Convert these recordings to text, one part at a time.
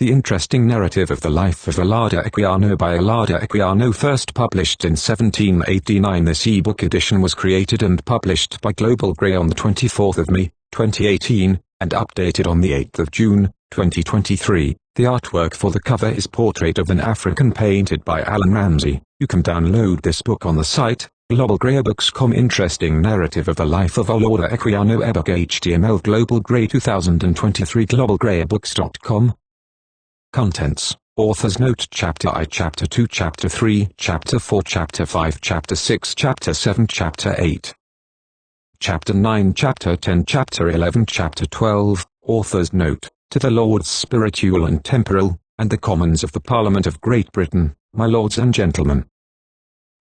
The interesting narrative of the life of Olaudah Equiano by Oludah Equiano, first published in 1789. This ebook edition was created and published by Global Grey on the 24th of May, 2018, and updated on the 8th of June, 2023. The artwork for the cover is portrait of an African painted by Alan Ramsey. You can download this book on the site, globalgraybooks.com. Interesting narrative of the life of Olaudah Equiano, ebook HTML. Global Grey 2023, globalgraybooks.com. Contents: Author's Note, Chapter I, Chapter 2, Chapter 3, Chapter 4, Chapter 5, Chapter 6, Chapter 7, Chapter 8, Chapter 9, Chapter 10, Chapter 11, Chapter 12. Author's Note: To the Lords Spiritual and Temporal, and the Commons of the Parliament of Great Britain, my lords and gentlemen.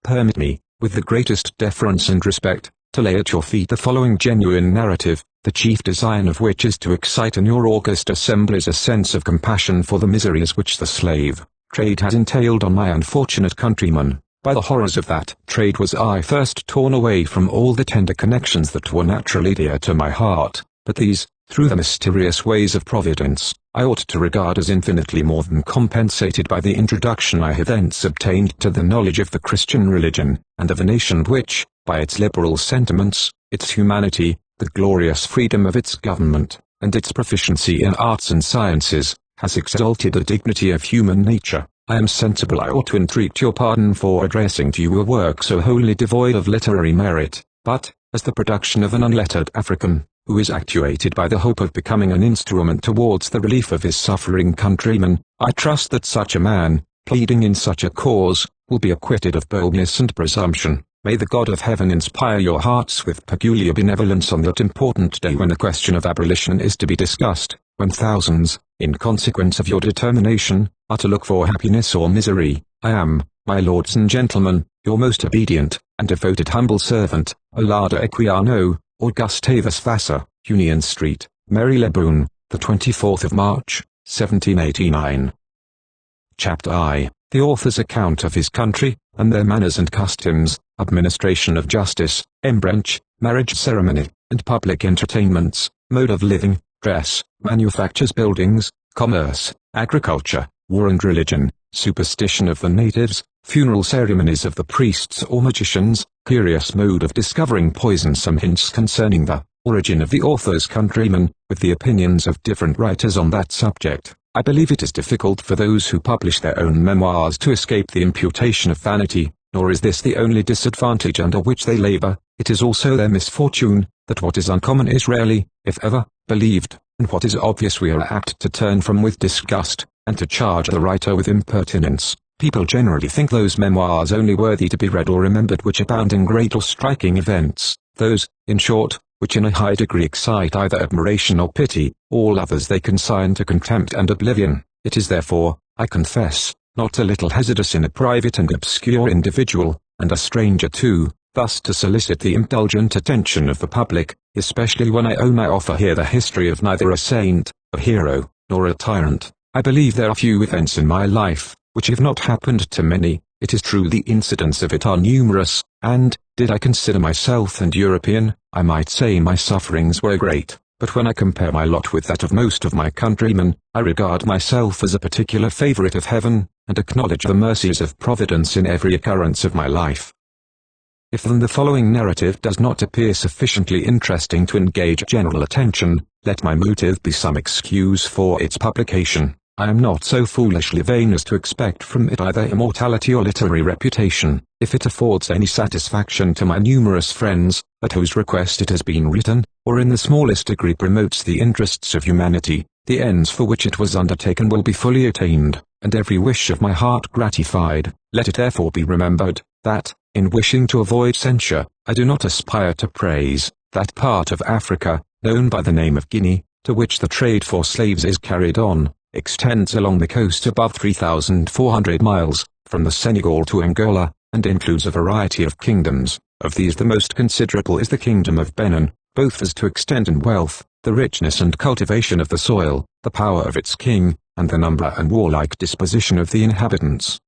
Permit me, with the greatest deference and respect, to lay at your feet the following genuine narrative, the chief design of which is to excite in your august assemblies a sense of compassion for the miseries which the slave trade has entailed on my unfortunate countrymen. By the horrors of that trade was I first torn away from all the tender connections that were naturally dear to my heart, but these, through the mysterious ways of Providence, I ought to regard as infinitely more than compensated by the introduction I have thence obtained to the knowledge of the Christian religion, and of a nation which, by its liberal sentiments, its humanity, the glorious freedom of its government, and its proficiency in arts and sciences, has exalted the dignity of human nature. I am sensible I ought to entreat your pardon for addressing to you a work so wholly devoid of literary merit, but, as the production of an unlettered African, who is actuated by the hope of becoming an instrument towards the relief of his suffering countrymen, I trust that such a man, pleading in such a cause, will be acquitted of boldness and presumption. May the God of heaven inspire your hearts with peculiar benevolence on that important day when the question of abolition is to be discussed, when thousands, in consequence of your determination, are to look for happiness or misery. I am, my lords and gentlemen, your most obedient and devoted humble servant, Olaudah Equiano, Gustavus Vassar, Union Street, Marylebone, the 24th of March, 1789. Chapter I. The author's account of his country, and their manners and customs, administration of justice, embranch, marriage ceremony, and public entertainments, mode of living, dress, manufactures, buildings, commerce, agriculture, war and religion, superstition of the natives, funeral ceremonies of the priests or magicians, curious mode of discovering poison. Some hints concerning the origin of the author's countrymen, with the opinions of different writers on that subject. I believe it is difficult for those who publish their own memoirs to escape the imputation of vanity, nor is this the only disadvantage under which they labor. It is also their misfortune, that what is uncommon is rarely, if ever, believed, and what is obvious we are apt to turn from with disgust, and to charge the writer with impertinence. People generally think those memoirs only worthy to be read or remembered which abound in great or striking events, those, in short, which in a high degree excite either admiration or pity. All others they consign to contempt and oblivion. It is therefore, I confess, not a little hazardous in a private and obscure individual, and a stranger too, thus to solicit the indulgent attention of the public, especially when I own I offer here the history of neither a saint, a hero, nor a tyrant. I believe there are few events in my life, which have not happened to many. It is true the incidents of it are numerous, and, did I consider myself and European, I might say my sufferings were great, but when I compare my lot with that of most of my countrymen, I regard myself as a particular favorite of heaven, and acknowledge the mercies of Providence in every occurrence of my life. If then the following narrative does not appear sufficiently interesting to engage general attention, let my motive be some excuse for its publication. I am not so foolishly vain as to expect from it either immortality or literary reputation. If it affords any satisfaction to my numerous friends, at whose request it has been written, or in the smallest degree promotes the interests of humanity, the ends for which it was undertaken will be fully attained, and every wish of my heart gratified. Let it therefore be remembered, that, in wishing to avoid censure, I do not aspire to praise that part of Africa, known by the name of Guinea, to which the trade for slaves is carried on, extends along the coast above 3,400 miles, from the Senegal to Angola, and includes a variety of kingdoms. Of these the most considerable is the kingdom of Benin, both as to extent and wealth, the richness and cultivation of the soil, the power of its king, and the number and warlike disposition of the inhabitants.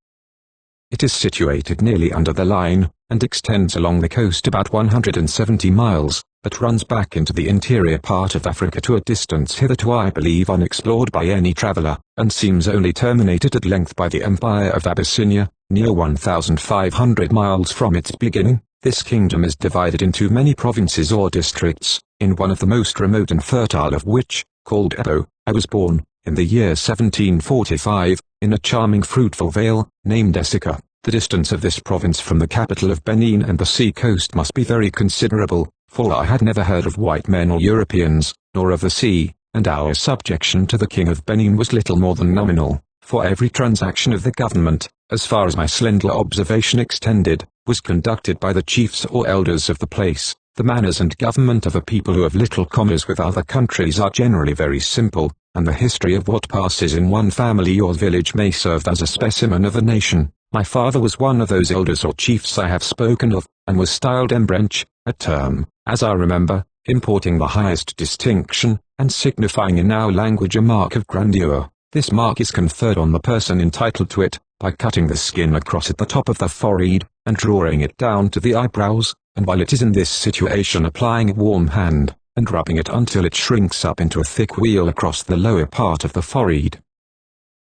It is situated nearly under the line, and extends along the coast about 170 miles, that runs back into the interior part of Africa to a distance hitherto I believe unexplored by any traveller, and seems only terminated at length by the Empire of Abyssinia, near 1,500 miles from its beginning. This kingdom is divided into many provinces or districts, in one of the most remote and fertile of which, called Ebo, I was born, in the year 1745, in a charming fruitful vale, named Essica. The distance of this province from the capital of Benin and the sea coast must be very considerable, for I had never heard of white men or Europeans, nor of the sea, and our subjection to the king of Benin was little more than nominal, for every transaction of the government, as far as my slender observation extended, was conducted by the chiefs or elders of the place. The manners and government of a people who have little commerce with other countries are generally very simple, and the history of what passes in one family or village may serve as a specimen of a nation. My father was one of those elders or chiefs I have spoken of, and was styled Embrench, a term, as I remember, importing the highest distinction, and signifying in our language a mark of grandeur. This mark is conferred on the person entitled to it, by cutting the skin across at the top of the forehead, and drawing it down to the eyebrows, and while it is in this situation applying a warm hand, and rubbing it until it shrinks up into a thick wheal across the lower part of the forehead.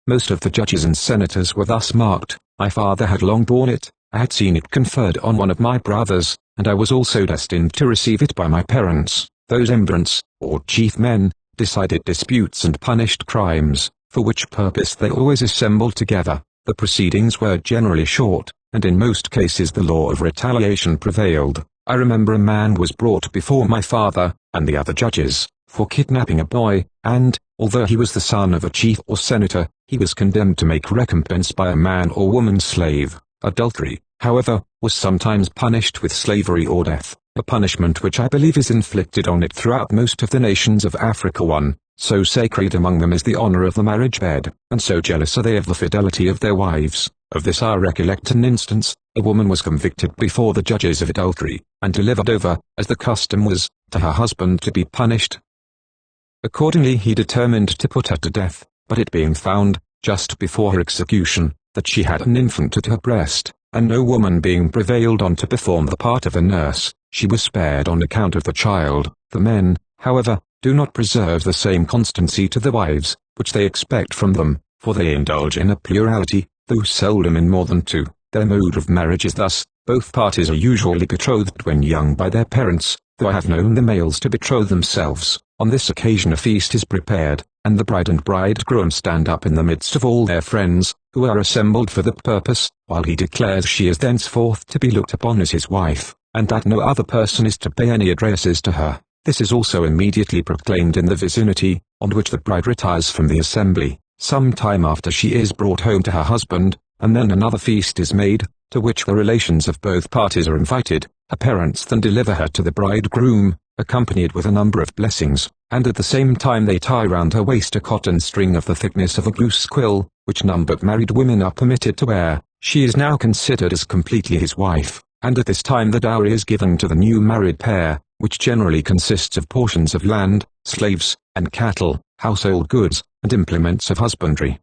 Most of the judges and senators were thus marked. My father had long borne it, I had seen it conferred on one of my brothers, and I was also destined to receive it by my parents. Those embrents, or chief men, decided disputes and punished crimes, for which purpose they always assembled together. The proceedings were generally short, and in most cases the law of retaliation prevailed. I remember a man was brought before my father, and the other judges, for kidnapping a boy, and, although he was the son of a chief or senator, he was condemned to make recompense by a man or woman slave. Adultery, however, was sometimes punished with slavery or death, a punishment which I believe is inflicted on it throughout most of the nations of Africa. So sacred among them is the honor of the marriage bed, and so jealous are they of the fidelity of their wives. Of this I recollect an instance. A woman was convicted before the judges of adultery, and delivered over, as the custom was, to her husband to be punished. Accordingly he determined to put her to death, but it being found, just before her execution, that she had an infant at her breast, and no woman being prevailed on to perform the part of a nurse, she was spared on account of the child. The men, however, do not preserve the same constancy to the wives, which they expect from them, for they indulge in a plurality, though seldom in more than two. Their mode of marriage is thus: both parties are usually betrothed when young by their parents, though I have known the males to betroth themselves. On this occasion a feast is prepared, and the bride and bridegroom stand up in the midst of all their friends, who are assembled for the purpose, while he declares she is thenceforth to be looked upon as his wife, and that no other person is to pay any addresses to her. This is also immediately proclaimed in the vicinity, on which the bride retires from the assembly, some time after she is brought home to her husband, and then another feast is made, to which the relations of both parties are invited. Her parents then deliver her to the bridegroom, accompanied with a number of blessings, and at the same time they tie round her waist a cotton string of the thickness of a goose quill, which none but married women are permitted to wear. She is now considered as completely his wife, and at this time the dowry is given to the new married pair, which generally consists of portions of land, slaves, and cattle, household goods, and implements of husbandry.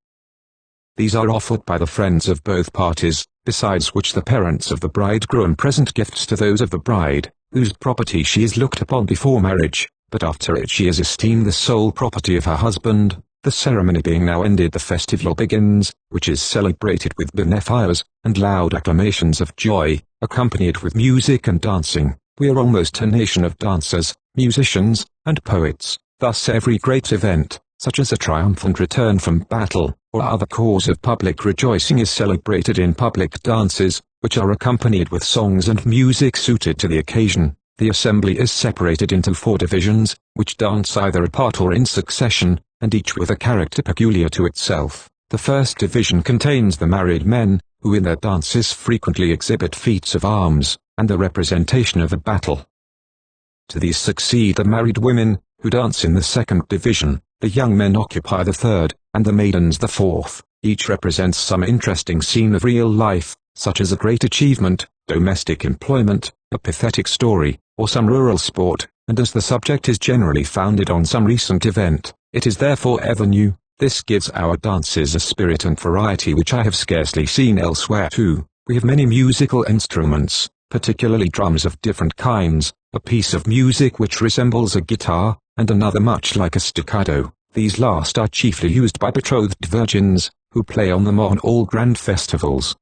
These are offered by the friends of both parties, besides which the parents of the bridegroom present gifts to those of the bride, whose property she is looked upon before marriage, but after it she is esteemed the sole property of her husband. The ceremony being now ended, the festival begins, which is celebrated with bonfires, and loud acclamations of joy, accompanied with music and dancing. We are almost a nation of dancers, musicians, and poets. Thus every great event, such as a triumphant return from battle, or other cause of public rejoicing, is celebrated in public dances, which are accompanied with songs and music suited to the occasion. The assembly is separated into 4 divisions, which dance either apart or in succession, and each with a character peculiar to itself. The first division contains the married men, who in their dances frequently exhibit feats of arms, and the representation of a battle. To these succeed the married women, who dance in the second division. The young men occupy the third, and the maidens the fourth. Each represents some interesting scene of real life, such as a great achievement, domestic employment, a pathetic story, or some rural sport, and as the subject is generally founded on some recent event, it is therefore ever new. This gives our dances a spirit and variety which I have scarcely seen elsewhere too. We have many musical instruments, particularly drums of different kinds, a piece of music which resembles a guitar, and another much like a staccato. These last are chiefly used by betrothed virgins, who play on them on all grand festivals.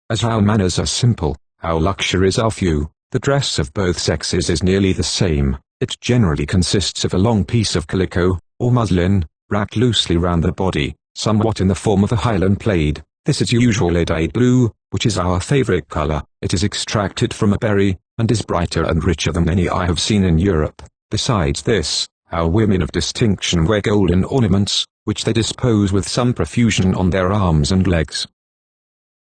As our manners are simple, our luxuries are few, the dress of both sexes is nearly the same. It generally consists of a long piece of calico, or muslin, wrapped loosely round the body, somewhat in the form of a Highland plaid. This is usually dyed blue, which is our favorite color. It is extracted from a berry, and is brighter and richer than any I have seen in Europe. Besides this, our women of distinction wear golden ornaments, which they dispose with some profusion on their arms and legs.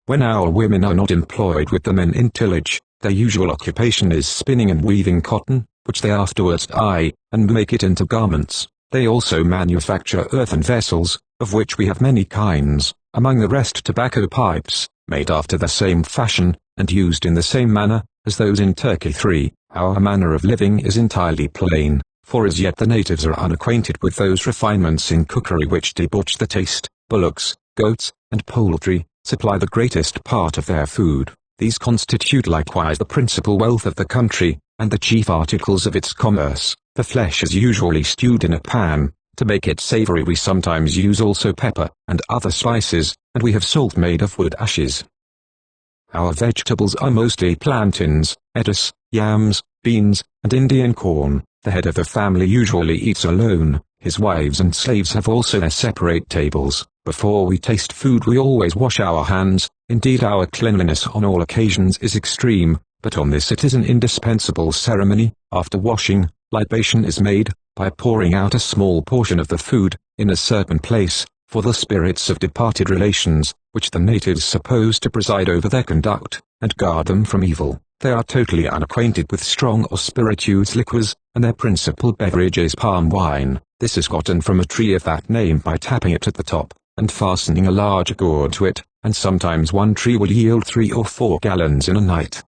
When our women are not employed with the men in tillage, their usual occupation is spinning and weaving cotton, which they afterwards dye, and make it into garments. They also manufacture earthen vessels, of which we have many kinds, among the rest tobacco pipes, made after the same fashion, and used in the same manner, as those in Turkey. 3. Our manner of living is entirely plain, for as yet the natives are unacquainted with those refinements in cookery which debauch the taste. Bullocks, goats, and poultry supply the greatest part of their food. These constitute likewise the principal wealth of the country, and the chief articles of its commerce. The flesh is usually stewed in a pan. To make it savory we sometimes use also pepper, and other spices, and we have salt made of wood ashes. Our vegetables are mostly plantains, lettuce, yams, beans, and Indian corn. The head of the family usually eats alone. His wives and slaves have also their separate tables. Before we taste food we always wash our hands. Indeed our cleanliness on all occasions is extreme, but on this it is an indispensable ceremony. After washing, libation is made, by pouring out a small portion of the food, in a certain place, for the spirits of departed relations, which the natives suppose to preside over their conduct, and guard them from evil. They are totally unacquainted with strong or spirituous liquors, and their principal beverage is palm wine. This is gotten from a tree of that name by tapping it at the top, and fastening a large gourd to it, and sometimes one tree will yield 3 or 4 gallons in a night.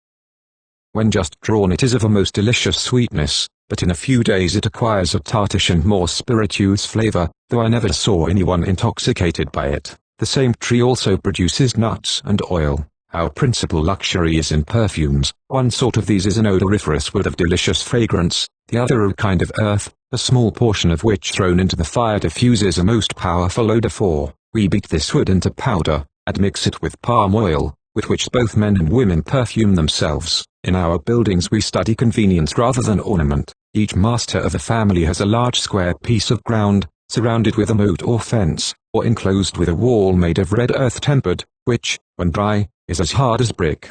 When just drawn it is of a most delicious sweetness, but in a few days it acquires a tartish and more spirituous flavor, though I never saw anyone intoxicated by it. The same tree also produces nuts and oil. Our principal luxury is in perfumes. One sort of these is an odoriferous wood of delicious fragrance, the other a kind of earth, a small portion of which thrown into the fire diffuses a most powerful odor. 4. We beat this wood into powder, and mix it with palm oil, with which both men and women perfume themselves. In our buildings we study convenience rather than ornament. Each master of a family has a large square piece of ground, surrounded with a moat or fence, or enclosed with a wall made of red earth tempered, which, when dry, is as hard as brick.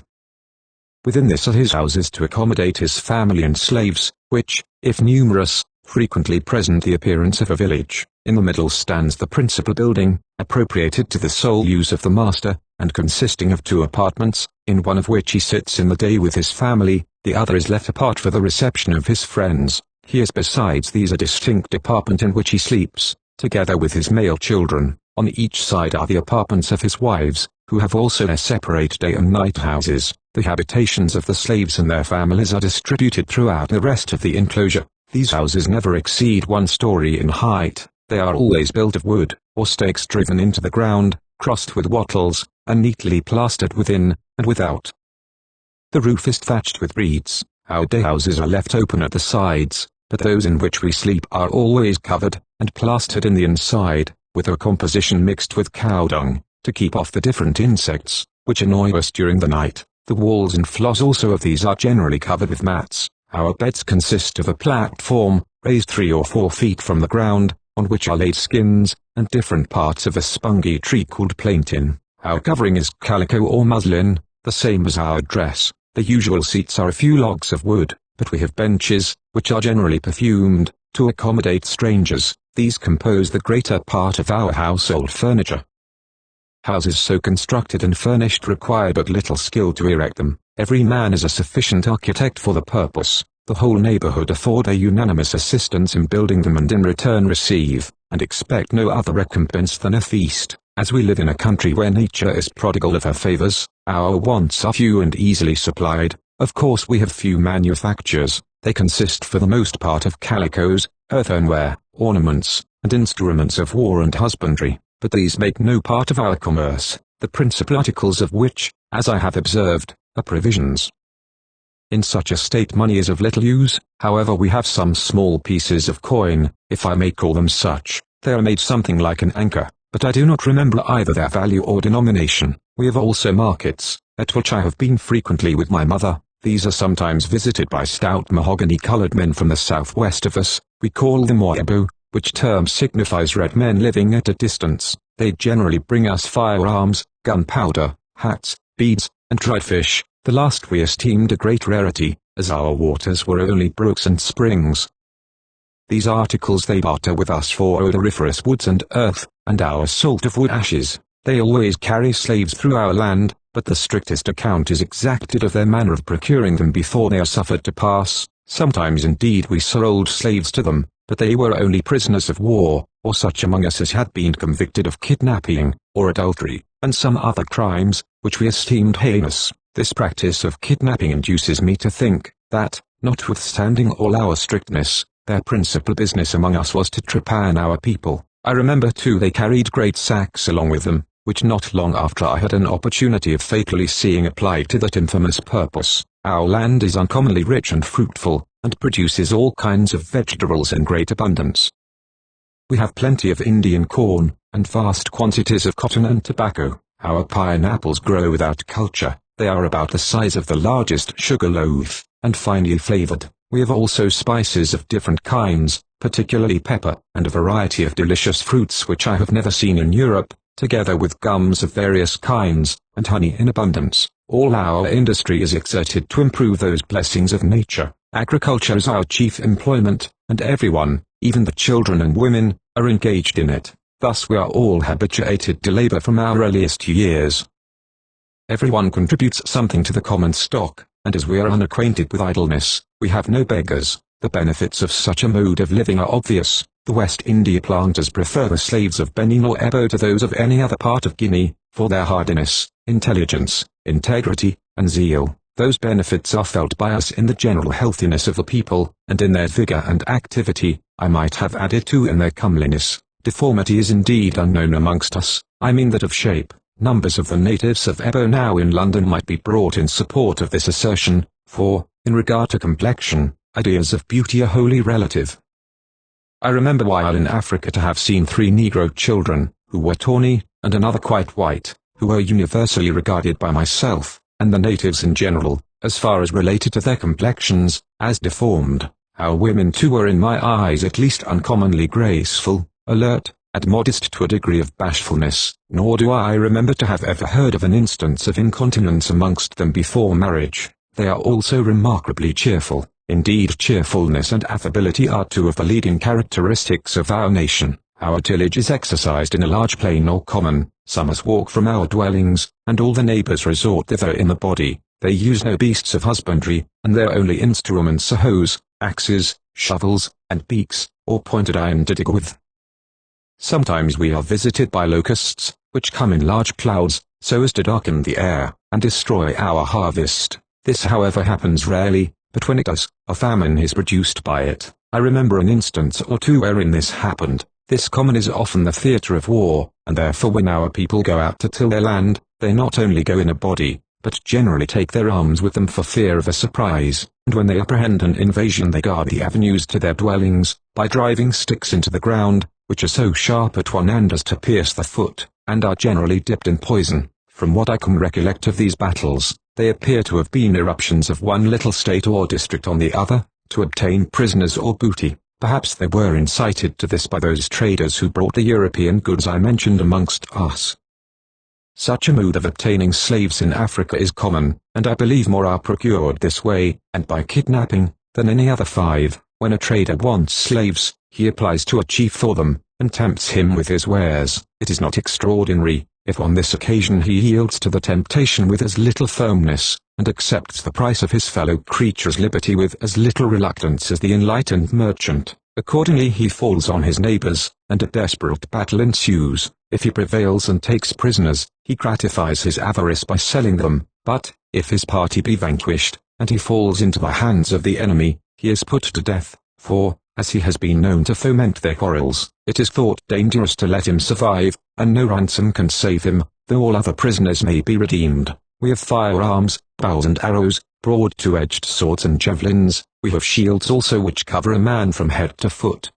Within this are his houses to accommodate his family and slaves, which, if numerous, frequently present the appearance of a village. In the middle stands the principal building, appropriated to the sole use of the master, and consisting of 2 apartments, in one of which he sits in the day with his family, the other is left apart for the reception of his friends. He has besides these a distinct apartment in which he sleeps, together with his male children. On each side are the apartments of his wives, who have also their separate day and night houses. The habitations of the slaves and their families are distributed throughout the rest of the enclosure. These houses never exceed 1 story in height. They are always built of wood, or stakes driven into the ground, crossed with wattles, and neatly plastered within and without. The roof is thatched with reeds. Our day houses are left open at the sides, but those in which we sleep are always covered, and plastered in the inside, with a composition mixed with cow dung, to keep off the different insects, which annoy us during the night. The walls and floors also of these are generally covered with mats. Our beds consist of a platform, raised 3 or 4 feet from the ground, on which are laid skins, and different parts of a spungy tree called plantain. Our covering is calico or muslin, the same as our dress. The usual seats are a few logs of wood, but we have benches, which are generally perfumed, to accommodate strangers. These compose the greater part of our household furniture. Houses so constructed and furnished require but little skill to erect them. Every man is a sufficient architect for the purpose. The whole neighborhood afford a unanimous assistance in building them, and in return receive, and expect no other recompense than a feast. As we live in a country where nature is prodigal of her favors, our wants are few and easily supplied. Of course we have few manufactures. They consist for the most part of calicos, earthenware, ornaments, and instruments of war and husbandry, but these make no part of our commerce, the principal articles of which, as I have observed, are provisions. In such a state money is of little use. However, we have some small pieces of coin, if I may call them such. They are made something like an anchor, but I do not remember either their value or denomination. We have also markets, at which I have been frequently with my mother. These are sometimes visited by stout mahogany-colored men from the southwest of us. We call them Waibu, which term signifies red men living at a distance. They generally bring us firearms, gunpowder, hats, beads, and dried fish. The last we esteemed a great rarity, as our waters were only brooks and springs. These articles they barter with us for odoriferous woods and earth, and our salt of wood ashes. They always carry slaves through our land, but the strictest account is exacted of their manner of procuring them before they are suffered to pass. Sometimes indeed we sold slaves to them, but they were only prisoners of war, or such among us as had been convicted of kidnapping, or adultery, and some other crimes, which we esteemed heinous. This practice of kidnapping induces me to think, that, notwithstanding all our strictness, their principal business among us was to trepan our people. I remember too they carried great sacks along with them, which not long after I had an opportunity of fatally seeing applied to that infamous purpose. Our land is uncommonly rich and fruitful, and produces all kinds of vegetables in great abundance. We have plenty of Indian corn, and vast quantities of cotton and tobacco. Our pineapples grow without culture. They are about the size of the largest sugar loaf, and finely flavored. We have also spices of different kinds, particularly pepper, and a variety of delicious fruits which I have never seen in Europe, together with gums of various kinds, and honey in abundance. All our industry is exerted to improve those blessings of nature. Agriculture is our chief employment, and everyone, even the children and women, are engaged in it. Thus we are all habituated to labor from our earliest years. Everyone contributes something to the common stock, and as we are unacquainted with idleness, we have no beggars. The benefits of such a mode of living are obvious. The West India planters prefer the slaves of Benin or Ebo to those of any other part of Guinea, for their hardiness, intelligence, integrity, and zeal. Those benefits are felt by us in the general healthiness of the people, and in their vigor and activity. I might have added too in their comeliness. Deformity is indeed unknown amongst us, I mean that of shape. Numbers of the natives of Ebo now in London might be brought in support of this assertion, for, in regard to complexion, ideas of beauty are wholly relative. I remember while in Africa to have seen 3 Negro children, who were tawny, and another quite white, who were universally regarded by myself, and the natives in general, as far as related to their complexions, as deformed. Our women too were in my eyes at least uncommonly graceful, alert, and modest to a degree of bashfulness, nor do I remember to have ever heard of an instance of incontinence amongst them before marriage. They are also remarkably cheerful. Indeed, cheerfulness and affability are 2 of the leading characteristics of our nation. Our tillage is exercised in a large plain or common. Some us walk from our dwellings, and all the neighbors resort thither in a body. They use no beasts of husbandry, and their only instruments are hoes, axes, shovels, and beaks, or pointed iron to dig with. Sometimes we are visited by locusts, which come in large clouds, so as to darken the air, and destroy our harvest. This however happens rarely, but when it does, a famine is produced by it. I remember an instance or 2 wherein this happened. This common is often the theatre of war, and therefore when our people go out to till their land, they not only go in a body, but generally take their arms with them for fear of a surprise, and when they apprehend an invasion they guard the avenues to their dwellings, by driving sticks into the ground, which are so sharp at one end as to pierce the foot, and are generally dipped in poison. From what I can recollect of these battles, they appear to have been eruptions of one little state or district on the other, to obtain prisoners or booty. Perhaps they were incited to this by those traders who brought the European goods I mentioned amongst us. Such a mode of obtaining slaves in Africa is common, and I believe more are procured this way, and by kidnapping, than any other. 5. When a trader wants slaves, he applies to a chief for them, and tempts him with his wares. It is not extraordinary, if on this occasion he yields to the temptation with as little firmness, and accepts the price of his fellow creature's liberty with as little reluctance as the enlightened merchant. Accordingly he falls on his neighbors, and a desperate battle ensues. If he prevails and takes prisoners, he gratifies his avarice by selling them, but, if his party be vanquished, and he falls into the hands of the enemy, he is put to death, for, as he has been known to foment their quarrels, it is thought dangerous to let him survive, and no ransom can save him, though all other prisoners may be redeemed. We have firearms, bows and arrows, broad two-edged swords and javelins. We have shields also which cover a man from head to foot.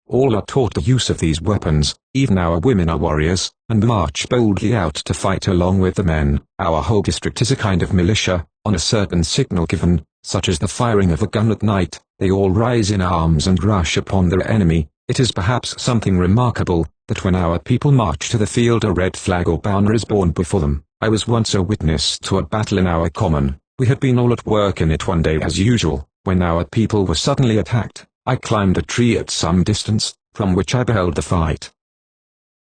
All are taught the use of these weapons. Even our women are warriors, and march boldly out to fight along with the men. Our whole district is a kind of militia. On a certain signal given, such as the firing of a gun at night, they all rise in arms and rush upon their enemy. It is perhaps something remarkable, that when our people march to the field a red flag or banner is borne before them. I was once a witness to a battle in our common. We had been all at work in it one day as usual, when our people were suddenly attacked. I climbed a tree at some distance, from which I beheld the fight.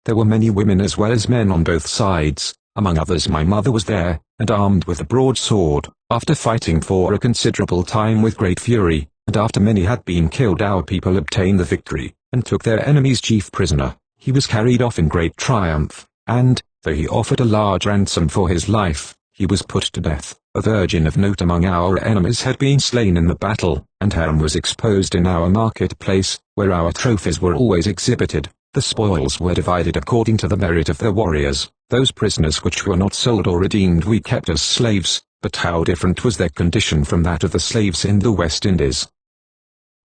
There were many women as well as men on both sides. Among others my mother was there, and armed with a broadsword. After fighting for a considerable time with great fury, and after many had been killed, our people obtained the victory, and took their enemy's chief prisoner. He was carried off in great triumph, and, though he offered a large ransom for his life, he was put to death. A virgin of note among our enemies had been slain in the battle, and her was exposed in our marketplace, where our trophies were always exhibited. The spoils were divided according to the merit of the warriors. Those prisoners which were not sold or redeemed we kept as slaves, but how different was their condition from that of the slaves in the West Indies.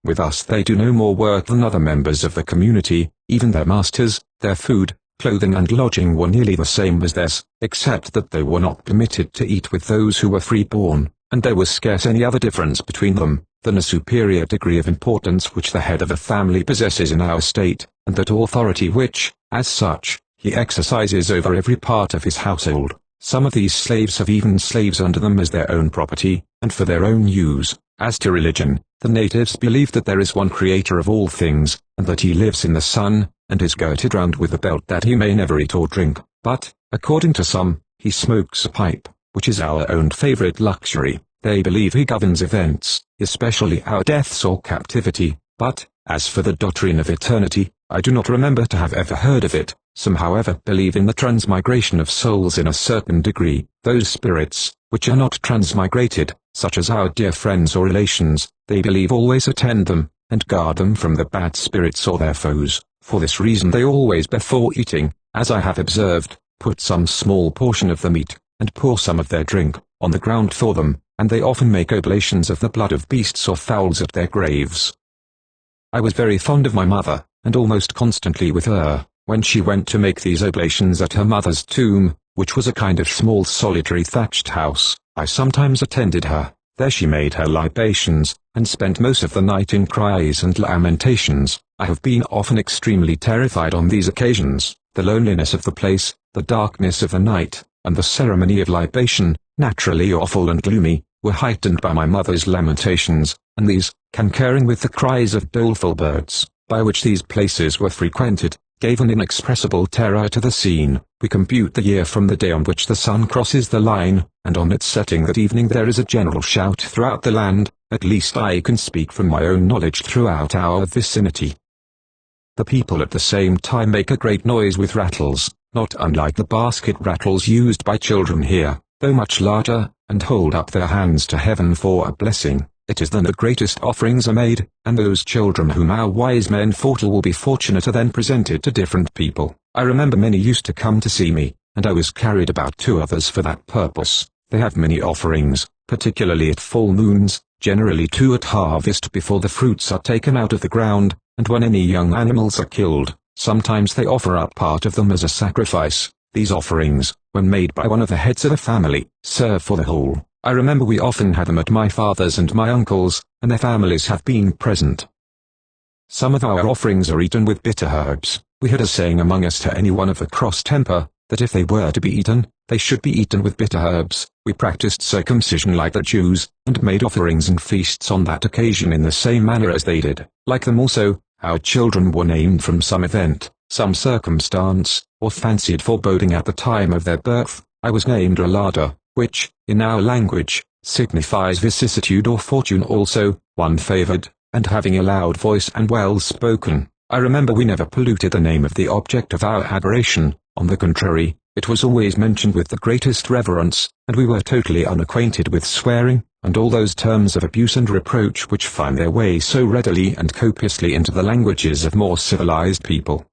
With us they do no more work than other members of the community. Even their masters, their food, clothing and lodging were nearly the same as theirs, except that they were not permitted to eat with those who were free-born, and there was scarce any other difference between them, than a superior degree of importance which the head of a family possesses in our state, and that authority which, as such, he exercises over every part of his household. Some of these slaves have even slaves under them as their own property, and for their own use. As to religion, the natives believe that there is one creator of all things, and that he lives in the sun, and is girded round with a belt that he may never eat or drink, but, according to some, he smokes a pipe, which is our own favorite luxury. They believe he governs events, especially our deaths or captivity, but, as for the doctrine of eternity, I do not remember to have ever heard of it. Some however believe in the transmigration of souls in a certain degree. Those spirits, which are not transmigrated, such as our dear friends or relations, they believe always attend them, and guard them from the bad spirits or their foes. For this reason they always before eating, as I have observed, put some small portion of the meat, and pour some of their drink, on the ground for them, and they often make oblations of the blood of beasts or fowls at their graves. I was very fond of my mother, and almost constantly with her. When she went to make these oblations at her mother's tomb, which was a kind of small solitary thatched house, I sometimes attended her. There she made her libations, and spent most of the night in cries and lamentations. I have been often extremely terrified on these occasions. The loneliness of the place, the darkness of the night, and the ceremony of libation, naturally awful and gloomy, were heightened by my mother's lamentations, and these, concurring with the cries of doleful birds, by which these places were frequented, gave an inexpressible terror to the scene. We compute the year from the day on which the sun crosses the line, and on its setting that evening there is a general shout throughout the land. At least I can speak from my own knowledge throughout our vicinity. The people at the same time make a great noise with rattles, not unlike the basket rattles used by children here, though much larger, and hold up their hands to heaven for a blessing. It is then the greatest offerings are made, and those children whom our wise men foretell will be fortunate are then presented to different people. I remember many used to come to see me, and I was carried about 2 others for that purpose. They have many offerings, particularly at full moons, generally 2 at harvest before the fruits are taken out of the ground, and when any young animals are killed. Sometimes they offer up part of them as a sacrifice. These offerings, when made by one of the heads of a family, serve for the whole. I remember we often had them at my father's, and my uncles, and their families have been present. Some of our offerings are eaten with bitter herbs. We had a saying among us to anyone of a cross temper, that if they were to be eaten, they should be eaten with bitter herbs. We practiced circumcision like the Jews, and made offerings and feasts on that occasion in the same manner as they did. Like them also, our children were named from some event, some circumstance, or fancied foreboding at the time of their birth. I was named Oludah, which, in our language, signifies vicissitude or fortune also, one favored, and having a loud voice and well spoken. I remember we never polluted the name of the object of our adoration. On the contrary, it was always mentioned with the greatest reverence, and we were totally unacquainted with swearing, and all those terms of abuse and reproach which find their way so readily and copiously into the languages of more civilized people.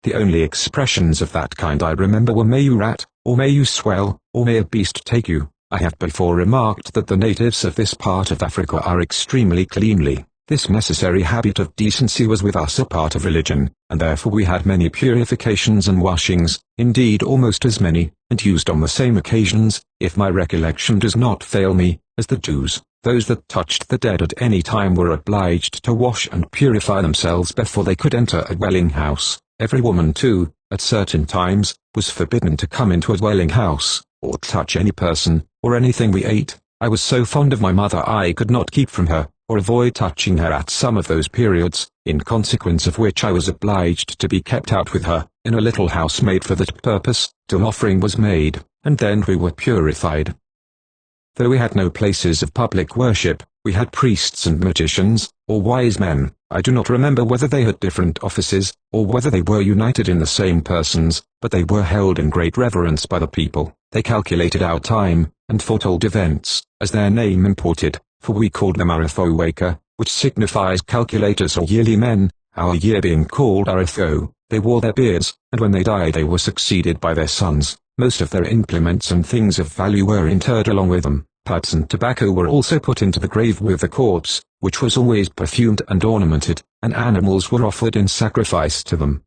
The only expressions of that kind I remember were "may you rat," or "may you swell," or "may a beast take you." I have before remarked that the natives of this part of Africa are extremely cleanly. This necessary habit of decency was with us a part of religion, and therefore we had many purifications and washings, indeed almost as many, and used on the same occasions, if my recollection does not fail me, as the Jews. Those that touched the dead at any time were obliged to wash and purify themselves before they could enter a dwelling house. Every woman too, at certain times, was forbidden to come into a dwelling house, or touch any person, or anything we ate. I was so fond of my mother I could not keep from her, or avoid touching her at some of those periods, in consequence of which I was obliged to be kept out with her, in a little house made for that purpose, till offering was made, and then we were purified. Though we had no places of public worship, we had priests and magicians, or wise men. I do not remember whether they had different offices, or whether they were united in the same persons, but they were held in great reverence by the people. They calculated our time, and foretold events, as their name imported, for we called them Arathowaker, which signifies calculators or yearly men, our year being called Aratho. They wore their beards, and when they died they were succeeded by their sons. Most of their implements and things of value were interred along with them. Pipes and tobacco were also put into the grave with the corpse, which was always perfumed and ornamented, and animals were offered in sacrifice to them.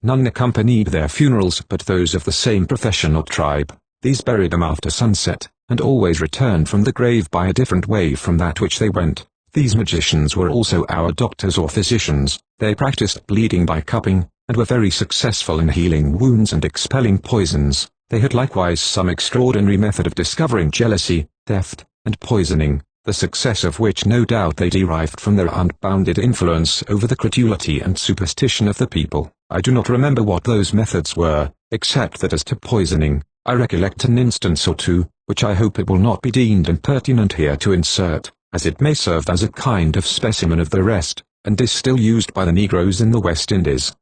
None accompanied their funerals but those of the same profession or tribe. These buried them after sunset, and always returned from the grave by a different way from that which they went. These magicians were also our doctors or physicians. They practiced bleeding by cupping, and were very successful in healing wounds and expelling poisons. They had likewise some extraordinary method of discovering jealousy, theft, and poisoning, the success of which no doubt they derived from their unbounded influence over the credulity and superstition of the people. I do not remember what those methods were, except that as to poisoning, I recollect an instance or two, which I hope it will not be deemed impertinent here to insert, as it may serve as a kind of specimen of the rest, and is still used by the Negroes in the West Indies.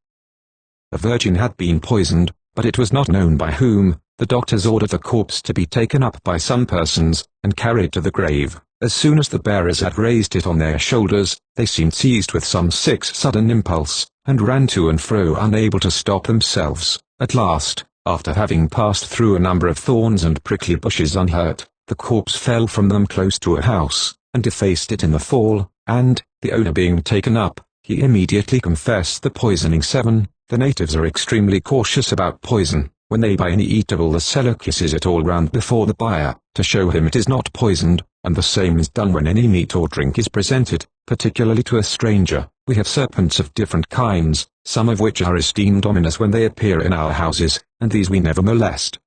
A virgin had been poisoned, but it was not known by whom. The doctors ordered the corpse to be taken up by some persons, and carried to the grave. As soon as the bearers had raised it on their shoulders, they seemed seized with some sudden impulse, and ran to and fro unable to stop themselves. At last, after having passed through a number of thorns and prickly bushes unhurt, the corpse fell from them close to a house, and defaced it in the fall, and, the owner being taken up, he immediately confessed the poisoning. 7. The natives are extremely cautious about poison. When they buy any eatable, the seller kisses it all round before the buyer, to show him it is not poisoned, and the same is done when any meat or drink is presented, particularly to a stranger. We have serpents of different kinds, some of which are esteemed ominous when they appear in our houses, and these we never molest.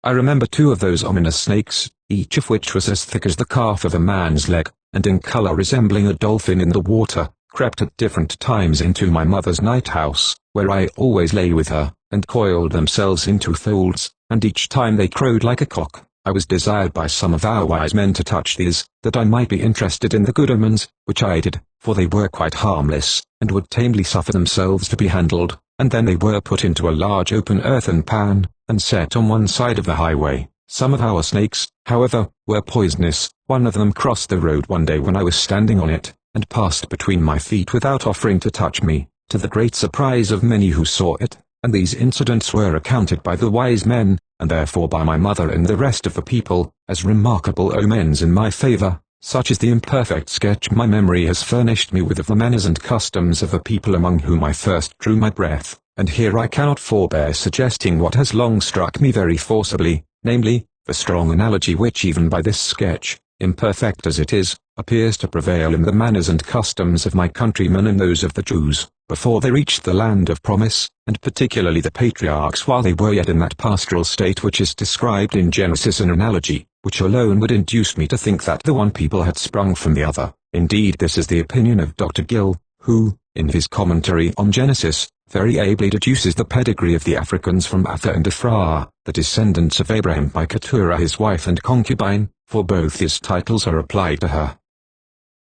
I remember 2 of those ominous snakes, each of which was as thick as the calf of a man's leg, and in color resembling a dolphin in the water, crept at different times into my mother's night house, where I always lay with her, and coiled themselves into folds, and each time they crowed like a cock. I was desired by some of our wise men to touch these, that I might be interested in the good omens, which I did, for they were quite harmless, and would tamely suffer themselves to be handled, and then they were put into a large open earthen pan, and set on one side of the highway. Some of our snakes, however, were poisonous. One of them crossed the road one day when I was standing on it, and passed between my feet without offering to touch me, to the great surprise of many who saw it, and these incidents were accounted by the wise men, and therefore by my mother and the rest of the people, as remarkable omens in my favor. Such is the imperfect sketch my memory has furnished me with of the manners and customs of the people among whom I first drew my breath, and here I cannot forbear suggesting what has long struck me very forcibly, namely, the strong analogy which even by this sketch, imperfect as it is, appears to prevail in the manners and customs of my countrymen and those of the Jews, before they reached the land of promise, and particularly the patriarchs while they were yet in that pastoral state which is described in Genesis. An analogy, which alone would induce me to think that the one people had sprung from the other. Indeed, this is the opinion of Dr. Gill, who, in his commentary on Genesis, very ably deduces the pedigree of the Africans from Atha and Ephra, the descendants of Abraham by Keturah his wife and concubine, for both his titles are applied to her.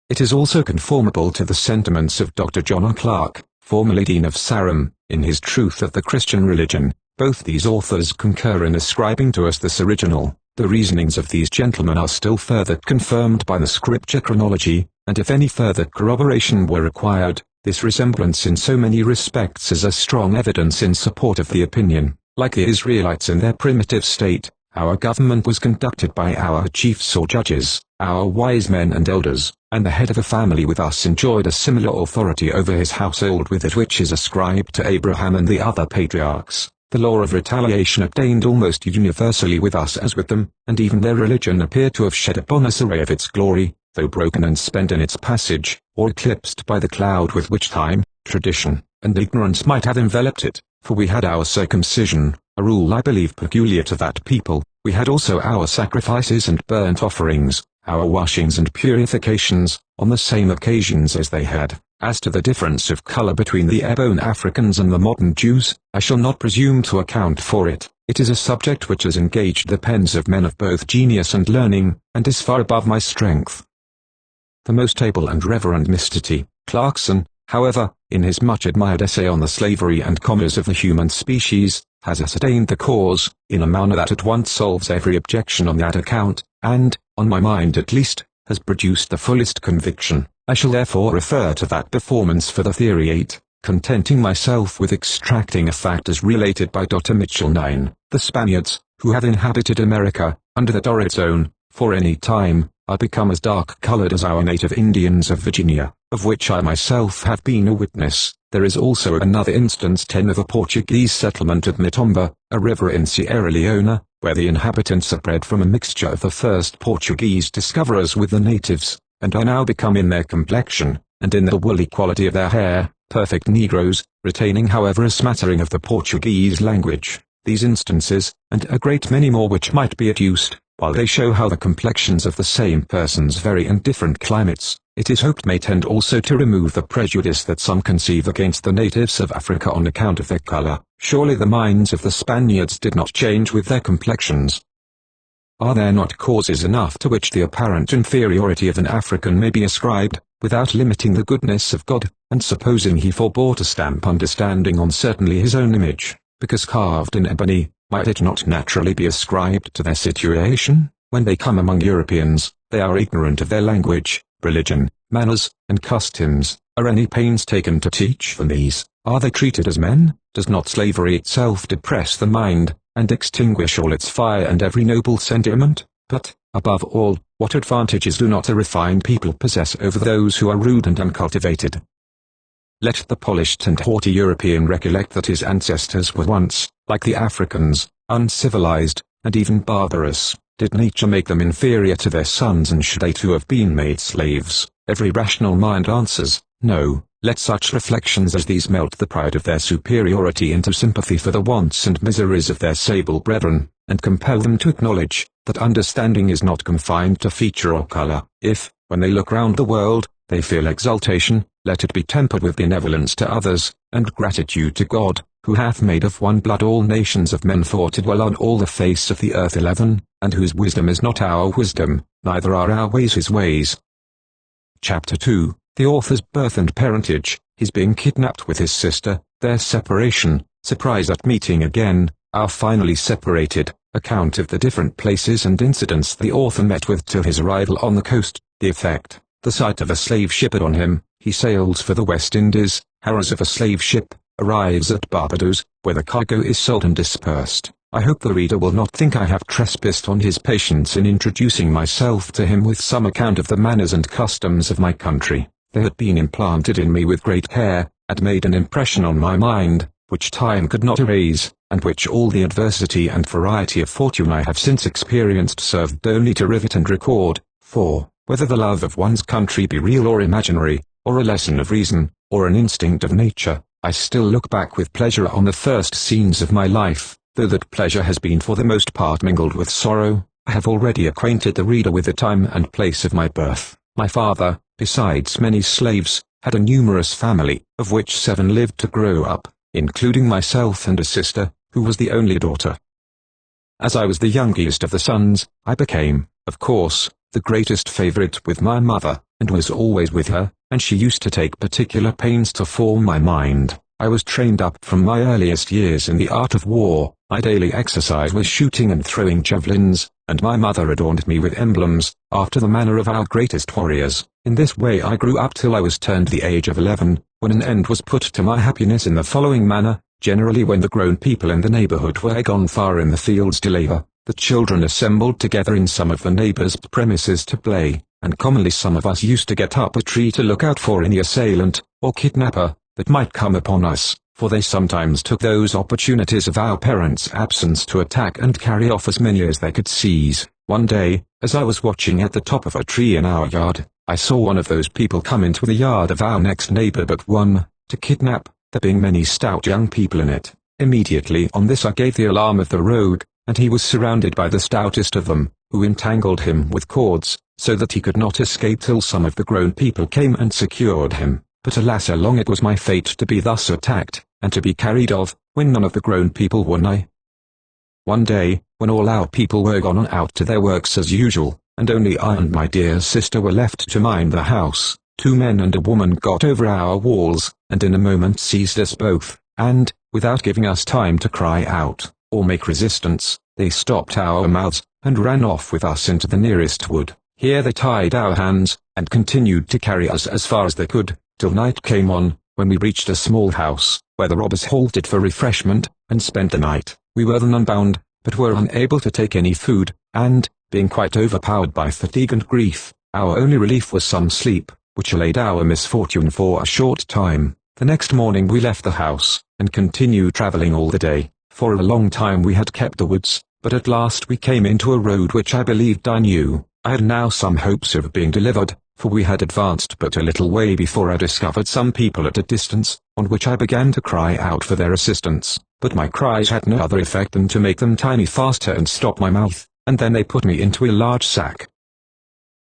It is also conformable to the sentiments of Dr. John Clarke, formerly Dean of Sarum, in his Truth of the Christian Religion. Both these authors concur in ascribing to us this original. The reasonings of these gentlemen are still further confirmed by the scripture chronology, and if any further corroboration were required, this resemblance in so many respects is a strong evidence in support of the opinion. Like the Israelites in their primitive state, Our government was conducted by our chiefs or judges, our wise men and elders, and the head of a family with us enjoyed a similar authority over his household with it which is ascribed to Abraham and the other patriarchs. The law of retaliation obtained almost universally with us as with them, and even their religion appeared to have shed upon us a ray of its glory, though broken and spent in its passage, or eclipsed by the cloud with which time, tradition, and ignorance might have enveloped it, for we had our circumcision, a rule I believe peculiar to that people. We had also our sacrifices and burnt offerings, our washings and purifications, on the same occasions as they had. As to the difference of color between the ebon Africans and the modern Jews, I shall not presume to account for it. It is a subject which has engaged the pens of men of both genius and learning, and is far above my strength. The most able and reverend Mr. T. Clarkson, however, in his much-admired essay on the slavery and commerce of the human species, has ascertained the cause, in a manner that at once solves every objection on that account, and, on my mind at least, has produced the fullest conviction. I shall therefore refer to that performance for the theory 8, contenting myself with extracting a fact as related by Dr. Mitchell 9. The Spaniards, who have inhabited America, under the torrid zone, for any time, are become as dark-colored as our native Indians of Virginia, of which I myself have been a witness. There is also another instance 10 of a Portuguese settlement at Mitomba, a river in Sierra Leone, where the inhabitants are bred from a mixture of the first Portuguese discoverers with the natives, and are now become in their complexion, and in the woolly quality of their hair, perfect Negroes, retaining however a smattering of the Portuguese language. These instances, and a great many more which might be adduced, while they show how the complexions of the same persons vary in different climates, it is hoped may tend also to remove the prejudice that some conceive against the natives of Africa on account of their color. Surely the minds of the Spaniards did not change with their complexions. Are there not causes enough to which the apparent inferiority of an African may be ascribed, without limiting the goodness of God, and supposing he forbore to stamp understanding on certainly his own image, because carved in ebony? Might it not naturally be ascribed to their situation? When they come among Europeans, they are ignorant of their language, religion, manners, and customs. Are any pains taken to teach them these? Are they treated as men? Does not slavery itself depress the mind, and extinguish all its fire and every noble sentiment? But, above all, what advantages do not a refined people possess over those who are rude and uncultivated? Let the polished and haughty European recollect that his ancestors were once, like the Africans, uncivilized, and even barbarous. Did nature make them inferior to their sons, and should they too have been made slaves? Every rational mind answers, no. Let such reflections as these melt the pride of their superiority into sympathy for the wants and miseries of their sable brethren, and compel them to acknowledge, that understanding is not confined to feature or color. If, when they look round the world, they feel exultation, let it be tempered with benevolence to others, and gratitude to God, who hath made of one blood all nations of men for to dwell on all the face of the earth. 11, and whose wisdom is not our wisdom, neither are our ways his ways. Chapter 2, the author's birth and parentage, his being kidnapped with his sister, their separation, surprise at meeting again, our finally separated, account of the different places and incidents the author met with till his arrival on the coast, the effect, the sight of a slave ship on him. He sails for the West Indies, horrors of a slave ship, arrives at Barbados, where the cargo is sold and dispersed. I hope the reader will not think I have trespassed on his patience in introducing myself to him with some account of the manners and customs of my country. They had been implanted in me with great care, and made an impression on my mind, which time could not erase, and which all the adversity and variety of fortune I have since experienced served only to rivet and record. For, whether the love of one's country be real or imaginary, or a lesson of reason, or an instinct of nature, I still look back with pleasure on the first scenes of my life, though that pleasure has been for the most part mingled with sorrow. I have already acquainted the reader with the time and place of my birth. My father, besides many slaves, had a numerous family, of which 7 lived to grow up, including myself and a sister, who was the only daughter. As I was the youngest of the sons, I became, of course, the greatest favorite with my mother, and was always with her, and she used to take particular pains to form my mind. I was trained up from my earliest years in the art of war. My daily exercise was shooting and throwing javelins, and my mother adorned me with emblems, after the manner of our greatest warriors. In this way I grew up till I was turned the age of 11, when an end was put to my happiness in the following manner. Generally when the grown people in the neighborhood were gone far in the fields to labor, the children assembled together in some of the neighbors' premises to play, and commonly some of us used to get up a tree to look out for any assailant, or kidnapper, that might come upon us, for they sometimes took those opportunities of our parents' absence to attack and carry off as many as they could seize. One day, as I was watching at the top of a tree in our yard, I saw one of those people come into the yard of our next neighbor but one, to kidnap, there being many stout young people in it. Immediately on this I gave the alarm of the rogue, and he was surrounded by the stoutest of them, who entangled him with cords, so that he could not escape till some of the grown people came and secured him. But alas, how long it was my fate to be thus attacked, and to be carried off, when none of the grown people were nigh. One day, when all our people were gone out to their works as usual, and only I and my dear sister were left to mind the house, 2 men and a woman got over our walls, and in a moment seized us both, and, without giving us time to cry out, or make resistance, they stopped our mouths, and ran off with us into the nearest wood. Here they tied our hands, and continued to carry us as far as they could, till night came on, when we reached a small house, where the robbers halted for refreshment, and spent the night. We were then unbound, but were unable to take any food, and, being quite overpowered by fatigue and grief, our only relief was some sleep, which allayed our misfortune for a short time. The next morning we left the house, and continued travelling all the day. For a long time we had kept the woods, but at last we came into a road which I believed I knew. I had now some hopes of being delivered, for we had advanced but a little way before I discovered some people at a distance, on which I began to cry out for their assistance, but my cries had no other effect than to make them tie me faster and stop my mouth, and then they put me into a large sack.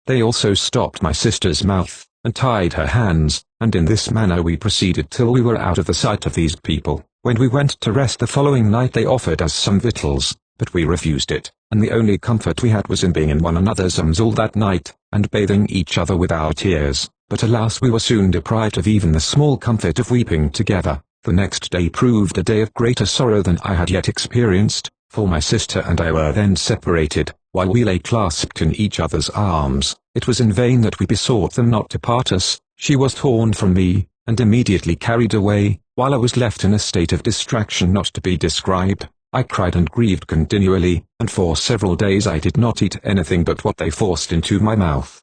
They also stopped my sister's mouth, and tied her hands, and in this manner we proceeded till we were out of the sight of these people. When we went to rest the following night they offered us some victuals, but we refused it, and the only comfort we had was in being in one another's arms all that night, and bathing each other with our tears. But alas, we were soon deprived of even the small comfort of weeping together. The next day proved a day of greater sorrow than I had yet experienced, for my sister and I were then separated, while we lay clasped in each other's arms. It was in vain that we besought them not to part us. She was torn from me, and immediately carried away, while I was left in a state of distraction not to be described. I cried and grieved continually, and for several days I did not eat anything but what they forced into my mouth.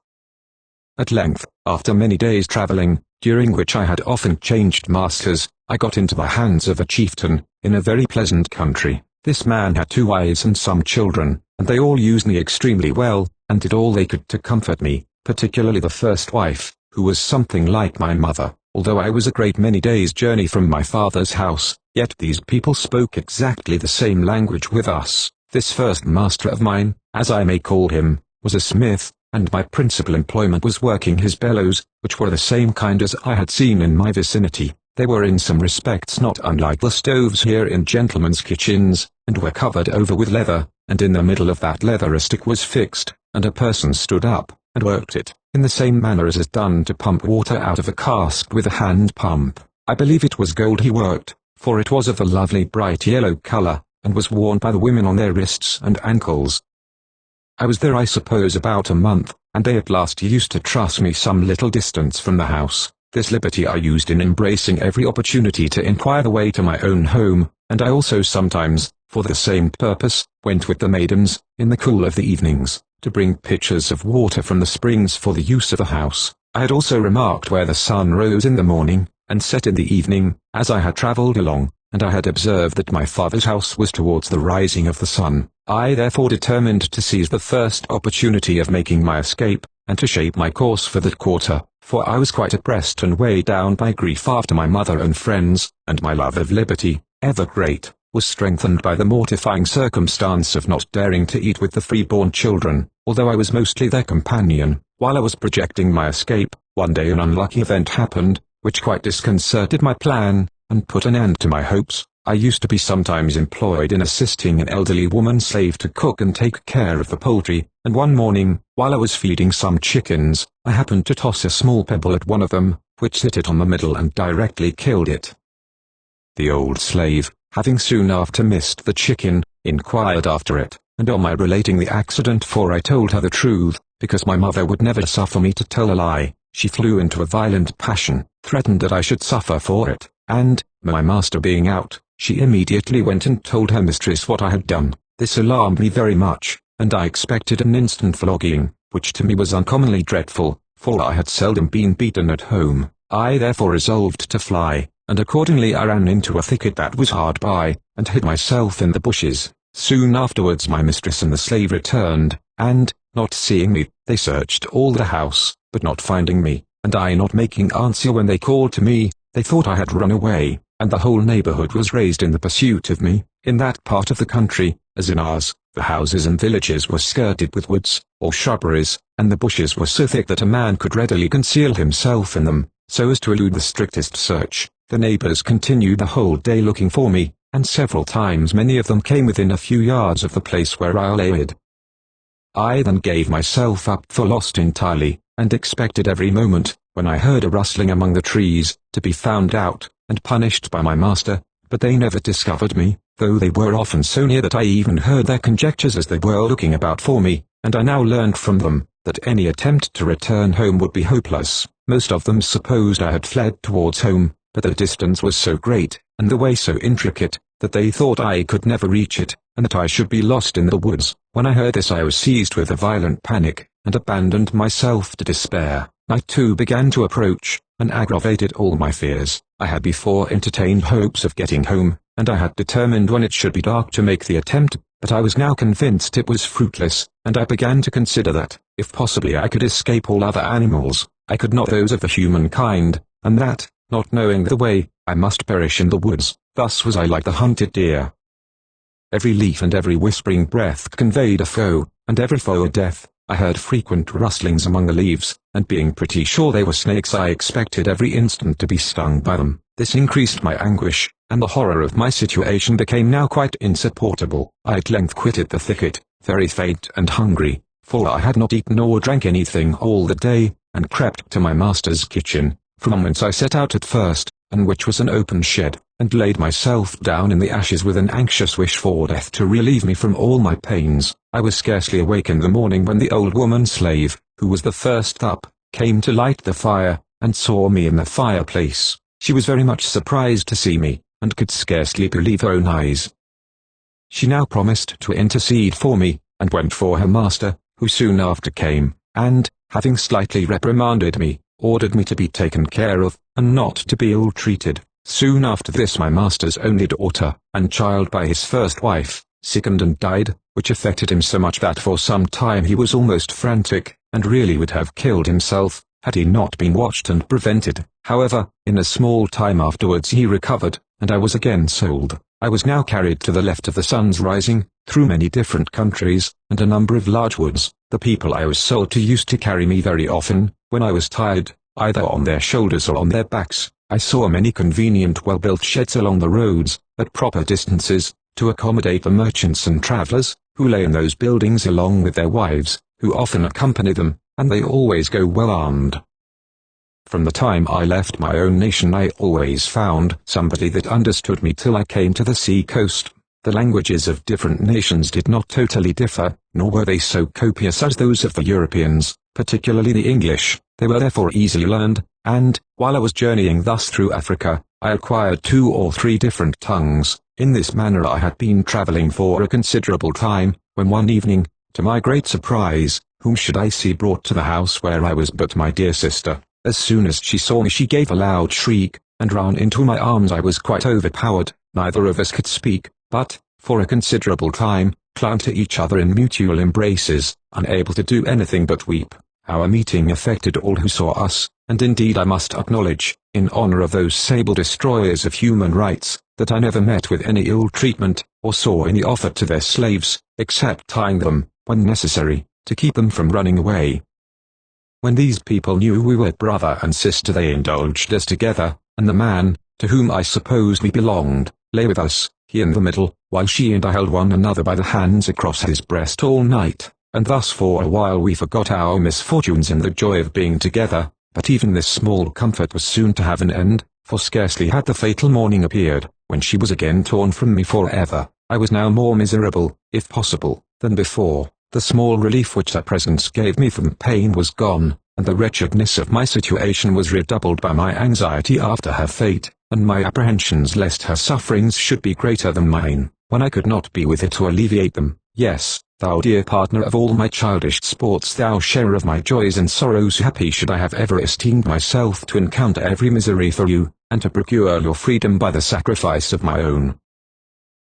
At length, after many days travelling, during which I had often changed masters, I got into the hands of a chieftain, in a very pleasant country. This man had 2 wives and some children, and they all used me extremely well, and did all they could to comfort me, particularly the first wife, who was something like my mother. Although I was a great many days' journey from my father's house, yet these people spoke exactly the same language with us. This first master of mine, as I may call him, was a smith, and my principal employment was working his bellows, which were the same kind as I had seen in my vicinity. They were in some respects not unlike the stoves here in gentlemen's kitchens, and were covered over with leather, and in the middle of that leather a stick was fixed, and a person stood up, and worked it, in the same manner as is done to pump water out of a cask with a hand pump. I believe it was gold he worked, for it was of a lovely bright yellow color, and was worn by the women on their wrists and ankles. I was there I suppose about a month, and they at last used to trust me some little distance from the house. This liberty I used in embracing every opportunity to inquire the way to my own home, and I also sometimes, for the same purpose, went with the maidens, in the cool of the evenings, to bring pitchers of water from the springs for the use of the house. I had also remarked where the sun rose in the morning, and set in the evening, as I had travelled along, and I had observed that my father's house was towards the rising of the sun. I therefore determined to seize the first opportunity of making my escape, and to shape my course for that quarter, for I was quite oppressed and weighed down by grief after my mother and friends, and my love of liberty, ever great, was strengthened by the mortifying circumstance of not daring to eat with the free-born children, although I was mostly their companion. While I was projecting my escape, one day an unlucky event happened, which quite disconcerted my plan, and put an end to my hopes. I used to be sometimes employed in assisting an elderly woman slave to cook and take care of the poultry, and one morning, while I was feeding some chickens, I happened to toss a small pebble at one of them, which hit it on the middle and directly killed it. The old slave, having soon after missed the chicken, inquired after it, and on my relating the accident, for I told her the truth, because my mother would never suffer me to tell a lie, she flew into a violent passion, threatened that I should suffer for it, and, my master being out, she immediately went and told her mistress what I had done. This alarmed me very much, and I expected an instant flogging, which to me was uncommonly dreadful, for I had seldom been beaten at home. I therefore resolved to fly, and accordingly I ran into a thicket that was hard by, and hid myself in the bushes. Soon afterwards my mistress and the slave returned, and, not seeing me, they searched all the house, but not finding me, and I not making answer when they called to me, they thought I had run away, and the whole neighborhood was raised in the pursuit of me. In that part of the country, as in ours, the houses and villages were skirted with woods, or shrubberies, and the bushes were so thick that a man could readily conceal himself in them, so as to elude the strictest search. The neighbors continued the whole day looking for me, and several times many of them came within a few yards of the place where I lay hid. I then gave myself up for lost entirely, and expected every moment, when I heard a rustling among the trees, to be found out, and punished by my master, but they never discovered me, though they were often so near that I even heard their conjectures as they were looking about for me, and I now learned from them, that any attempt to return home would be hopeless. Most of them supposed I had fled towards home, but the distance was so great, and the way so intricate, that they thought I could never reach it, and that I should be lost in the woods. When I heard this I was seized with a violent panic, and abandoned myself to despair. Night too began to approach, and aggravated all my fears. I had before entertained hopes of getting home, and I had determined when it should be dark to make the attempt, but I was now convinced it was fruitless, and I began to consider that, if possibly I could escape all other animals, I could not those of the human kind, and that, not knowing the way, I must perish in the woods. Thus was I like the hunted deer. Every leaf and every whispering breath conveyed a foe, and every foe a death. I heard frequent rustlings among the leaves, and being pretty sure they were snakes I expected every instant to be stung by them. This increased my anguish, and the horror of my situation became now quite insupportable. I at length quitted the thicket, very faint and hungry, for I had not eaten or drank anything all the day, and crept to my master's kitchen, from whence I set out at first, and which was an open shed, and laid myself down in the ashes with an anxious wish for death to relieve me from all my pains. I was scarcely awake in the morning when the old woman slave, who was the first up, came to light the fire, and saw me in the fireplace. She was very much surprised to see me, and could scarcely believe her own eyes. She now promised to intercede for me, and went for her master, who soon after came, and, having slightly reprimanded me, ordered me to be taken care of, and not to be ill-treated. Soon after this my master's only daughter, and child by his first wife, sickened and died, which affected him so much that for some time he was almost frantic, and really would have killed himself, had he not been watched and prevented. However, in a small time afterwards he recovered, and I was again sold. I was now carried to the left of the sun's rising, through many different countries, and a number of large woods. The people I was sold to used to carry me very often, when I was tired, either on their shoulders or on their backs. I saw many convenient well-built sheds along the roads, at proper distances, to accommodate the merchants and travellers, who lay in those buildings along with their wives, who often accompany them, and they always go well armed. From the time I left my own nation I always found somebody that understood me till I came to the sea coast. The languages of different nations did not totally differ, nor were they so copious as those of the Europeans, particularly the English. They were therefore easily learned, and, while I was journeying thus through Africa, I acquired 2 or 3 different tongues. In this manner I had been travelling for a considerable time, when one evening, to my great surprise, whom should I see brought to the house where I was but my dear sister. As soon as she saw me she gave a loud shriek, and ran into my arms. I was quite overpowered. Neither of us could speak, but, for a considerable time, clung to each other in mutual embraces, unable to do anything but weep. Our meeting affected all who saw us, and indeed I must acknowledge, in honor of those sable destroyers of human rights, that I never met with any ill treatment, or saw any offer to their slaves, except tying them, when necessary, to keep them from running away. When these people knew we were brother and sister they indulged us together, and the man, to whom I supposed we belonged, lay with us, he in the middle, while she and I held one another by the hands across his breast all night, and thus for a while we forgot our misfortunes in the joy of being together. But even this small comfort was soon to have an end, for scarcely had the fatal morning appeared, when she was again torn from me for ever. I was now more miserable, if possible, than before. The small relief which her presence gave me from pain was gone, and the wretchedness of my situation was redoubled by my anxiety after her fate, and my apprehensions lest her sufferings should be greater than mine. when I could not be with it to alleviate them. Yes, thou dear partner of all my childish sports, thou sharer of my joys and sorrows, happy should I have ever esteemed myself to encounter every misery for you, and to procure your freedom by the sacrifice of my own.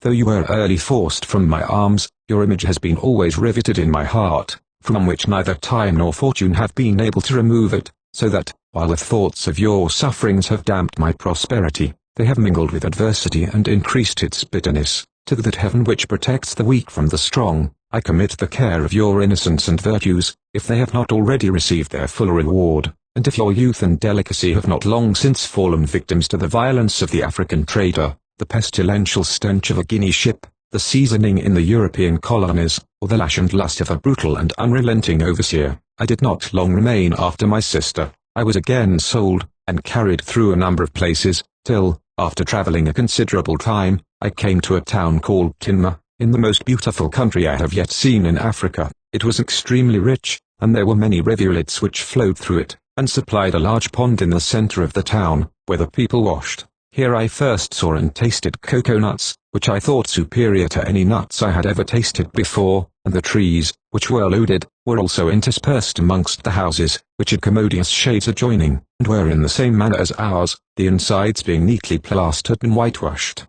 Though you were early forced from my arms, your image has been always riveted in my heart, from which neither time nor fortune have been able to remove it, so that, while the thoughts of your sufferings have damped my prosperity, they have mingled with adversity and increased its bitterness. To that heaven which protects the weak from the strong, I commit the care of your innocence and virtues, if they have not already received their full reward, and if your youth and delicacy have not long since fallen victims to the violence of the African trader, the pestilential stench of a Guinea ship, the seasoning in the European colonies, or the lash and lust of a brutal and unrelenting overseer. I did not long remain after my sister. I was again sold, and carried through a number of places, till, after travelling a considerable time, I came to a town called Kinma, in the most beautiful country I have yet seen in Africa. It was extremely rich, and there were many rivulets which flowed through it, and supplied a large pond in the centre of the town, where the people washed. Here I first saw and tasted coconuts, which I thought superior to any nuts I had ever tasted before, and the trees, which were loaded, were also interspersed amongst the houses, which had commodious shades adjoining, and were in the same manner as ours, the insides being neatly plastered and whitewashed.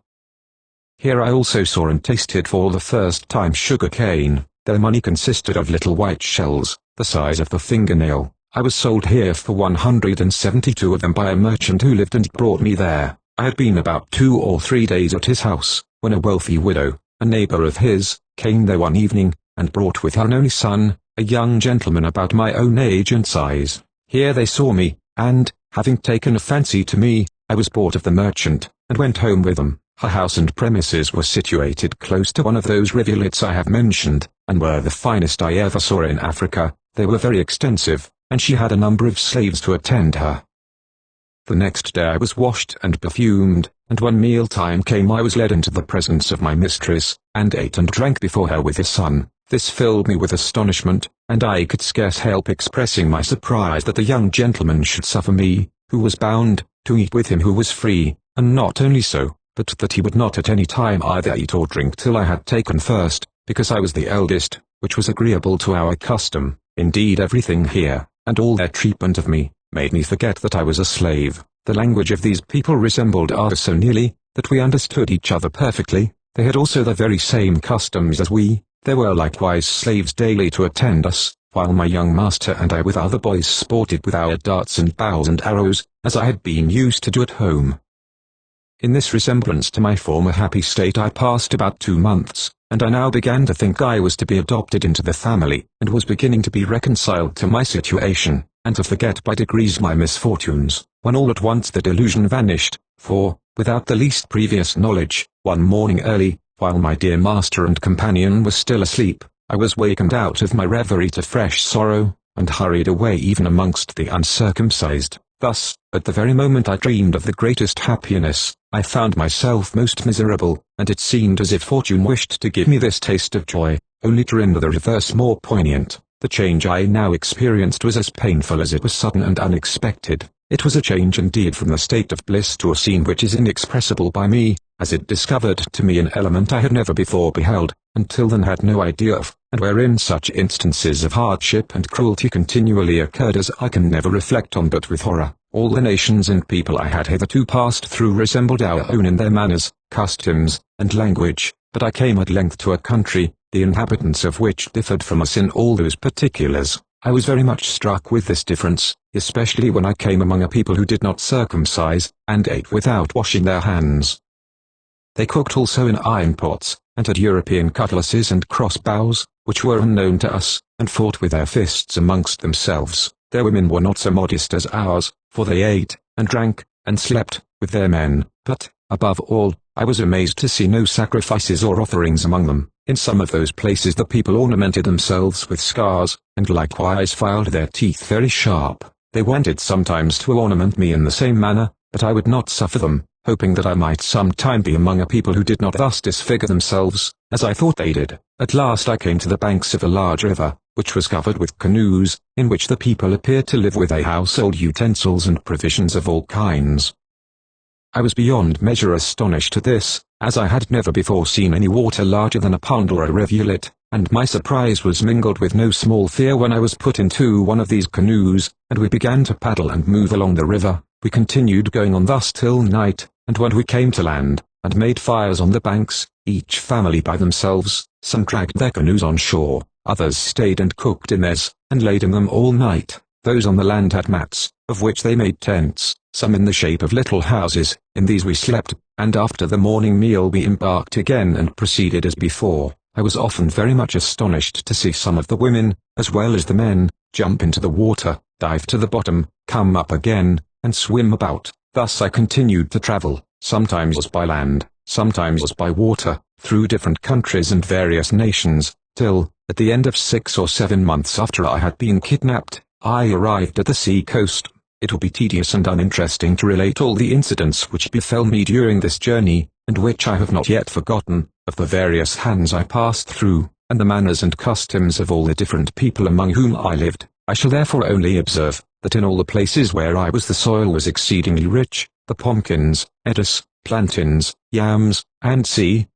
Here I also saw and tasted for the first time sugar cane. Their money consisted of little white shells, the size of the fingernail. I was sold here for 172 of them by a merchant who lived and brought me there. I had been about 2 or 3 days at his house, when a wealthy widow, a neighbor of his, came there one evening, and brought with her an only son, a young gentleman about my own age and size. Here they saw me, and, having taken a fancy to me, I was bought of the merchant, and went home with them. Her house and premises were situated close to one of those rivulets I have mentioned, and were the finest I ever saw in Africa. They were very extensive, and she had a number of slaves to attend her. The next day I was washed and perfumed, and when meal time came I was led into the presence of my mistress, and ate and drank before her with his son. This filled me with astonishment, and I could scarce help expressing my surprise that the young gentleman should suffer me, who was bound, to eat with him who was free, and not only so, but that he would not at any time either eat or drink till I had taken first, because I was the eldest, which was agreeable to our custom. Indeed everything here, and all their treatment of me, made me forget that I was a slave. The language of these people resembled ours so nearly, that we understood each other perfectly. They had also the very same customs as we. There were likewise slaves daily to attend us, while my young master and I with other boys sported with our darts and bows and arrows, as I had been used to do at home. In this resemblance to my former happy state I passed about 2 months, and I now began to think I was to be adopted into the family, and was beginning to be reconciled to my situation, and to forget by degrees my misfortunes, when all at once the delusion vanished, for, without the least previous knowledge, one morning early, while my dear master and companion was still asleep, I was wakened out of my reverie to fresh sorrow, and hurried away even amongst the uncircumcised. Thus, at the very moment I dreamed of the greatest happiness, I found myself most miserable, and it seemed as if fortune wished to give me this taste of joy, only to render the reverse more poignant. The change I now experienced was as painful as it was sudden and unexpected. It was a change indeed from the state of bliss to a scene which is inexpressible by me, as it discovered to me an element I had never before beheld, until then had no idea of, and wherein such instances of hardship and cruelty continually occurred as I can never reflect on but with horror. All the nations and people I had hitherto passed through resembled our own in their manners, customs, and language, but I came at length to a country, the inhabitants of which differed from us in all those particulars. I was very much struck with this difference, especially when I came among a people who did not circumcise, and ate without washing their hands. They cooked also in iron pots, and had European cutlasses and crossbows, which were unknown to us, and fought with their fists amongst themselves. Their women were not so modest as ours, for they ate, and drank, and slept, with their men, but, above all, I was amazed to see no sacrifices or offerings among them. In some of those places the people ornamented themselves with scars, and likewise filed their teeth very sharp. They wanted sometimes to ornament me in the same manner, but I would not suffer them, hoping that I might some time be among a people who did not thus disfigure themselves, as I thought they did. At last I came to the banks of a large river, which was covered with canoes, in which the people appeared to live with their household utensils and provisions of all kinds. I was beyond measure astonished at this, as I had never before seen any water larger than a pond or a rivulet, and my surprise was mingled with no small fear when I was put into one of these canoes, and we began to paddle and move along the river. We continued going on thus till night, and when we came to land, and made fires on the banks, each family by themselves, some dragged their canoes on shore, others stayed and cooked in theirs, and laid in them all night. Those on the land had mats, of which they made tents, some in the shape of little houses. In these we slept, and after the morning meal we embarked again and proceeded as before. I was often very much astonished to see some of the women, as well as the men, jump into the water, dive to the bottom, come up again, and swim about. Thus I continued to travel, sometimes by land, sometimes by water, through different countries and various nations, till, at the end of 6 or 7 months after I had been kidnapped, I arrived at the sea coast. It will be tedious and uninteresting to relate all the incidents which befell me during this journey, and which I have not yet forgotten, of the various hands I passed through, and the manners and customs of all the different people among whom I lived. I shall therefore only observe, that in all the places where I was the soil was exceedingly rich, the pumpkins, lettuce, plantains, yams, and sea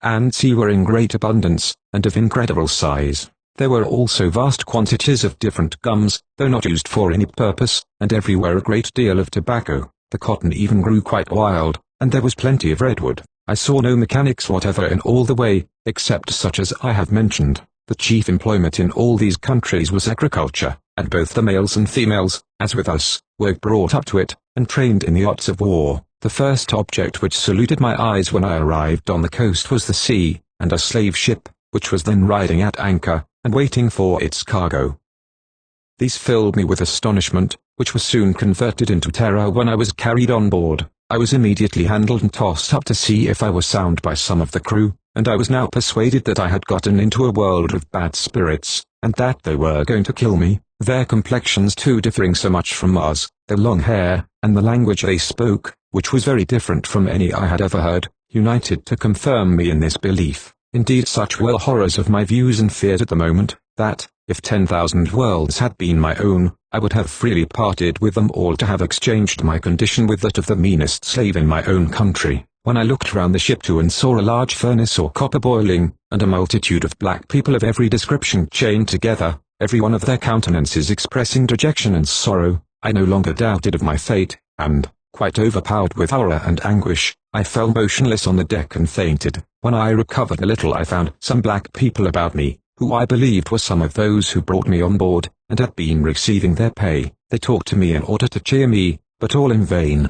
were in great abundance, and of incredible size. There were also vast quantities of different gums, though not used for any purpose, and everywhere a great deal of tobacco. The cotton even grew quite wild, and there was plenty of redwood. I saw no mechanics whatever in all the way, except such as I have mentioned. The chief employment in all these countries was agriculture, and both the males and females, as with us, were brought up to it, and trained in the arts of war. The first object which saluted my eyes when I arrived on the coast was the sea, and a slave ship, which was then riding at anchor, and waiting for its cargo. These filled me with astonishment, which was soon converted into terror when I was carried on board. I was immediately handled and tossed up to see if I were sound by some of the crew, and I was now persuaded that I had gotten into a world of bad spirits, and that they were going to kill me, their complexions too differing so much from ours, their long hair, and the language they spoke, which was very different from any I had ever heard, united to confirm me in this belief. Indeed, such were the horrors of my views and fears at the moment, that, if 10,000 worlds had been my own, I would have freely parted with them all to have exchanged my condition with that of the meanest slave in my own country. When I looked round the ship too and saw a large furnace or copper boiling, and a multitude of black people of every description chained together, every one of their countenances expressing dejection and sorrow, I no longer doubted of my fate, and, quite overpowered with horror and anguish, I fell motionless on the deck and fainted. When I recovered a little I found some black people about me, who I believed were some of those who brought me on board, and had been receiving their pay. They talked to me in order to cheer me, but all in vain.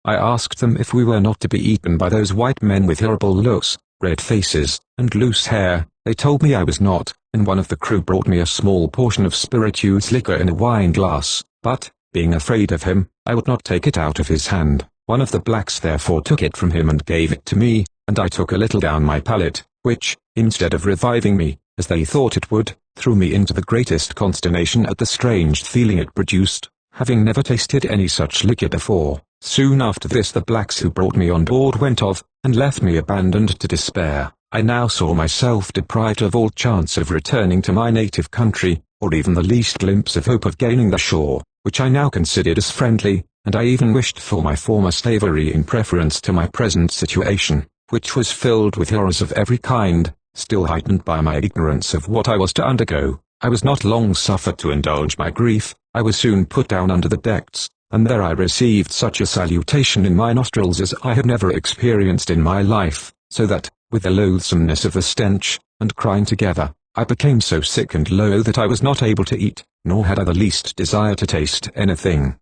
I asked them if we were not to be eaten by those white men with horrible looks, red faces, and loose hair. They told me I was not, and one of the crew brought me a small portion of spirituous liquor in a wine glass, but, being afraid of him, I would not take it out of his hand. One of the blacks therefore took it from him and gave it to me, and I took a little down my palate, which, instead of reviving me, as they thought it would, threw me into the greatest consternation at the strange feeling it produced, having never tasted any such liquor before. Soon after this the blacks who brought me on board went off, and left me abandoned to despair. I now saw myself deprived of all chance of returning to my native country, or even the least glimpse of hope of gaining the shore, which I now considered as friendly, and I even wished for my former slavery in preference to my present situation, which was filled with horrors of every kind, still heightened by my ignorance of what I was to undergo. I was not long suffered to indulge my grief. I was soon put down under the decks, and there I received such a salutation in my nostrils as I had never experienced in my life, so that, with the loathsomeness of the stench, and crying together, I became so sick and low that I was not able to eat, nor had I the least desire to taste anything.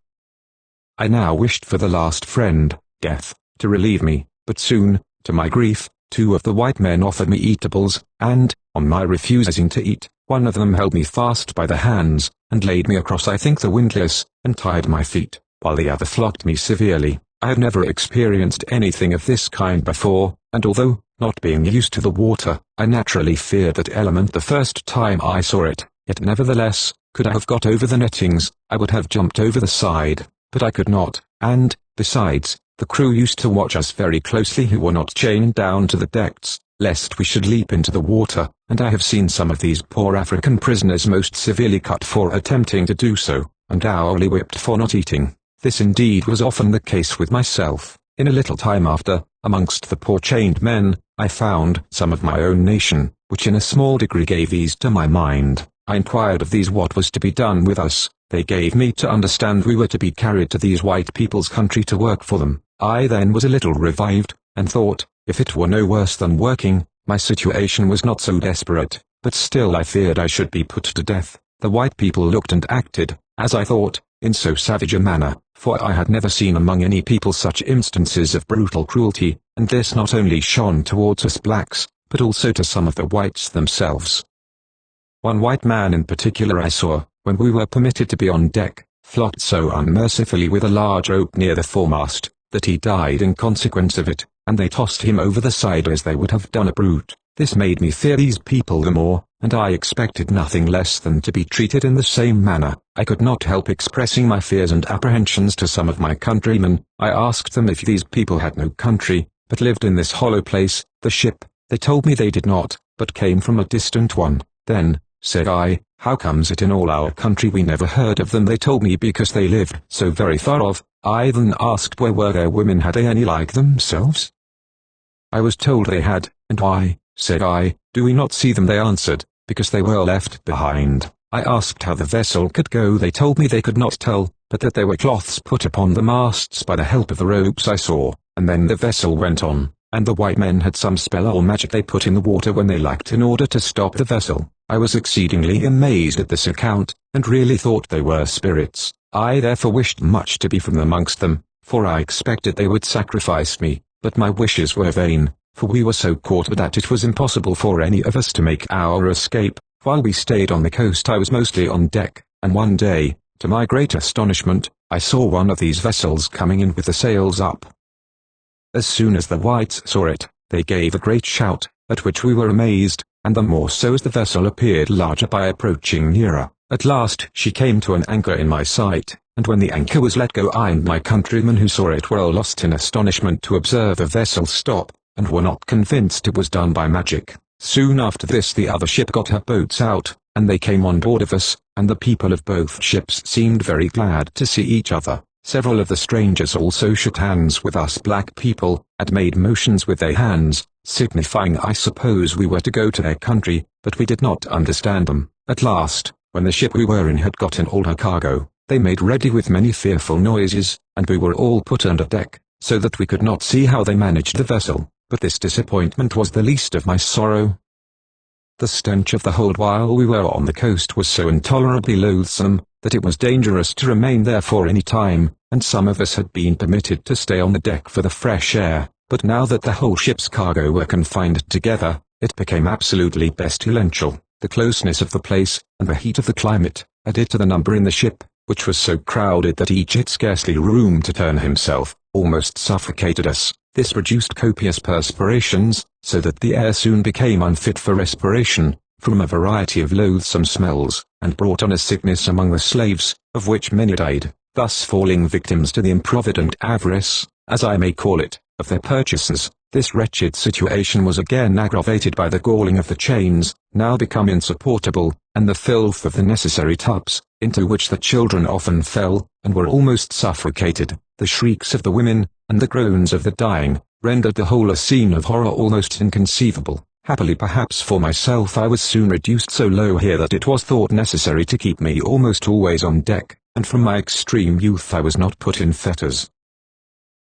I now wished for the last friend, death, to relieve me, but soon, to my grief, 2 of the white men offered me eatables, and, on my refusing to eat, one of them held me fast by the hands, and laid me across the windlass, and tied my feet, while the other flogged me severely. I had never experienced anything of this kind before, and although, not being used to the water, I naturally feared that element the first time I saw it, yet nevertheless, could I have got over the nettings, I would have jumped over the side, but I could not, and, besides, the crew used to watch us very closely who were not chained down to the decks, lest we should leap into the water, and I have seen some of these poor African prisoners most severely cut for attempting to do so, and hourly whipped for not eating. This indeed was often the case with myself. In a little time after, amongst the poor chained men, I found some of my own nation, which in a small degree gave ease to my mind. I inquired of these what was to be done with us. They gave me to understand we were to be carried to these white people's country to work for them. I then was a little revived, and thought, if it were no worse than working, my situation was not so desperate, but still I feared I should be put to death. The white people looked and acted, as I thought, in so savage a manner, for I had never seen among any people such instances of brutal cruelty, and this not only shone towards us blacks, but also to some of the whites themselves. One white man in particular I saw, when we were permitted to be on deck, flogged so unmercifully with a large rope near the foremast, that he died in consequence of it, and they tossed him over the side as they would have done a brute. This made me fear these people the more, and I expected nothing less than to be treated in the same manner. I could not help expressing my fears and apprehensions to some of my countrymen. I asked them if these people had no country, but lived in this hollow place, the ship. They told me they did not, but came from a distant one. Then, said I, how comes it in all our country we never heard of them? They told me because they lived so very far off. I then asked where were their women, had they any like themselves? I was told they had, and why, said I, do we not see them? They answered, because they were left behind. I asked how the vessel could go. They told me they could not tell, but that there were cloths put upon the masts by the help of the ropes I saw, and then the vessel went on, and the white men had some spell or magic they put in the water when they liked in order to stop the vessel. I was exceedingly amazed at this account, and really thought they were spirits. I therefore wished much to be from amongst them, for I expected they would sacrifice me, but my wishes were vain, for we were so caught that it was impossible for any of us to make our escape. While we stayed on the coast I was mostly on deck, and one day, to my great astonishment, I saw one of these vessels coming in with the sails up. As soon as the whites saw it, they gave a great shout, at which we were amazed, and the more so as the vessel appeared larger by approaching nearer. At last she came to an anchor in my sight, and when the anchor was let go I and my countrymen who saw it were lost in astonishment to observe the vessel stop, and were not convinced it was done by magic. Soon after this the other ship got her boats out, and they came on board of us, and the people of both ships seemed very glad to see each other. Several of the strangers also shook hands with us black people, and made motions with their hands, signifying I suppose we were to go to their country, but we did not understand them. At last, when the ship we were in had gotten all her cargo, they made ready with many fearful noises, and we were all put under deck, so that we could not see how they managed the vessel, but this disappointment was the least of my sorrow. The stench of the hold while we were on the coast was so intolerably loathsome, that it was dangerous to remain there for any time, and some of us had been permitted to stay on the deck for the fresh air, but now that the whole ship's cargo were confined together, it became absolutely pestilential. The closeness of the place, and the heat of the climate, added to the number in the ship, which was so crowded that each had scarcely room to turn himself, almost suffocated us. This produced copious perspirations, so that the air soon became unfit for respiration, from a variety of loathsome smells, and brought on a sickness among the slaves, of which many died, thus falling victims to the improvident avarice, as I may call it, of their purchasers. This wretched situation was again aggravated by the galling of the chains, now become insupportable, and the filth of the necessary tubs, into which the children often fell, and were almost suffocated. The shrieks of the women, and the groans of the dying, rendered the whole a scene of horror almost inconceivable. Happily perhaps for myself I was soon reduced so low here that it was thought necessary to keep me almost always on deck, and from my extreme youth I was not put in fetters.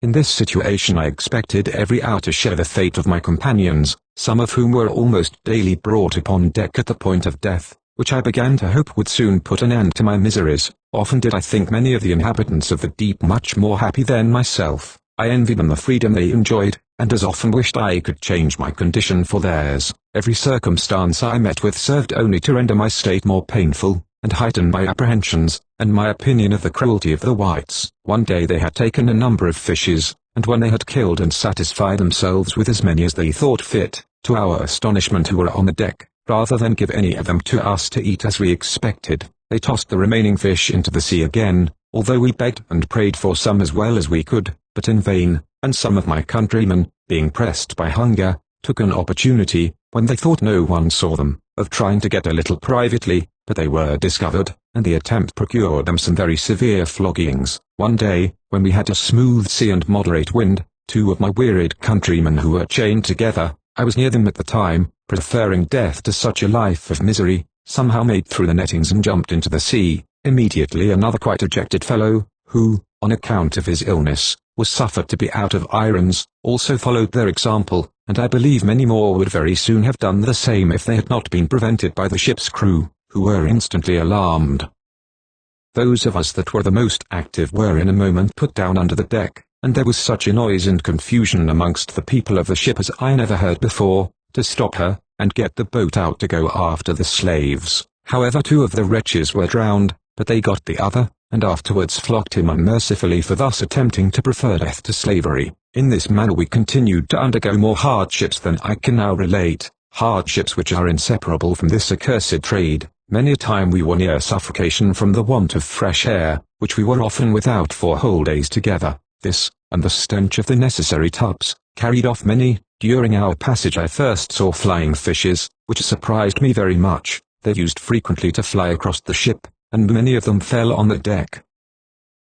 In this situation I expected every hour to share the fate of my companions, some of whom were almost daily brought upon deck at the point of death, which I began to hope would soon put an end to my miseries. Often did I think many of the inhabitants of the deep much more happy than myself. I envied them the freedom they enjoyed, and as often wished I could change my condition for theirs. Every circumstance I met with served only to render my state more painful, and heighten my apprehensions, and my opinion of the cruelty of the whites. One day they had taken a number of fishes, and when they had killed and satisfied themselves with as many as they thought fit, to our astonishment who were on the deck, rather than give any of them to us to eat as we expected, they tossed the remaining fish into the sea again, although we begged and prayed for some as well as we could, but in vain, and some of my countrymen, being pressed by hunger, took an opportunity, when they thought no one saw them, of trying to get a little privately, but they were discovered, and the attempt procured them some very severe floggings. One day, when we had a smooth sea and moderate wind, two of my wearied countrymen who were chained together, I was near them at the time, preferring death to such a life of misery, somehow made through the nettings and jumped into the sea. Immediately another quite dejected fellow, who, on account of his illness, was suffered to be out of irons, also followed their example, and I believe many more would very soon have done the same if they had not been prevented by the ship's crew, who were instantly alarmed. Those of us that were the most active were in a moment put down under the deck, and there was such a noise and confusion amongst the people of the ship as I never heard before, to stop her, and get the boat out to go after the slaves. However, two of the wretches were drowned, but they got the other, and afterwards flogged him unmercifully for thus attempting to prefer death to slavery. In this manner we continued to undergo more hardships than I can now relate, hardships which are inseparable from this accursed trade. Many a time we were near suffocation from the want of fresh air, which we were often without for whole days together. This, and the stench of the necessary tubs, carried off many. During our passage I first saw flying fishes, which surprised me very much. They used frequently to fly across the ship, and many of them fell on the deck.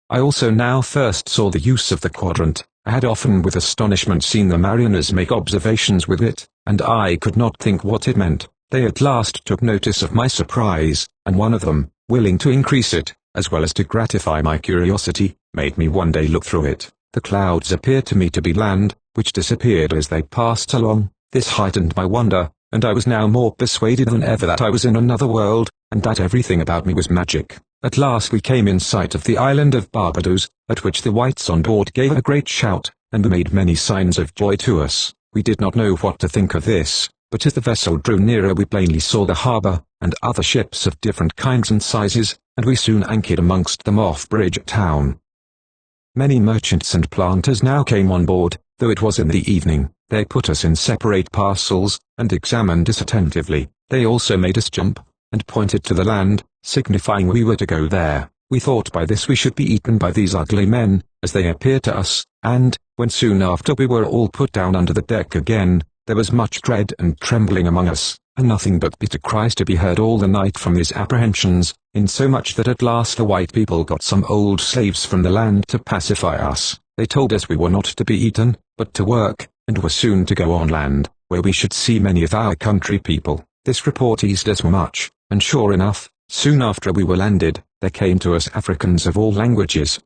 I also now first saw the use of the quadrant. I had often with astonishment seen the mariners make observations with it, and I could not think what it meant. They at last took notice of my surprise, and one of them, willing to increase it, as well as to gratify my curiosity, made me one day look through it. The clouds appeared to me to be land, which disappeared as they passed along. This heightened my wonder, and I was now more persuaded than ever that I was in another world, and that everything about me was magic. At last we came in sight of the island of Barbados, at which the whites on board gave a great shout, and made many signs of joy to us. We did not know what to think of this, but as the vessel drew nearer we plainly saw the harbour, and other ships of different kinds and sizes, and we soon anchored amongst them off Bridge Town. Many merchants and planters now came on board, though it was in the evening. They put us in separate parcels, and examined us attentively. They also made us jump, and pointed to the land, signifying we were to go there. We thought by this we should be eaten by these ugly men, as they appeared to us, and, when soon after we were all put down under the deck again, there was much dread and trembling among us, and nothing but bitter cries to be heard all the night from these apprehensions, insomuch that at last the white people got some old slaves from the land to pacify us. They told us we were not to be eaten, but to work, and were soon to go on land, where we should see many of our country people. This report eased us much, and sure enough, soon after we were landed, there came to us Africans of all languages.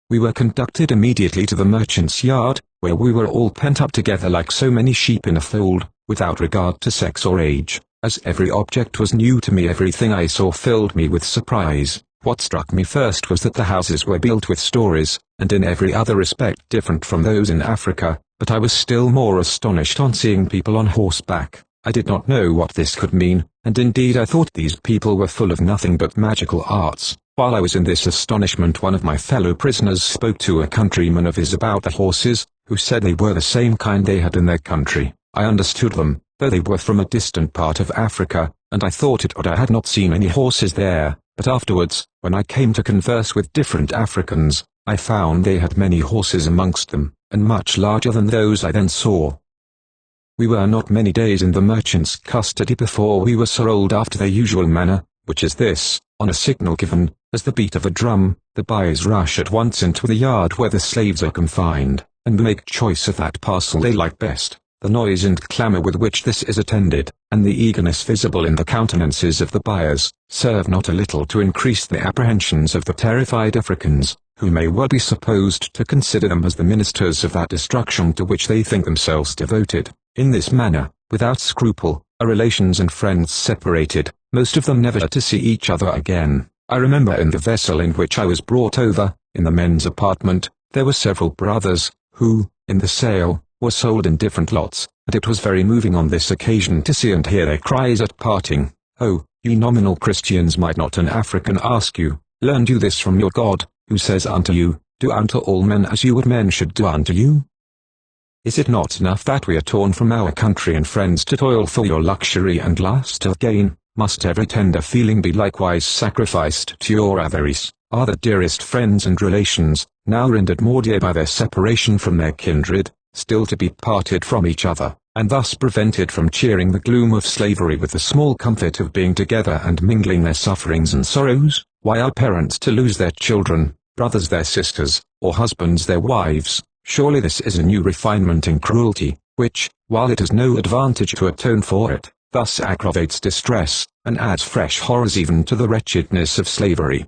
We were conducted immediately to the merchant's yard, where we were all pent up together like so many sheep in a fold, without regard to sex or age. As every object was new to me, everything I saw filled me with surprise. What struck me first was that the houses were built with stories, and in every other respect different from those in Africa, but I was still more astonished on seeing people on horseback. I did not know what this could mean, and indeed I thought these people were full of nothing but magical arts. While I was in this astonishment, one of my fellow prisoners spoke to a countryman of his about the horses, who said they were the same kind they had in their country. I understood them, though they were from a distant part of Africa, and I thought it odd I had not seen any horses there, but afterwards, when I came to converse with different Africans, I found they had many horses amongst them, and much larger than those I then saw. We were not many days in the merchant's custody before we were sold after their usual manner, which is this: on a signal given, as the beat of a drum, the buyers rush at once into the yard where the slaves are confined, and make choice of that parcel they like best. The noise and clamour with which this is attended, and the eagerness visible in the countenances of the buyers, serve not a little to increase the apprehensions of the terrified Africans, who may well be supposed to consider them as the ministers of that destruction to which they think themselves devoted. In this manner, without scruple, our relations and friends separated, most of them never to see each other again. I remember in the vessel in which I was brought over, in the men's apartment, there were several brothers, who, in the sale, were sold in different lots, and it was very moving on this occasion to see and hear their cries at parting. "Oh, ye nominal Christians, might not an African ask you, learned you this from your God, who says unto you, do unto all men as you would men should do unto you? Is it not enough that we are torn from our country and friends to toil for your luxury and lust of gain? Must every tender feeling be likewise sacrificed to your avarice? Are the dearest friends and relations, now rendered more dear by their separation from their kindred, still to be parted from each other? and thus prevented from cheering the gloom of slavery with the small comfort of being together and mingling their sufferings and sorrows? Why are parents to lose their children, brothers their sisters, or husbands their wives? Surely this is a new refinement in cruelty, which, while it has no advantage to atone for it, thus aggravates distress, and adds fresh horrors even to the wretchedness of slavery.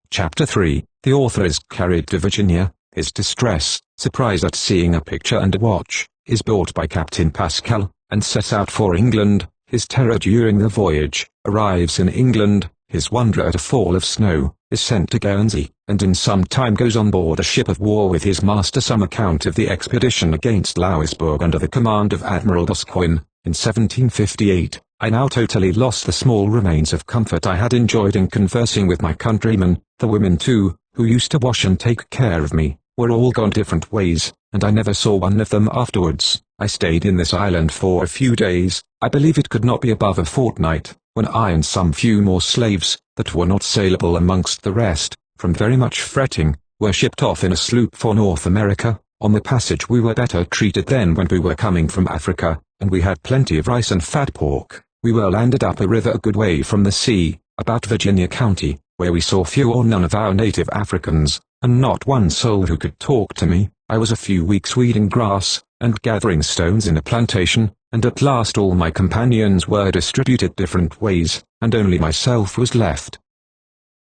Chapter 3. The author is carried to Virginia. His distress, surprise at seeing a picture and a watch, is bought by Captain Pascal, and sets out for England. His terror during the voyage, arrives in England. His wonder at a fall of snow, is sent to Guernsey, and in some time goes on board a ship of war with his master. Some account of the expedition against Louisbourg under the command of Admiral Boscawen, in 1758. I now totally lost the small remains of comfort I had enjoyed in conversing with my countrymen. The women too, who used to wash and take care of me, were all gone different ways, and I never saw one of them afterwards. I stayed in this island for a few days, I believe it could not be above a fortnight, when I and some few more slaves, that were not saleable amongst the rest, from very much fretting, were shipped off in a sloop for North America. On the passage we were better treated than when we were coming from Africa, and we had plenty of rice and fat pork. We were landed up a river a good way from the sea, about Virginia County, where we saw few or none of our native Africans, and not one soul who could talk to me. I was a few weeks weeding grass, and gathering stones in a plantation, and at last all my companions were distributed different ways, and only myself was left.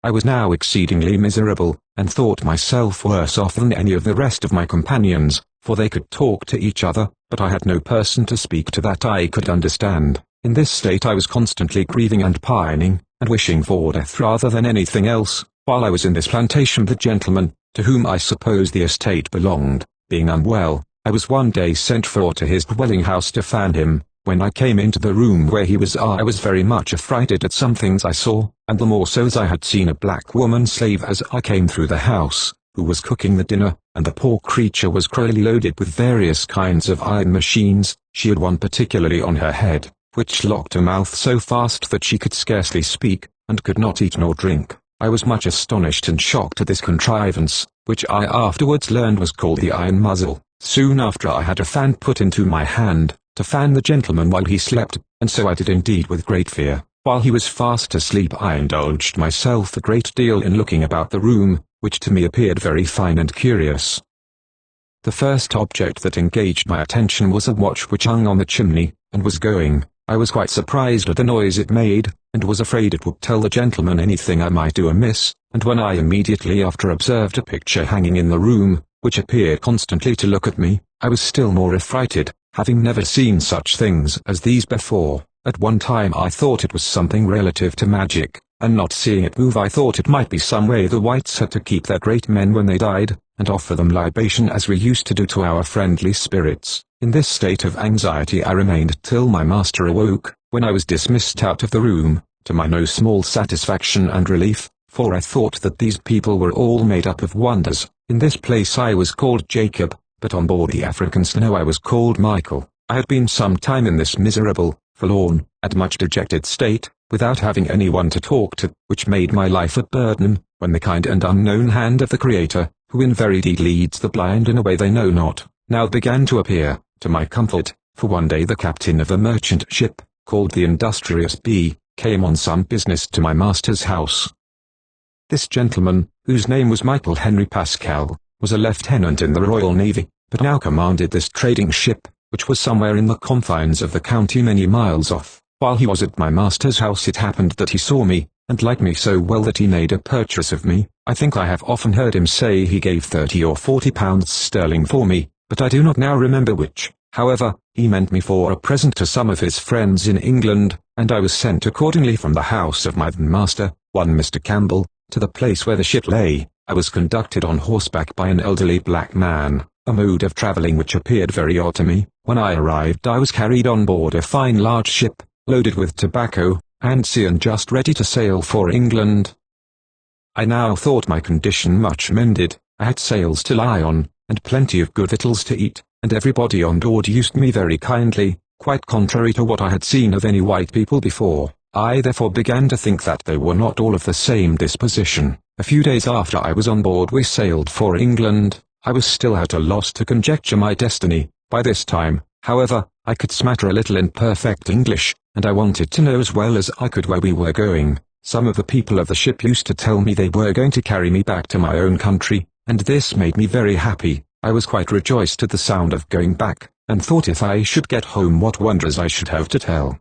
I was now exceedingly miserable, and thought myself worse off than any of the rest of my companions, for they could talk to each other, but I had no person to speak to that I could understand. In this state I was constantly grieving and pining, and wishing for death rather than anything else. While I was in this plantation, the gentleman, to whom I suppose the estate belonged, being unwell, I was one day sent for to his dwelling house to fan him. When I came into the room where he was, I was very much affrighted at some things I saw, and the more so as I had seen a black woman slave as I came through the house, who was cooking the dinner, and the poor creature was cruelly loaded with various kinds of iron machines. She had one particularly on her head, which locked her mouth so fast that she could scarcely speak, and could not eat nor drink. I was much astonished and shocked at this contrivance, which I afterwards learned was called the iron muzzle. Soon after I had a fan put into my hand, to fan the gentleman while he slept, and so I did indeed with great fear. While he was fast asleep I indulged myself a great deal in looking about the room, which to me appeared very fine and curious. The first object that engaged my attention was a watch which hung on the chimney, and was going. I was quite surprised at the noise it made, and was afraid it would tell the gentleman anything I might do amiss, and when I immediately after observed a picture hanging in the room, which appeared constantly to look at me, I was still more affrighted, having never seen such things as these before. At one time I thought it was something relative to magic, and not seeing it move I thought it might be some way the whites had to keep their great men when they died, and offer them libation as we used to do to our friendly spirits. In this state of anxiety I remained till my master awoke, when I was dismissed out of the room, to my no small satisfaction and relief, for I thought that these people were all made up of wonders. In this place I was called Jacob, but on board the African Snow I was called Michael. I had been some time in this miserable, forlorn, and much dejected state, without having anyone to talk to, which made my life a burden, when the kind and unknown hand of the Creator, who in very deed leads the blind in a way they know not, now began to appear, to my comfort. For one day the captain of a merchant ship, called the Industrious B, came on some business to my master's house. This gentleman, whose name was Michael Henry Pascal, was a lieutenant in the Royal Navy, but now commanded this trading ship, which was somewhere in the confines of the county many miles off. While he was at my master's house it happened that he saw me, and liked me so well that he made a purchase of me. I think I have often heard him say he gave 30 or 40 pounds sterling for me, but I do not now remember which. However, he meant me for a present to some of his friends in England, and I was sent accordingly from the house of my then master, one Mr. Campbell, to the place where the ship lay. I was conducted on horseback by an elderly black man, a mode of travelling which appeared very odd to me. When I arrived I was carried on board a fine large ship, loaded with tobacco, Ansi and just ready to sail for England. I now thought my condition much mended. I had sails to lie on, and plenty of good victuals to eat, and everybody on board used me very kindly, quite contrary to what I had seen of any white people before. I therefore began to think that they were not all of the same disposition. A few days after I was on board we sailed for England. I was still at a loss to conjecture my destiny. By this time, However, I could smatter a little imperfect English, and I wanted to know as well as I could where we were going. Some of the people of the ship used to tell me they were going to carry me back to my own country, and this made me very happy. I was quite rejoiced at the sound of going back, and thought if I should get home what wonders I should have to tell.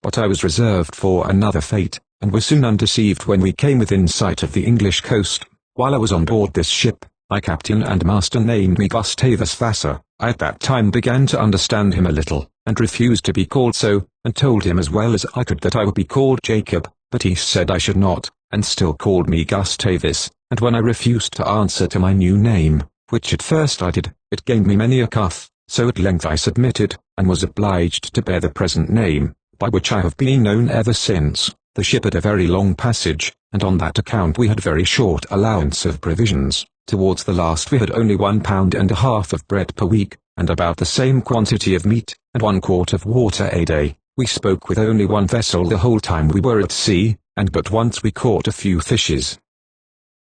But I was reserved for another fate, and was soon undeceived when we came within sight of the English coast. While I was on board this ship, my captain and master named me Gustavus Vassar. I at that time began to understand him a little, and refused to be called so, and told him as well as I could that I would be called Jacob, but he said I should not, and still called me Gustavus, and when I refused to answer to my new name, which at first I did, it gave me many a cuff, so at length I submitted, and was obliged to bear the present name, by which I have been known ever since. The ship had a very long passage, and on that account we had very short allowance of provisions. Towards the last we had only 1.5 pounds of bread per week, and about the same quantity of meat, and 1 quart of water a day. We spoke with only one vessel the whole time we were at sea, and but once we caught a few fishes.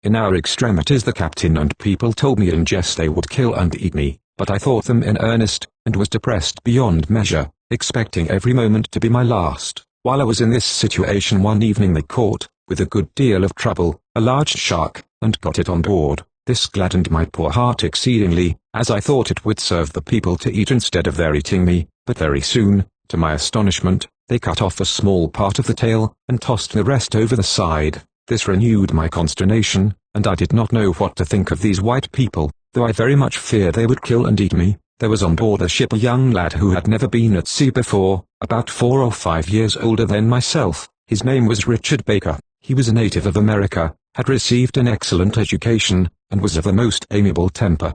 In our extremities the captain and people told me in jest they would kill and eat me, but I thought them in earnest, and was depressed beyond measure, expecting every moment to be my last. While I was in this situation one evening they caught, with a good deal of trouble, a large shark, and got it on board. This gladdened my poor heart exceedingly, as I thought it would serve the people to eat instead of their eating me, but very soon, to my astonishment, they cut off a small part of the tail, and tossed the rest over the side. This renewed my consternation, and I did not know what to think of these white people, though I very much feared they would kill and eat me. There was on board the ship a young lad who had never been at sea before, about 4 or 5 years older than myself. His name was Richard Baker. He was a native of America, had received an excellent education, and was of a most amiable temper.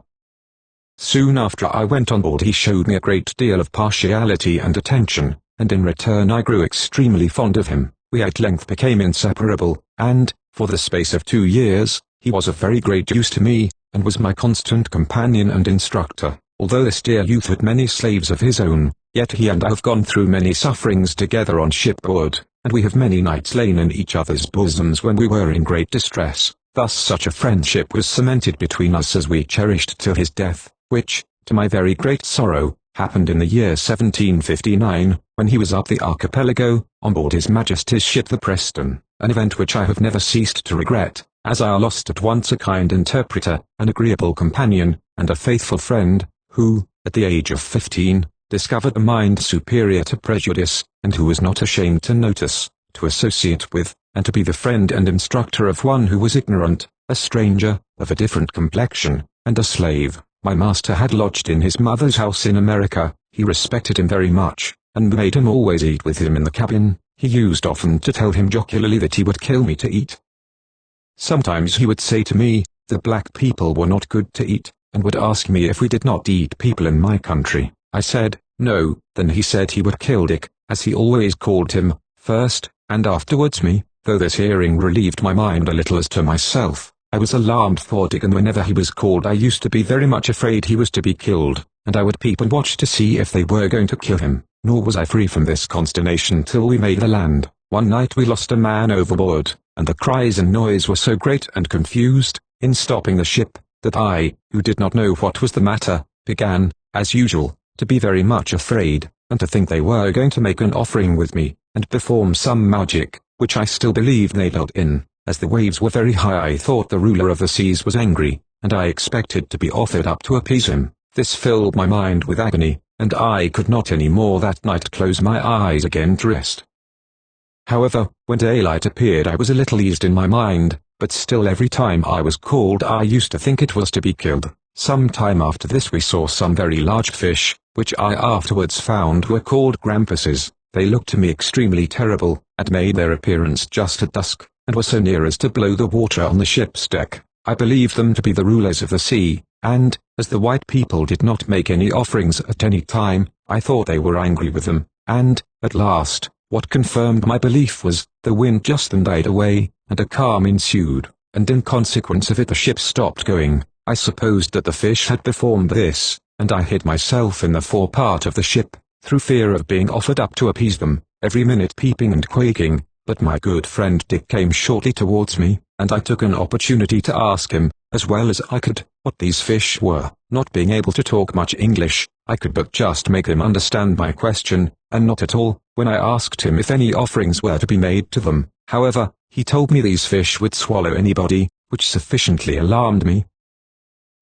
Soon after I went on board he showed me a great deal of partiality and attention, and in return I grew extremely fond of him. We at length became inseparable, and, for the space of 2 years, he was of very great use to me, and was my constant companion and instructor. Although this dear youth had many slaves of his own, yet he and I have gone through many sufferings together on shipboard, and we have many nights lain in each other's bosoms when we were in great distress. Thus such a friendship was cemented between us as we cherished till his death, which, to my very great sorrow, happened in the year 1759, when he was up the archipelago, on board His Majesty's ship the Preston, an event which I have never ceased to regret, as I lost at once a kind interpreter, an agreeable companion, and a faithful friend, who, at the age of 15, discovered a mind superior to prejudice, and who was not ashamed to notice, to associate with, and to be the friend and instructor of one who was ignorant, a stranger, of a different complexion, and a slave. My master had lodged in his mother's house in America. He respected him very much, and made him always eat with him in the cabin. He used often to tell him jocularly that he would kill me to eat. Sometimes he would say to me, the black people were not good to eat, and would ask me if we did not eat people in my country. I said, no. Then he said he would kill Dick, as he always called him, first, and afterwards me. Though this hearing relieved my mind a little as to myself, I was alarmed for Dick, and whenever he was called I used to be very much afraid he was to be killed, and I would peep and watch to see if they were going to kill him. Nor was I free from this consternation till we made the land. One night we lost a man overboard, and the cries and noise were so great and confused, in stopping the ship, that I, who did not know what was the matter, began, as usual, to be very much afraid, and to think they were going to make an offering with me, and perform some magic, which I still believed they dealt in. As the waves were very high I thought the ruler of the seas was angry, and I expected to be offered up to appease him. This filled my mind with agony, and I could not any more that night close my eyes again to rest. However, when daylight appeared I was a little eased in my mind, but still every time I was called I used to think it was to be killed. Some time after this we saw some very large fish, which I afterwards found were called grampuses. They looked to me extremely terrible, and made their appearance just at dusk, and were so near as to blow the water on the ship's deck. I believed them to be the rulers of the sea, and, as the white people did not make any offerings at any time, I thought they were angry with them, and, at last, what confirmed my belief was, the wind just then died away, and a calm ensued, and in consequence of it the ship stopped going. I supposed that the fish had performed this, and I hid myself in the forepart of the ship, through fear of being offered up to appease them, every minute peeping and quaking. But my good friend Dick came shortly towards me, and I took an opportunity to ask him, as well as I could, what these fish were. not being able to talk much English, I could but just make him understand my question, and not at all, when I asked him if any offerings were to be made to them. However, he told me these fish would swallow anybody, which sufficiently alarmed me.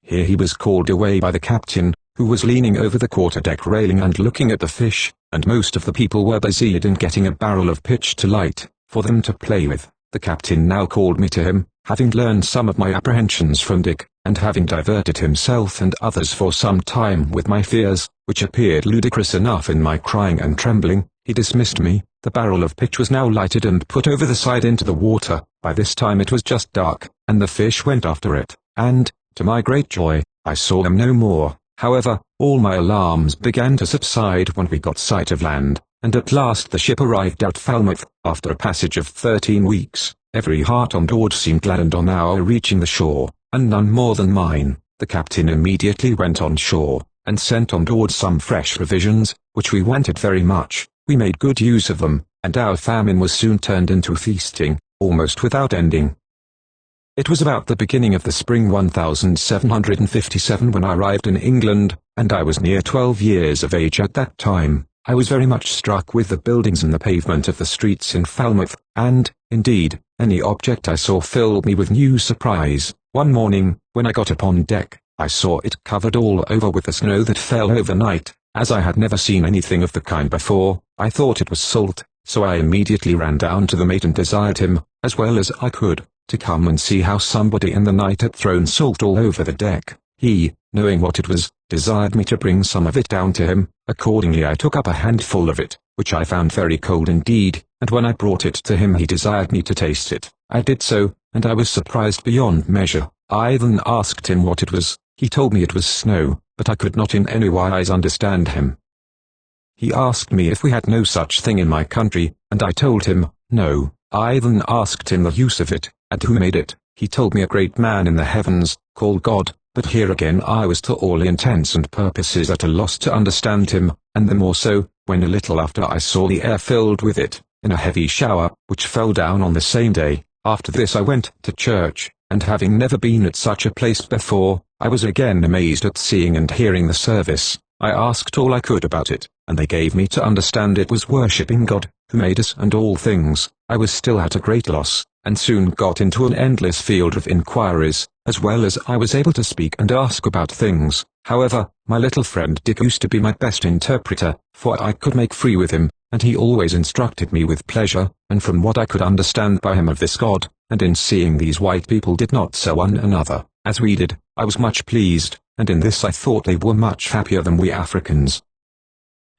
Here he was called away by the captain, who was leaning over the quarterdeck railing and looking at the fish, and most of the people were busied in getting a barrel of pitch to light, for them to play with. The captain now called me to him, having learned some of my apprehensions from Dick, and having diverted himself and others for some time with my fears, which appeared ludicrous enough in my crying and trembling, he dismissed me. The barrel of pitch was now lighted and put over the side into the water. By this time it was just dark, and the fish went after it, and, to my great joy, I saw them no more. However, all my alarms began to subside when we got sight of land, and at last the ship arrived at Falmouth. After a passage of 13 weeks, every heart on board seemed gladdened on our reaching the shore, and none more than mine. The captain immediately went on shore, and sent on board some fresh provisions, which we wanted very much. We made good use of them, and our famine was soon turned into feasting, almost without ending. It was about the beginning of the spring 1757 when I arrived in England, and I was near 12 years of age at that time. I was very much struck with the buildings and the pavement of the streets in Falmouth, and, indeed, any object I saw filled me with new surprise. One morning, when I got upon deck, I saw it covered all over with the snow that fell overnight. As I had never seen anything of the kind before, I thought it was salt, so I immediately ran down to the mate and desired him, as well as I could, to come and see how somebody in the night had thrown salt all over the deck. He, knowing what it was, desired me to bring some of it down to him. Accordingly I took up a handful of it, which I found very cold indeed, and when I brought it to him he desired me to taste it. I did so, and I was surprised beyond measure. I then asked him what it was. He told me it was snow, but I could not in any wise understand him. He asked me if we had no such thing in my country, and I told him, no. I then asked him the use of it, and who made it. He told me a great man in the heavens, called God, but here again I was to all intents and purposes at a loss to understand him, and the more so, when a little after I saw the air filled with it, in a heavy shower, which fell down on the same day. After this I went to church, and having never been at such a place before, I was again amazed at seeing and hearing the service. I asked all I could about it, and they gave me to understand it was worshipping God, who made us and all things. I was still at a great loss, and soon got into an endless field of inquiries, as well as I was able to speak and ask about things. However, my little friend Dick used to be my best interpreter, for I could make free with him, and he always instructed me with pleasure, and from what I could understand by him of this God, and in seeing these white people did not so one another, as we did, I was much pleased, and in this I thought they were much happier than we Africans.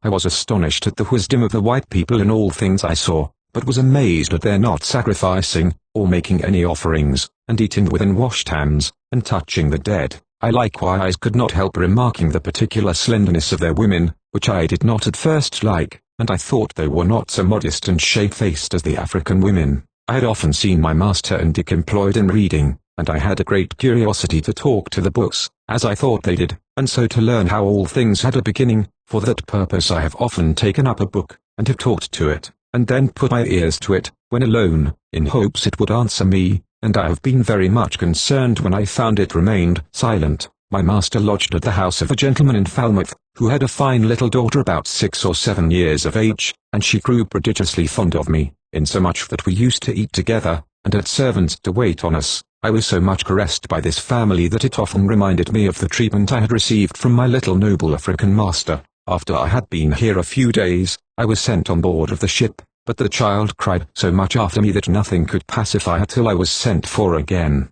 I was astonished at the wisdom of the white people in all things I saw, but was amazed at their not sacrificing, or making any offerings, and eating with unwashed hands, and touching the dead. I likewise could not help remarking the particular slenderness of their women, which I did not at first like, and I thought they were not so modest and shamefaced as the African women. I had often seen my master and Dick employed in reading, and I had a great curiosity to talk to the books, as I thought they did, and so to learn how all things had a beginning. For that purpose I have often taken up a book, and have talked to it, and then put my ears to it, when alone, in hopes it would answer me, and I have been very much concerned when I found it remained silent. My master lodged at the house of a gentleman in Falmouth, who had a fine little daughter about 6 or 7 years of age, and she grew prodigiously fond of me, insomuch that we used to eat together, and had servants to wait on us. I was so much caressed by this family that it often reminded me of the treatment I had received from my little noble African master. After I had been here a few days, I was sent on board of the ship, but the child cried so much after me that nothing could pacify her till I was sent for again.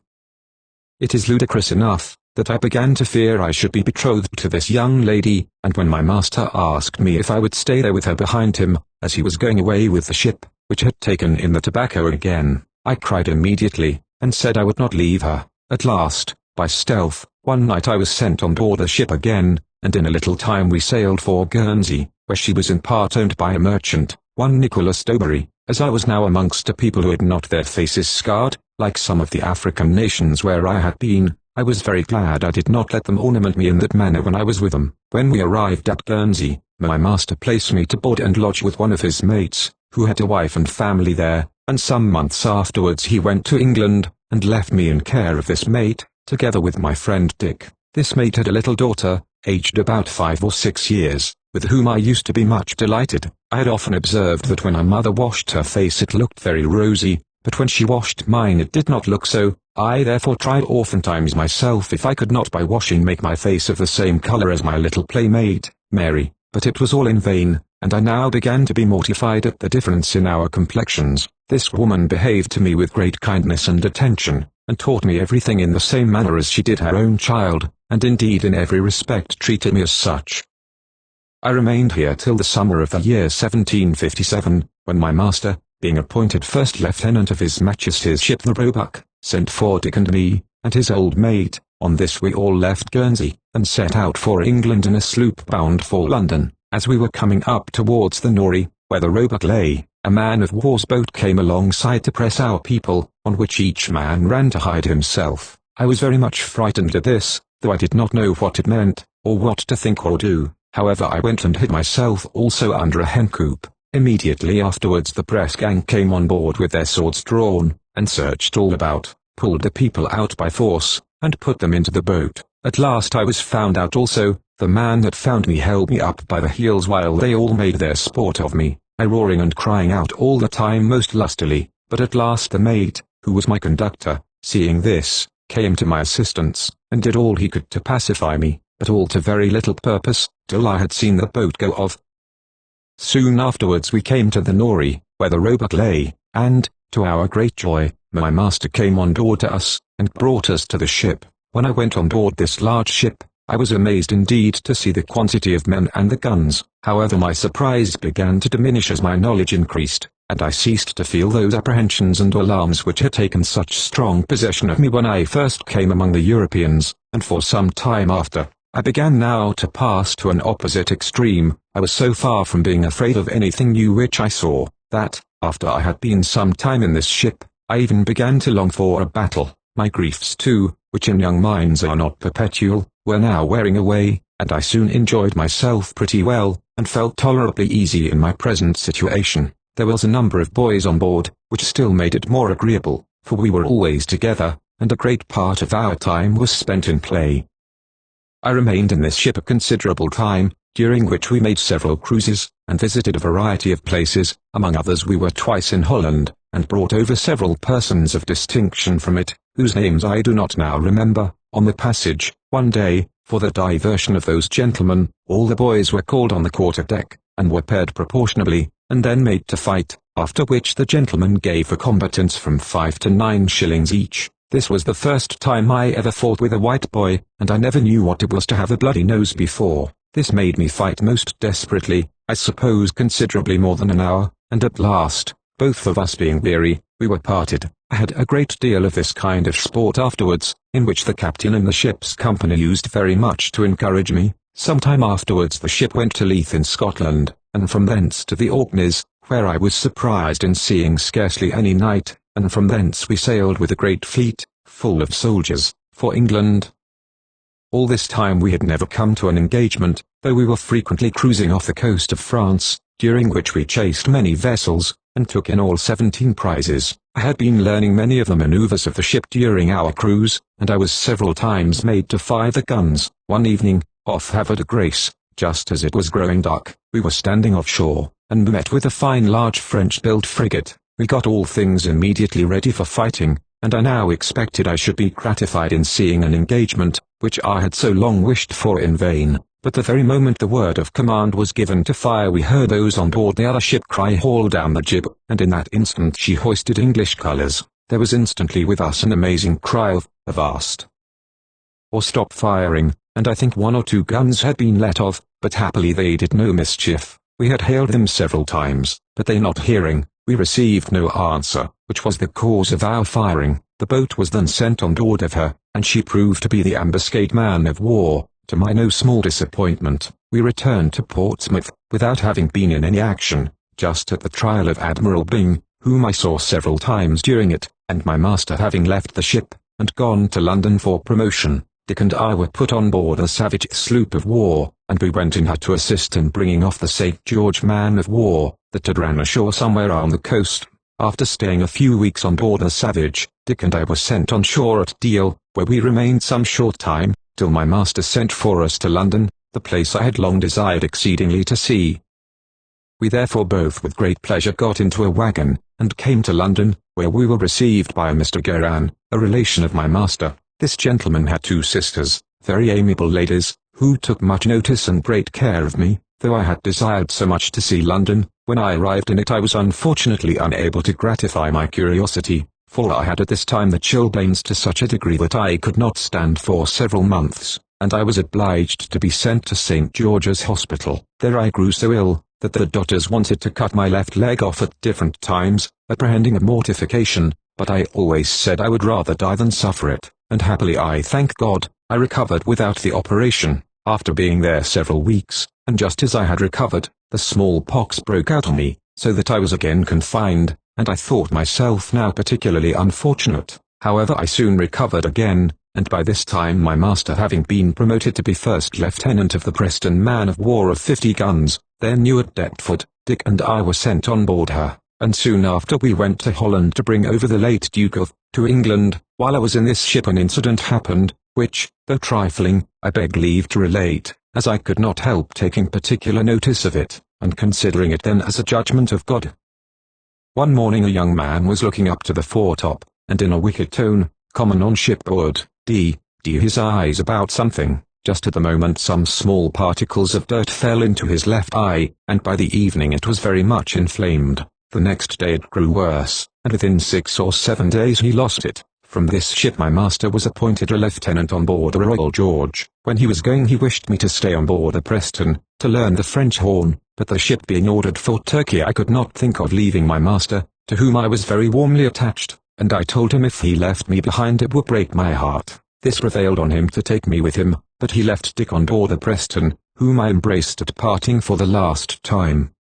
It is ludicrous enough, that I began to fear I should be betrothed to this young lady, and when my master asked me if I would stay there with her behind him, as he was going away with the ship, which had taken in the tobacco again, I cried immediately, and said I would not leave her. At last, by stealth, one night I was sent on board the ship again, and in a little time we sailed for Guernsey, where she was in part owned by a merchant, one Nicholas Doberry. As I was now amongst a people who had not their faces scarred, like some of the African nations where I had been, I was very glad I did not let them ornament me in that manner when I was with them. When we arrived at Guernsey, my master placed me to board and lodge with one of his mates, who had a wife and family there, and some months afterwards he went to England, and left me in care of this mate, together with my friend Dick. This mate had a little daughter, aged about 5 or 6 years, with whom I used to be much delighted. I had often observed that when our mother washed her face it looked very rosy, but when she washed mine it did not look so. I therefore tried oftentimes myself if I could not by washing make my face of the same color as my little playmate, Mary, but it was all in vain, and I now began to be mortified at the difference in our complexions. This woman behaved to me with great kindness and attention, and taught me everything in the same manner as she did her own child, and indeed in every respect treated me as such. I remained here till the summer of the year 1757, when my master, being appointed first lieutenant of His Majesty's ship the Roebuck, sent for Dick and me, and his old mate. On this we all left Guernsey, and set out for England in a sloop bound for London. As we were coming up towards the Norrie, where the Roebuck lay, a man-of-war's boat came alongside to press our people, on which each man ran to hide himself. I was very much frightened at this, though I did not know what it meant, or what to think or do. However, I went and hid myself also under a hencoop. Immediately afterwards the press gang came on board with their swords drawn, and searched all about, pulled the people out by force, and put them into the boat. At last I was found out also. The man that found me held me up by the heels while they all made their sport of me, I roaring and crying out all the time most lustily. But at last the mate, who was my conductor, seeing this, came to my assistance, and did all he could to pacify me, but all to very little purpose, till I had seen the boat go off. Soon afterwards we came to the Norrie, where the Roebuck lay, and, to our great joy, my master came on board to us, and brought us to the ship. When I went on board this large ship, I was amazed indeed to see the quantity of men and the guns. However, my surprise began to diminish as my knowledge increased, and I ceased to feel those apprehensions and alarms which had taken such strong possession of me when I first came among the Europeans, and for some time after. I began now to pass to an opposite extreme. I was so far from being afraid of anything new which I saw, that, after I had been some time in this ship, I even began to long for a battle. My griefs too, which in young minds are not perpetual, were now wearing away, and I soon enjoyed myself pretty well, and felt tolerably easy in my present situation. There was a number of boys on board, which still made it more agreeable, for we were always together, and a great part of our time was spent in play. I remained in this ship a considerable time, during which we made several cruises, and visited a variety of places. Among others we were twice in Holland, and brought over several persons of distinction from it, whose names I do not now remember. On the passage, one day, for the diversion of those gentlemen, all the boys were called on the quarter-deck, and were paired proportionably, and then made to fight, after which the gentlemen gave the combatants from 5 to 9 shillings each. This was the first time I ever fought with a white boy, and I never knew what it was to have a bloody nose before. This made me fight most desperately, I suppose considerably more than an hour, and at last, both of us being weary, we were parted. I had a great deal of this kind of sport afterwards, in which the captain and the ship's company used very much to encourage me. Some time afterwards the ship went to Leith in Scotland, and from thence to the Orkneys, where I was surprised in seeing scarcely any night, and from thence we sailed with a great fleet, full of soldiers, for England. All this time we had never come to an engagement, though we were frequently cruising off the coast of France, during which we chased many vessels, and took in all 17 prizes. I had been learning many of the manoeuvres of the ship during our cruise, and I was several times made to fire the guns. One evening, off Havre de Grace, just as it was growing dark, we were standing offshore, and met with a fine large French-built frigate. We got all things immediately ready for fighting, and I now expected I should be gratified in seeing an engagement, which I had so long wished for in vain. But the very moment the word of command was given to fire we heard those on board the other ship cry "Haul down the jib," and in that instant she hoisted English colours. There was instantly with us an amazing cry of "Avast!" or "Stop firing," and I think 1 or 2 guns had been let off, but happily they did no mischief. We had hailed them several times, but they not hearing, we received no answer, which was the cause of our firing. The boat was then sent on board of her, and she proved to be the ambuscade man of war. To my no small disappointment, we returned to Portsmouth, without having been in any action, just at the trial of Admiral Byng, whom I saw several times during it, and my master having left the ship, and gone to London for promotion. Dick and I were put on board a savage sloop of war, and we went in her to assist in bringing off the St. George man of war, that had ran ashore somewhere on the coast. After staying a few weeks on board the Savage, Dick and I were sent on shore at Deal, where we remained some short time, till my master sent for us to London, the place I had long desired exceedingly to see. We therefore both with great pleasure got into a wagon, and came to London, where we were received by a Mr. Guerin, a relation of my master. This gentleman had 2 sisters, very amiable ladies, who took much notice and great care of me, though I had desired so much to see London. When I arrived in it I was unfortunately unable to gratify my curiosity, for I had at this time the chilblains to such a degree that I could not stand for several months, and I was obliged to be sent to St. George's Hospital. There I grew so ill, that the doctors wanted to cut my left leg off at different times, apprehending a mortification, but I always said I would rather die than suffer it, and happily I thank God, I recovered without the operation. After being there several weeks, and just as I had recovered, the smallpox broke out on me, so that I was again confined, and I thought myself now particularly unfortunate. However, I soon recovered again, and by this time my master having been promoted to be first lieutenant of the Preston man of war of 50 guns, then new at Deptford, Dick and I were sent on board her, and soon after we went to Holland to bring over the late Duke of, to England. While I was in this ship an incident happened, which, though trifling, I beg leave to relate, as I could not help taking particular notice of it, and considering it then as a judgment of God. One morning a young man was looking up to the foretop, and in a wicked tone, common on shipboard, his eyes about something. Just at the moment some small particles of dirt fell into his left eye, and by the evening it was very much inflamed. The next day it grew worse, and within 6 or 7 days he lost it. From this ship my master was appointed a lieutenant on board the Royal George. When he was going he wished me to stay on board the Preston, to learn the French horn, but the ship being ordered for Turkey I could not think of leaving my master, to whom I was very warmly attached, and I told him if he left me behind it would break my heart. This prevailed on him to take me with him, but he left Dick on board the Preston, whom I embraced at parting for the last time.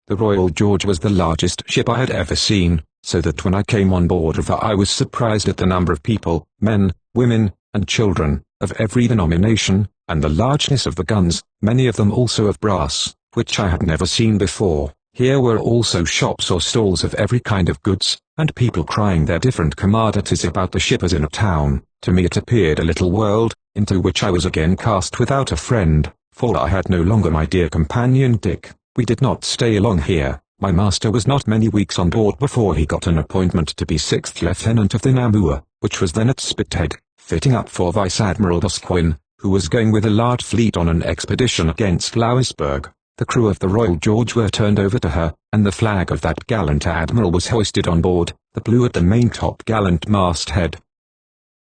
The Royal George was the largest ship I had ever seen, so that when I came on board of her I was surprised at the number of people, men, women, and children, of every denomination, and the largeness of the guns, many of them also of brass, which I had never seen before. Here were also shops or stalls of every kind of goods, and people crying their different commodities about the ship as in a town. To me it appeared a little world, into which I was again cast without a friend, for I had no longer my dear companion Dick. We did not stay long here. My master was not many weeks on board before he got an appointment to be 6th Lieutenant of the Namur, which was then at Spithead, fitting up for Vice Admiral Boscawen, who was going with a large fleet on an expedition against Louisburg. The crew of the Royal George were turned over to her, and the flag of that gallant admiral was hoisted on board, the blue at the maintop gallant masthead.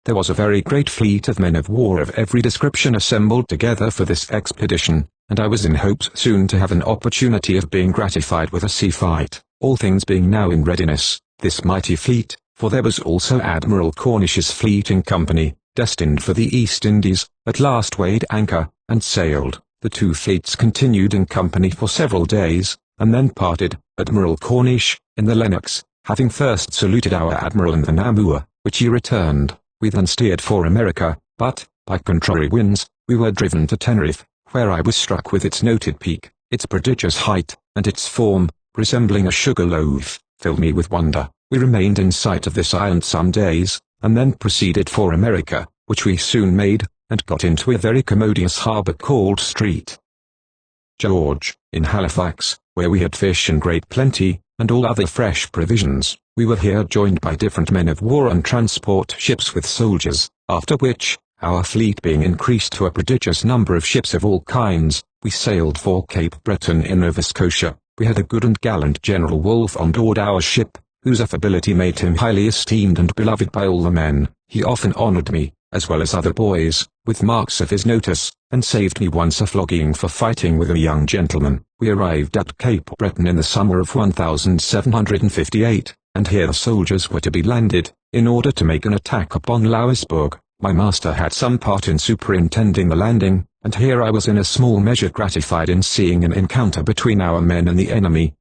There was a very great fleet of men of war of every description assembled together for this expedition, and I was in hopes soon to have an opportunity of being gratified with a sea fight. All things being now in readiness, this mighty fleet, for there was also Admiral Cornish's fleet in company, destined for the East Indies, at last weighed anchor, and sailed. The 2 fleets continued in company for several days, and then parted, Admiral Cornish, in the Lennox, having first saluted our admiral in the Namur, which he returned. We then steered for America, but, by contrary winds, we were driven to Tenerife, where I was struck with its noted peak, its prodigious height, and its form, resembling a sugar loaf, filled me with wonder. We remained in sight of this island some days, and then proceeded for America, which we soon made, and got into a very commodious harbour called Street George, in Halifax, where we had fish in great plenty, and all other fresh provisions. We were here joined by different men of war and transport ships with soldiers, after which, our fleet being increased to a prodigious number of ships of all kinds, we sailed for Cape Breton in Nova Scotia. We had a good and gallant General Wolfe on board our ship, whose affability made him highly esteemed and beloved by all the men. He often honoured me, as well as other boys, with marks of his notice, and saved me once a flogging for fighting with a young gentleman. We arrived at Cape Breton in the summer of 1758, and here the soldiers were to be landed, in order to make an attack upon Louisburg. My master had some part in superintending the landing, and here I was in a small measure gratified in seeing an encounter between our men and the enemy.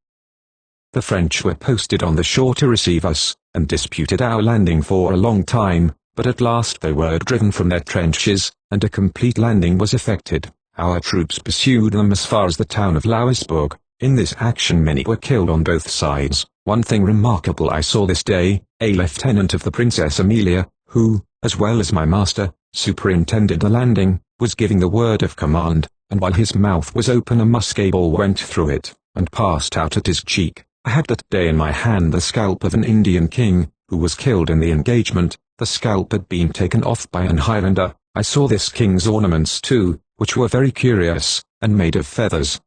The French were posted on the shore to receive us, and disputed our landing for a long time, but at last they were driven from their trenches, and a complete landing was effected. Our troops pursued them as far as the town of Louisburg. In this action many were killed on both sides. One thing remarkable I saw this day, a lieutenant of the Princess Amelia, who, as well as my master, superintended the landing, was giving the word of command, and while his mouth was open a musket ball went through it, and passed out at his cheek. I had that day in my hand the scalp of an Indian king, who was killed in the engagement. The scalp had been taken off by an Highlander. I saw this king's ornaments too, which were very curious, and made of feathers.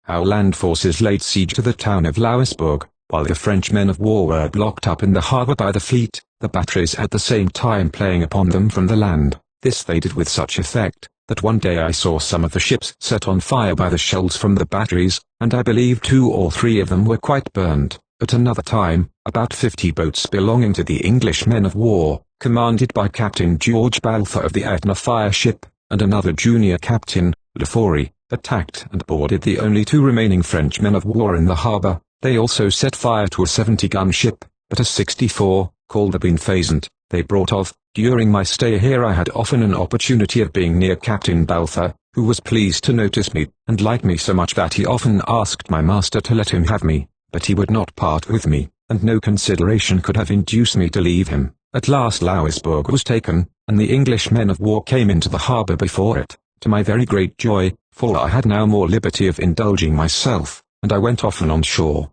Our land forces laid siege to the town of Louisbourg, while the French men of war were blocked up in the harbour by the fleet, the batteries at the same time playing upon them from the land. This they did with such effect, that one day I saw some of the ships set on fire by the shells from the batteries, and I believe 2 or 3 of them were quite burned. At another time, about 50 boats belonging to the English men of war, commanded by Captain George Balfour of the Etna fire ship, and another junior captain, Lefaury, attacked and boarded the only 2 remaining French men of war in the harbour. They also set fire to a 70-gun ship, but a 64, called the Bienfaisant, they brought off. During my stay here I had often an opportunity of being near Captain Balfour, who was pleased to notice me, and liked me so much that he often asked my master to let him have me, but he would not part with me, and no consideration could have induced me to leave him. At last Louisbourg was taken, and the English men of war came into the harbour before it, to my very great joy, for I had now more liberty of indulging myself, and I went often on shore.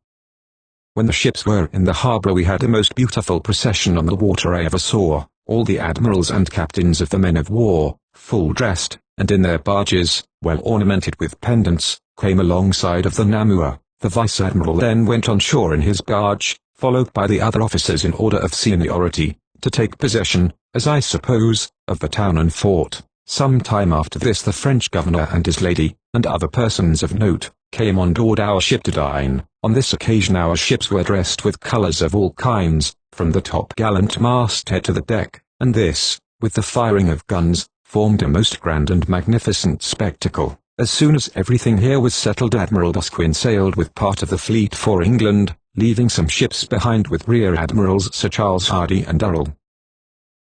When the ships were in the harbour we had the most beautiful procession on the water I ever saw. All the admirals and captains of the men of war, full dressed, and in their barges, well ornamented with pendants, came alongside of the Namur. The vice-admiral then went on shore in his barge, followed by the other officers in order of seniority, to take possession, as I suppose, of the town and fort. Some time after this the French governor and his lady, and other persons of note, came on board our ship to dine. On this occasion our ships were dressed with colours of all kinds, from the top-gallant masthead to the deck, and this, with the firing of guns, formed a most grand and magnificent spectacle. As soon as everything here was settled Admiral Boscawen sailed with part of the fleet for England, leaving some ships behind with Rear Admirals Sir Charles Hardy and Durrell.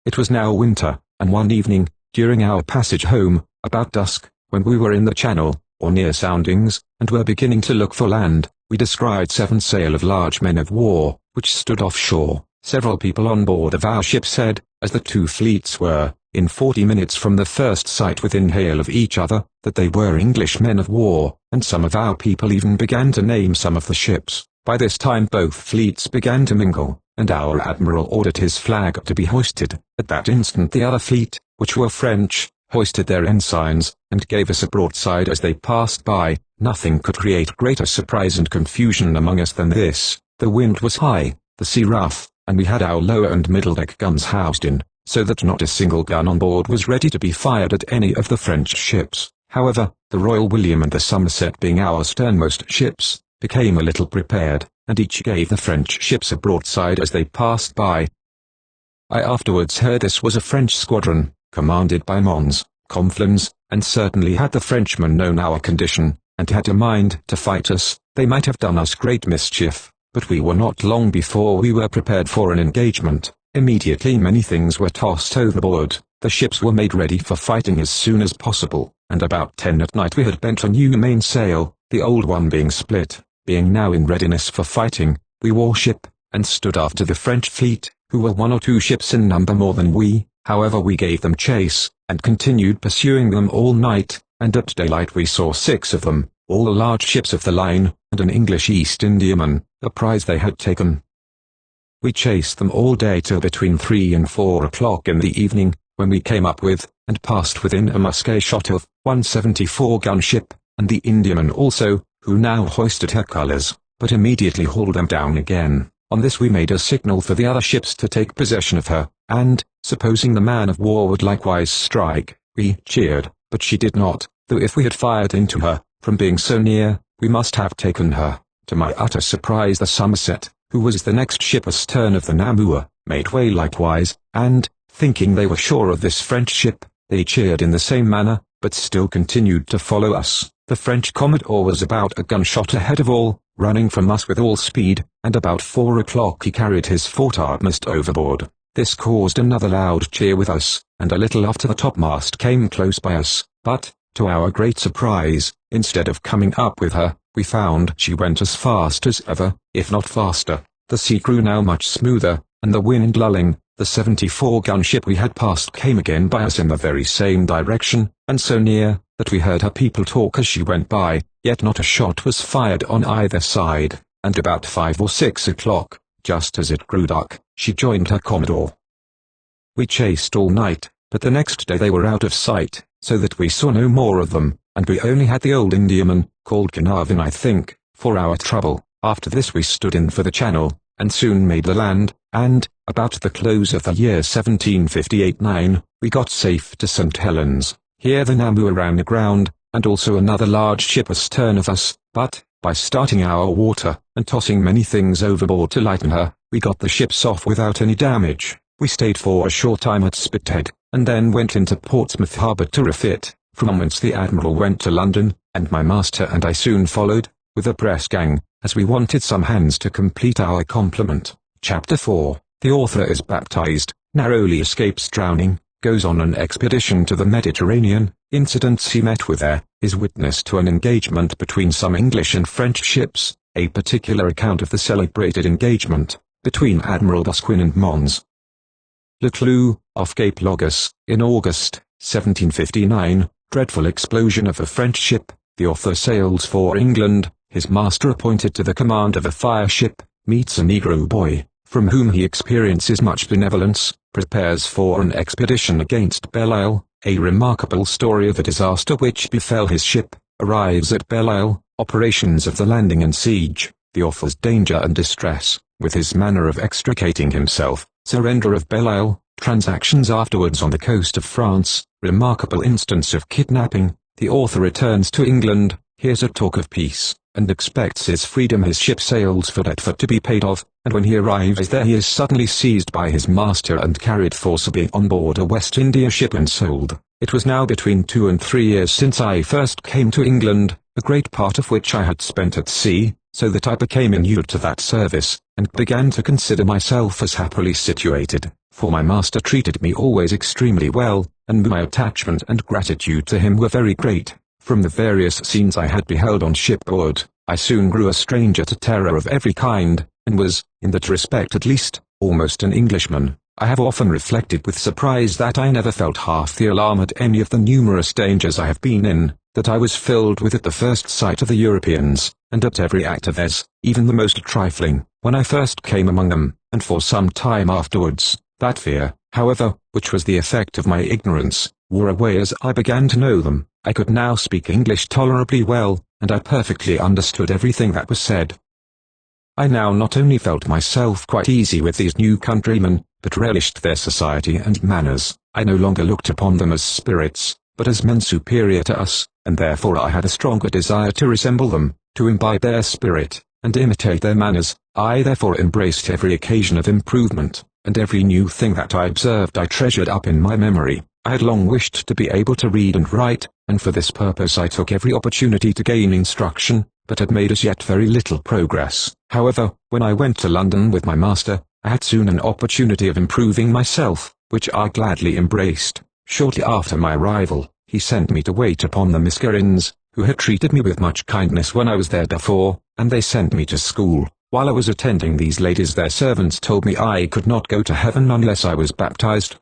It was now winter, and one evening, during our passage home, about dusk, when we were in the channel, or near soundings, and were beginning to look for land, we descried 7 sail of large men of war, which stood offshore. Several people on board of our ship said, as the 2 fleets were, in 40 minutes from the first sight within hail of each other, that they were English men of war, and some of our people even began to name some of the ships. By this time both fleets began to mingle, and our admiral ordered his flag to be hoisted. At that instant the other fleet, which were French, hoisted their ensigns, and gave us a broadside as they passed by. Nothing could create greater surprise and confusion among us than this. The wind was high, the sea rough, and we had our lower and middle deck guns housed in, so that not a single gun on board was ready to be fired at any of the French ships. However, the Royal William and the Somerset being our sternmost ships, became a little prepared, and each gave the French ships a broadside as they passed by. I afterwards heard this was a French squadron, commanded by Mons, Conflans, and certainly had the Frenchmen known our condition, and had a mind to fight us, they might have done us great mischief, but we were not long before we were prepared for an engagement. Immediately many things were tossed overboard, the ships were made ready for fighting as soon as possible, and about 10 at night we had bent a new mainsail, the old one being split. Being now in readiness for fighting, we wore ship, and stood after the French fleet, who were 1 or 2 ships in number more than we. However we gave them chase, and continued pursuing them all night, and at daylight we saw 6 of them, all the large ships of the line, and an English East Indiaman, a prize they had taken. We chased them all day till between 3 and 4 o'clock in the evening, when we came up with, and passed within a musket shot of, 1 74-gun ship, and the Indiaman also, who now hoisted her colours, but immediately hauled them down again. On this we made a signal for the other ships to take possession of her, and, supposing the man of war would likewise strike, we cheered, but she did not, though if we had fired into her, from being so near, we must have taken her. To my utter surprise the Somerset, who was the next ship astern of the Namur, made way likewise, and, thinking they were sure of this French ship, they cheered in the same manner, but still continued to follow us. The French Commodore was about a gunshot ahead of all, running from us with all speed, and about 4 o'clock he carried his foretopmast overboard. This caused another loud cheer with us, and a little after the topmast came close by us, but, to our great surprise, instead of coming up with her, we found she went as fast as ever, if not faster. The sea grew now much smoother, and the wind lulling, The 74-gun ship we had passed came again by us in the very same direction, and so near, that we heard her people talk as she went by, yet not a shot was fired on either side, and about 5 or 6 o'clock, just as it grew dark, she joined her commodore. We chased all night, but the next day they were out of sight, so that we saw no more of them, and we only had the old Indiaman, called Carnarvon I think, for our trouble. After this we stood in for the Channel, and soon made the land, and, about the close of the year 1758-9, we got safe to St. Helens. Here the Namur ran aground, and also another large ship astern of us, but, by starting our water, and tossing many things overboard to lighten her, we got the ships off without any damage. We stayed for a short time at Spithead, and then went into Portsmouth harbour to refit, from whence the Admiral went to London, and my master and I soon followed, with a press gang, as we wanted some hands to complete our complement. Chapter 4. The author is baptized, narrowly escapes drowning, goes on an expedition to the Mediterranean, incidents he met with there, is witness to an engagement between some English and French ships, a particular account of the celebrated engagement, between Admiral Busquin and Mons Le Clou, off Cape Logus, in August, 1759, dreadful explosion of a French ship, the author sails for England, his master appointed to the command of a fire ship, meets a Negro boy, from whom he experiences much benevolence, prepares for an expedition against Belle-Isle, a remarkable story of a disaster which befell his ship, arrives at Belle-Isle, operations of the landing and siege, the author's danger and distress, with his manner of extricating himself, surrender of Belle-Isle, transactions afterwards on the coast of France, remarkable instance of kidnapping, the author returns to England, hears a talk of peace, and expects his freedom. His ship sails for Deptford to be paid off, and when he arrives there he is suddenly seized by his master and carried forcibly on board a West India ship and sold. It was now between 2 and 3 years since I first came to England, a great part of which I had spent at sea, so that I became inured to that service, and began to consider myself as happily situated, for my master treated me always extremely well, and my attachment and gratitude to him were very great. From the various scenes I had beheld on shipboard, I soon grew a stranger to terror of every kind, and was, in that respect at least, almost an Englishman. I have often reflected with surprise that I never felt half the alarm at any of the numerous dangers I have been in, that I was filled with at the first sight of the Europeans, and at every act of theirs, even the most trifling, when I first came among them, and for some time afterwards. That fear, however, which was the effect of my ignorance, wore away as I began to know them. I could now speak English tolerably well, and I perfectly understood everything that was said. I now not only felt myself quite easy with these new countrymen, but relished their society and manners. I no longer looked upon them as spirits, but as men superior to us, and therefore I had a stronger desire to resemble them, to imbibe their spirit, and imitate their manners. I therefore embraced every occasion of improvement, and every new thing that I observed I treasured up in my memory. I had long wished to be able to read and write, and for this purpose I took every opportunity to gain instruction, but had made as yet very little progress. However, when I went to London with my master, I had soon an opportunity of improving myself, which I gladly embraced. Shortly after my arrival, he sent me to wait upon the Miss Gerrins, who had treated me with much kindness when I was there before, and they sent me to school. While I was attending these ladies, their servants told me I could not go to heaven unless I was baptized.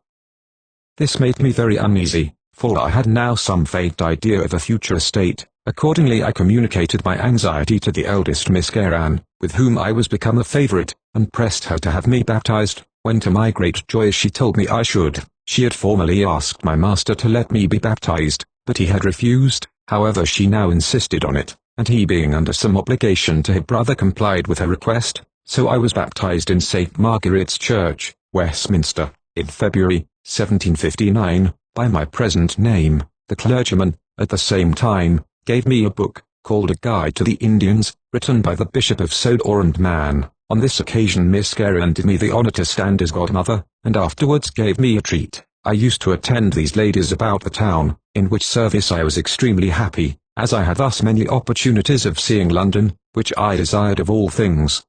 This made me very uneasy, for I had now some faint idea of a future state. Accordingly I communicated my anxiety to the eldest Miss Gerran, with whom I was become a favourite, and pressed her to have me baptized, when to my great joy she told me I should. She had formerly asked my master to let me be baptized, but he had refused. However, she now insisted on it, and he being under some obligation to her brother complied with her request, so I was baptized in St. Margaret's Church, Westminster, in February, 1759, by my present name. The clergyman, at the same time, gave me a book, called A Guide to the Indians, written by the Bishop of Sodor and Man. On this occasion Miss Gerran did me the honour to stand as godmother, and afterwards gave me a treat. I used to attend these ladies about the town, in which service I was extremely happy, as I had thus many opportunities of seeing London, which I desired of all things.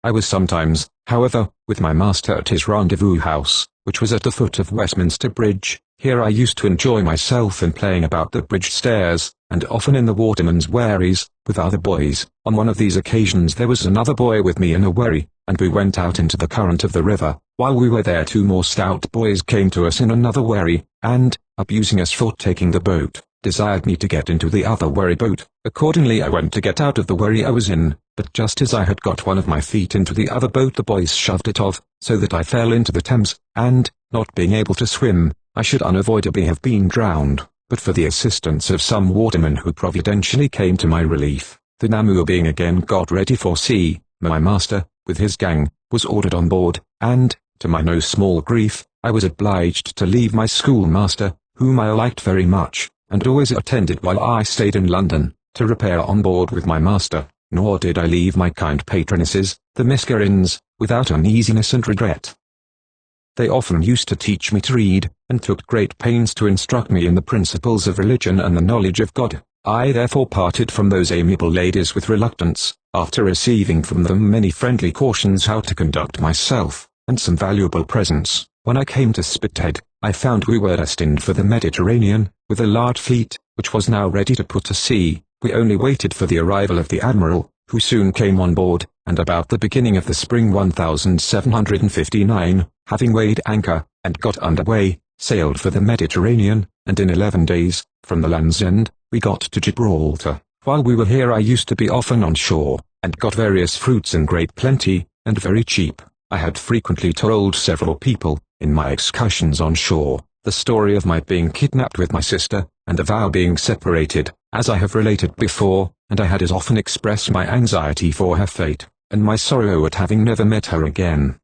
I was sometimes, however, with my master at his rendezvous house, which was at the foot of Westminster Bridge. Here I used to enjoy myself in playing about the bridge stairs, and often in the watermen's wherries, with other boys. On one of these occasions there was another boy with me in a wherry, and we went out into the current of the river. While we were there, 2 more stout boys came to us in another wherry, and, abusing us for taking the boat, desired me to get into the other wherry boat. Accordingly I went to get out of the wherry I was in, but just as I had got one of my feet into the other boat, the boys shoved it off, so that I fell into the Thames, and, not being able to swim, I should unavoidably have been drowned, but for the assistance of some watermen who providentially came to my relief. The Namur being again got ready for sea, my master, with his gang, was ordered on board, and, to my no small grief, I was obliged to leave my schoolmaster, whom I liked very much, and always attended while I stayed in London, to repair on board with my master, nor did I leave my kind patronesses, the Miskerins, without uneasiness and regret. They often used to teach me to read, and took great pains to instruct me in the principles of religion and the knowledge of God. I therefore parted from those amiable ladies with reluctance, after receiving from them many friendly cautions how to conduct myself, and some valuable presents. When I came to Spithead, I found we were destined for the Mediterranean, with a large fleet, which was now ready to put to sea. We only waited for the arrival of the Admiral, who soon came on board, and about the beginning of the spring 1759, having weighed anchor, and got under way, sailed for the Mediterranean, and in 11 days, from the Land's End, we got to Gibraltar. While we were here I used to be often on shore, and got various fruits in great plenty, and very cheap. I had frequently told several people, in my excursions on shore, the story of my being kidnapped with my sister, and of our being separated, as I have related before, and I had as often expressed my anxiety for her fate, and my sorrow at having never met her again.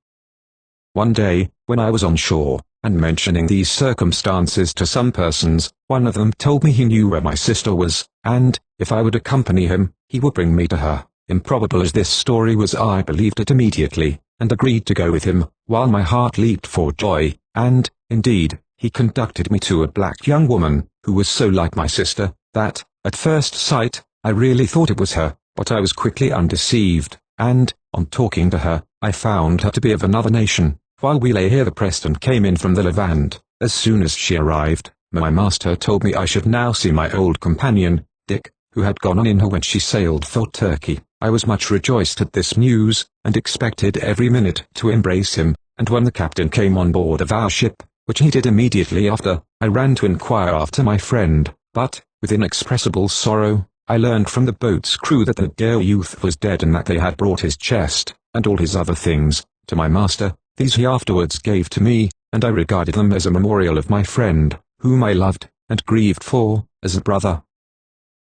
One day, when I was on shore, and mentioning these circumstances to some persons, one of them told me he knew where my sister was, and, if I would accompany him, he would bring me to her. Improbable as this story was, I believed it immediately, and agreed to go with him, while my heart leaped for joy, and, indeed, he conducted me to a black young woman, who was so like my sister, that, at first sight, I really thought it was her, but I was quickly undeceived, and, on talking to her, I found her to be of another nation. While we lay here the Preston came in from the Levant. As soon as she arrived, my master told me I should now see my old companion, Dick, who had gone on in her when she sailed for Turkey. I was much rejoiced at this news, and expected every minute to embrace him, and when the captain came on board of our ship, which he did immediately after, I ran to inquire after my friend, but, with inexpressible sorrow, I learned from the boat's crew that the dear youth was dead and that they had brought his chest, and all his other things, to my master. These he afterwards gave to me, and I regarded them as a memorial of my friend, whom I loved, and grieved for, as a brother.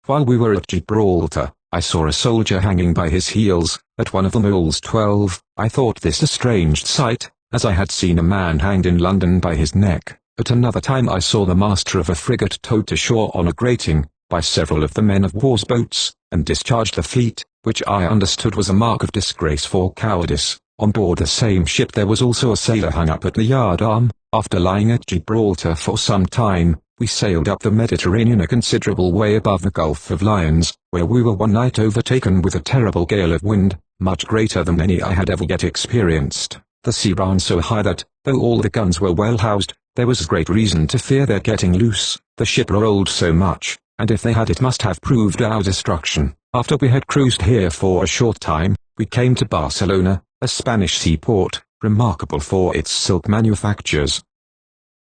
While we were at Gibraltar, I saw a soldier hanging by his heels, at one of the moles 12. I thought this a strange sight, as I had seen a man hanged in London by his neck. At another time I saw the master of a frigate towed to shore on a grating, by several of the men of war's boats, and discharged the fleet, which I understood was a mark of disgrace for cowardice. On board the same ship there was also a sailor hung up at the yard arm. After lying at Gibraltar for some time, we sailed up the Mediterranean a considerable way above the Gulf of Lions, where we were one night overtaken with a terrible gale of wind, much greater than any I had ever yet experienced. The sea ran so high that, though all the guns were well housed, there was great reason to fear their getting loose. The ship rolled so much, and if they had it must have proved our destruction. After we had cruised here for a short time, we came to Barcelona, a Spanish seaport, remarkable for its silk manufactures.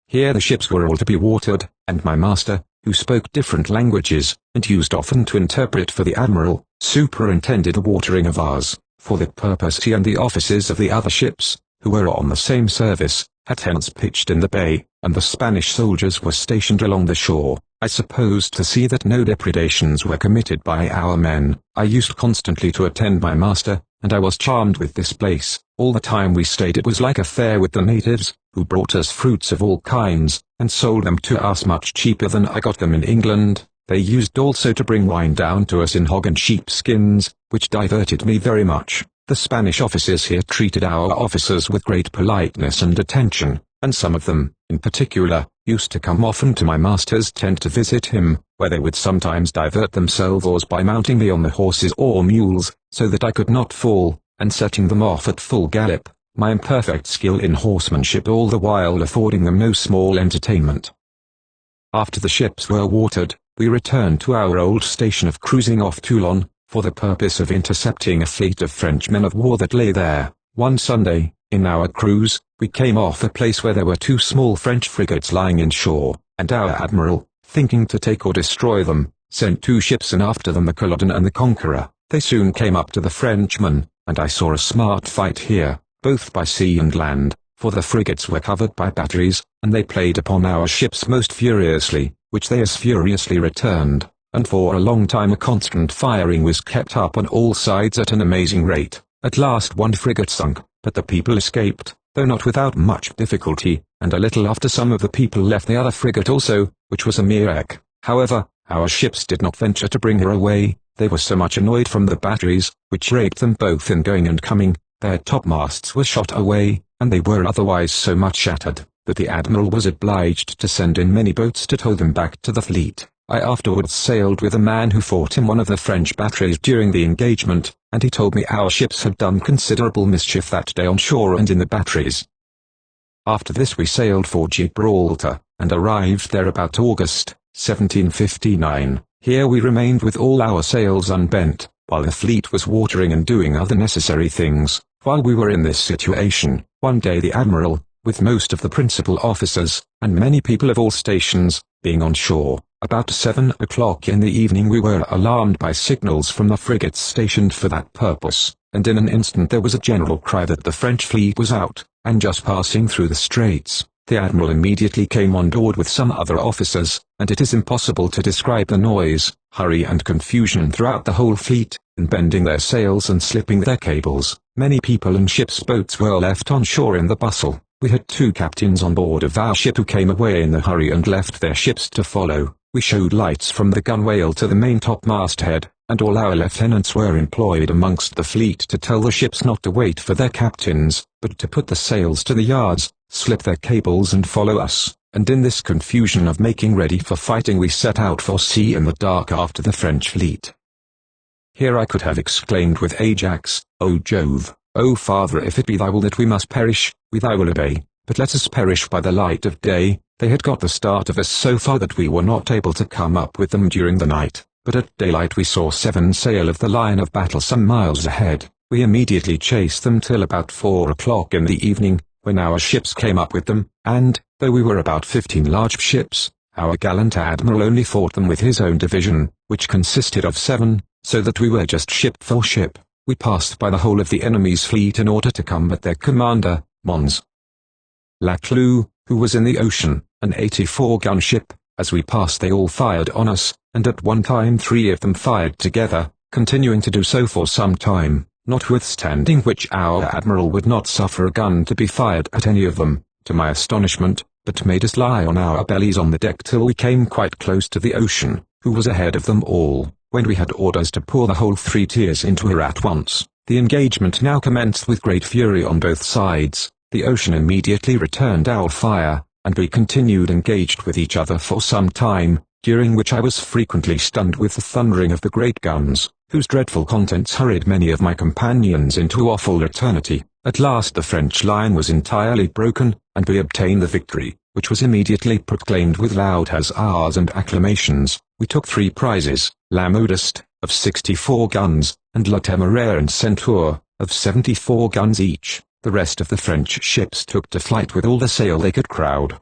Here the ships were all to be watered, and my master, who spoke different languages, and used often to interpret for the admiral, superintended the watering of ours. For that purpose he and the officers of the other ships, who were on the same service, had tents pitched in the bay, and the Spanish soldiers were stationed along the shore. I supposed to see that no depredations were committed by our men. I used constantly to attend my master, and I was charmed with this place. All the time we stayed it was like a fair with the natives, who brought us fruits of all kinds, and sold them to us much cheaper than I got them in England. They used also to bring wine down to us in hog and sheep skins, which diverted me very much. The Spanish officers here treated our officers with great politeness and attention, and some of them, in particular, used to come often to my master's tent to visit him, where they would sometimes divert themselves by mounting me on the horses or mules, so that I could not fall, and setting them off at full gallop, my imperfect skill in horsemanship all the while affording them no small entertainment. After the ships were watered, we returned to our old station of cruising off Toulon, for the purpose of intercepting a fleet of French men of war that lay there. One Sunday, in our cruise, we came off a place where there were two small French frigates lying inshore, and our admiral, thinking to take or destroy them, sent two ships in after them, the Culloden and the Conqueror. They soon came up to the Frenchmen, and I saw a smart fight here, both by sea and land, for the frigates were covered by batteries, and they played upon our ships most furiously, which they as furiously returned, and for a long time a constant firing was kept up on all sides at an amazing rate. At last one frigate sunk, but the people escaped, though not without much difficulty, and a little after some of the people left the other frigate also, which was a mere wreck. However, our ships did not venture to bring her away. They were so much annoyed from the batteries, which raked them both in going and coming. Their topmasts were shot away, and they were otherwise so much shattered, that the admiral was obliged to send in many boats to tow them back to the fleet. I afterwards sailed with a man who fought in one of the French batteries during the engagement, and he told me our ships had done considerable mischief that day on shore and in the batteries. After this we sailed for Gibraltar, and arrived there about August, 1759. Here we remained with all our sails unbent, while the fleet was watering and doing other necessary things. While we were in this situation, one day the admiral, with most of the principal officers, and many people of all stations, being on shore, about 7 o'clock in the evening we were alarmed by signals from the frigates stationed for that purpose, and in an instant there was a general cry that the French fleet was out, and just passing through the straits. The admiral immediately came on board with some other officers, and it is impossible to describe the noise, hurry and confusion throughout the whole fleet, in bending their sails and slipping their cables. Many people and ships' boats were left on shore in the bustle. We had two captains on board of our ship who came away in the hurry and left their ships to follow. We showed lights from the gunwale to the main topmast head, and all our lieutenants were employed amongst the fleet to tell the ships not to wait for their captains, but to put the sails to the yards, slip their cables and follow us, and in this confusion of making ready for fighting we set out for sea in the dark after the French fleet. Here I could have exclaimed with Ajax, "O Jove, O Father, if it be thy will that we must perish, we thy will obey, but let us perish by the light of day." They had got the start of us so far that we were not able to come up with them during the night, but at daylight we saw 7 sail of the line of battle some miles ahead. We immediately chased them till about 4 o'clock in the evening, when our ships came up with them, and, though we were about 15 large ships, our gallant admiral only fought them with his own division, which consisted of 7, so that we were just ship for ship. We passed by the whole of the enemy's fleet in order to combat their commander, Mons. Laclou, who was in the ocean, an 84-gun ship. As we passed they all fired on us, and at one time 3 of them fired together, continuing to do so for some time, notwithstanding which our admiral would not suffer a gun to be fired at any of them, to my astonishment, but made us lie on our bellies on the deck till we came quite close to the ocean, who was ahead of them all, when we had orders to pour the whole 3 tiers into her at once. The engagement now commenced with great fury on both sides. The ocean immediately returned our fire, and we continued engaged with each other for some time, during which I was frequently stunned with the thundering of the great guns, whose dreadful contents hurried many of my companions into awful eternity. At last the French line was entirely broken, and we obtained the victory, which was immediately proclaimed with loud huzzas and acclamations. We took 3 prizes, La Modeste, of 64 guns, and La Téméraire and Centaure, of 74 guns each. The rest of the French ships took to flight with all the sail they could crowd.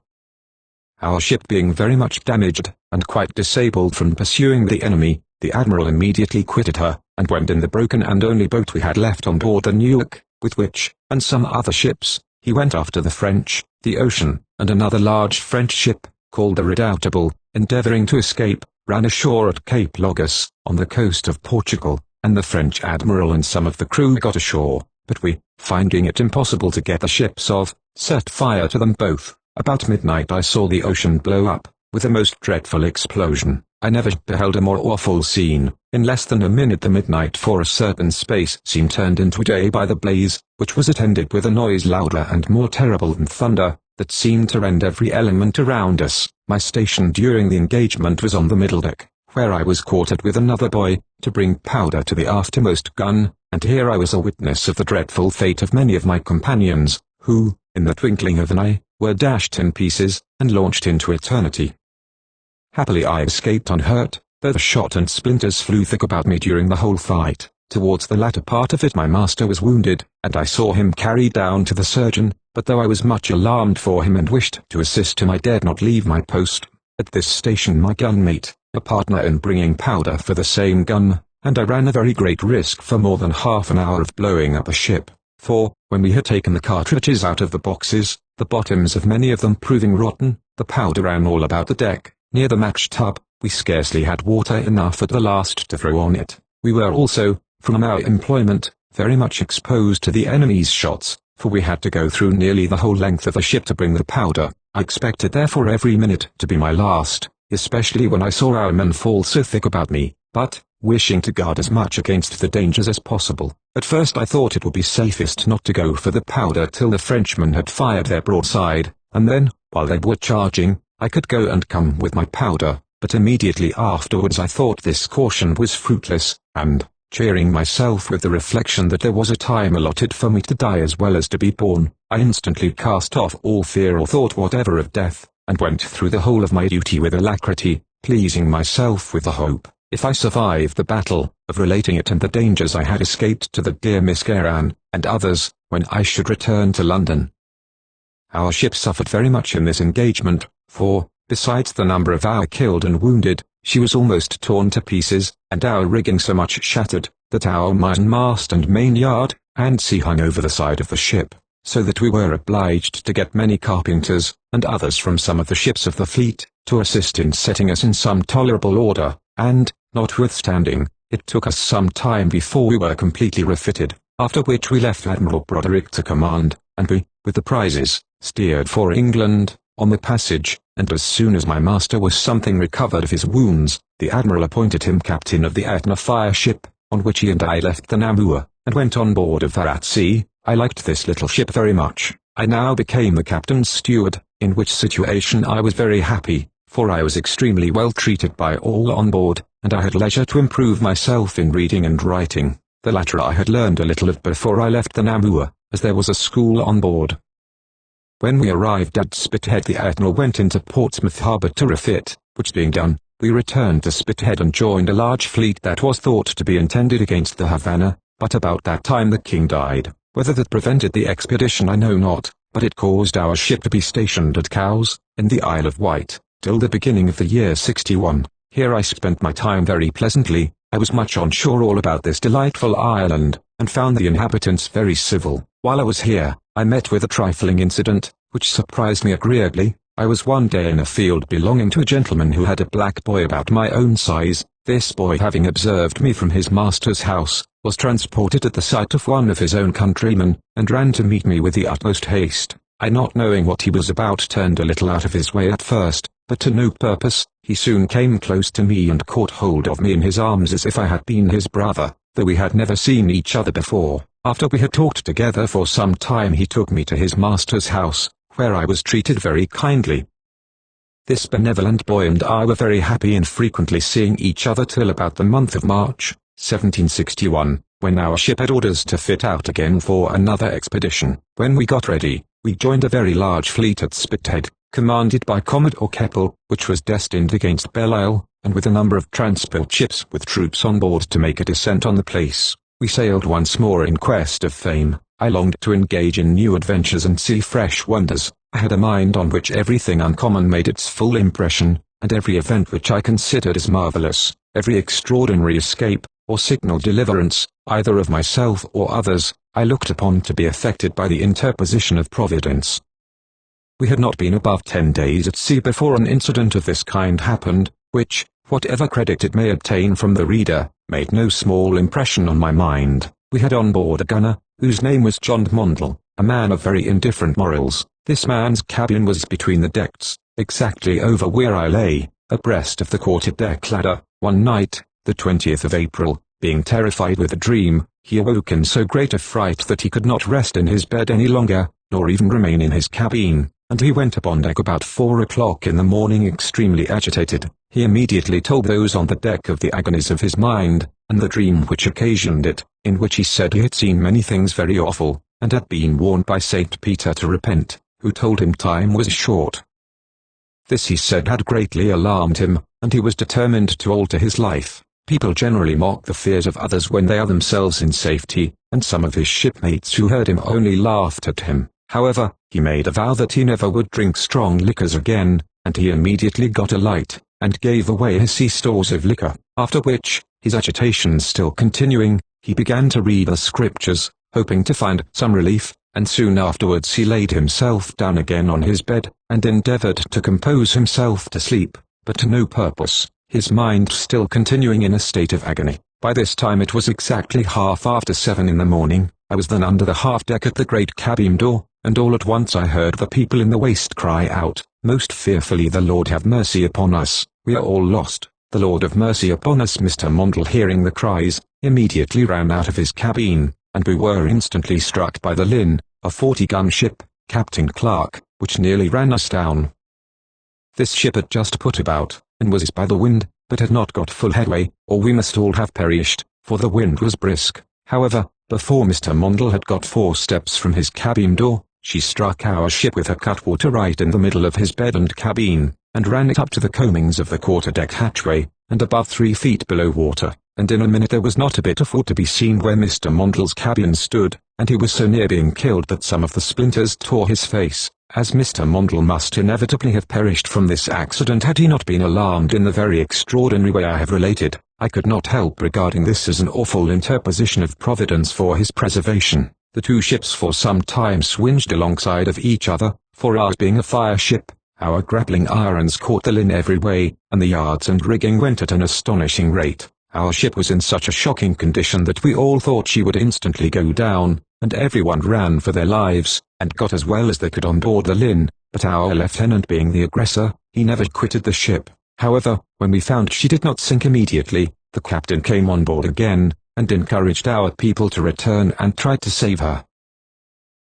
Our ship being very much damaged, and quite disabled from pursuing the enemy, the admiral immediately quitted her, and went in the broken and only boat we had left on board the Newark, with which, and some other ships, he went after the French, the Ocean, and another large French ship, called the Redoutable, endeavoring to escape, ran ashore at Cape Logas, on the coast of Portugal, and the French admiral and some of the crew got ashore. But we, finding it impossible to get the ships off, set fire to them both. About midnight I saw the Ocean blow up, with a most dreadful explosion. I never beheld a more awful scene. In less than a minute the midnight for a certain space seemed turned into day by the blaze, which was attended with a noise louder and more terrible than thunder, that seemed to rend every element around us. My station during the engagement was on the middle deck, where I was quartered with another boy, to bring powder to the aftermost gun, and here I was a witness of the dreadful fate of many of my companions, who, in the twinkling of an eye, were dashed in pieces, and launched into eternity. Happily I escaped unhurt, though the shot and splinters flew thick about me during the whole fight. Towards the latter part of it my master was wounded, and I saw him carried down to the surgeon, but though I was much alarmed for him and wished to assist him I dared not leave my post. At this station my gunmate, a partner in bringing powder for the same gun, and I ran a very great risk for more than half an hour of blowing up a ship, for, when we had taken the cartridges out of the boxes, the bottoms of many of them proving rotten, the powder ran all about the deck, near the match tub, we scarcely had water enough at the last to throw on it. We were also, from our employment, very much exposed to the enemy's shots, for we had to go through nearly the whole length of the ship to bring the powder. I expected therefore every minute to be my last, especially when I saw our men fall so thick about me, but, wishing to guard as much against the dangers as possible, at first I thought it would be safest not to go for the powder till the Frenchmen had fired their broadside, and then, while they were charging, I could go and come with my powder, but immediately afterwards I thought this caution was fruitless, and, cheering myself with the reflection that there was a time allotted for me to die as well as to be born, I instantly cast off all fear or thought whatever of death, and went through the whole of my duty with alacrity, pleasing myself with the hope, if I survived the battle, of relating it and the dangers I had escaped to the dear Miss Guerin, and others, when I should return to London. Our ship suffered very much in this engagement, for, besides the number of our killed and wounded, she was almost torn to pieces, and our rigging so much shattered, that our mizzenmast and main yard, and sea hung over the side of the ship, so that we were obliged to get many carpenters, and others from some of the ships of the fleet, to assist in setting us in some tolerable order, and, notwithstanding, it took us some time before we were completely refitted, after which we left Admiral Broderick to command, and we, with the prizes, steered for England, on the passage, and as soon as my master was something recovered of his wounds, the Admiral appointed him captain of the Etna fire ship, on which he and I left the Namur, and went on board of her at sea. I liked this little ship very much. I now became the captain's steward, in which situation I was very happy, for I was extremely well treated by all on board, and I had leisure to improve myself in reading and writing. The latter I had learned a little of before I left the Namur, as there was a school on board. When we arrived at Spithead the Admiral went into Portsmouth harbour to refit, which being done, we returned to Spithead and joined a large fleet that was thought to be intended against the Havana, but about that time the king died. Whether that prevented the expedition I know not, but it caused our ship to be stationed at Cowes, in the Isle of Wight, till the beginning of the year 61. Here I spent my time very pleasantly. I was much on shore all about this delightful island, and found the inhabitants very civil. While I was here, I met with a trifling incident, which surprised me agreeably. I was one day in a field belonging to a gentleman who had a black boy about my own size. This boy, having observed me from his master's house, was transported at the sight of one of his own countrymen, and ran to meet me with the utmost haste. I, not knowing what he was about, turned a little out of his way at first, but to no purpose. He soon came close to me and caught hold of me in his arms as if I had been his brother, though we had never seen each other before. After we had talked together for some time he took me to his master's house, where I was treated very kindly. This benevolent boy and I were very happy in frequently seeing each other till about the month of March, 1761, when our ship had orders to fit out again for another expedition. When we got ready, we joined a very large fleet at Spithead, commanded by Commodore Keppel, which was destined against Belle-Isle, and with a number of transport ships with troops on board to make a descent on the place. We sailed once more in quest of fame. I longed to engage in new adventures and see fresh wonders. I had a mind on which everything uncommon made its full impression, and every event which I considered as marvelous, every extraordinary escape, or signal deliverance, either of myself or others, I looked upon to be effected by the interposition of Providence. We had not been above 10 days at sea before an incident of this kind happened, which, whatever credit it may obtain from the reader, made no small impression on my mind. We had on board a gunner, whose name was John Mondle, a man of very indifferent morals. This man's cabin was between the decks, exactly over where I lay, abreast of the quarter-deck ladder. One night, the 20th of April, being terrified with a dream, he awoke in so great a fright that he could not rest in his bed any longer, nor even remain in his cabin, and he went upon deck about 4 o'clock in the morning extremely agitated. He immediately told those on the deck of the agonies of his mind, and the dream which occasioned it, in which he said he had seen many things very awful, and had been warned by St. Peter to repent, who told him time was short. This he said had greatly alarmed him, and he was determined to alter his life. People generally mock the fears of others when they are themselves in safety, and some of his shipmates who heard him only laughed at him. However, he made a vow that he never would drink strong liquors again, and he immediately got a light, and gave away his sea stores of liquor, after which, his agitations still continuing, he began to read the scriptures, hoping to find some relief, and soon afterwards he laid himself down again on his bed, and endeavored to compose himself to sleep, but to no purpose, his mind still continuing in a state of agony. By this time it was exactly 7:30 in the morning. I was then under the half-deck at the great cabin door, and all at once I heard the people in the waist cry out, most fearfully, "The Lord have mercy upon us, we are all lost, the Lord have mercy upon us." Mr. Mondle, hearing the cries, immediately ran out of his cabin, and we were instantly struck by the Lynn, a 40-gun ship, Captain Clark, which nearly ran us down. This ship had just put about, and was by the wind, but had not got full headway, or we must all have perished, for the wind was brisk. However, before Mr. Mondle had got 4 steps from his cabin door, she struck our ship with her cutwater right in the middle of his bed and cabin, and ran it up to the coamings of the quarter-deck hatchway, and above 3 feet below water, and in a minute there was not a bit of wood to be seen where Mr. Mondle's cabin stood, and he was so near being killed that some of the splinters tore his face. As Mr. Mondle must inevitably have perished from this accident had he not been alarmed in the very extraordinary way I have related, I could not help regarding this as an awful interposition of Providence for his preservation. The 2 ships for some time swinged alongside of each other, for ours being a fire ship, our grappling irons caught the Lynn every way, and the yards and rigging went at an astonishing rate. Our ship was in such a shocking condition that we all thought she would instantly go down, and everyone ran for their lives, and got as well as they could on board the Lynn, but our lieutenant being the aggressor, he never quitted the ship. However, when we found she did not sink immediately, the captain came on board again, and encouraged our people to return and tried to save her.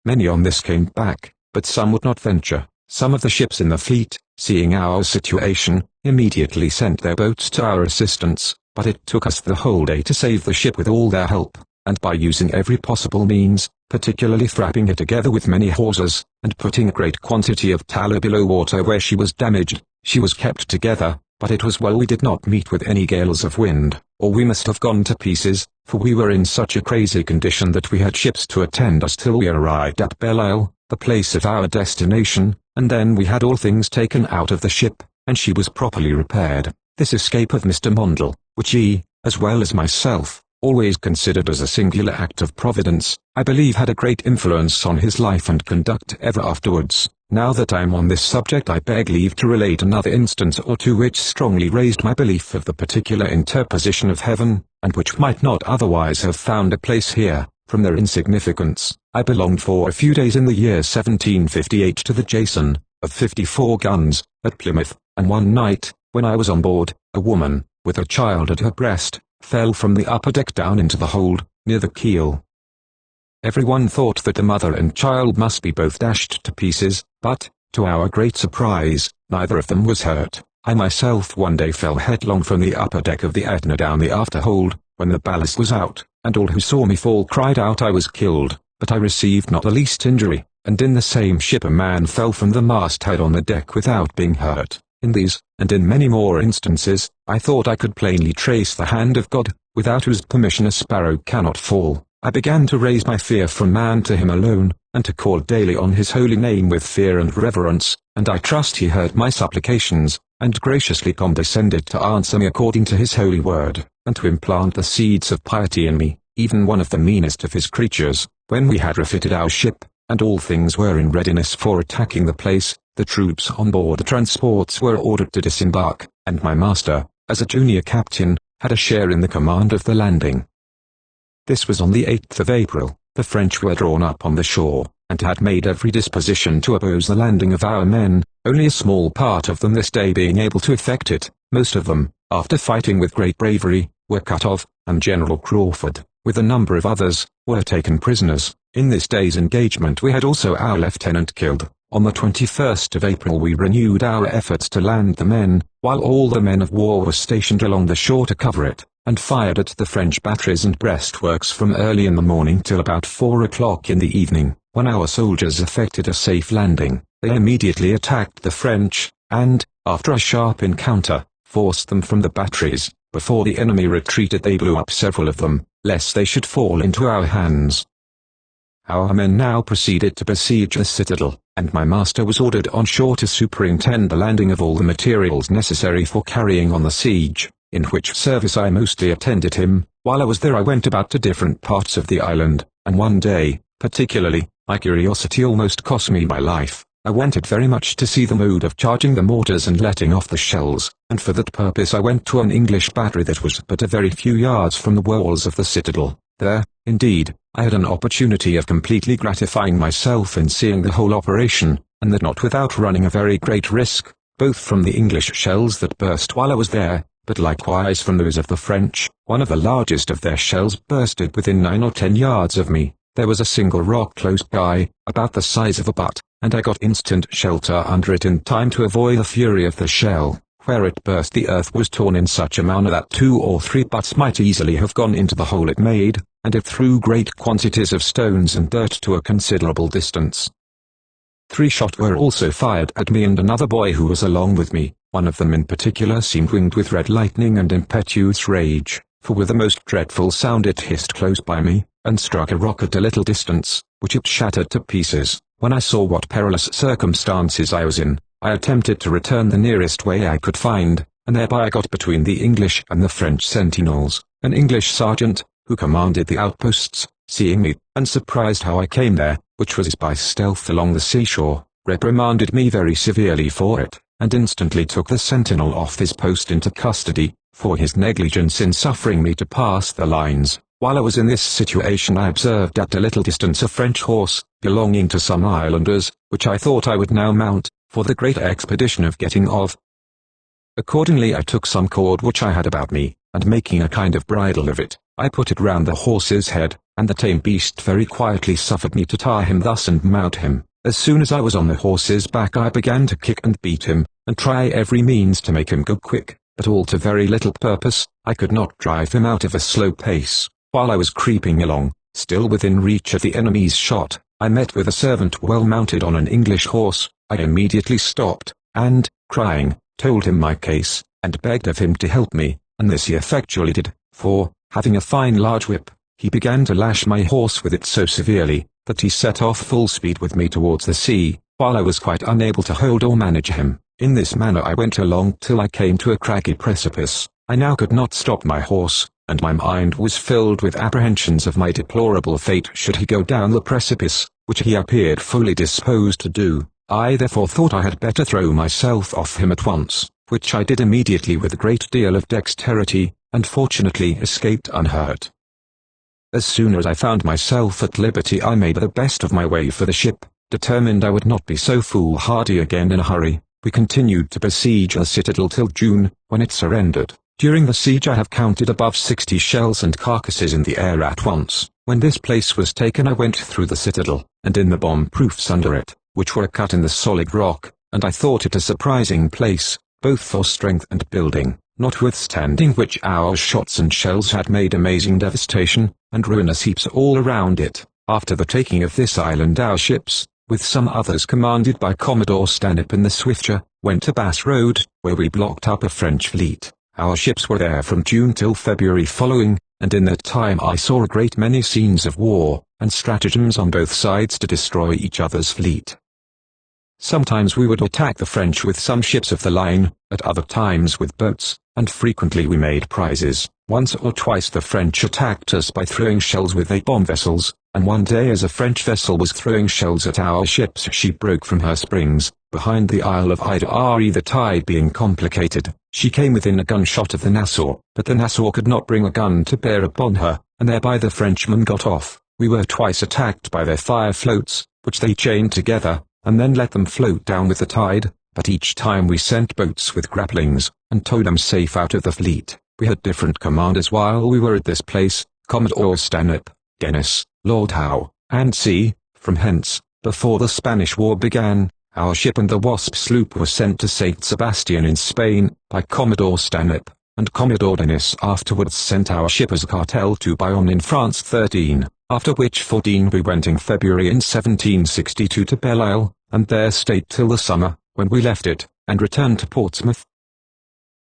Many on this came back, but some would not venture. Some of the ships in the fleet, seeing our situation, immediately sent their boats to our assistance, but it took us the whole day to save the ship with all their help, and by using every possible means, particularly frapping it together with many hawsers, and putting a great quantity of tallow below water where she was damaged, she was kept together, but it was well we did not meet with any gales of wind, or we must have gone to pieces, for we were in such a crazy condition that we had ships to attend us till we arrived at Belle-Isle, the place of our destination, and then we had all things taken out of the ship, and she was properly repaired. This escape of Mr. Mondle, which he, as well as myself, always considered as a singular act of Providence, I believe had a great influence on his life and conduct ever afterwards. Now that I am on this subject I beg leave to relate another instance or two which strongly raised my belief of the particular interposition of heaven, and which might not otherwise have found a place here, from their insignificance. I belonged for a few days in the year 1758 to the Jason, of 54 guns, at Plymouth, and one night, when I was on board, a woman, with a child at her breast, fell from the upper deck down into the hold, near the keel. Everyone thought that the mother and child must be both dashed to pieces, but, to our great surprise, neither of them was hurt. I myself one day fell headlong from the upper deck of the Etna down the after hold, when the ballast was out, and all who saw me fall cried out I was killed, but I received not the least injury, and in the same ship a man fell from the masthead on the deck without being hurt. In these, and in many more instances, I thought I could plainly trace the hand of God, without whose permission a sparrow cannot fall. I began to raise my fear from man to him alone, and to call daily on his holy name with fear and reverence, and I trust he heard my supplications, and graciously condescended to answer me according to his holy word, and to implant the seeds of piety in me, even one of the meanest of his creatures. When we had refitted our ship, and all things were in readiness for attacking the place, the troops on board the transports were ordered to disembark, and my master, as a junior captain, had a share in the command of the landing. This was on the 8th of April. The French were drawn up on the shore, and had made every disposition to oppose the landing of our men, only a small part of them this day being able to effect it. Most of them, after fighting with great bravery, were cut off, and General Crawford, with a number of others, were taken prisoners. In this day's engagement we had also our lieutenant killed. On the 21st of April we renewed our efforts to land the men, while all the men of war were stationed along the shore to cover it, and fired at the French batteries and breastworks from early in the morning till about 4 o'clock in the evening. When our soldiers effected a safe landing, they immediately attacked the French, and, after a sharp encounter, forced them from the batteries, before the enemy retreated they blew up several of them, lest they should fall into our hands. Our men now proceeded to besiege the citadel, and my master was ordered on shore to superintend the landing of all the materials necessary for carrying on the siege, in which service I mostly attended him. While I was there I went about to different parts of the island, and one day, particularly, my curiosity almost cost me my life. I wanted very much to see the mode of charging the mortars and letting off the shells, and for that purpose I went to an English battery that was but a very few yards from the walls of the citadel. There, indeed, I had an opportunity of completely gratifying myself in seeing the whole operation, and that not without running a very great risk, both from the English shells that burst while I was there, but likewise from those of the French. One of the largest of their shells bursted within 9 or 10 yards of me. There was a single rock close by, about the size of a butt, and I got instant shelter under it in time to avoid the fury of the shell. Where it burst the earth was torn in such a manner that 2 or 3 butts might easily have gone into the hole it made, and it threw great quantities of stones and dirt to a considerable distance. 3 shot were also fired at me and another boy who was along with me. One of them in particular seemed winged with red lightning and impetuous rage, for with a most dreadful sound it hissed close by me, and struck a rock at a little distance, which it shattered to pieces. When I saw what perilous circumstances I was in, I attempted to return the nearest way I could find, and thereby I got between the English and the French sentinels. An English sergeant, who commanded the outposts, seeing me, and surprised how I came there, which was by stealth along the seashore, reprimanded me very severely for it, and instantly took the sentinel off his post into custody, for his negligence in suffering me to pass the lines. While I was in this situation I observed at a little distance a French horse, belonging to some islanders, which I thought I would now mount, for the great expedition of getting off. Accordingly I took some cord which I had about me, and making a kind of bridle of it, I put it round the horse's head, and the tame beast very quietly suffered me to tie him thus and mount him. As soon as I was on the horse's back I began to kick and beat him, and try every means to make him go quick, but all to very little purpose. I could not drive him out of a slow pace. While I was creeping along, still within reach of the enemy's shot, I met with a servant well mounted on an English horse. I immediately stopped, and, crying, told him my case, and begged of him to help me, and this he effectually did, for, having a fine large whip, he began to lash my horse with it so severely, that he set off full speed with me towards the sea, while I was quite unable to hold or manage him. In this manner I went along till I came to a craggy precipice. I now could not stop my horse, and my mind was filled with apprehensions of my deplorable fate should he go down the precipice, which he appeared fully disposed to do. I therefore thought I had better throw myself off him at once, which I did immediately with a great deal of dexterity, and fortunately escaped unhurt. As soon as I found myself at liberty I made the best of my way for the ship, determined I would not be so foolhardy again in a hurry. We continued to besiege the citadel till June, when it surrendered. During the siege I have counted above 60 shells and carcasses in the air at once. When this place was taken I went through the citadel, and in the bomb-proofs under it, which were cut in the solid rock, and I thought it a surprising place, both for strength and building, notwithstanding which our shots and shells had made amazing devastation, and ruinous heaps all around it. After the taking of this island our ships, with some others commanded by Commodore Stanhope in the Swifter, went to Bass Road, where we blocked up a French fleet. Our ships were there from June till February following, and in that time I saw a great many scenes of war, and stratagems on both sides to destroy each other's fleet. Sometimes we would attack the French with some ships of the line, at other times with boats, and frequently we made prizes. Once or twice the French attacked us by throwing shells with their bomb vessels, and one day as a French vessel was throwing shells at our ships she broke from her springs, behind the Isle of Ida. The tide being complicated, she came within a gunshot of the Nassau, but the Nassau could not bring a gun to bear upon her, and thereby the Frenchmen got off. We were twice attacked by their fire floats, which they chained together, and then let them float down with the tide, but each time we sent boats with grapplings, and towed them safe out of the fleet. We had different commanders while we were at this place, Commodore Stanhope, Dennis, Lord Howe, and C. From hence, before the Spanish War began, our ship and the Wasp sloop were sent to St. Sebastian in Spain, by Commodore Stanhope, and Commodore Dennis afterwards sent our ship as a cartel to Bayonne in France 13, after which 14 we went in February in 1762 to Belle Isle, and there stayed till the summer, when we left it, and returned to Portsmouth.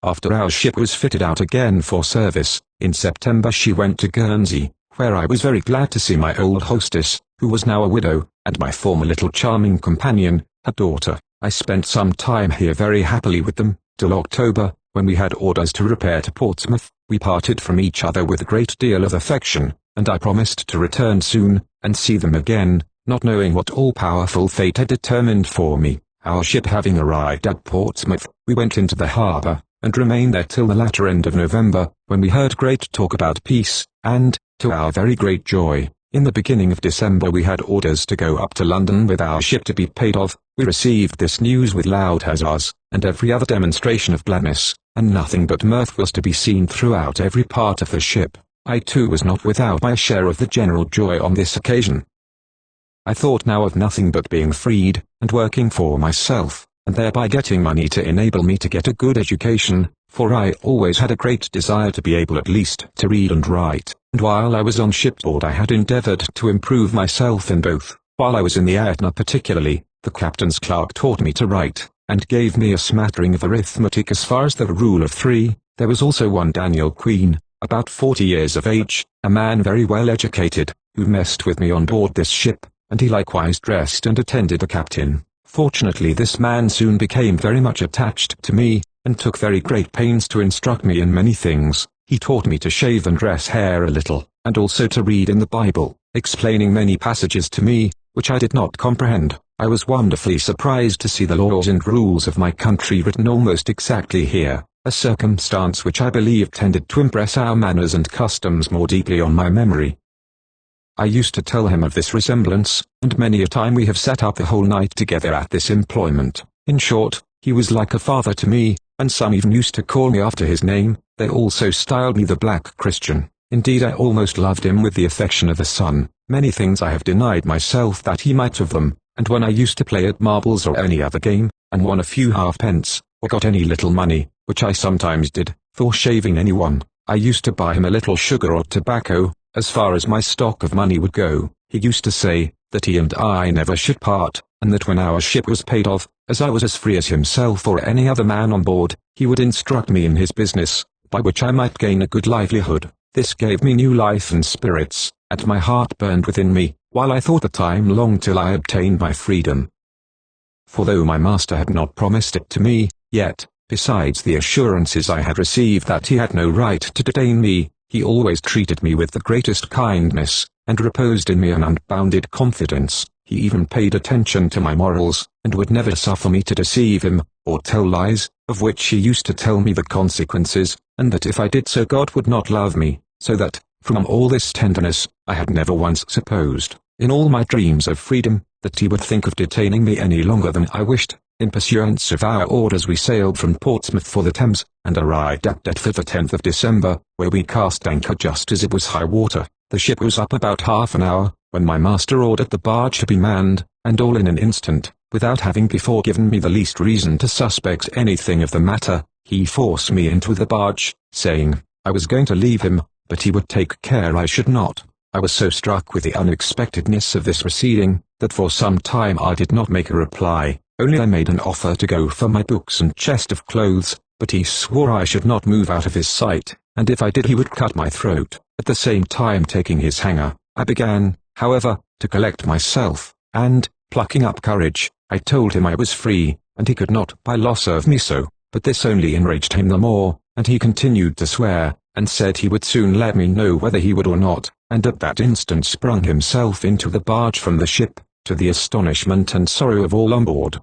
After our ship was fitted out again for service, in September she went to Guernsey, where I was very glad to see my old hostess, who was now a widow, and my former little charming companion, her daughter. I spent some time here very happily with them, till October, when we had orders to repair to Portsmouth. We parted from each other with a great deal of affection, and I promised to return soon, and see them again, not knowing what all-powerful fate had determined for me. Our ship having arrived at Portsmouth, we went into the harbour, and remained there till the latter end of November, when we heard great talk about peace, and, to our very great joy, in the beginning of December we had orders to go up to London with our ship to be paid off. We received this news with loud huzzas, and every other demonstration of gladness, and nothing but mirth was to be seen throughout every part of the ship. I too was not without my share of the general joy on this occasion. I thought now of nothing but being freed, and working for myself, and thereby getting money to enable me to get a good education, for I always had a great desire to be able at least to read and write, and while I was on shipboard I had endeavoured to improve myself in both. While I was in the Etna particularly, the captain's clerk taught me to write, and gave me a smattering of arithmetic as far as the rule of 3. There was also one Daniel Queen, about 40 years of age, a man very well educated, who messed with me on board this ship, and he likewise dressed and attended the captain. Fortunately this man soon became very much attached to me, and took very great pains to instruct me in many things. He taught me to shave and dress hair a little, and also to read in the Bible, explaining many passages to me, which I did not comprehend. I was wonderfully surprised to see the laws and rules of my country written almost exactly here, a circumstance which I believe tended to impress our manners and customs more deeply on my memory. I used to tell him of this resemblance, and many a time we have sat up the whole night together at this employment. In short, he was like a father to me, and some even used to call me after his name. They also styled me the Black Christian. Indeed I almost loved him with the affection of a son. Many things I have denied myself that he might of them, and when I used to play at marbles or any other game, and won a few halfpence, or got any little money, which I sometimes did, for shaving anyone, I used to buy him a little sugar or tobacco, as far as my stock of money would go. He used to say, that he and I never should part, and that when our ship was paid off, as I was as free as himself or any other man on board, he would instruct me in his business, by which I might gain a good livelihood. This gave me new life and spirits, and my heart burned within me, while I thought the time long till I obtained my freedom. For though my master had not promised it to me, yet, besides the assurances I had received that he had no right to detain me, he always treated me with the greatest kindness, and reposed in me an unbounded confidence. He even paid attention to my morals, and would never suffer me to deceive him, or tell lies, of which he used to tell me the consequences, and that if I did so God would not love me, so that, from all this tenderness, I had never once supposed, in all my dreams of freedom, that he would think of detaining me any longer than I wished. In pursuance of our orders we sailed from Portsmouth for the Thames, and arrived at Deptford the 10th of December, where we cast anchor just as it was high water. The ship was up about half an hour, when my master ordered the barge to be manned, and all in an instant, without having before given me the least reason to suspect anything of the matter, he forced me into the barge, saying, I was going to leave him, but he would take care I should not. I was so struck with the unexpectedness of this proceeding, that for some time I did not make a reply, only I made an offer to go for my books and chest of clothes, but he swore I should not move out of his sight, and if I did he would cut my throat. At the same time taking his hanger, I began, however, to collect myself, and, plucking up courage, I told him I was free, and he could not by law serve me so, but this only enraged him the more, and he continued to swear, and said he would soon let me know whether he would or not, and at that instant sprung himself into the barge from the ship, to the astonishment and sorrow of all on board.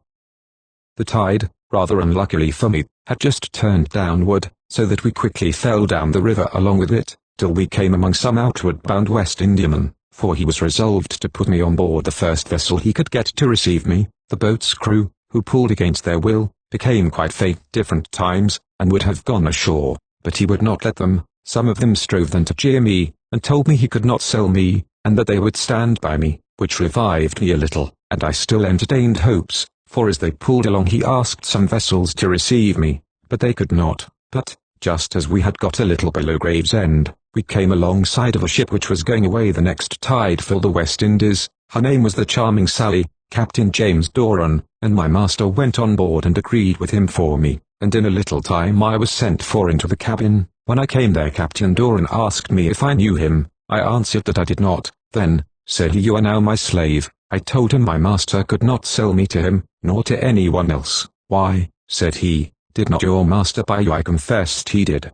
The tide, rather unluckily for me, had just turned downward, so that we quickly fell down the river along with it, till we came among some outward-bound West Indiamen, for he was resolved to put me on board the first vessel he could get to receive me. The boat's crew, who pulled against their will, became quite faint different times, and would have gone ashore, but he would not let them. Some of them strove then to jeer me, and told me he could not sell me, and that they would stand by me, which revived me a little, and I still entertained hopes, for as they pulled along he asked some vessels to receive me, but they could not. But, just as we had got a little below Gravesend, we came alongside of a ship which was going away the next tide for the West Indies. Her name was the Charming Sally, Captain James Doran, and my master went on board and agreed with him for me, and in a little time I was sent for into the cabin. When I came there, Captain Doran asked me if I knew him. I answered that I did not. Then, said he, "You are now my slave." I told him my master could not sell me to him, nor to anyone else. "Why," said he, "did not your master buy you?" I confessed he did.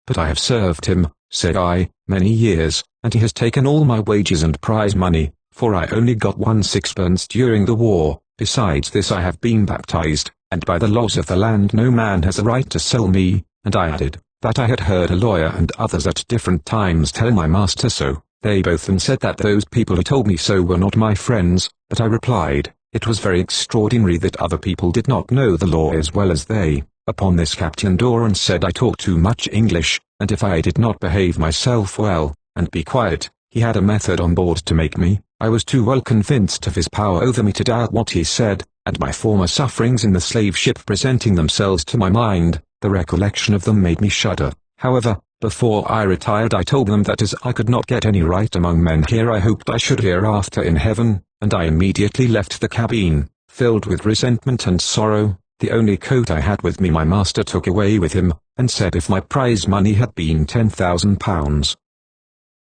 "But I have served him," said I, "many years, and he has taken all my wages and prize money, for I only got 1 sixpence during the war. Besides this, I have been baptized, and by the laws of the land no man has a right to sell me." And I added that I had heard a lawyer and others at different times tell my master so. They both then said that those people who told me so were not my friends, but I replied, it was very extraordinary that other people did not know the law as well as they. Upon this, Captain Doran said I talked too much English, and if I did not behave myself well, and be quiet, he had a method on board to make me. I was too well convinced of his power over me to doubt what he said, and my former sufferings in the slave ship presenting themselves to my mind, the recollection of them made me shudder. However, before I retired I told them that as I could not get any right among men here, I hoped I should hereafter in heaven, and I immediately left the cabin, filled with resentment and sorrow. The only coat I had with me my master took away with him, and said if my prize money had been £10,000,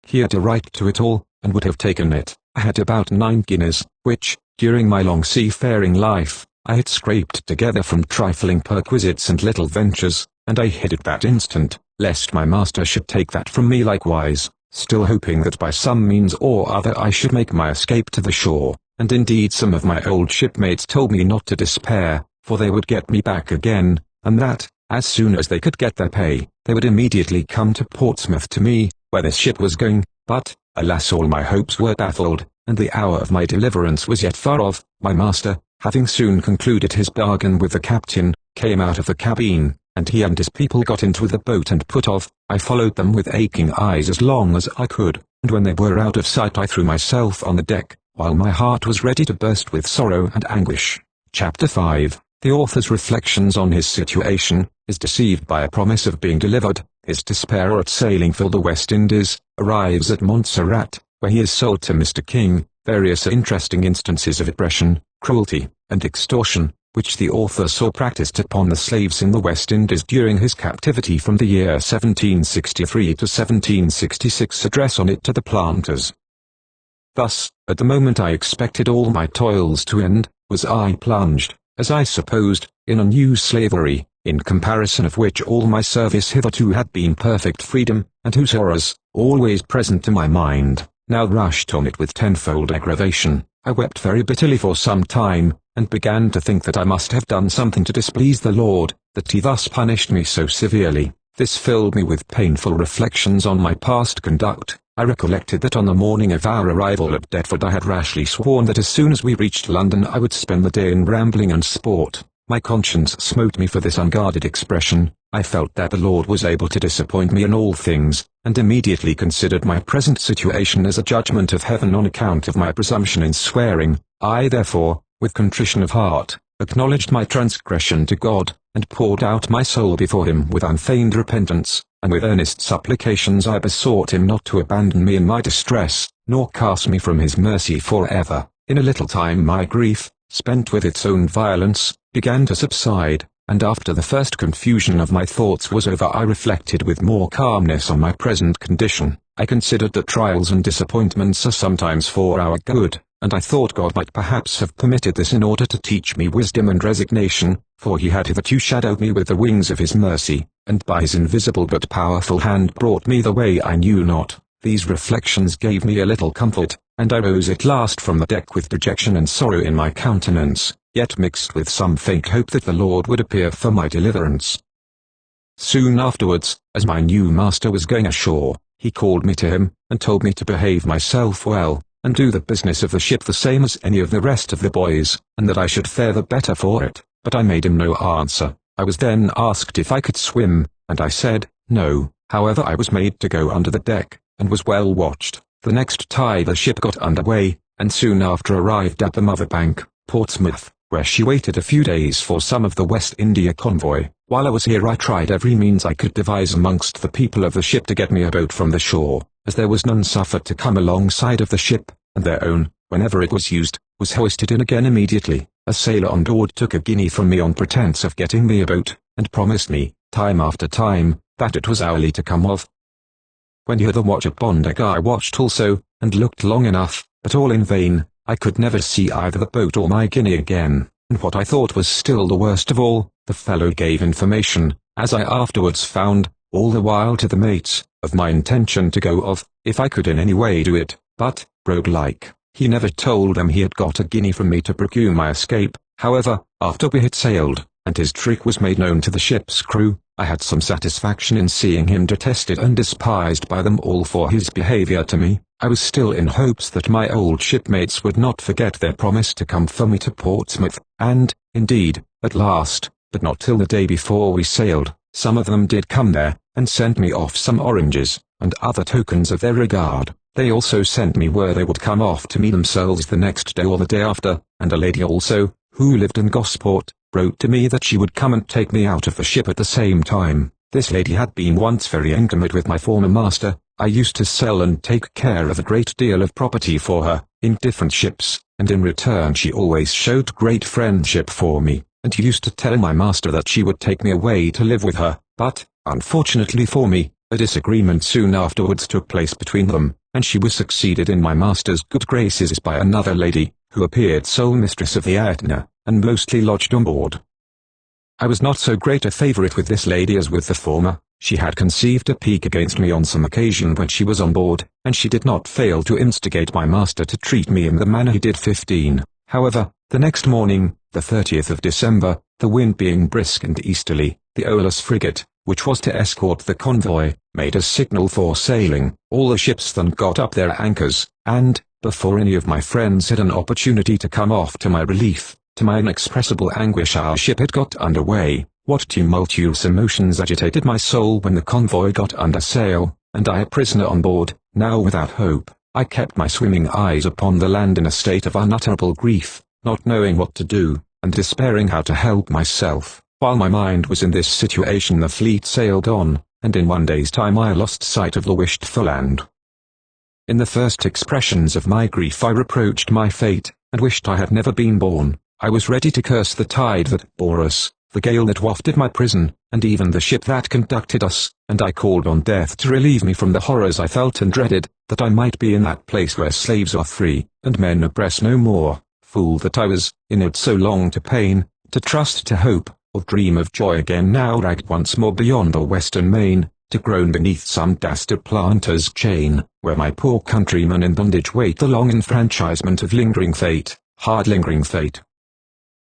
he had a right to it all, and would have taken it. I had about 9 guineas, which, during my long seafaring life, I had scraped together from trifling perquisites and little ventures, and I hid it that instant, lest my master should take that from me likewise, still hoping that by some means or other I should make my escape to the shore. And indeed some of my old shipmates told me not to despair, for they would get me back again, and that, as soon as they could get their pay, they would immediately come to Portsmouth to me, where this ship was going. But, alas, all my hopes were baffled, and the hour of my deliverance was yet far off. My master, having soon concluded his bargain with the captain, came out of the cabin, and he and his people got into the boat and put off. I followed them with aching eyes as long as I could, and when they were out of sight I threw myself on the deck, while my heart was ready to burst with sorrow and anguish. Chapter 5. The author's reflections on his situation, is deceived by a promise of being delivered, his despair at sailing for the West Indies, arrives at Montserrat, where he is sold to Mr. King, various interesting instances of oppression, cruelty, and extortion, which the author saw practiced upon the slaves in the West Indies during his captivity from the year 1763 to 1766. Address on it to the planters. Thus, at the moment I expected all my toils to end, was I plunged, as I supposed, in a new slavery, in comparison of which all my service hitherto had been perfect freedom, and whose horrors, always present to my mind, now rushed on it with tenfold aggravation. I wept very bitterly for some time, and began to think that I must have done something to displease the Lord, that he thus punished me so severely. This filled me with painful reflections on my past conduct. I recollected that on the morning of our arrival at Deptford I had rashly sworn that as soon as we reached London I would spend the day in rambling and sport. My conscience smote me for this unguarded expression. I felt that the Lord was able to disappoint me in all things, and immediately considered my present situation as a judgment of heaven on account of my presumption in swearing. I therefore, with contrition of heart, acknowledged my transgression to God, and poured out my soul before him with unfeigned repentance, and with earnest supplications I besought him not to abandon me in my distress, nor cast me from his mercy forever. In a little time my grief, spent with its own violence, began to subside, and after the first confusion of my thoughts was over I reflected with more calmness on my present condition. I considered that trials and disappointments are sometimes for our good, and I thought God might perhaps have permitted this in order to teach me wisdom and resignation, for he had hitherto shadowed me with the wings of his mercy, and by his invisible but powerful hand brought me the way I knew not. These reflections gave me a little comfort, and I rose at last from the deck with dejection and sorrow in my countenance, yet mixed with some faint hope that the Lord would appear for my deliverance. Soon afterwards, as my new master was going ashore, he called me to him, and told me to behave myself well, and do the business of the ship the same as any of the rest of the boys, and that I should fare the better for it. But I made him no answer. I was then asked if I could swim, and I said, no. However, I was made to go under the deck, and was well watched. The next tide the ship got under way, and soon after arrived at the mother bank, Portsmouth, where she waited a few days for some of the West India convoy. While I was here I tried every means I could devise amongst the people of the ship to get me a boat from the shore, as there was none suffered to come alongside of the ship, and their own, whenever it was used, was hoisted in again immediately. A sailor on board took a guinea from me on pretense of getting me a boat, and promised me, time after time, that it was hourly to come off. When the other watch upon deck I watched also, and looked long enough, but all in vain. I could never see either the boat or my guinea again, and what I thought was still the worst of all, the fellow gave information, as I afterwards found, all the while to the mates, of my intention to go off, if I could in any way do it, but, rogue-like, he never told them he had got a guinea from me to procure my escape. However, after we had sailed, and his trick was made known to the ship's crew, I had some satisfaction in seeing him detested and despised by them all for his behavior to me. I was still in hopes that my old shipmates would not forget their promise to come for me to Portsmouth, and, indeed, at last, but not till the day before we sailed, some of them did come there, and sent me off some oranges, and other tokens of their regard. They also sent me where they would come off to me themselves the next day or the day after, and a lady also, who lived in Gosport, wrote to me that she would come and take me out of the ship at the same time. This lady had been once very intimate with my former master. I used to sell and take care of a great deal of property for her, in different ships, and in return she always showed great friendship for me, and used to tell my master that she would take me away to live with her, but, unfortunately for me, a disagreement soon afterwards took place between them, and she was succeeded in my master's good graces by another lady, who appeared sole mistress of the Etna, and mostly lodged on board. I was not so great a favourite with this lady as with the former. She had conceived a pique against me on some occasion when she was on board, and she did not fail to instigate my master to treat me in the manner he did. 15. However, the next morning, the 30th of December, the wind being brisk and easterly, the Olaudah frigate, which was to escort the convoy, made a signal for sailing. All the ships then got up their anchors, and, before any of my friends had an opportunity to come off to my relief, to my inexpressible anguish our ship had got under way. What tumultuous emotions agitated my soul when the convoy got under sail, and I a prisoner on board, now without hope. I kept my swimming eyes upon the land in a state of unutterable grief, not knowing what to do, and despairing how to help myself. While my mind was in this situation the fleet sailed on, and in one day's time I lost sight of the wished-for land. In the first expressions of my grief I reproached my fate, and wished I had never been born. I was ready to curse the tide that bore us, the gale that wafted my prison, and even the ship that conducted us, and I called on death to relieve me from the horrors I felt and dreaded, that I might be in that place where slaves are free, and men oppress no more. Fool that I was, inured so long to pain, to trust to hope, or dream of joy again, now dragged once more beyond the western main, to groan beneath some dastard planter's chain, where my poor countrymen in bondage wait the long enfranchisement of lingering fate, hard lingering fate.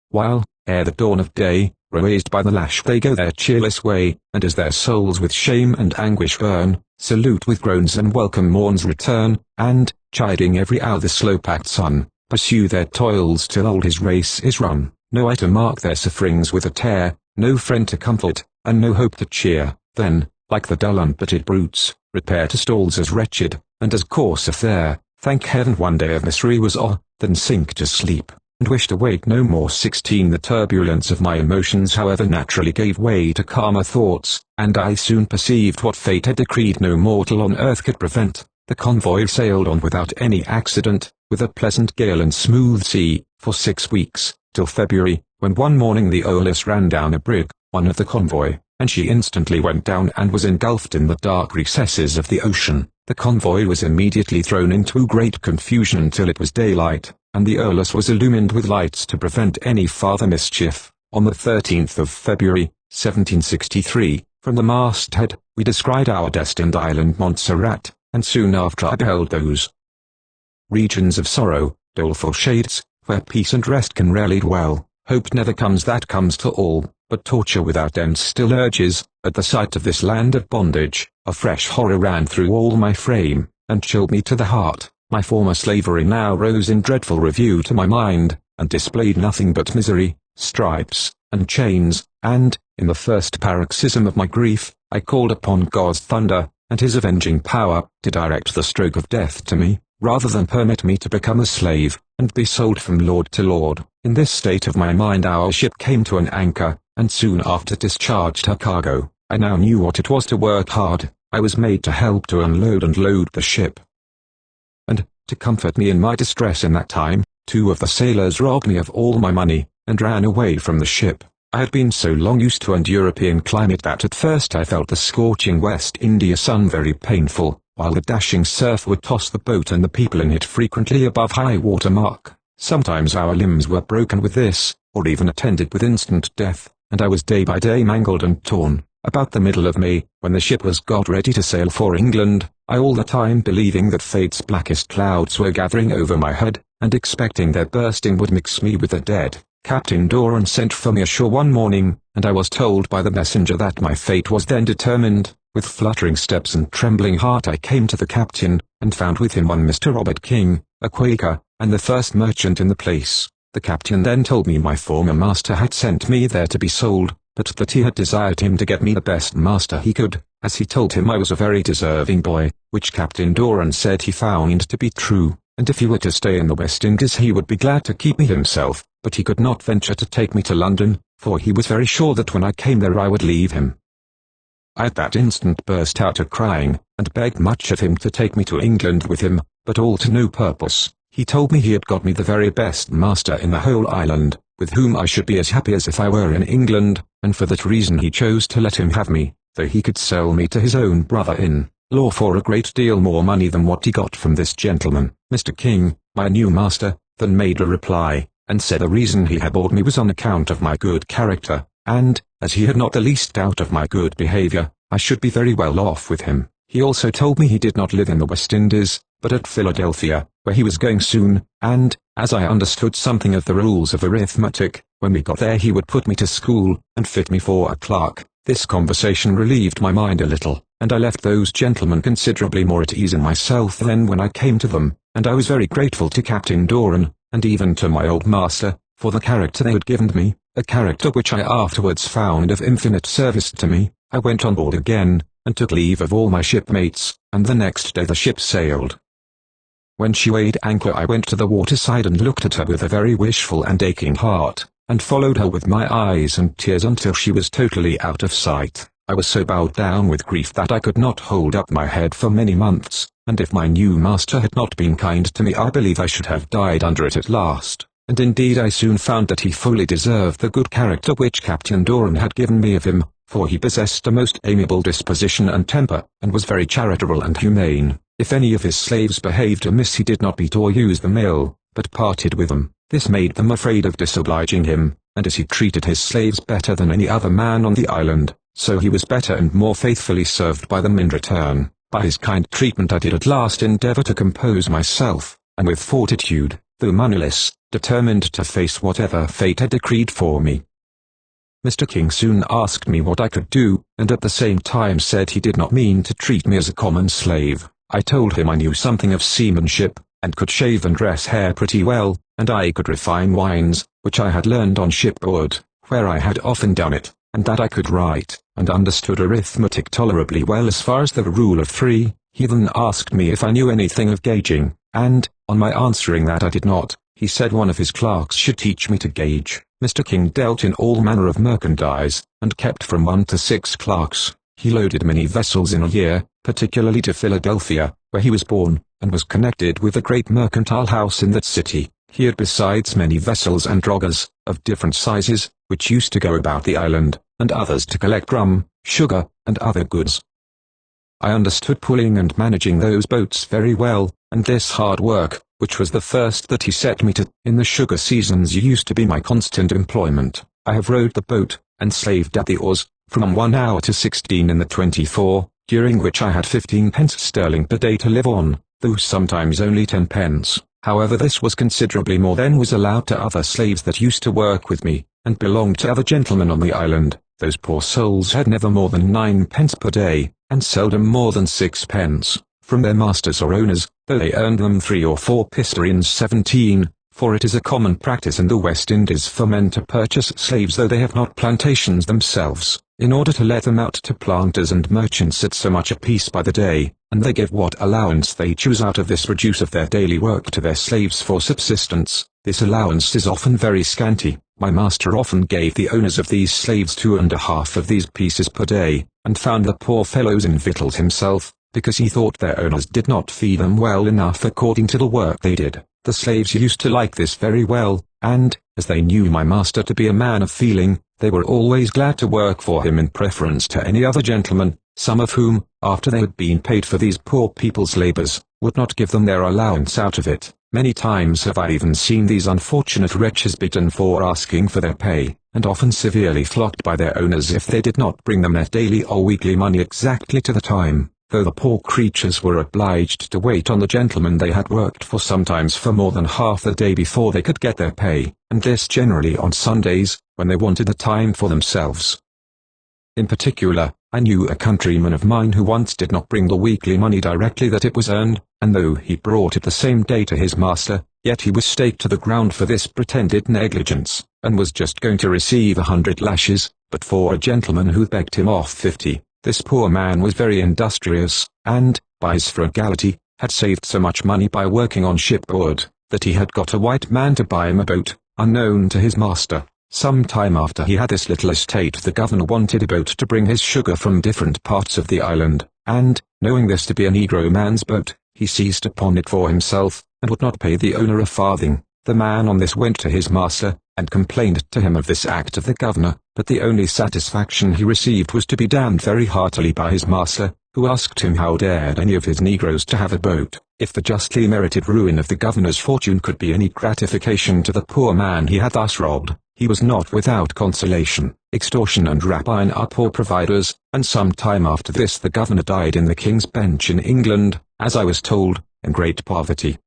While, ere the dawn of day, raised by the lash they go their cheerless way, and as their souls with shame and anguish burn, salute with groans and welcome morn's return, and, chiding every hour the slow-packed sun, pursue their toils till old his race is run, no eye to mark their sufferings with a tear, no friend to comfort, and no hope to cheer, then, like the dull unpitied brutes, repair to stalls as wretched, and as coarse a fare, thank heaven one day of misery was o'er, then sink to sleep, and wish to wake no more. 16. The turbulence of my emotions however naturally gave way to calmer thoughts, and I soon perceived what fate had decreed no mortal on earth could prevent. The convoy sailed on without any accident, with a pleasant gale and smooth sea, for 6 weeks, till February, when one morning the Olaudah ran down a brig, one of the convoy, and she instantly went down and was engulfed in the dark recesses of the ocean. The convoy was immediately thrown into great confusion until it was daylight, and the Olaudah was illumined with lights to prevent any farther mischief. On the 13th of February, 1763, from the masthead, we descried our destined island Montserrat, and soon after I beheld those regions of sorrow, doleful shades, where peace and rest can rarely dwell. Hope never comes that comes to all, but torture without end still urges. At the sight of this land of bondage, a fresh horror ran through all my frame, and chilled me to the heart. My former slavery now rose in dreadful review to my mind, and displayed nothing but misery, stripes, and chains, and, in the first paroxysm of my grief, I called upon God's thunder, and his avenging power, to direct the stroke of death to me, rather than permit me to become a slave, and be sold from lord to lord. In this state of my mind our ship came to an anchor, and soon after discharged her cargo. I now knew what it was to work hard. I was made to help to unload and load the ship. And, to comfort me in my distress in that time, 2 of the sailors robbed me of all my money, and ran away from the ship. I had been so long used to an European climate that at first I felt the scorching West India sun very painful, while the dashing surf would toss the boat and the people in it frequently above high water mark. Sometimes our limbs were broken with this, or even attended with instant death, and I was day by day mangled and torn. About the middle of May, when the ship was got ready to sail for England, I all the time believing that fate's blackest clouds were gathering over my head, and expecting their bursting would mix me with the dead, Captain Doran sent for me ashore one morning, and I was told by the messenger that my fate was then determined. With fluttering steps and trembling heart I came to the captain, and found with him one Mr. Robert King, a Quaker, and the first merchant in the place. The captain then told me my former master had sent me there to be sold, but that he had desired him to get me the best master he could, as he told him I was a very deserving boy, which Captain Doran said he found to be true, and if he were to stay in the West Indies he would be glad to keep me himself, but he could not venture to take me to London, for he was very sure that when I came there I would leave him. I at that instant burst out a crying, and begged much of him to take me to England with him, but all to no purpose. He told me he had got me the very best master in the whole island, with whom I should be as happy as if I were in England, and for that reason he chose to let him have me, though he could sell me to his own brother-in-law for a great deal more money than what he got from this gentleman. Mr. King, my new master, then made a reply, and said the reason he had bought me was on account of my good character, and, as he had not the least doubt of my good behavior, I should be very well off with him. He also told me he did not live in the West Indies, but at Philadelphia, where he was going soon, and, as I understood something of the rules of arithmetic, when we got there he would put me to school, and fit me for a clerk. This conversation relieved my mind a little, and I left those gentlemen considerably more at ease in myself than when I came to them, and I was very grateful to Captain Doran, and even to my old master, for the character they had given me, a character which I afterwards found of infinite service to me. I went on board again, and took leave of all my shipmates, and the next day the ship sailed. When she weighed anchor I went to the waterside and looked at her with a very wishful and aching heart, and followed her with my eyes and tears until she was totally out of sight. I was so bowed down with grief that I could not hold up my head for many months, and if my new master had not been kind to me I believe I should have died under it at last, and indeed I soon found that he fully deserved the good character which Captain Doran had given me of him, for he possessed a most amiable disposition and temper, and was very charitable and humane. If any of his slaves behaved amiss he did not beat or use them ill, but parted with them. This made them afraid of disobliging him, and as he treated his slaves better than any other man on the island, so he was better and more faithfully served by them in return. By his kind treatment I did at last endeavor to compose myself, and with fortitude, though moneyless, determined to face whatever fate had decreed for me. Mr. King soon asked me what I could do, and at the same time said he did not mean to treat me as a common slave. I told him I knew something of seamanship, and could shave and dress hair pretty well, and I could refine wines, which I had learned on shipboard, where I had often done it, and that I could write, and understood arithmetic tolerably well as far as the rule of 3. He then asked me if I knew anything of gauging, and, on my answering that I did not, he said one of his clerks should teach me to gauge. Mr. King dealt in all manner of merchandise, and kept from 1 to 6 clerks. He loaded many vessels in a year, particularly to Philadelphia, where he was born, and was connected with a great mercantile house in that city. He had besides many vessels and droggers, of different sizes, which used to go about the island, and others to collect rum, sugar, and other goods. I understood pulling and managing those boats very well, and this hard work, which was the first that he set me to, in the sugar seasons used to be my constant employment. I have rowed the boat, and slaved at the oars, from 1 hour to 16 in the 24, during which I had 15 pence sterling per day to live on, though sometimes only 10 pence. However, this was considerably more than was allowed to other slaves that used to work with me, and belonged to other gentlemen on the island. Those poor souls had never more than 9 pence per day, and seldom more than 6 pence, from their masters or owners, though they earned them 3 or 4 pistoles 17, for it is a common practice in the West Indies for men to purchase slaves though they have not plantations themselves, in order to let them out to planters and merchants at so much a piece by the day, and they give what allowance they choose out of this reduce of their daily work to their slaves for subsistence. This allowance is often very scanty. My master often gave the owners of these slaves 2½ of these pieces per day, and found the poor fellows invictualled himself, because he thought their owners did not feed them well enough according to the work they did. The slaves used to like this very well, and, as they knew my master to be a man of feeling, they were always glad to work for him in preference to any other gentleman, some of whom, after they had been paid for these poor people's labours, would not give them their allowance out of it. Many times have I even seen these unfortunate wretches beaten for asking for their pay, and often severely flogged by their owners if they did not bring them their daily or weekly money exactly to the time, though the poor creatures were obliged to wait on the gentlemen they had worked for, sometimes for more than half the day before they could get their pay, and this generally on Sundays, when they wanted the time for themselves. In particular, I knew a countryman of mine who once did not bring the weekly money directly that it was earned, and though he brought it the same day to his master, yet he was staked to the ground for this pretended negligence, and was just going to receive 100 lashes, but for a gentleman who begged him off 50. This poor man was very industrious, and, by his frugality, had saved so much money by working on shipboard, that he had got a white man to buy him a boat, unknown to his master. Some time after he had this little estate, the governor wanted a boat to bring his sugar from different parts of the island, and, knowing this to be a Negro man's boat, he seized upon it for himself, and would not pay the owner a farthing. The man on this went to his master, and complained to him of this act of the governor, but the only satisfaction he received was to be damned very heartily by his master, who asked him how dared any of his Negroes to have a boat. If the justly merited ruin of the governor's fortune could be any gratification to the poor man he had thus robbed, he was not without consolation. Extortion and rapine are poor providers, and some time after this the governor died in the King's Bench in England, as I was told, in great poverty.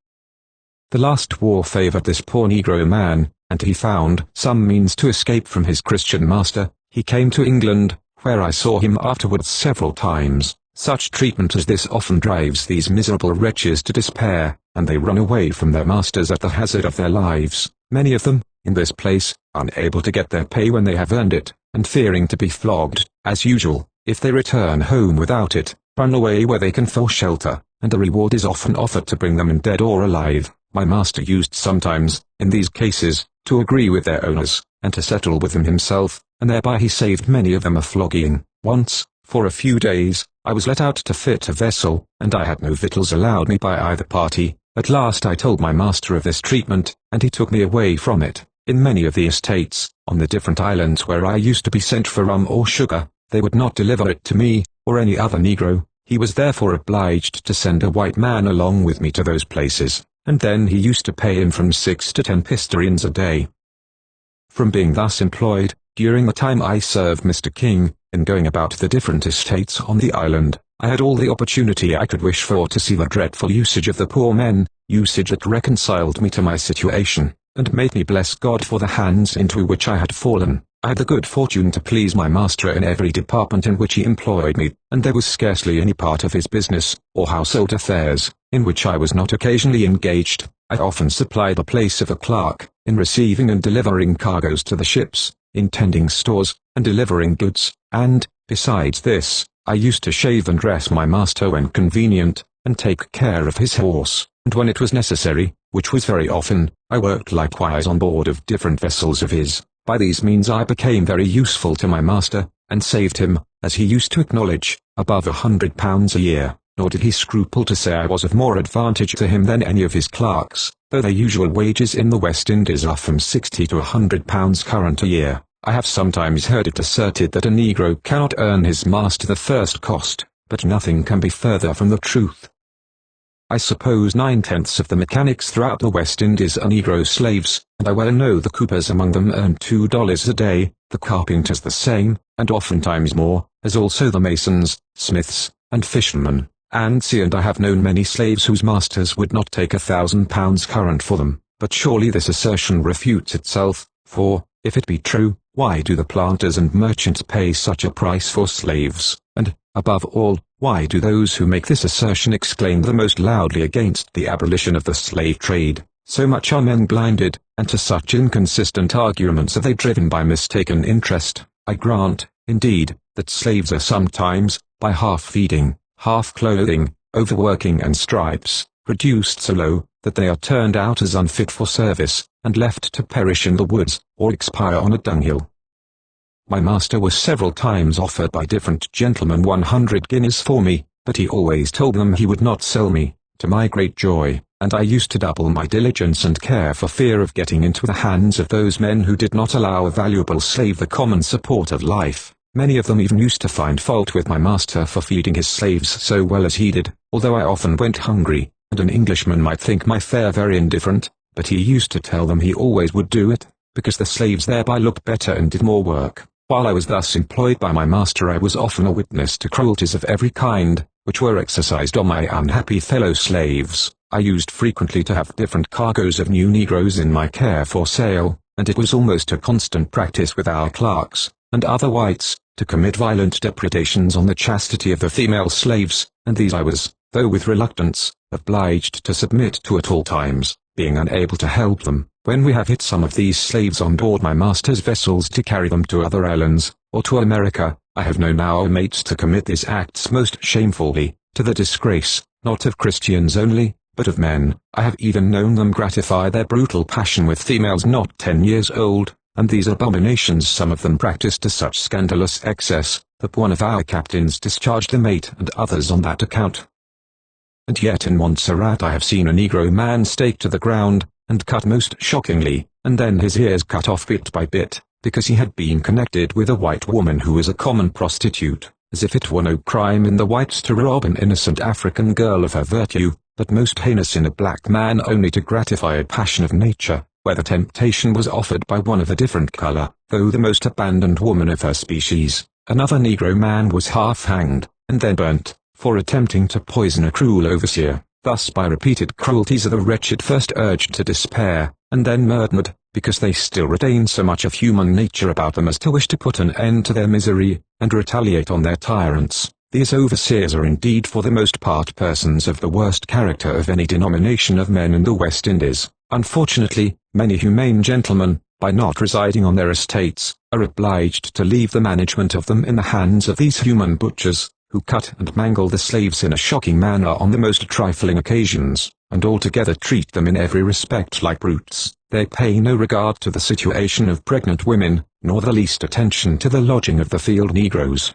The last war favoured this poor Negro man, and he found some means to escape from his Christian master. He came to England, where I saw him afterwards several times. Such treatment as this often drives these miserable wretches to despair, and they run away from their masters at the hazard of their lives. Many of them, in this place, unable to get their pay when they have earned it, and fearing to be flogged, as usual, if they return home without it, run away where they can for shelter, and a reward is often offered to bring them in dead or alive. My master used sometimes, in these cases, to agree with their owners, and to settle with them himself, and thereby he saved many of them a flogging. Once, for a few days, I was let out to fit a vessel, and I had no victuals allowed me by either party. At last I told my master of this treatment, and he took me away from it. In many of the estates, on the different islands where I used to be sent for rum or sugar, they would not deliver it to me, or any other Negro. He was therefore obliged to send a white man along with me to those places, and then he used to pay him from 6 to 10 pistoles a day. From being thus employed, during the time I served Mr. King, in going about the different estates on the island, I had all the opportunity I could wish for to see the dreadful usage of the poor men, usage that reconciled me to my situation, and made me bless God for the hands into which I had fallen. I had the good fortune to please my master in every department in which he employed me, and there was scarcely any part of his business, or household affairs, in which I was not occasionally engaged. I often supplied the place of a clerk, in receiving and delivering cargoes to the ships, in tending stores, and delivering goods, and, besides this, I used to shave and dress my master when convenient, and take care of his horse, and when it was necessary, which was very often, I worked likewise on board of different vessels of his. By these means I became very useful to my master, and saved him, as he used to acknowledge, above £100 a year, nor did he scruple to say I was of more advantage to him than any of his clerks, though their usual wages in the West Indies are from £60 to £100 current a year. I have sometimes heard it asserted that a Negro cannot earn his master the first cost, but nothing can be further from the truth. I suppose 9/10 of the mechanics throughout the West Indies are Negro slaves, and I well know the coopers among them earn $2 a day, the carpenters the same, and oftentimes more, as also the masons, smiths, and fishermen, and I have known many slaves whose masters would not take £1,000 current for them. But surely this assertion refutes itself, for, if it be true, why do the planters and merchants pay such a price for slaves, and, above all, why do those who make this assertion exclaim the most loudly against the abolition of the slave trade? So much are men blinded, and to such inconsistent arguments are they driven by mistaken interest. I grant, indeed, that slaves are sometimes, by half-feeding, half-clothing, overworking and stripes, reduced so low, that they are turned out as unfit for service, and left to perish in the woods, or expire on a dunghill. My master was several times offered by different gentlemen 100 guineas for me, but he always told them he would not sell me. to my great joy, and I used to double my diligence and care for fear of getting into the hands of those men who did not allow a valuable slave the common support of life. Many of them even used to find fault with my master for feeding his slaves so well as he did, although I often went hungry, and an Englishman might think my fare very indifferent, but he used to tell them he always would do it, because the slaves thereby looked better and did more work. While I was thus employed by my master, I was often a witness to cruelties of every kind, which were exercised on my unhappy fellow slaves. I used frequently to have different cargoes of new negroes in my care for sale, and it was almost a constant practice with our clerks, and other whites, to commit violent depredations on the chastity of the female slaves, and these I was, though with reluctance, obliged to submit to at all times, being unable to help them. When we have hit some of these slaves on board my master's vessels to carry them to other islands, or to America, I have known our mates to commit these acts most shamefully, to the disgrace, not of Christians only, but of men. I have even known them gratify their brutal passion with females not 10 years old, and these abominations some of them practiced to such scandalous excess, that one of our captains discharged the mate and others on that account. And yet in Montserrat I have seen a Negro man staked to the ground, and cut most shockingly, and then his ears cut off bit by bit, because he had been connected with a white woman who was a common prostitute, as if it were no crime in the whites to rob an innocent African girl of her virtue, but most heinous in a black man only to gratify a passion of nature, where the temptation was offered by one of a different color, though the most abandoned woman of her species. Another Negro man was half hanged, and then burnt, for attempting to poison a cruel overseer. Thus by repeated cruelties are the wretched first urged to despair, and then murdered, because they still retain so much of human nature about them as to wish to put an end to their misery, and retaliate on their tyrants. These overseers are indeed for the most part persons of the worst character of any denomination of men in the West Indies. Unfortunately, many humane gentlemen, by not residing on their estates, are obliged to leave the management of them in the hands of these human butchers, who cut and mangle the slaves in a shocking manner on the most trifling occasions, and altogether treat them in every respect like brutes. They pay no regard to the situation of pregnant women, nor the least attention to the lodging of the field negroes.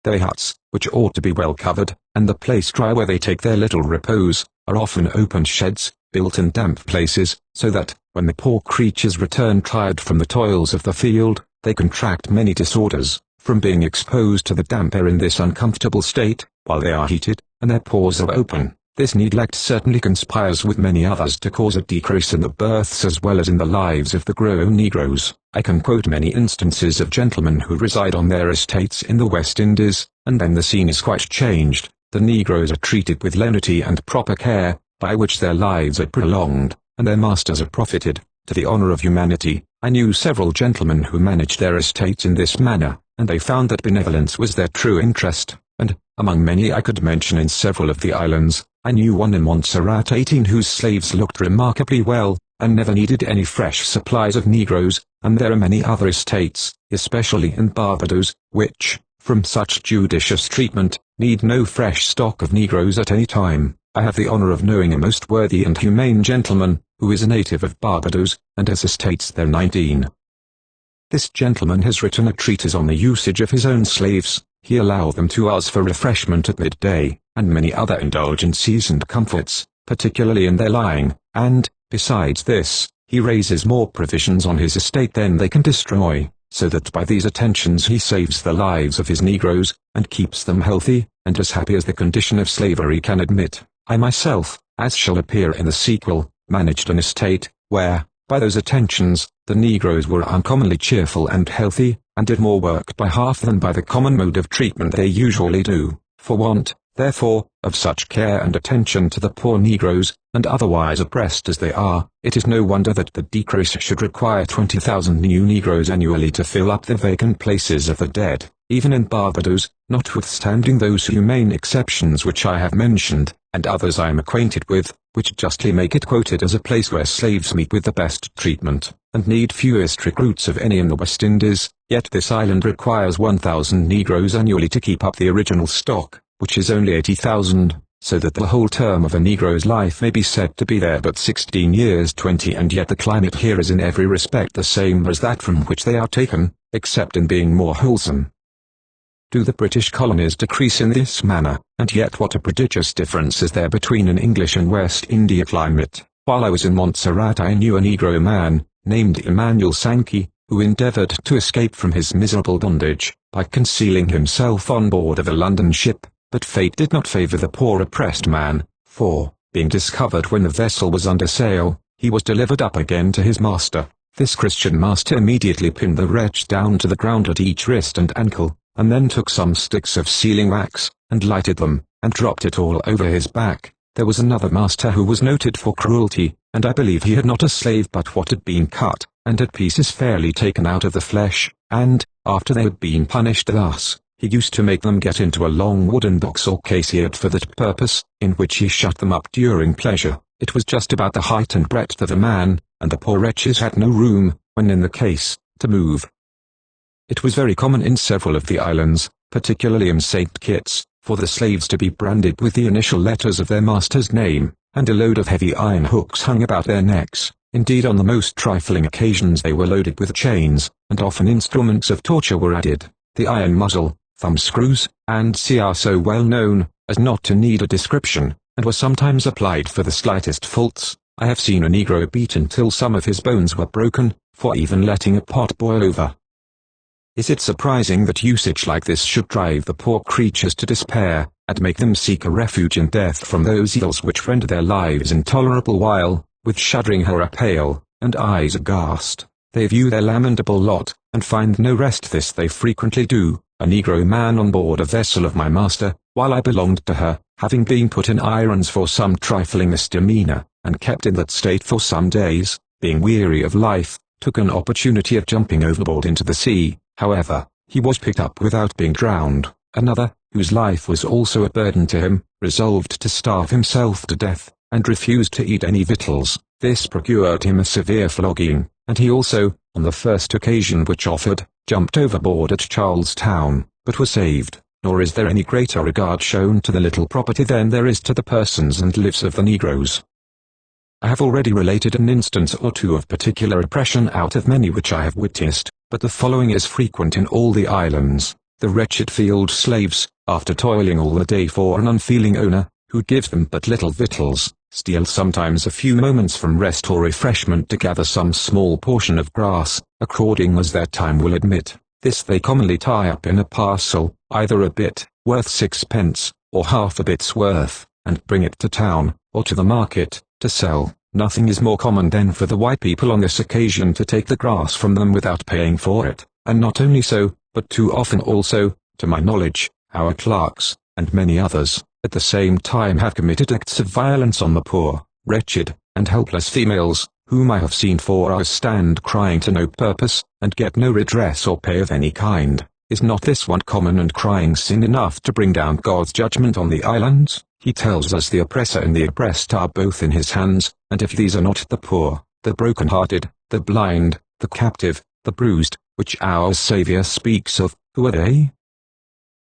Their huts, which ought to be well covered, and the place dry where they take their little repose, are often open sheds, built in damp places, so that, when the poor creatures return tired from the toils of the field, they contract many disorders, from being exposed to the damp air in this uncomfortable state, while they are heated, and their pores are open. This neglect certainly conspires with many others to cause a decrease in the births as well as in the lives of the grown negroes. I can quote many instances of gentlemen who reside on their estates in the West Indies, and then the scene is quite changed. The negroes are treated with lenity and proper care, by which their lives are prolonged, and their masters are profited, to the honor of humanity. I knew several gentlemen who managed their estates in this manner, and they found that benevolence was their true interest, and, among many I could mention in several of the islands, I knew one in Montserrat 18 whose slaves looked remarkably well, and never needed any fresh supplies of negroes, and there are many other estates, especially in Barbados, which, from such judicious treatment, need no fresh stock of negroes at any time. I have the honor of knowing a most worthy and humane gentleman, who is a native of Barbados, and has estates there 19. This gentleman has written a treatise on the usage of his own slaves. He allowed them to us for refreshment at midday, and many other indulgencies and comforts, particularly in their lying, and, besides this, he raises more provisions on his estate than they can destroy, so that by these attentions he saves the lives of his negroes, and keeps them healthy, and as happy as the condition of slavery can admit. I myself, as shall appear in the sequel, managed an estate, where, by those attentions, the negroes were uncommonly cheerful and healthy, and did more work by half than by the common mode of treatment they usually do. For want, therefore, of such care and attention to the poor negroes, and otherwise oppressed as they are, it is no wonder that the decrease should require 20,000 new negroes annually to fill up the vacant places of the dead. Even in Barbados, notwithstanding those humane exceptions which I have mentioned, and others I am acquainted with, which justly make it quoted as a place where slaves meet with the best treatment, and need fewest recruits of any in the West Indies, yet this island requires 1,000 negroes annually to keep up the original stock, which is only 80,000, so that the whole term of a negro's life may be said to be there but 16 years 20, and yet the climate here is in every respect the same as that from which they are taken, except in being more wholesome. do the British colonies decrease in this manner, and yet what a prodigious difference is there between an English and West India climate. While I was in Montserrat I knew a Negro man, named Emmanuel Sankey, who endeavoured to escape from his miserable bondage, by concealing himself on board of a London ship, but fate did not favour the poor oppressed man, for, being discovered when the vessel was under sail, he was delivered up again to his master. This Christian master immediately pinned the wretch down to the ground at each wrist and ankle, and then took some sticks of sealing wax, and lighted them, and dropped it all over his back. There was another master who was noted for cruelty, and I believe he had not a slave but what had been cut, and had pieces fairly taken out of the flesh, and, after they had been punished thus, he used to make them get into a long wooden box or case he had for that purpose, in which he shut them up during pleasure. It was just about the height and breadth of a man, and the poor wretches had no room, when in the case, to move. It was very common in several of the islands, particularly in St. Kitts, for the slaves to be branded with the initial letters of their master's name, and a load of heavy iron hooks hung about their necks. Indeed, on the most trifling occasions they were loaded with chains, and often instruments of torture were added. The iron muzzle, thumb screws, and are so well known, as not to need a description, and were sometimes applied for the slightest faults. I have seen a Negro beaten till some of his bones were broken, for even letting a pot boil over. Is it surprising that usage like this should drive the poor creatures to despair, and make them seek a refuge in death from those evils which render their lives intolerable while, with shuddering horror pale, and eyes aghast, they view their lamentable lot, and find no rest? This they frequently do. A Negro man on board a vessel of my master, while I belonged to her, having been put in irons for some trifling misdemeanor, and kept in that state for some days, being weary of life, took an opportunity of jumping overboard into the sea. However, he was picked up without being drowned. Another, whose life was also a burden to him, resolved to starve himself to death, and refused to eat any victuals. This procured him a severe flogging, and he also, on the first occasion which offered, jumped overboard at Charlestown, but was saved. Nor is there any greater regard shown to the little property than there is to the persons and lives of the Negroes. I have already related an instance or two of particular oppression out of many which I have witnessed, but the following is frequent in all the islands. The wretched field slaves, after toiling all the day for an unfeeling owner, who gives them but little victuals, steal sometimes a few moments from rest or refreshment to gather some small portion of grass, according as their time will admit. This they commonly tie up in a parcel, either a bit, worth 6 pence, or half a bit's worth, and bring it to town, or to the market, to sell. Nothing is more common than for the white people on this occasion to take the grass from them without paying for it, and not only so, but too often also, to my knowledge, our clerks, and many others, at the same time have committed acts of violence on the poor, wretched, and helpless females, whom I have seen for hours stand crying to no purpose, and get no redress or pay of any kind. Is not this one common and crying sin enough to bring down God's judgment on the islands? He tells us the oppressor and the oppressed are both in his hands, and if these are not the poor, the broken-hearted, the blind, the captive, the bruised, which our Saviour speaks of, who are they?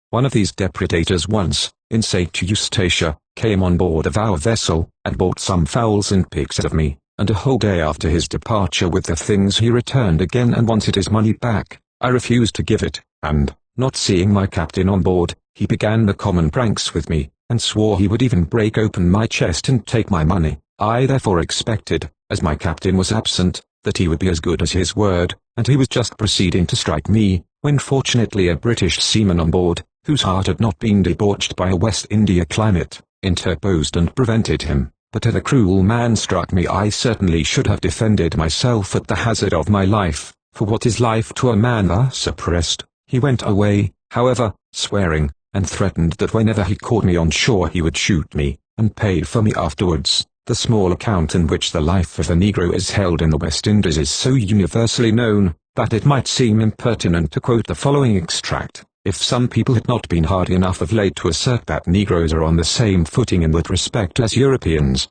One of these depredators once, in St. Eustatia, came on board of our vessel, and bought some fowls and pigs of me, and a whole day after his departure with the things he returned again and wanted his money back. I refused to give it, and, not seeing my captain on board, he began the common pranks with me, and swore he would even break open my chest and take my money. I therefore expected, as my captain was absent, that he would be as good as his word, and he was just proceeding to strike me, when fortunately a British seaman on board, whose heart had not been debauched by a West India climate, interposed and prevented him. But had a cruel man struck me, I certainly should have defended myself at the hazard of my life, for what is life to a man thus oppressed? He went away, however, swearing, and threatened that whenever he caught me on shore he would shoot me, and paid for me afterwards. The small account in which the life of a Negro is held in the West Indies is so universally known, that it might seem impertinent to quote the following extract, if some people had not been hardy enough of late to assert that Negroes are on the same footing in that respect as Europeans.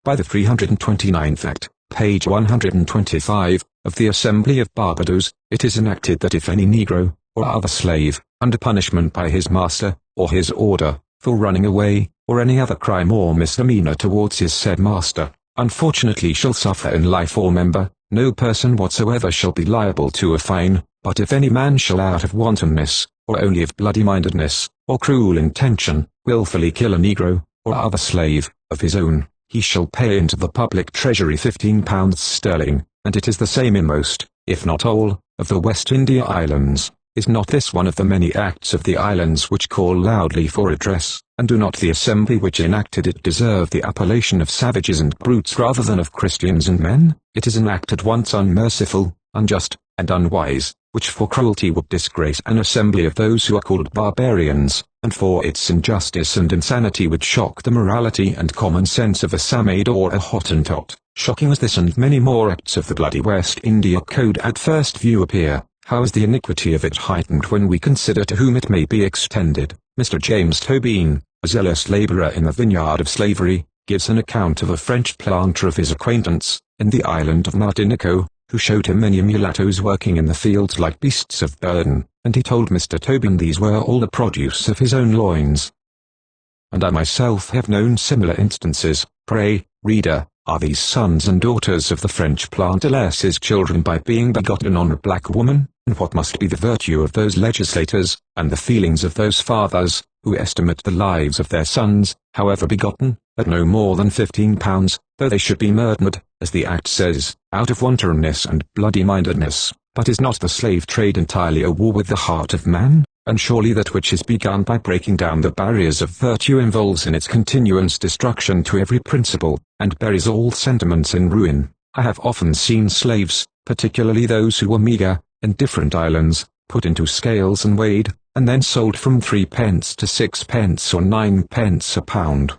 By the 329th Act, page 125, of the Assembly of Barbados, it is enacted that if any Negro, or other slave, under punishment by his master, or his order, for running away, or any other crime or misdemeanor towards his said master, unfortunately shall suffer in life or member, no person whatsoever shall be liable to a fine, but if any man shall out of wantonness, or only of bloody-mindedness, or cruel intention, willfully kill a negro, or other slave, of his own, he shall pay into the public treasury £15, and it is the same in most, if not all, of the West India Islands. Is not this one of the many acts of the islands which call loudly for redress, and do not the assembly which enacted it deserve the appellation of savages and brutes rather than of Christians and men? It is an act at once unmerciful, unjust, and unwise, which for cruelty would disgrace an assembly of those who are called barbarians, and for its injustice and insanity would shock the morality and common sense of a Samaid or a Hottentot. Shocking as this and many more acts of the bloody West India Code at first view appear, how is the iniquity of it heightened when we consider to whom it may be extended? Mr. James Tobin, a zealous labourer in the vineyard of slavery, gives an account of a French planter of his acquaintance, in the island of Martinico, who showed him many mulattoes working in the fields like beasts of burden, and he told Mr. Tobin these were all the produce of his own loins. And I myself have known similar instances. Pray, reader, are these sons and daughters of the French planter less his children by being begotten on a black woman? And what must be the virtue of those legislators, and the feelings of those fathers, who estimate the lives of their sons, however begotten, at no more than £15, though they should be murdered, as the Act says, out of wantonness and bloody-mindedness? But is not the slave trade entirely a war with the heart of man? And surely that which is begun by breaking down the barriers of virtue involves in its continuance destruction to every principle, and buries all sentiments in ruin. I have often seen slaves, particularly those who were meagre, in different islands, put into scales and weighed, and then sold from 3p to 6p or 9p a pound.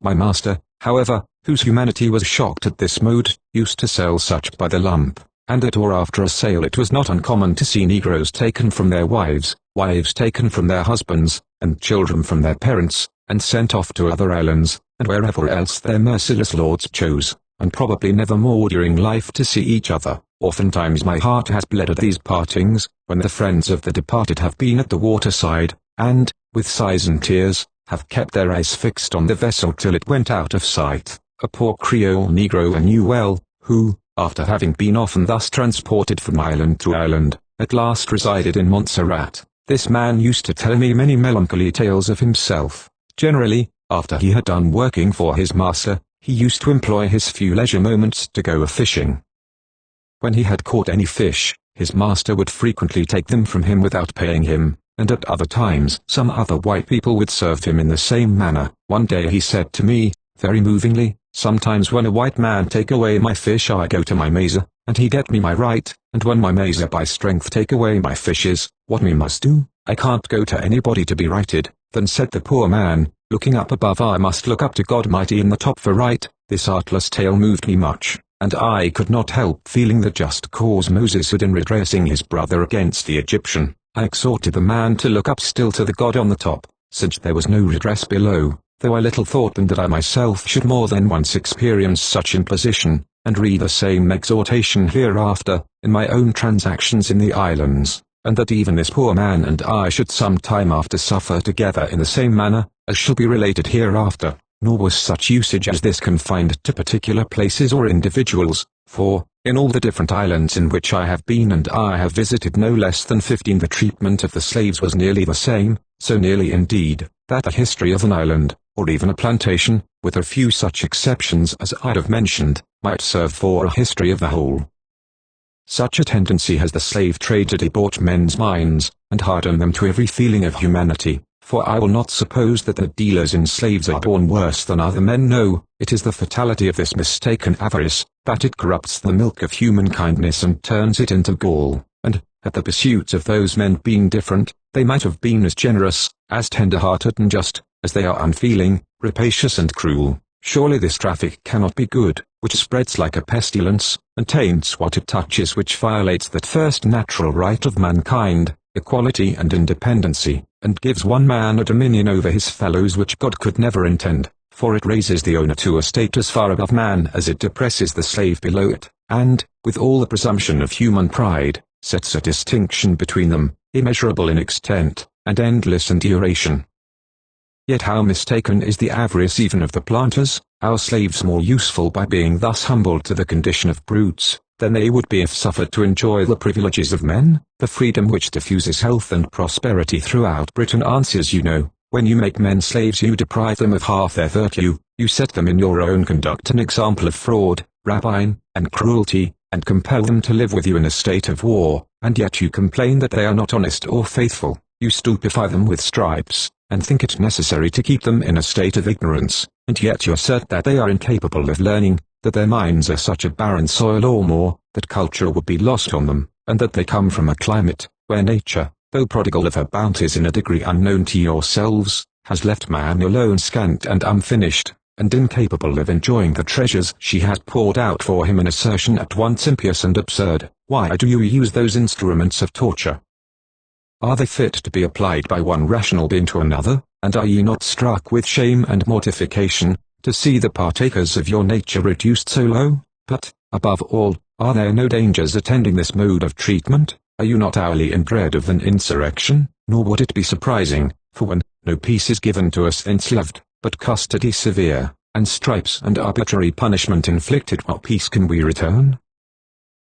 My master, however, whose humanity was shocked at this mode, used to sell such by the lump, and at or after a sale it was not uncommon to see negroes taken from their wives, wives taken from their husbands, and children from their parents, and sent off to other islands, and wherever else their merciless lords chose, and probably never more during life to see each other. Oftentimes my heart has bled at these partings, when the friends of the departed have been at the waterside, and, with sighs and tears, have kept their eyes fixed on the vessel till it went out of sight. A poor Creole Negro I knew well, who, after having been often thus transported from island to island, at last resided in Montserrat. This man used to tell me many melancholy tales of himself. Generally, after he had done working for his master, he used to employ his few leisure moments to go a-fishing. When he had caught any fish, his master would frequently take them from him without paying him, and at other times some other white people would serve him in the same manner. One day he said to me, very movingly, "Sometimes when a white man take away my fish I go to my mazer, and he get me my right, and when my mazer by strength take away my fishes, what me must do? I can't go to anybody to be righted." Then said the poor man, looking up above, "I must look up to God mighty in the top for right." This artless tale moved me much, and I could not help feeling the just cause Moses had in redressing his brother against the Egyptian. I exhorted the man to look up still to the God on the top, since there was no redress below, though I little thought then that I myself should more than once experience such imposition, and read the same exhortation hereafter, in my own transactions in the islands, and that even this poor man and I should some time after suffer together in the same manner, as shall be related hereafter. Nor was such usage as this confined to particular places or individuals, for, in all the different islands in which I have been and I have visited no less than 15, the treatment of the slaves was nearly the same, so nearly indeed, that the history of an island, or even a plantation, with a few such exceptions as I have mentioned, might serve for a history of the whole. Such a tendency has the slave trade to debauch men's minds, and harden them to every feeling of humanity. For I will not suppose that the dealers in slaves are born worse than other men. No, it is the fatality of this mistaken avarice, that it corrupts the milk of human kindness and turns it into gall, and, at the pursuits of those men being different, they might have been as generous, as tender-hearted and just, as they are unfeeling, rapacious and cruel. Surely this traffic cannot be good, which spreads like a pestilence, and taints what it touches, which violates that first natural right of mankind, equality and independency, and gives one man a dominion over his fellows which God could never intend, for it raises the owner to a state as far above man as it depresses the slave below it, and, with all the presumption of human pride, sets a distinction between them, immeasurable in extent, and endless in duration. Yet how mistaken is the avarice even of the planters, our slaves more useful by being thus humbled to the condition of brutes, than they would be if suffered to enjoy the privileges of men. The freedom which diffuses health and prosperity throughout Britain answers, you know, when you make men slaves you deprive them of half their virtue, you set them in your own conduct an example of fraud, rapine, and cruelty, and compel them to live with you in a state of war, and yet you complain that they are not honest or faithful. You stupefy them with stripes, and think it necessary to keep them in a state of ignorance, and yet you assert that they are incapable of learning, that their minds are such a barren soil or more, that culture would be lost on them, and that they come from a climate, where nature, though prodigal of her bounties in a degree unknown to yourselves, has left man alone scant and unfinished, and incapable of enjoying the treasures she has poured out for him. An assertion at once impious and absurd. Why do you use those instruments of torture? Are they fit to be applied by one rational being to another, and are ye not struck with shame and mortification, to see the partakers of your nature reduced so low? But, above all, are there no dangers attending this mode of treatment? Are you not hourly in dread of an insurrection? Nor would it be surprising, for when no peace is given to us enslaved, but custody severe, and stripes and arbitrary punishment inflicted, what peace can we return?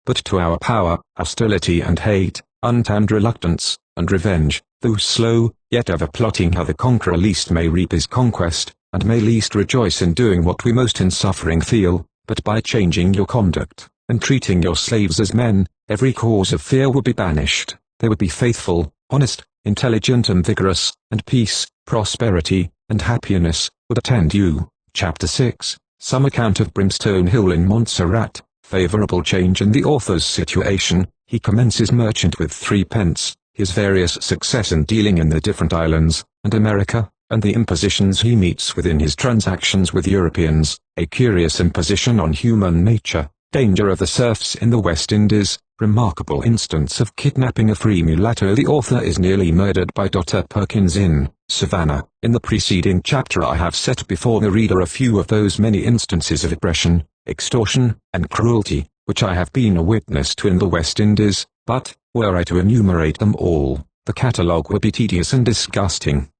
But to our power, hostility and hate, untamed reluctance, and revenge, though slow, yet ever plotting how the conqueror least may reap his conquest, and may least rejoice in doing what we most in suffering feel, but by changing your conduct, and treating your slaves as men, every cause of fear would be banished. They would be faithful, honest, intelligent and vigorous, and peace, prosperity, and happiness would attend you. Chapter 6, Some Account of Brimstone Hill in Montserrat. Favorable change in the author's situation. He commences merchant with 3 pence, his various success in dealing in the different islands, and America, and the impositions he meets with in his transactions with Europeans, a curious imposition on human nature, danger of the serfs in the West Indies, remarkable instance of kidnapping a free mulatto. The author is nearly murdered by Dr. Perkins in Savannah. In the preceding chapter I have set before the reader a few of those many instances of oppression, extortion, and cruelty, which I have been a witness to in the West Indies, but, were I to enumerate them all, the catalogue would be tedious and disgusting.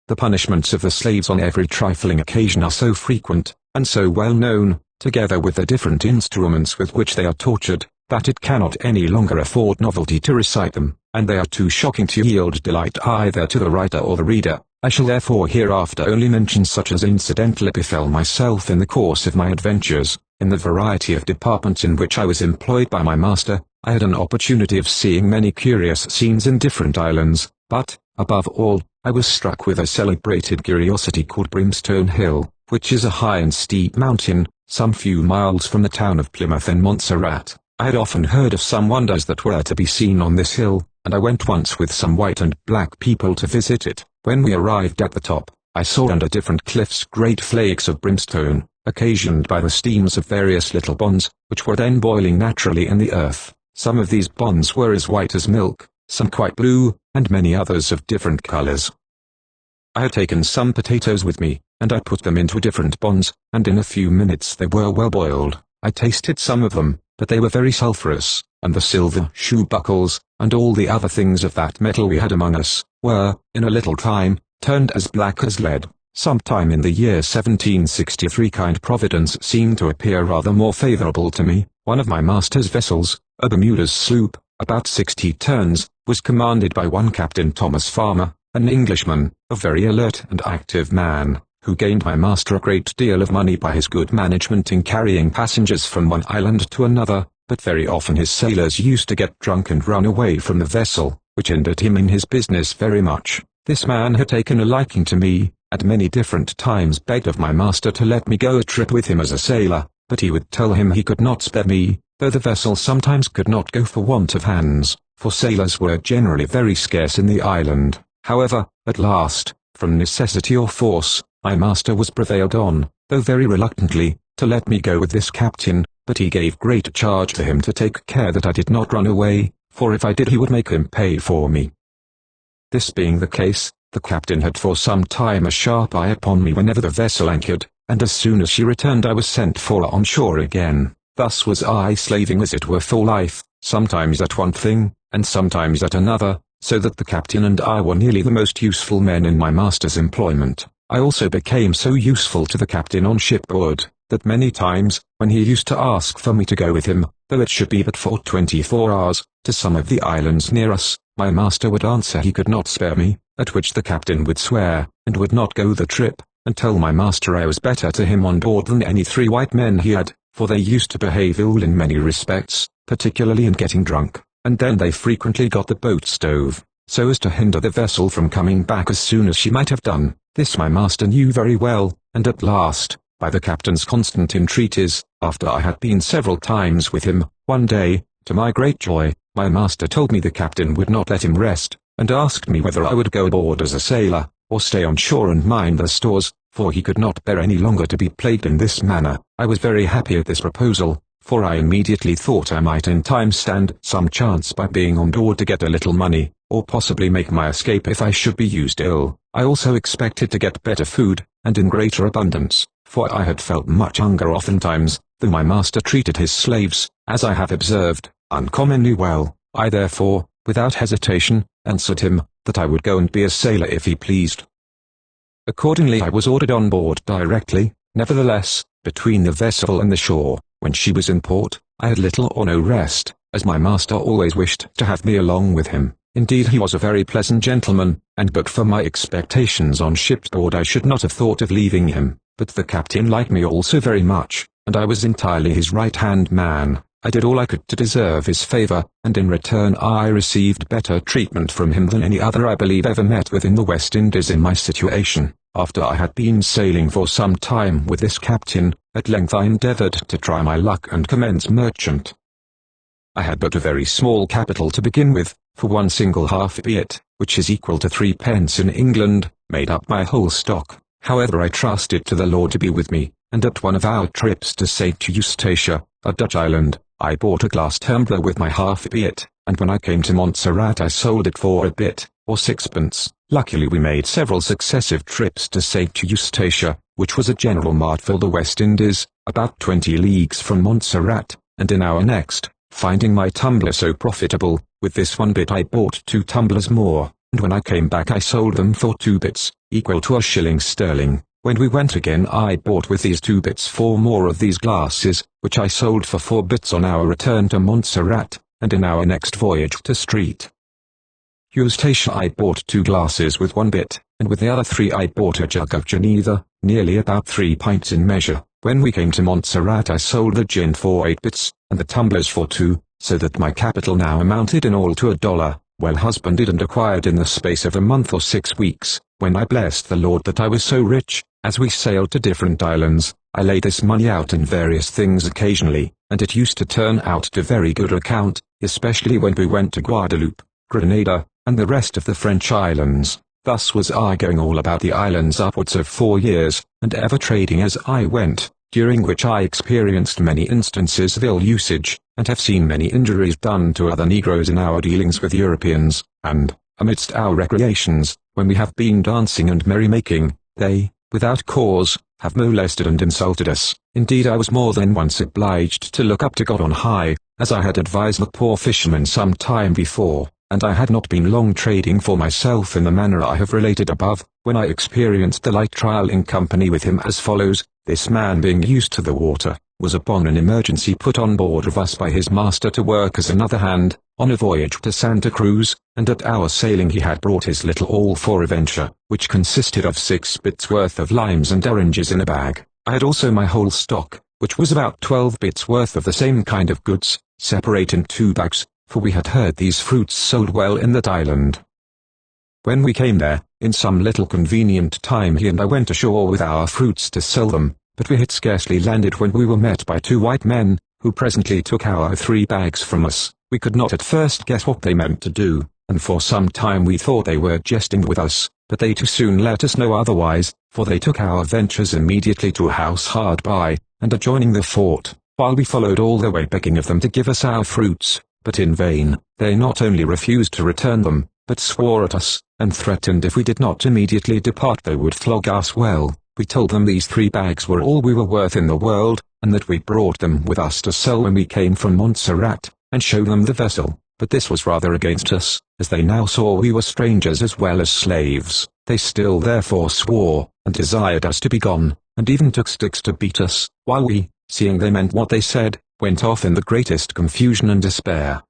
The punishments of the slaves on every trifling occasion are so frequent, and so well known, together with the different instruments with which they are tortured, that it cannot any longer afford novelty to recite them, and they are too shocking to yield delight either to the writer or the reader. I shall therefore hereafter only mention such as incidentally befell myself in the course of my adventures. In the variety of departments in which I was employed by my master, I had an opportunity of seeing many curious scenes in different islands, but, above all, I was struck with a celebrated curiosity called Brimstone Hill, which is a high and steep mountain, some few miles from the town of Plymouth in Montserrat. I had often heard of some wonders that were to be seen on this hill, and I went once with some white and black people to visit it. When we arrived at the top, I saw under different cliffs great flakes of brimstone, occasioned by the steams of various little ponds, which were then boiling naturally in the earth. Some of these ponds were as white as milk, some quite blue, and many others of different colors. I had taken some potatoes with me, and I put them into different ponds, and in a few minutes they were well boiled. I tasted some of them, but they were very sulphurous, and the silver shoe buckles, and all the other things of that metal we had among us, were, in a little time, turned as black as lead. Sometime in the year 1763 kind Providence seemed to appear rather more favorable to me. One of my master's vessels, a Bermuda's sloop, about 60 tons, was commanded by one Captain Thomas Farmer, an Englishman, a very alert and active man, who gained my master a great deal of money by his good management in carrying passengers from one island to another, but very often his sailors used to get drunk and run away from the vessel, which hindered him in his business very much. This man had taken a liking to me, at many different times begged of my master to let me go a trip with him as a sailor, but he would tell him he could not spare me, though the vessel sometimes could not go for want of hands, for sailors were generally very scarce in the island. However, at last, from necessity or force, my master was prevailed on, though very reluctantly, to let me go with this captain, but he gave great charge to him to take care that I did not run away, for if I did he would make him pay for me. This being the case, the captain had for some time a sharp eye upon me whenever the vessel anchored, and as soon as she returned I was sent for on shore again. Thus was I slaving as it were for life, sometimes at one thing, and sometimes at another, so that the captain and I were nearly the most useful men in my master's employment. I also became so useful to the captain on shipboard, that many times, when he used to ask for me to go with him, though it should be but for 24 hours, to some of the islands near us, my master would answer he could not spare me, at which the captain would swear, and would not go the trip, and tell my master I was better to him on board than any 3 white men he had, for they used to behave ill in many respects, particularly in getting drunk, and then they frequently got the boat stove, so as to hinder the vessel from coming back as soon as she might have done. This my master knew very well, and at last, by the captain's constant entreaties, after I had been several times with him, one day, to my great joy, my master told me the captain would not let him rest, and asked me whether I would go aboard as a sailor, or stay on shore and mind the stores, for he could not bear any longer to be plagued in this manner. I was very happy at this proposal, for I immediately thought I might in time stand some chance by being on board to get a little money, or possibly make my escape if I should be used ill. I also expected to get better food, and in greater abundance, for I had felt much hunger oftentimes, though my master treated his slaves, as I have observed, uncommonly well. I therefore, without hesitation, answered him, that I would go and be a sailor if he pleased. Accordingly I was ordered on board directly. Nevertheless, between the vessel and the shore, when she was in port, I had little or no rest, as my master always wished to have me along with him. Indeed he was a very pleasant gentleman, and but for my expectations on shipboard I should not have thought of leaving him, but the captain liked me also very much, and I was entirely his right-hand man. I did all I could to deserve his favor, and in return I received better treatment from him than any other I believe ever met with in the West Indies in my situation. After I had been sailing for some time with this captain, at length I endeavored to try my luck and commence merchant. I had but a very small capital to begin with, for 1 single half bit, which is equal to 3 pence in England, made up my whole stock. However I trusted to the Lord to be with me, and at one of our trips to St. Eustatia, a Dutch island, I bought a glass tumbler with my half bit, and when I came to Montserrat I sold it for a bit, or 6 pence. Luckily we made several successive trips to St. Eustatia, which was a general mart for the West Indies, about 20 leagues from Montserrat, and in our next, finding my tumbler so profitable, with this 1 bit I bought 2 tumblers more, and when I came back I sold them for 2 bits, equal to a shilling sterling. When we went again I bought with these 2 bits 4 more of these glasses, which I sold for 4 bits on our return to Montserrat, and in our next voyage to St. Eustatia I bought 2 glasses with 1 bit, and with the other 3 I bought a jug of gin either, nearly about 3 pints in measure. When we came to Montserrat I sold the gin for 8 bits, and the tumblers for 2, so that my capital now amounted in all to $1, well husbanded and acquired in the space of a month or 6 weeks, when I blessed the Lord that I was so rich. As we sailed to different islands, I laid this money out in various things occasionally, and it used to turn out to very good account, especially when we went to Guadeloupe, Grenada, and the rest of the French islands. Thus was I going all about the islands upwards of 4 years, and ever trading as I went, during which I experienced many instances of ill usage, and have seen many injuries done to other Negroes in our dealings with Europeans, and, amidst our recreations, when we have been dancing and merrymaking, they, without cause, have molested and insulted us. Indeed I was more than once obliged to look up to God on high, as I had advised the poor fisherman some time before, and I had not been long trading for myself in the manner I have related above, when I experienced the like trial in company with him as follows. This man being used to the water, was upon an emergency put on board of us by his master to work as another hand, on a voyage to Santa Cruz, and at our sailing he had brought his little all for a venture, which consisted of 6 bits worth of limes and oranges in a bag. I had also my whole stock, which was about 12 bits worth of the same kind of goods, separate in 2 bags, for we had heard these fruits sold well in that island. When we came there, in some little convenient time he and I went ashore with our fruits to sell them, but we had scarcely landed when we were met by 2 white men, who presently took our 3 bags from us. We could not at first guess what they meant to do, and for some time we thought they were jesting with us, but they too soon let us know otherwise, for they took our ventures immediately to a house hard by, and adjoining the fort, while we followed all the way begging of them to give us our fruits, but in vain. They not only refused to return them, but swore at us, and threatened if we did not immediately depart they would flog us well. We told them these 3 bags were all we were worth in the world, and that we brought them with us to sell when we came from Montserrat, and show them the vessel, but this was rather against us, as they now saw we were strangers as well as slaves. They still therefore swore, and desired us to be gone, and even took sticks to beat us, while we, seeing they meant what they said, went off in the greatest confusion and despair.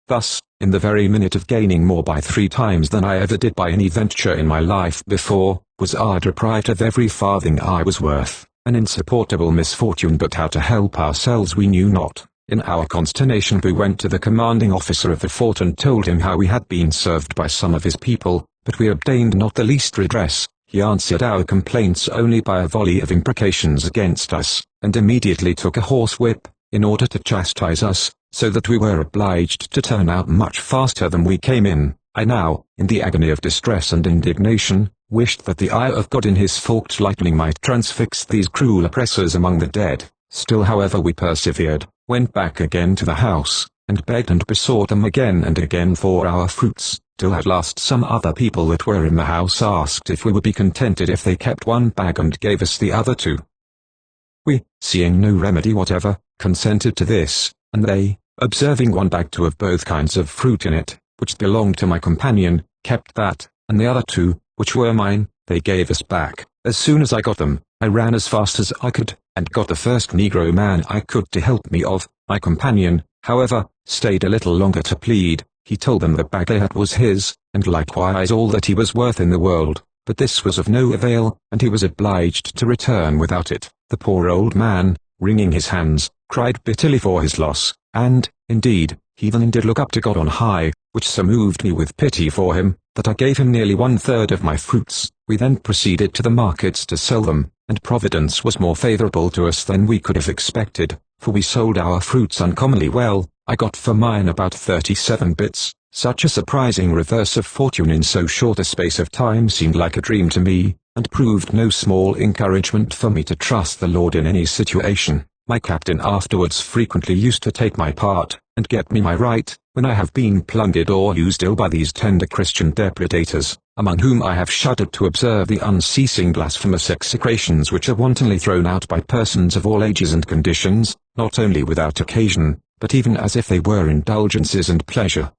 Thus, in the very minute of gaining more by 3 times than I ever did by any venture in my life before, was I deprived of every farthing I was worth, an insupportable misfortune, but how to help ourselves we knew not. In our consternation we went to the commanding officer of the fort and told him how we had been served by some of his people, but we obtained not the least redress. He answered our complaints only by a volley of imprecations against us, and immediately took a horsewhip, in order to chastise us, so that we were obliged to turn out much faster than we came in. I now, in the agony of distress and indignation, wished that the eye of God in his forked lightning might transfix these cruel oppressors among the dead. Still however we persevered, went back again to the house, and begged and besought them again and again for our fruits, till at last some other people that were in the house asked if we would be contented if they kept 1 bag and gave us the other 2. We, seeing no remedy whatever, consented to this, and they, observing 1 bag to have both kinds of fruit in it, which belonged to my companion, kept that, and the other 2, which were mine, they gave us back. As soon as I got them, I ran as fast as I could, and got the first Negro man I could to help me off. My companion, however, stayed a little longer to plead. He told them the bag they had was his, and likewise all that he was worth in the world, but this was of no avail, and he was obliged to return without it. The poor old man, wringing his hands, cried bitterly for his loss, and, indeed, he then did look up to God on high, which so moved me with pity for him, that I gave him nearly 1/3 of my fruits. We then proceeded to the markets to sell them, and Providence was more favourable to us than we could have expected, for we sold our fruits uncommonly well. I got for mine about 37 bits. Such a surprising reverse of fortune in so short a space of time seemed like a dream to me, and proved no small encouragement for me to trust the Lord in any situation. My captain afterwards frequently used to take my part, and get me my right, when I have been plundered or used ill by these tender Christian depredators, among whom I have shuddered to observe the unceasing blasphemous execrations which are wantonly thrown out by persons of all ages and conditions, not only without occasion, but even as if they were indulgences and pleasure.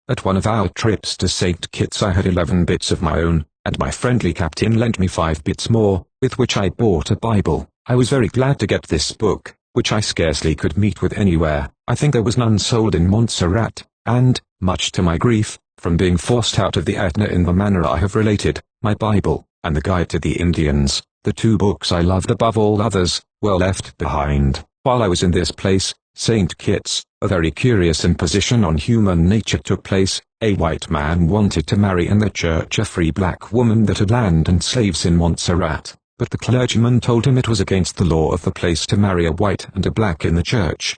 At one of our trips to St. Kitts I had 11 bits of my own, and my friendly captain lent me 5 bits more, with which I bought a Bible. I was very glad to get this book, which I scarcely could meet with anywhere. I think there was none sold in Montserrat, and, much to my grief, from being forced out of the Etna in the manner I have related, my Bible, and the Guide to the Indians, the 2 books I loved above all others, were left behind. While I was in this place, St. Kitts, a very curious imposition on human nature took place. A white man wanted to marry in the church a free black woman that had land and slaves in Montserrat, but the clergyman told him it was against the law of the place to marry a white and a black in the church.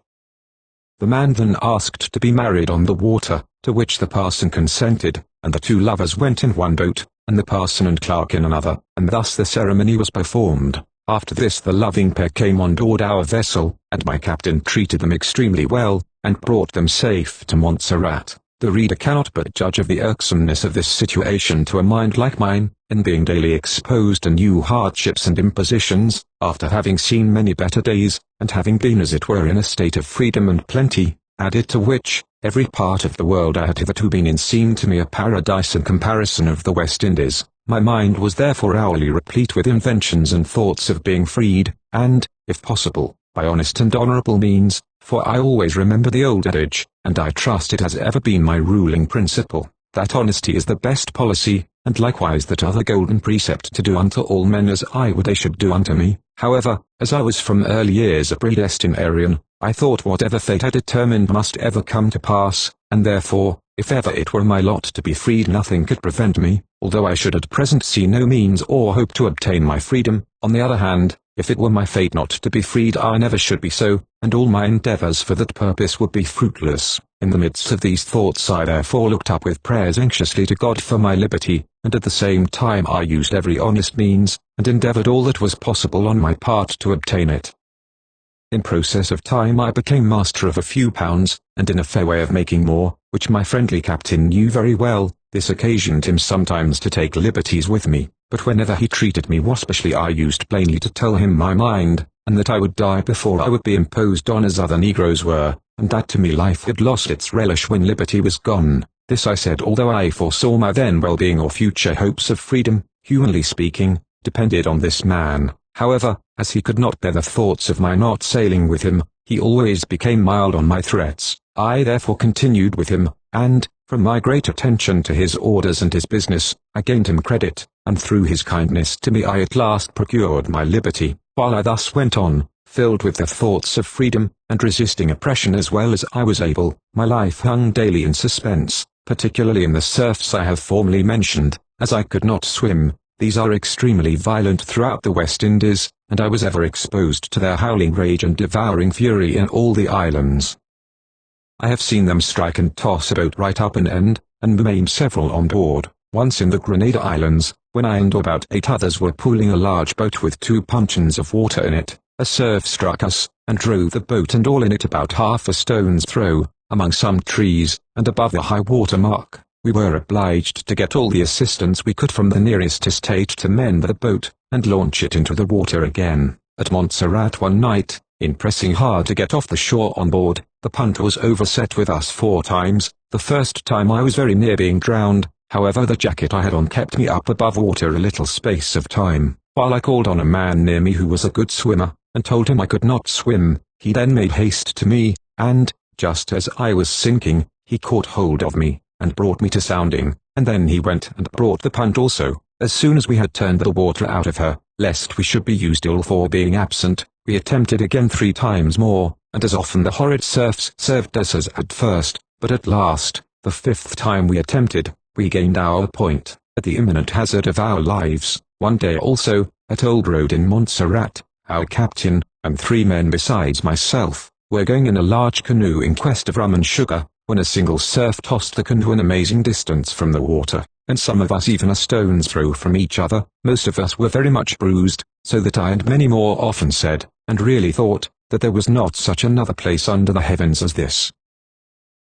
The man then asked to be married on the water, to which the parson consented, and the 2 lovers went in 1 boat, and the parson and clerk in another, and thus the ceremony was performed. After this the loving pair came on board our vessel, and my captain treated them extremely well, and brought them safe to Montserrat. The reader cannot but judge of the irksomeness of this situation to a mind like mine, in being daily exposed to new hardships and impositions, after having seen many better days, and having been as it were in a state of freedom and plenty, added to which, every part of the world I had hitherto been in seemed to me a paradise in comparison of the West Indies. My mind was therefore hourly replete with inventions and thoughts of being freed, and, if possible, by honest and honourable means, for I always remember the old adage, and I trust it has ever been my ruling principle, that honesty is the best policy, and likewise that other golden precept to do unto all men as I would they should do unto me. However, as I was from early years a predestinarian, I thought whatever fate had determined must ever come to pass, and therefore, if ever it were my lot to be freed nothing could prevent me, although I should at present see no means or hope to obtain my freedom. On the other hand, if it were my fate not to be freed I never should be so, and all my endeavours for that purpose would be fruitless. In the midst of these thoughts I therefore looked up with prayers anxiously to God for my liberty, and at the same time I used every honest means, and endeavoured all that was possible on my part to obtain it. In process of time I became master of a few pounds, and in a fair way of making more, which my friendly captain knew very well. This occasioned him sometimes to take liberties with me, but whenever he treated me waspishly I used plainly to tell him my mind, and that I would die before I would be imposed on as other negroes were, and that to me life had lost its relish when liberty was gone. This I said although I foresaw my then well-being or future hopes of freedom. Humanly speaking, depended on this man. However, as he could not bear the thoughts of my not sailing with him, he always became mild on my threats. I therefore continued with him, and, from my great attention to his orders and his business, I gained him credit, and through his kindness to me I at last procured my liberty. While I thus went on, filled with the thoughts of freedom, and resisting oppression as well as I was able, my life hung daily in suspense, particularly in the surfs I have formerly mentioned, as I could not swim. These are extremely violent throughout the West Indies, and I was ever exposed to their howling rage and devouring fury in all the islands. I have seen them strike and toss a boat right up an end, and maimed several on board. Once in the Grenada Islands, when I and about 8 others were pulling a large boat with 2 puncheons of water in it, a surf struck us, and drove the boat and all in it about half a stone's throw, among some trees, and above the high water mark. We were obliged to get all the assistance we could from the nearest estate to mend the boat, and launch it into the water again. At Montserrat one night, in pressing hard to get off the shore on board, the punt was overset with us 4 times. The first time I was very near being drowned, however the jacket I had on kept me up above water a little space of time, while I called on a man near me who was a good swimmer, and told him I could not swim. He then made haste to me, and, just as I was sinking, he caught hold of me, and brought me to sounding, and then he went and brought the punt also. As soon as we had turned the water out of her, lest we should be used ill for being absent, we attempted again 3 times more, and as often the horrid surfs served us as at first, but at last, the 5th time we attempted, we gained our point, at the imminent hazard of our lives. One day also, at Old Road in Montserrat, our captain, and 3 men besides myself, were going in a large canoe in quest of rum and sugar, when a single surf tossed the canoe an amazing distance from the water, and some of us even a stone's throw from each other. Most of us were very much bruised, so that I and many more often said, and really thought, that there was not such another place under the heavens as this.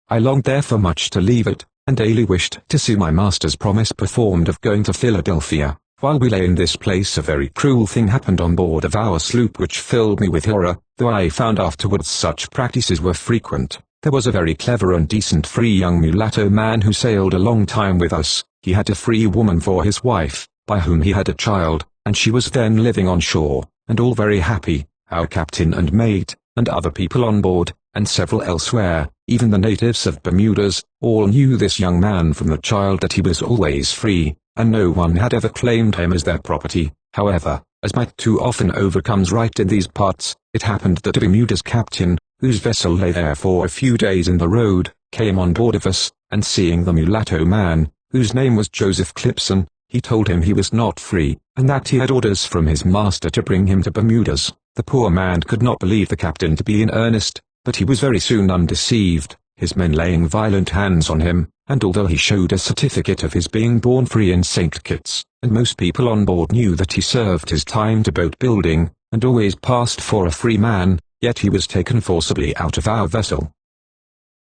I longed therefore much to leave it, and daily wished to see my master's promise performed of going to Philadelphia. While we lay in this place a very cruel thing happened on board of our sloop which filled me with horror, though I found afterwards such practices were frequent. There was a very clever and decent free young mulatto man who sailed a long time with us. He had a free woman for his wife, by whom he had a child, and she was then living on shore, and all very happy. Our captain and mate, and other people on board, and several elsewhere, even the natives of Bermudas, all knew this young man from the child that he was always free, and no one had ever claimed him as their property. However, as might too often overcomes right in these parts, it happened that a Bermuda's captain, whose vessel lay there for a few days in the road, came on board of us, and seeing the mulatto man, whose name was Joseph Clipson, he told him he was not free, and that he had orders from his master to bring him to Bermudas. The poor man could not believe the captain to be in earnest, but he was very soon undeceived, his men laying violent hands on him, and although he showed a certificate of his being born free in St. Kitts, and most people on board knew that he served his time to boat building, and always passed for a free man, yet he was taken forcibly out of our vessel.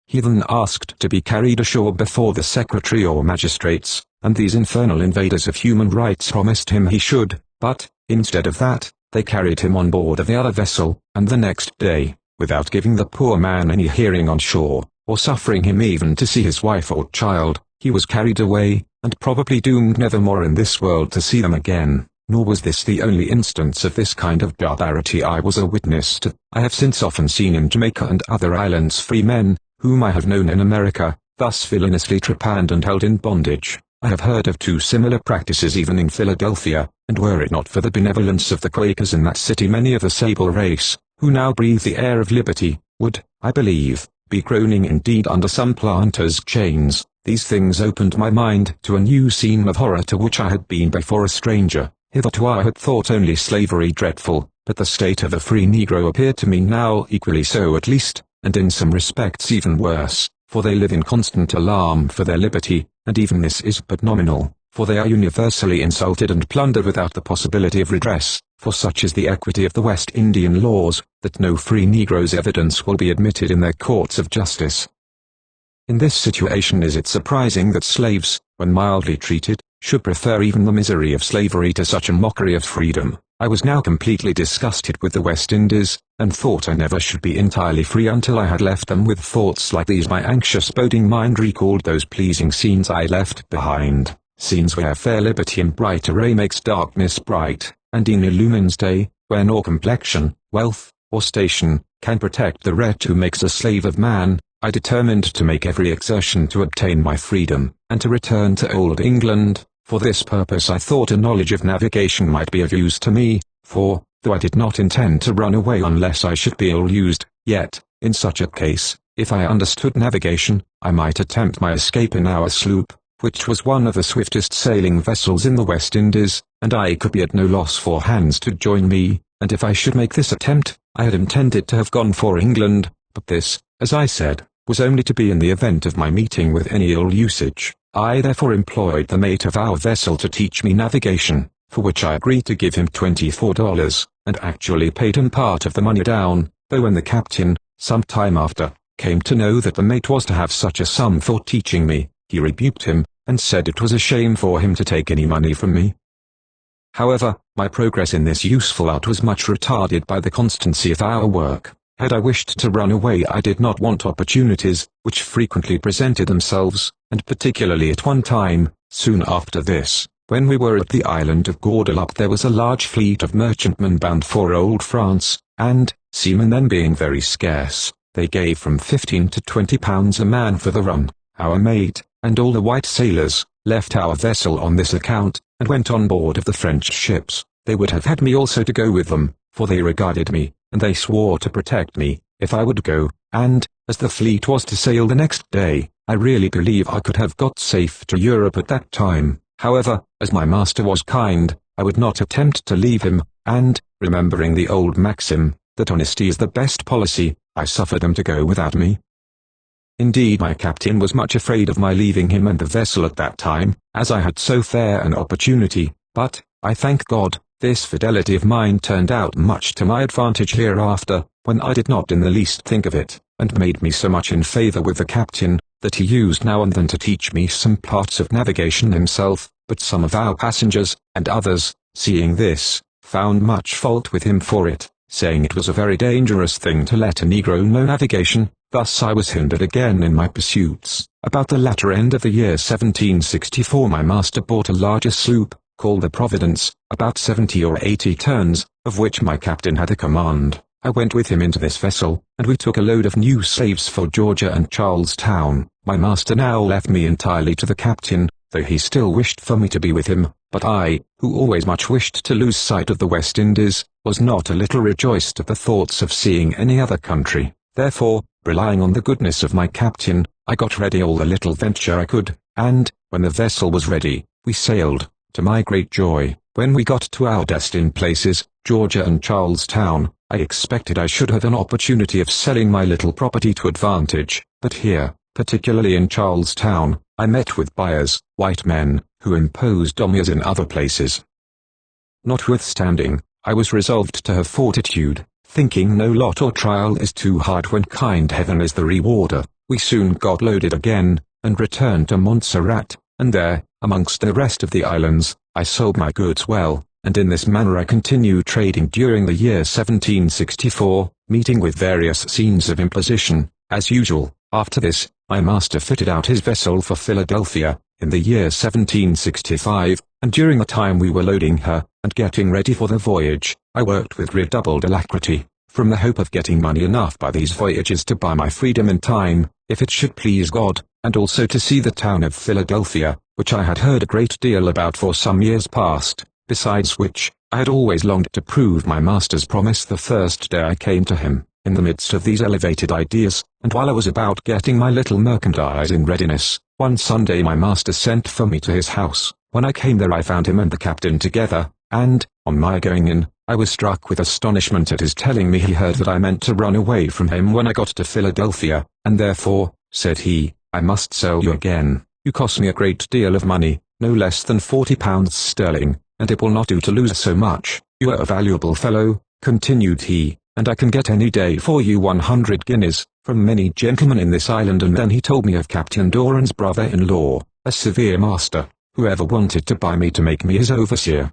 He then asked to be carried ashore before the secretary or magistrates, and these infernal invaders of human rights promised him he should, but, instead of that, they carried him on board of the other vessel, and the next day, without giving the poor man any hearing on shore, or suffering him even to see his wife or child, he was carried away, and probably doomed never more in this world to see them again. Nor was this the only instance of this kind of barbarity I was a witness to. I have since often seen in Jamaica and other islands free men, whom I have known in America, thus villainously trepanned and held in bondage. I have heard of 2 similar practices even in Philadelphia, and were it not for the benevolence of the Quakers in that city, many of the sable race, who now breathe the air of liberty, would, I believe, be groaning indeed under some planter's chains. These things opened my mind to a new scene of horror to which I had been before a stranger. Hitherto I had thought only slavery dreadful, but the state of a free Negro appeared to me now equally so at least, and in some respects even worse, for they live in constant alarm for their liberty, and even this is but nominal, for they are universally insulted and plundered without the possibility of redress, for such is the equity of the West Indian laws, that no free Negro's evidence will be admitted in their courts of justice. In this situation is it surprising that slaves, when mildly treated, should prefer even the misery of slavery to such a mockery of freedom. I was now completely disgusted with the West Indies, and thought I never should be entirely free until I had left them. With thoughts like these my anxious boding mind recalled those pleasing scenes I left behind. scenes where fair liberty and bright array makes darkness bright, and e'en illumines day, where nor complexion, wealth, or station, can protect the wretch who makes a slave of man, I determined to make every exertion to obtain my freedom, and to return to old England. For this purpose I thought a knowledge of navigation might be of use to me, for, though I did not intend to run away unless I should be ill-used, yet, in such a case, if I understood navigation, I might attempt my escape in our sloop, which was one of the swiftest sailing vessels in the West Indies, and I could be at no loss for hands to join me, and if I should make this attempt, I had intended to have gone for England, but this, as I said, was only to be in the event of my meeting with any ill usage. I therefore employed the mate of our vessel to teach me navigation, for which I agreed to give him $24, and actually paid him part of the money down, though when the captain, some time after, came to know that the mate was to have such a sum for teaching me, he rebuked him, and said it was a shame for him to take any money from me. However, my progress in this useful art was much retarded by the constancy of our work. Had I wished to run away, I did not want opportunities, which frequently presented themselves, and particularly at one time, soon after this, when we were at the island of Guadeloupe. There was a large fleet of merchantmen bound for old France, and, seamen then being very scarce, they gave from 15 to 20 pounds a man for the run. Our mate, and all the white sailors, left our vessel on this account, and went on board of the French ships. They would have had me also to go with them, for they regarded me, and they swore to protect me, if I would go, and, as the fleet was to sail the next day, I really believe I could have got safe to Europe at that time. However, as my master was kind, I would not attempt to leave him, and, remembering the old maxim, that honesty is the best policy, I suffered them to go without me. Indeed, my captain was much afraid of my leaving him and the vessel at that time, as I had so fair an opportunity, but, I thank God, this fidelity of mine turned out much to my advantage hereafter, when I did not in the least think of it, and made me so much in favour with the captain, that he used now and then to teach me some parts of navigation himself, but some of our passengers, and others, seeing this, found much fault with him for it, saying it was a very dangerous thing to let a negro know navigation. Thus I was hindered again in my pursuits. About the latter end of the year 1764 my master bought a larger sloop, called the Providence, about 70 or 80 tons, of which my captain had a command. I went with him into this vessel, and we took a load of new slaves for Georgia and Charlestown. My master now left me entirely to the captain, though he still wished for me to be with him, but I, who always much wished to lose sight of the West Indies, was not a little rejoiced at the thoughts of seeing any other country. Therefore, relying on the goodness of my captain, I got ready all the little venture I could, and, when the vessel was ready, we sailed, to my great joy. When we got to our destined places, Georgia and Charlestown, I expected I should have an opportunity of selling my little property to advantage, but here, particularly in Charlestown, I met with buyers, white men, who imposed on me as in other places. Notwithstanding, I was resolved to have fortitude, thinking no lot or trial is too hard when kind Heaven is the rewarder. We soon got loaded again, and returned to Montserrat, and there, amongst the rest of the islands, I sold my goods well, and in this manner I continued trading during the year 1764, meeting with various scenes of imposition, as usual. After this, my master fitted out his vessel for Philadelphia, in the year 1765, and during the time we were loading her, and getting ready for the voyage, I worked with redoubled alacrity, from the hope of getting money enough by these voyages to buy my freedom in time, if it should please God, and also to see the town of Philadelphia, which I had heard a great deal about for some years past, besides which, I had always longed to prove my master's promise the first day I came to him. In the midst of these elevated ideas, and while I was about getting my little merchandise in readiness, one Sunday my master sent for me to his house. When I came there I found him and the captain together, and, on my going in, I was struck with astonishment at his telling me he heard that I meant to run away from him when I got to Philadelphia, and therefore, said he, I must sell you again. You cost me a great deal of money, no less than 40 pounds sterling, and it will not do to lose so much. You are a valuable fellow, continued he, and I can get any day for you 100 guineas, from many gentlemen in this island. And then he told me of Captain Doran's brother-in-law, a severe master, who ever wanted to buy me to make me his overseer.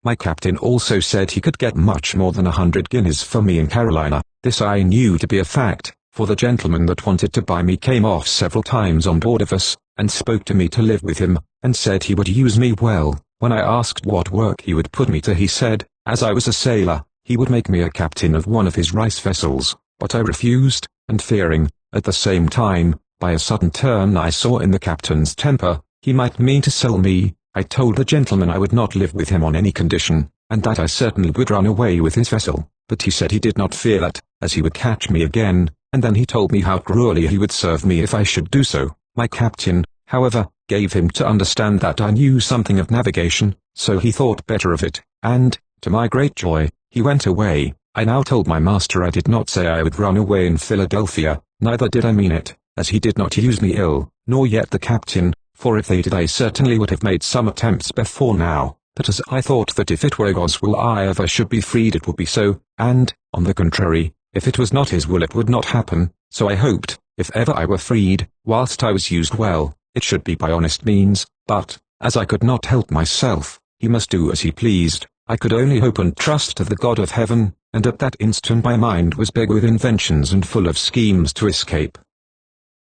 My captain also said he could get much more than 100 guineas for me in Carolina. This I knew to be a fact, for the gentleman that wanted to buy me came off several times on board of us, and spoke to me to live with him, and said he would use me well. When I asked what work he would put me to, he said, as I was a sailor, he would make me a captain of one of his rice vessels, but I refused, and fearing, at the same time, by a sudden turn I saw in the captain's temper, he might mean to sell me, I told the gentleman I would not live with him on any condition, and that I certainly would run away with his vessel, but he said he did not fear that, as he would catch me again, and then he told me how cruelly he would serve me if I should do so. My captain, however, gave him to understand that I knew something of navigation, so he thought better of it, and, to my great joy, he went away. I now told my master I did not say I would run away in Philadelphia, neither did I mean it, as he did not use me ill, nor yet the captain, for if they did I certainly would have made some attempts before now, but as I thought that if it were God's will I ever should be freed it would be so, and, on the contrary, if it was not his will it would not happen, so I hoped, if ever I were freed, whilst I was used well, it should be by honest means, but, as I could not help myself, he must do as he pleased. I could only hope and trust to the God of heaven, and at that instant my mind was big with inventions and full of schemes to escape.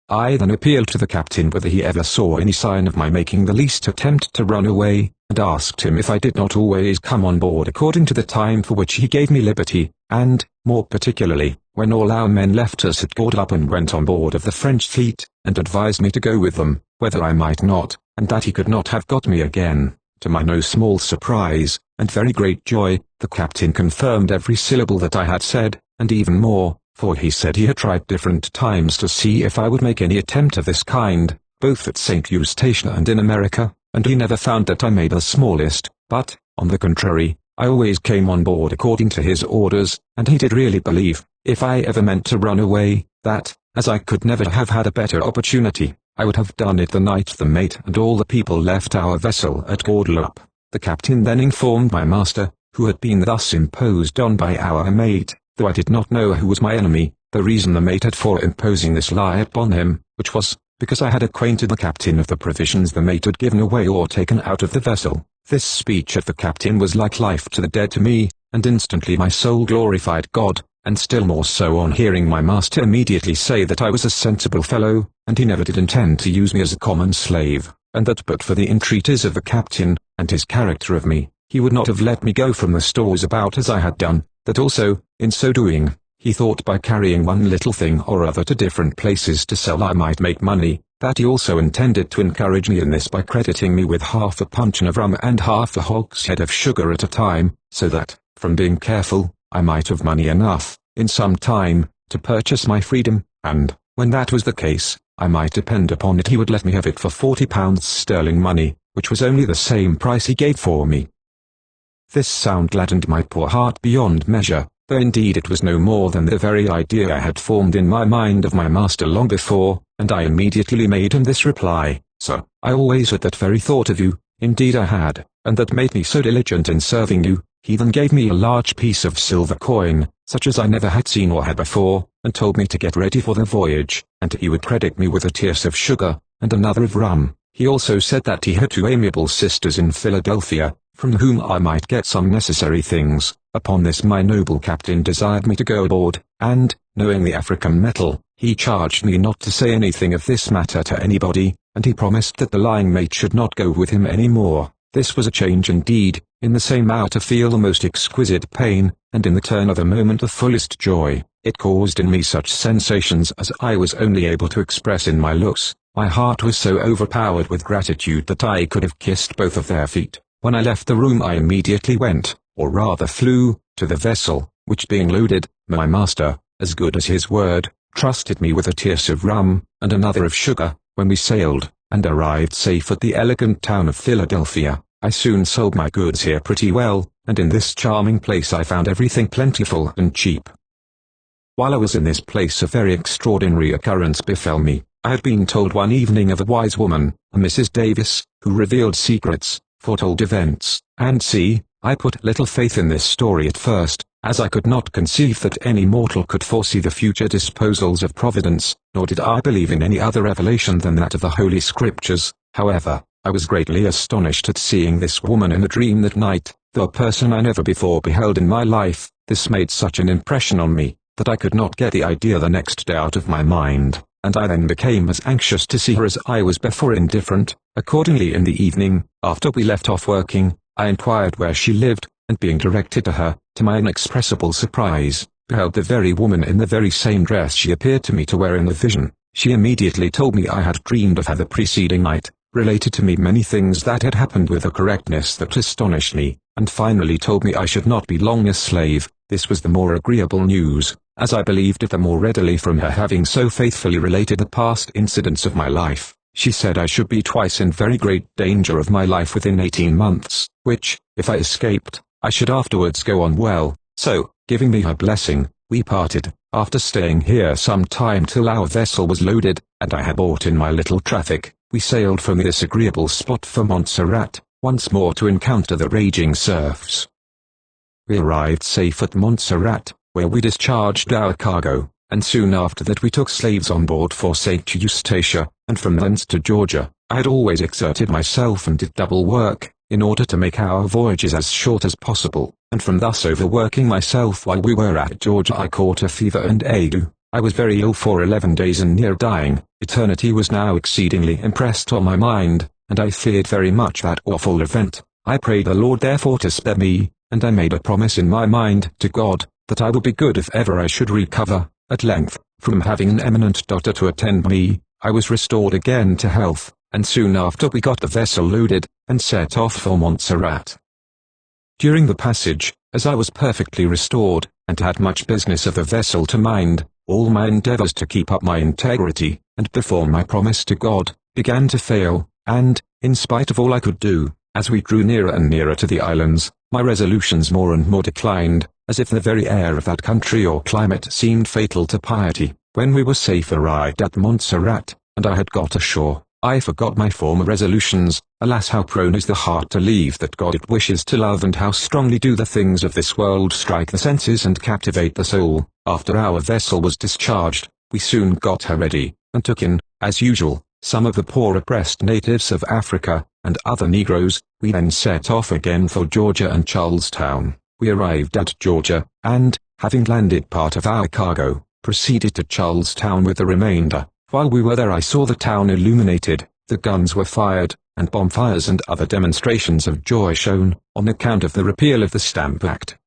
I then appealed to the captain whether he ever saw any sign of my making the least attempt to run away, and asked him if I did not always come on board according to the time for which he gave me liberty, and, more particularly, when all our men left us at Guadeloupe and went on board of the French fleet, and advised me to go with them, whether I might not, and that he could not have got me again. To my no small surprise, and very great joy, the captain confirmed every syllable that I had said, and even more, for he said he had tried different times to see if I would make any attempt of this kind, both at St. Eustatia and in America, and he never found that I made the smallest, but, on the contrary, I always came on board according to his orders, and he did really believe, if I ever meant to run away, that, as I could never have had a better opportunity, I would have done it the night the mate and all the people left our vessel at Guadeloupe. The captain then informed my master, who had been thus imposed on by our mate, though I did not know who was my enemy, the reason the mate had for imposing this lie upon him, which was, because I had acquainted the captain of the provisions the mate had given away or taken out of the vessel. This speech of the captain was like life to the dead to me, and instantly my soul glorified God, and still more so on hearing my master immediately say that I was a sensible fellow, and he never did intend to use me as a common slave, and that but for the entreaties of the captain, and his character of me, he would not have let me go from the stores about as I had done, that also, in so doing, he thought by carrying one little thing or other to different places to sell I might make money, that he also intended to encourage me in this by crediting me with half a puncheon of rum and half a hogshead of sugar at a time, so that, from being careful, I might have money enough, in some time, to purchase my freedom, and, when that was the case, I might depend upon it he would let me have it for £40 sterling money, which was only the same price he gave for me. This sound gladdened my poor heart beyond measure, though indeed it was no more than the very idea I had formed in my mind of my master long before, and I immediately made him this reply: "Sir, I always had that very thought of you, indeed I had, and that made me so diligent in serving you." He then gave me a large piece of silver coin, such as I never had seen or had before, and told me to get ready for the voyage, and he would credit me with a tierce of sugar, and another of rum. He also said that he had 2 amiable sisters in Philadelphia, from whom I might get some necessary things. Upon this my noble captain desired me to go aboard, and, knowing the African metal, he charged me not to say anything of this matter to anybody, and he promised that the lying mate should not go with him any more. This was a change indeed, in the same hour to feel the most exquisite pain, and in the turn of a moment the fullest joy. It caused in me such sensations as I was only able to express in my looks. My heart was so overpowered with gratitude that I could have kissed both of their feet. When I left the room I immediately went, or rather flew, to the vessel, which being loaded, my master, as good as his word, trusted me with a tierce of rum, and another of sugar. When we sailed, and arrived safe at the elegant town of Philadelphia, I soon sold my goods here pretty well, and in this charming place I found everything plentiful and cheap. While I was in this place a very extraordinary occurrence befell me. I had been told one evening of a wise woman, a Mrs. Davis, who revealed secrets, foretold events, and see, I put little faith in this story at first, as I could not conceive that any mortal could foresee the future disposals of Providence, nor did I believe in any other revelation than that of the Holy Scriptures. However, I was greatly astonished at seeing this woman in a dream that night, though a person I never before beheld in my life. This made such an impression on me, that I could not get the idea the next day out of my mind. and I then became as anxious to see her as I was before indifferent. Accordingly in the evening, after we left off working, I inquired where she lived, and being directed to her, to my inexpressible surprise, beheld the very woman in the very same dress she appeared to me to wear in the vision. She immediately told me I had dreamed of her the preceding night, related to me many things that had happened with a correctness that astonished me, and finally told me I should not be long a slave. This was the more agreeable news, as I believed it the more readily from her having so faithfully related the past incidents of my life. She said I should be twice in very great danger of my life within 18 months, which, if I escaped, I should afterwards go on well. So, giving me her blessing, we parted, after staying here some time till our vessel was loaded, and I had bought in my little traffic. We sailed from this agreeable spot for Montserrat, once more to encounter the raging surfs. We arrived safe at Montserrat, where we discharged our cargo, and soon after that we took slaves on board for St. Eustatia, and from thence to Georgia. I had always exerted myself and did double work, in order to make our voyages as short as possible, and from thus overworking myself while we were at Georgia I caught a fever and ague. I was very ill for 11 days and near dying. Eternity was now exceedingly impressed on my mind, and I feared very much that awful event. I prayed the Lord therefore to spare me, and I made a promise in my mind to God, that I would be good if ever I should recover. At length, from having an eminent doctor to attend me, I was restored again to health, and soon after we got the vessel loaded, and set off for Montserrat. During the passage, as I was perfectly restored, and had much business of the vessel to mind, all my endeavors to keep up my integrity, and perform my promise to God, began to fail, and, in spite of all I could do, as we drew nearer and nearer to the islands, my resolutions more and more declined, as if the very air of that country or climate seemed fatal to piety. When we were safe arrived at Montserrat, and I had got ashore, I forgot my former resolutions. Alas, how prone is the heart to leave that God it wishes to love, and how strongly do the things of this world strike the senses and captivate the soul. After our vessel was discharged, we soon got her ready, and took in, as usual, some of the poor oppressed natives of Africa, and other Negroes. We then set off again for Georgia and Charlestown. We arrived at Georgia, and, having landed part of our cargo, proceeded to Charlestown with the remainder. While we were there I saw the town illuminated, the guns were fired, and bonfires and other demonstrations of joy shown, on account of the repeal of the Stamp Act.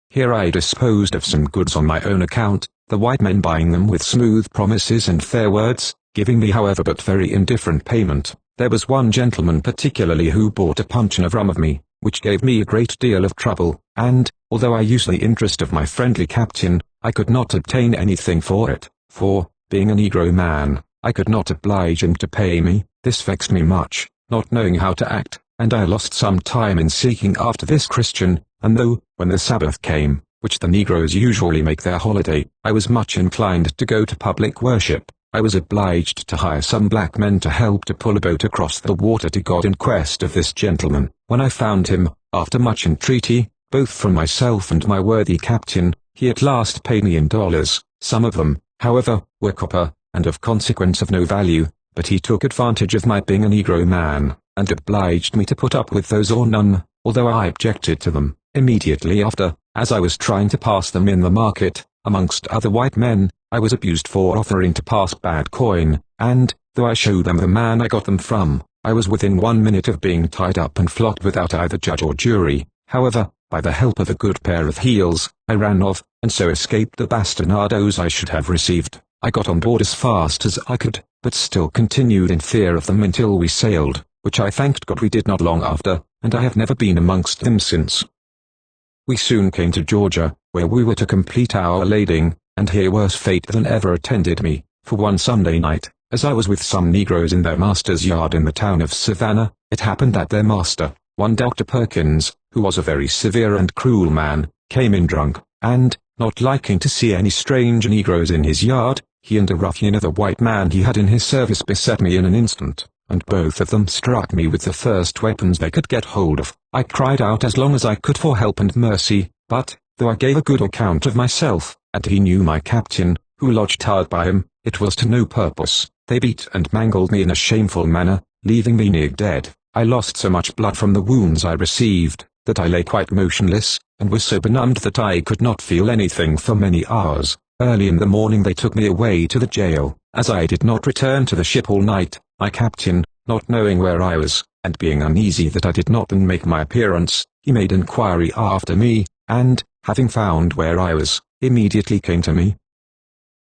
Here I disposed of some goods on my own account, the white men buying them with smooth promises and fair words, giving me however but very indifferent payment. There was one gentleman particularly who bought a puncheon of rum of me, which gave me a great deal of trouble, and, although I used the interest of my friendly captain, I could not obtain anything for it, for, being a Negro man, I could not oblige him to pay me. This vexed me much, not knowing how to act, and I lost some time in seeking after this Christian, and though, when the Sabbath came, which the Negroes usually make their holiday, I was much inclined to go to public worship, I was obliged to hire some black men to help to pull a boat across the water to God in quest of this gentleman. When I found him, after much entreaty, both from myself and my worthy captain, he at last paid me in dollars. Some of them, however, were copper, and of consequence of no value, but he took advantage of my being a Negro man, and obliged me to put up with those or none, although I objected to them. Immediately after, as I was trying to pass them in the market, amongst other white men, I was abused for offering to pass bad coin, and, though I showed them the man I got them from, I was within 1 minute of being tied up and flogged without either judge or jury. However, by the help of a good pair of heels, I ran off, and so escaped the bastinadoes I should have received. I got on board as fast as I could, but still continued in fear of them until we sailed, which I thanked God we did not long after, and I have never been amongst them since. We soon came to Georgia, where we were to complete our lading, and here worse fate than ever attended me, for one Sunday night, as I was with some Negroes in their master's yard in the town of Savannah, it happened that their master, one Dr. Perkins, who was a very severe and cruel man, came in drunk, and, not liking to see any strange Negroes in his yard, he and a ruffian of a white man he had in his service beset me in an instant, and both of them struck me with the first weapons they could get hold of. I cried out as long as I could for help and mercy, but, though I gave a good account of myself, and he knew my captain, who lodged hard by him, it was to no purpose. They beat and mangled me in a shameful manner, leaving me near dead. I lost so much blood from the wounds I received, that I lay quite motionless, and was so benumbed that I could not feel anything for many hours. Early in the morning they took me away to the jail, As I did not return to the ship all night, my captain, not knowing where I was, and being uneasy that I did not then make my appearance, he made inquiry after me, and, having found where I was, immediately came to me.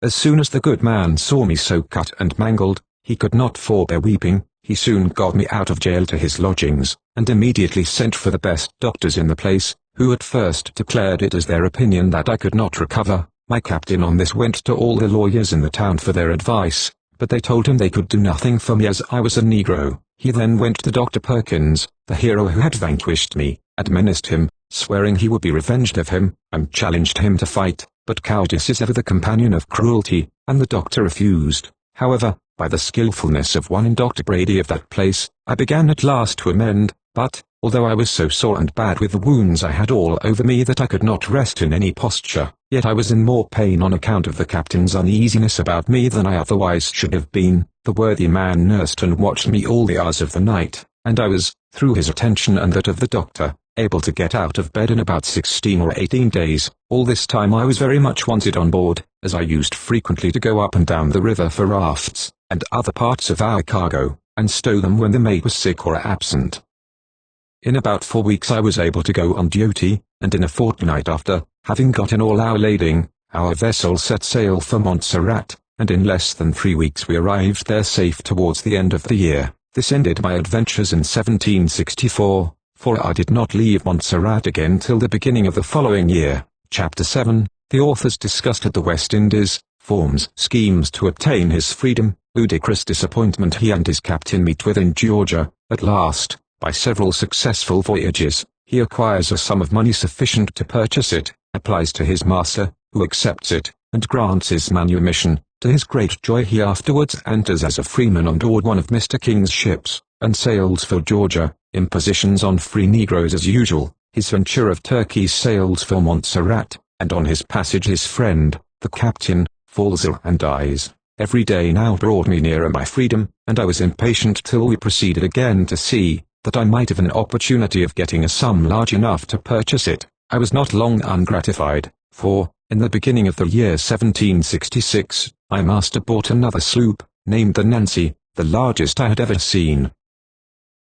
As soon as the good man saw me so cut and mangled, he could not forbear weeping. He soon got me out of jail to his lodgings, and immediately sent for the best doctors in the place, who at first declared it as their opinion that I could not recover. My captain on this went to all the lawyers in the town for their advice, but they told him they could do nothing for me as I was a Negro. He then went to Dr. Perkins, the hero who had vanquished me, admonished him, swearing he would be revenged of him, and challenged him to fight, but cowardice is ever the companion of cruelty, and the doctor refused. However, by the skillfulness of one in Dr. Brady of that place, I began at last to amend, but, although I was so sore and bad with the wounds I had all over me that I could not rest in any posture, yet I was in more pain on account of the captain's uneasiness about me than I otherwise should have been. The worthy man nursed and watched me all the hours of the night, and I was, through his attention and that of the doctor, able to get out of bed in about 16 or 18 days. All this time I was very much wanted on board, as I used frequently to go up and down the river for rafts, and other parts of our cargo, and stow them when the mate was sick or absent. In about 4 weeks I was able to go on duty, and in a fortnight after, having gotten all our lading, our vessel set sail for Montserrat, and in less than 3 weeks we arrived there safe towards the end of the year. This ended my adventures in 1764, for I did not leave Montserrat again till the beginning of the following year. Chapter 7, the authors discussed at the West Indies, forms schemes to obtain his freedom, ludicrous disappointment he and his captain meet with in Georgia. At last, by several successful voyages, he acquires a sum of money sufficient to purchase it, applies to his master, who accepts it, and grants his manumission. To his great joy he afterwards enters as a freeman on board one of Mr. King's ships, and sails for Georgia. Impositions on free Negroes as usual. His venture of Turkey sails for Montserrat, and on his passage his friend, the captain, falls ill and dies. Every day now brought me nearer my freedom, and I was impatient till we proceeded again to sea, that I might have an opportunity of getting a sum large enough to purchase it. I was not long ungratified, for, in the beginning of the year 1766, my master bought another sloop, named the Nancy, the largest I had ever seen.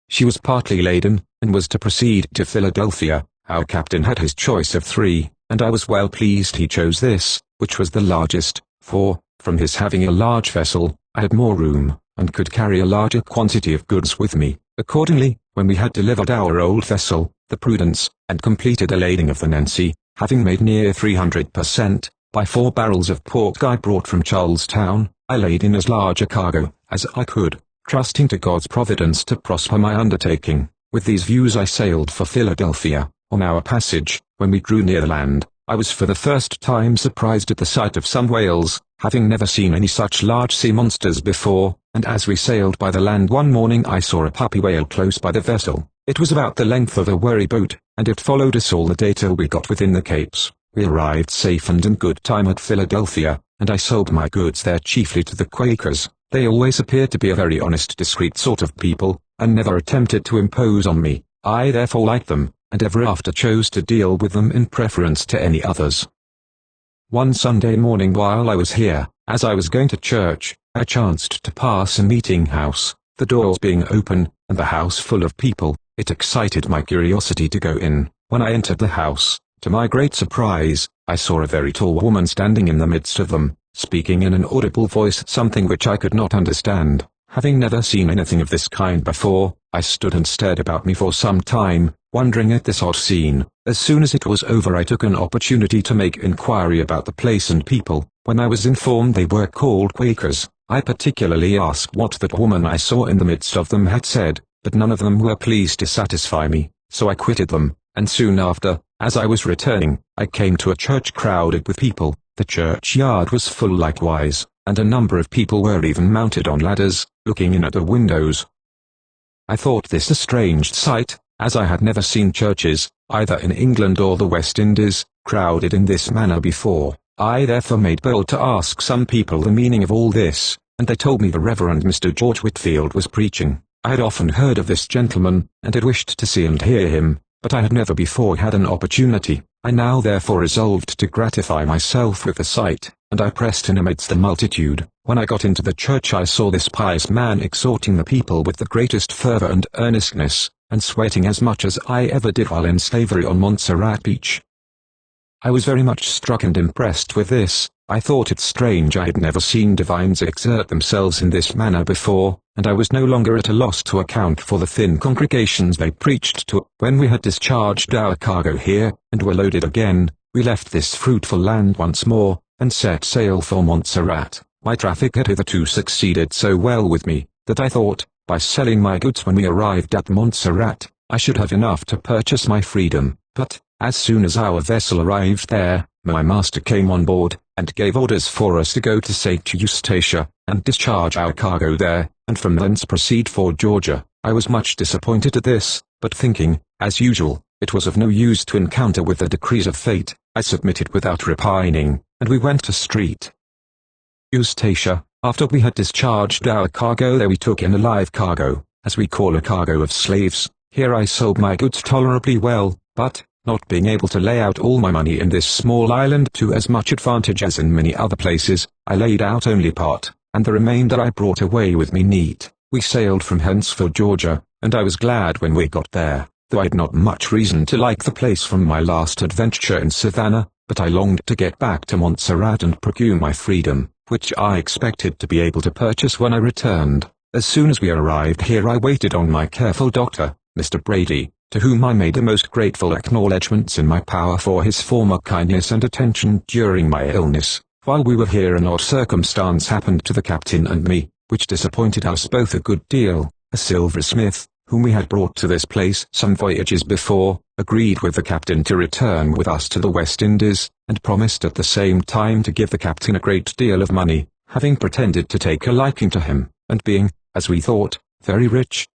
She was partly laden, and was to proceed to Philadelphia. Our captain had his choice of 3, and I was well pleased he chose this, which was the largest, for, from his having a large vessel, I had more room, and could carry a larger quantity of goods with me. Accordingly, when we had delivered our old vessel, the Prudence, and completed a lading of the Nancy, having made near 300%, by 4 barrels of pork I brought from Charlestown, I laid in as large a cargo as I could, trusting to God's providence to prosper my undertaking. With these views I sailed for Philadelphia. On our passage, when we drew near the land, I was for the first time surprised at the sight of some whales, having never seen any such large sea monsters before, and as we sailed by the land one morning I saw a puppy whale close by the vessel. It was about the length of a wherry boat, and it followed us all the day till we got within the Capes. We arrived safe and in good time at Philadelphia, and I sold my goods there chiefly to the Quakers. They always appeared to be a very honest, discreet sort of people, and never attempted to impose on me. I therefore liked them, and ever after chose to deal with them in preference to any others. One Sunday morning while I was here, as I was going to church, I chanced to pass a meeting house, the doors being open, and the house full of people. It excited my curiosity to go in. When I entered the house, to my great surprise, I saw a very tall woman standing in the midst of them, speaking in an audible voice something which I could not understand. Having never seen anything of this kind before, I stood and stared about me for some time, wondering at this odd scene. As soon as it was over I took an opportunity to make inquiry about the place and people. When I was informed they were called Quakers, I particularly asked what that woman I saw in the midst of them had said, but none of them were pleased to satisfy me, so I quitted them, and soon after, as I was returning, I came to a church crowded with people. The churchyard was full likewise, and a number of people were even mounted on ladders, looking in at the windows. I thought this a strange sight, as I had never seen churches, either in England or the West Indies, crowded in this manner before. I therefore made bold to ask some people the meaning of all this, and they told me the Reverend Mr. George Whitfield was preaching. I had often heard of this gentleman, and had wished to see and hear him, but I had never before had an opportunity. I now therefore resolved to gratify myself with the sight, and I pressed in amidst the multitude. When I got into the church I saw this pious man exhorting the people with the greatest fervor and earnestness, and sweating as much as I ever did while in slavery on Montserrat Beach. I was very much struck and impressed with this. I thought it strange I had never seen divines exert themselves in this manner before, and I was no longer at a loss to account for the thin congregations they preached to. When we had discharged our cargo here, and were loaded again, we left this fruitful land once more, and set sail for Montserrat. My traffic had hitherto succeeded so well with me, that I thought, by selling my goods when we arrived at Montserrat, I should have enough to purchase my freedom. But, as soon as our vessel arrived there, my master came on board, and gave orders for us to go to St. Eustatia, and discharge our cargo there, and from thence proceed for Georgia. I was much disappointed at this, but thinking, as usual, it was of no use to encounter with the decrees of fate, I submitted without repining, and we went to St. Eustatia. After we had discharged our cargo there we took in a live cargo, as we call a cargo of slaves. Here I sold my goods tolerably well, but, not being able to lay out all my money in this small island to as much advantage as in many other places, I laid out only part, and the remainder I brought away with me neat. We sailed from hence for Georgia, and I was glad when we got there, though I had not much reason to like the place from my last adventure in Savannah, but I longed to get back to Montserrat and procure my freedom, which I expected to be able to purchase when I returned. As soon as we arrived here I waited on my careful doctor, Mr. Brady, to whom I made the most grateful acknowledgments in my power for his former kindness and attention during my illness. While we were here an odd circumstance happened to the captain and me, which disappointed us both a good deal. A silversmith, whom we had brought to this place some voyages before, agreed with the captain to return with us to the West Indies, and promised at the same time to give the captain a great deal of money, having pretended to take a liking to him, and being, as we thought, very rich.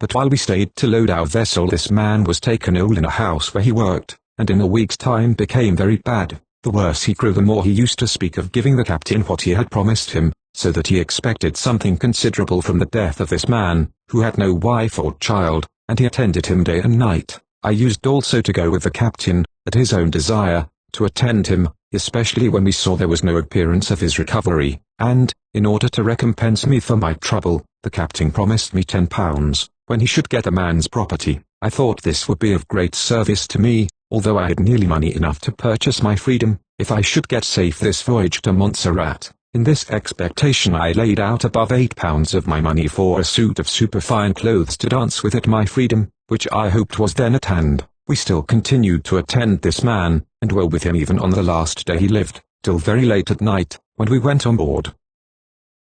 But while we stayed to load our vessel this man was taken ill in a house where he worked, and in a week's time became very bad. The worse he grew the more he used to speak of giving the captain what he had promised him, so that he expected something considerable from the death of this man, who had no wife or child, and he attended him day and night. I used also to go with the captain, at his own desire, to attend him, especially when we saw there was no appearance of his recovery, and, in order to recompense me for my trouble, the captain promised me £10, when he should get the man's property. I thought this would be of great service to me, although I had nearly money enough to purchase my freedom, if I should get safe this voyage to Montserrat. In this expectation I laid out above £8 of my money for a suit of superfine clothes to dance with at my freedom, which I hoped was then at hand. We still continued to attend this man, and were with him even on the last day he lived, till very late at night, when we went on board.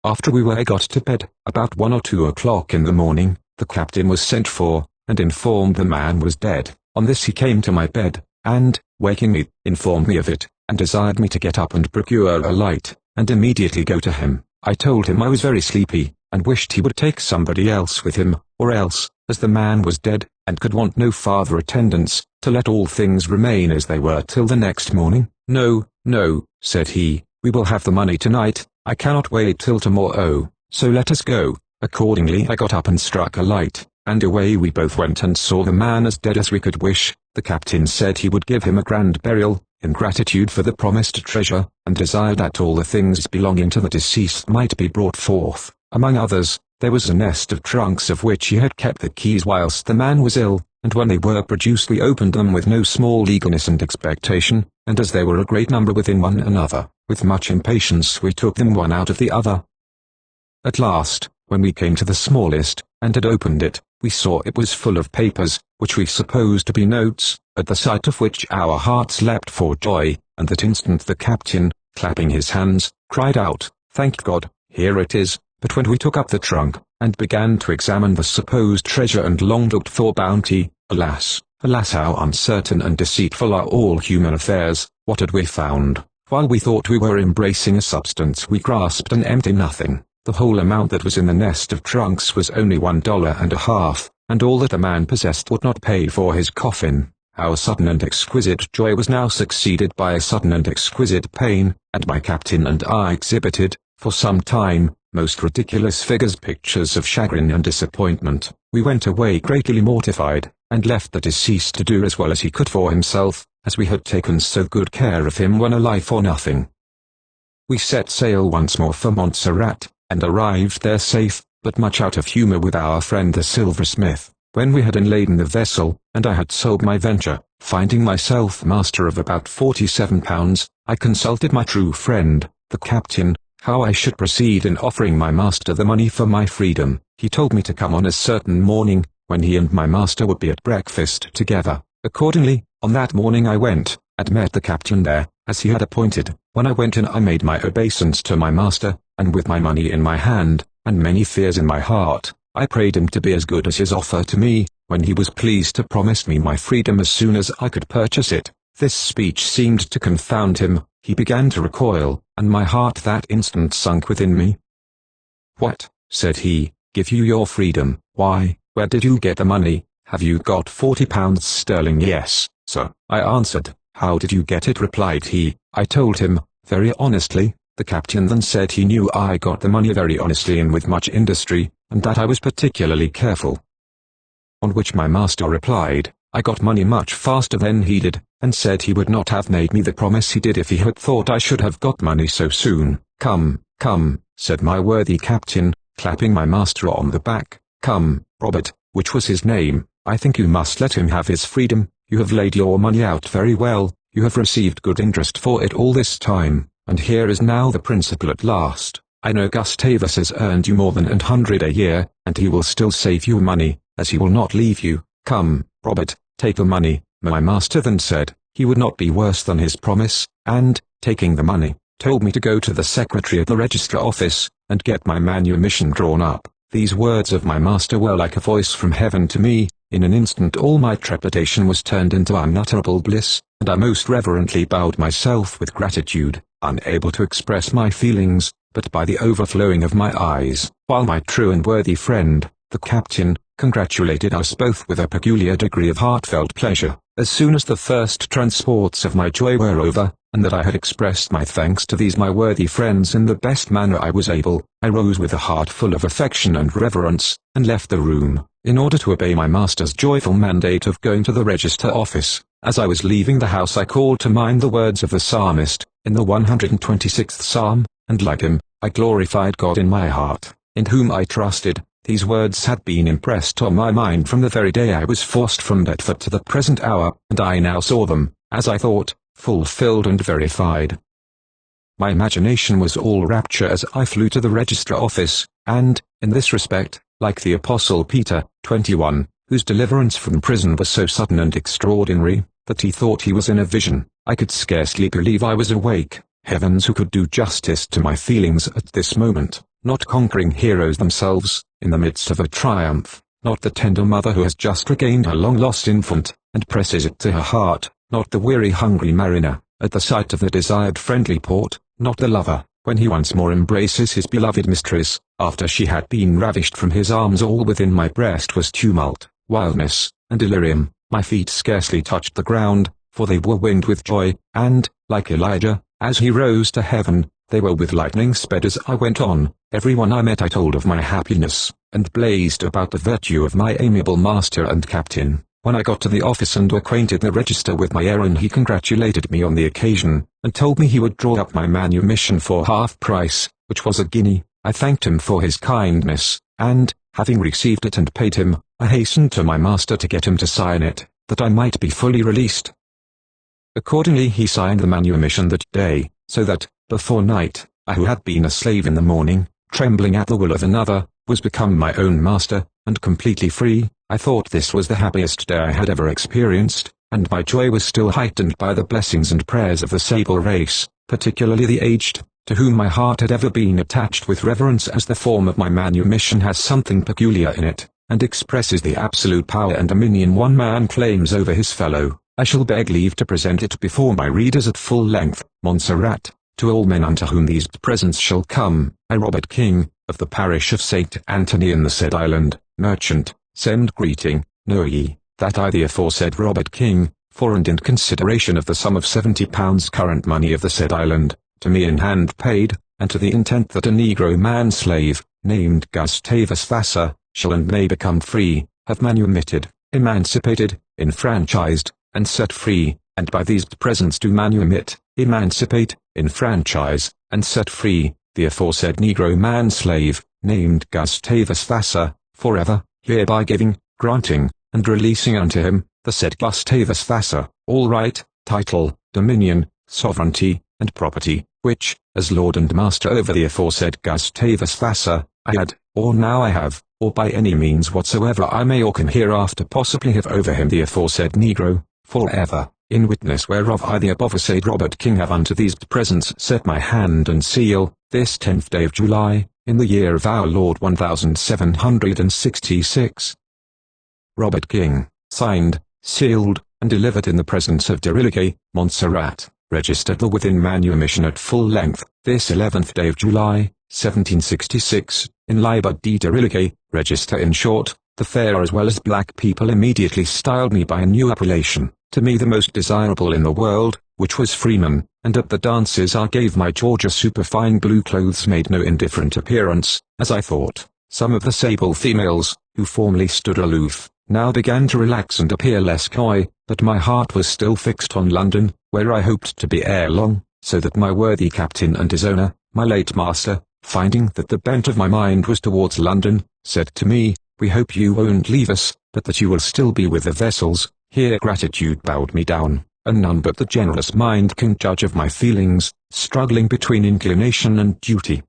After we were got to bed, about 1 or 2 o'clock in the morning, the captain was sent for, and informed the man was dead. On this he came to my bed, and, waking me, informed me of it, and desired me to get up and procure a light, and immediately go to him. I told him I was very sleepy, and wished he would take somebody else with him, or else, as the man was dead, and could want no farther attendance, to let all things remain as they were till the next morning. No, no, said he, we will have the money tonight, I cannot wait till tomorrow, so let us go. Accordingly I got up and struck a light, and away we both went and saw the man as dead as we could wish. The captain said he would give him a grand burial, in gratitude for the promised treasure, and desired that all the things belonging to the deceased might be brought forth. Among others, there was a nest of trunks of which he had kept the keys whilst the man was ill, and when they were produced we opened them with no small eagerness and expectation, and as there were a great number within one another, with much impatience we took them one out of the other. At last, when we came to the smallest, and had opened it, we saw it was full of papers, which we supposed to be notes, at the sight of which our hearts leapt for joy, and that instant the captain, clapping his hands, cried out, "Thank God, here it is." But when we took up the trunk, and began to examine the supposed treasure and long-looked-for bounty, alas, alas how uncertain and deceitful are all human affairs, what had we found? While we thought we were embracing a substance we grasped an empty nothing. The whole amount that was in the nest of trunks was only $1.50, and all that the man possessed would not pay for his coffin. Our sudden and exquisite joy was now succeeded by a sudden and exquisite pain, and my captain and I exhibited, for some time, most ridiculous pictures of chagrin and disappointment. We went away greatly mortified, and left the deceased to do as well as he could for himself, as we had taken so good care of him when alive or nothing. We set sail once more for Montserrat, and arrived there safe, but much out of humour with our friend the silversmith. When we had unladen the vessel, and I had sold my venture, finding myself master of about £47, I consulted my true friend, the captain, how I should proceed in offering my master the money for my freedom. He told me to come on a certain morning, when he and my master would be at breakfast together. Accordingly, on that morning I went, and met the captain there, as he had appointed. When I went in I made my obeisance to my master, and with my money in my hand, and many fears in my heart, I prayed him to be as good as his offer to me, when he was pleased to promise me my freedom as soon as I could purchase it. This speech seemed to confound him. He began to recoil, and my heart that instant sunk within me. "What," said he, "give you your freedom? Why, where did you get the money? Have you got £40 sterling?" "Yes, sir," I answered. "How did you get it?" replied he. I told him, very honestly. The captain then said he knew I got the money very honestly and with much industry, and that I was particularly careful. On which my master replied, I got money much faster than he did, and said he would not have made me the promise he did if he had thought I should have got money so soon. "Come, come," said my worthy captain, clapping my master on the back. "Come, Robert," which was his name, "I think you must let him have his freedom. You have laid your money out very well, you have received good interest for it all this time, and here is now the principal at last. I know Gustavus has earned you more than 100 a year, and he will still save you money, as he will not leave you. Come, Robert, take the money." My master then said, he would not be worse than his promise, and, taking the money, told me to go to the secretary at the register office, and get my manumission drawn up. These words of my master were like a voice from heaven to me. In an instant all my trepidation was turned into unutterable bliss, and I most reverently bowed myself with gratitude, unable to express my feelings, but by the overflowing of my eyes, while my true and worthy friend, the captain, congratulated us both with a peculiar degree of heartfelt pleasure. As soon as the first transports of my joy were over, and that I had expressed my thanks to these my worthy friends in the best manner I was able, I rose with a heart full of affection and reverence, and left the room, in order to obey my master's joyful mandate of going to the register office. As I was leaving the house I called to mind the words of the psalmist, in the 126th psalm, and like him, I glorified God in my heart, in whom I trusted. These words had been impressed on my mind from the very day I was forced from Bedford to the present hour, and I now saw them, as I thought, fulfilled and verified. My imagination was all rapture as I flew to the register office, and, in this respect, like the Apostle Peter, 21, whose deliverance from prison was so sudden and extraordinary, that he thought he was in a vision, I could scarcely believe I was awake. Heavens, who could do justice to my feelings at this moment? Not conquering heroes themselves, in the midst of a triumph, not the tender mother who has just regained her long-lost infant, and presses it to her heart, not the weary hungry mariner, at the sight of the desired friendly port, not the lover, when he once more embraces his beloved mistress, after she had been ravished from his arms. All within my breast was tumult, wildness, and delirium. My feet scarcely touched the ground, for they were winged with joy, and, like Elijah, as he rose to heaven, they were with lightning sped as I went on. Everyone I met I told of my happiness, and blazed about the virtue of my amiable master and captain. When I got to the office and acquainted the register with my errand, he congratulated me on the occasion, and told me he would draw up my manumission for half price, which was a guinea. I thanked him for his kindness, and, having received it and paid him, I hastened to my master to get him to sign it, that I might be fully released. Accordingly he signed the manumission that day, so that, before night, I who had been a slave in the morning, trembling at the will of another, was become my own master, and completely free. I thought this was the happiest day I had ever experienced, and my joy was still heightened by the blessings and prayers of the sable race, particularly the aged, to whom my heart had ever been attached with reverence, as the form of my manumission has something peculiar in it, and expresses the absolute power and dominion one man claims over his fellow. I shall beg leave to present it before my readers at full length. Montserrat. To all men unto whom these presents shall come, I, Robert King, of the parish of St. Anthony in the said island, merchant, send greeting. Know ye, that I the aforesaid Robert King, for and in consideration of the sum of £70 current money of the said island, to me in hand paid, and to the intent that a negro man-slave, named Gustavus Vassar, shall and may become free, have manumitted, emancipated, enfranchised, and set free, and by these presents do manumit, emancipate, enfranchise, and set free, the aforesaid Negro man-slave, named Gustavus Vassar, forever, hereby giving, granting, and releasing unto him, the said Gustavus Vassar, all right, title, dominion, sovereignty, and property, which, as lord and master over the aforesaid Gustavus Vassar, I had, or now I have, or by any means whatsoever I may or can hereafter possibly have over him the aforesaid Negro, forever, in witness whereof I the abovesaid Robert King have unto these presents set my hand and seal, this 10th day of July, in the year of our Lord 1766. Robert King, signed, sealed, and delivered in the presence of de Rilliquet, Montserrat, registered the within manumission at full length, this 11th day of July, 1766, in Liber de Rilliquet, register in short, the fair as well as black people immediately styled me by a new appellation, to me the most desirable in the world, which was Freeman, and at the dances I gave my Georgia superfine blue clothes made no indifferent appearance, as I thought. Some of the sable females, who formerly stood aloof, now began to relax and appear less coy, but my heart was still fixed on London, where I hoped to be ere long, so that my worthy captain and his owner, my late master, finding that the bent of my mind was towards London, said to me, "We hope you won't leave us, but that you will still be with the vessels." Here gratitude bowed me down, and none but the generous mind can judge of my feelings, struggling between inclination and duty.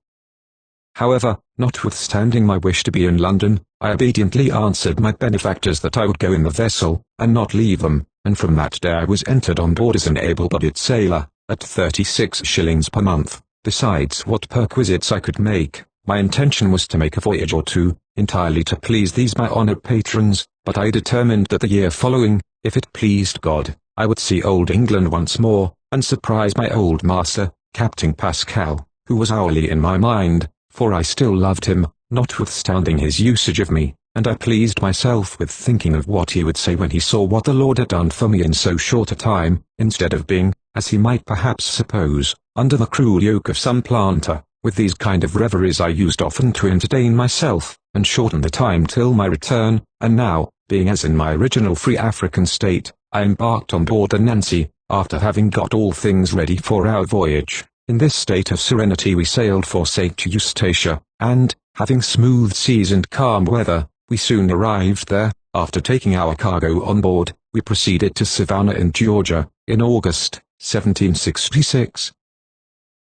However, notwithstanding my wish to be in London, I obediently answered my benefactors that I would go in the vessel, and not leave them, and from that day I was entered on board as an able-bodied sailor, at 36 shillings per month, besides what perquisites I could make. My intention was to make a voyage or two, entirely to please these my honoured patrons, but I determined that the year following, if it pleased God, I would see old England once more, and surprise my old master, Captain Pascal, who was hourly in my mind, for I still loved him, notwithstanding his usage of me, and I pleased myself with thinking of what he would say when he saw what the Lord had done for me in so short a time, instead of being, as he might perhaps suppose, under the cruel yoke of some planter. With these kind of reveries I used often to entertain myself, and shorten the time till my return, and now, being as in my original free African state, I embarked on board the Nancy, after having got all things ready for our voyage. In this state of serenity we sailed for St. Eustatia, and, having smooth seas and calm weather, we soon arrived there. After taking our cargo on board, we proceeded to Savannah in Georgia, in August, 1766.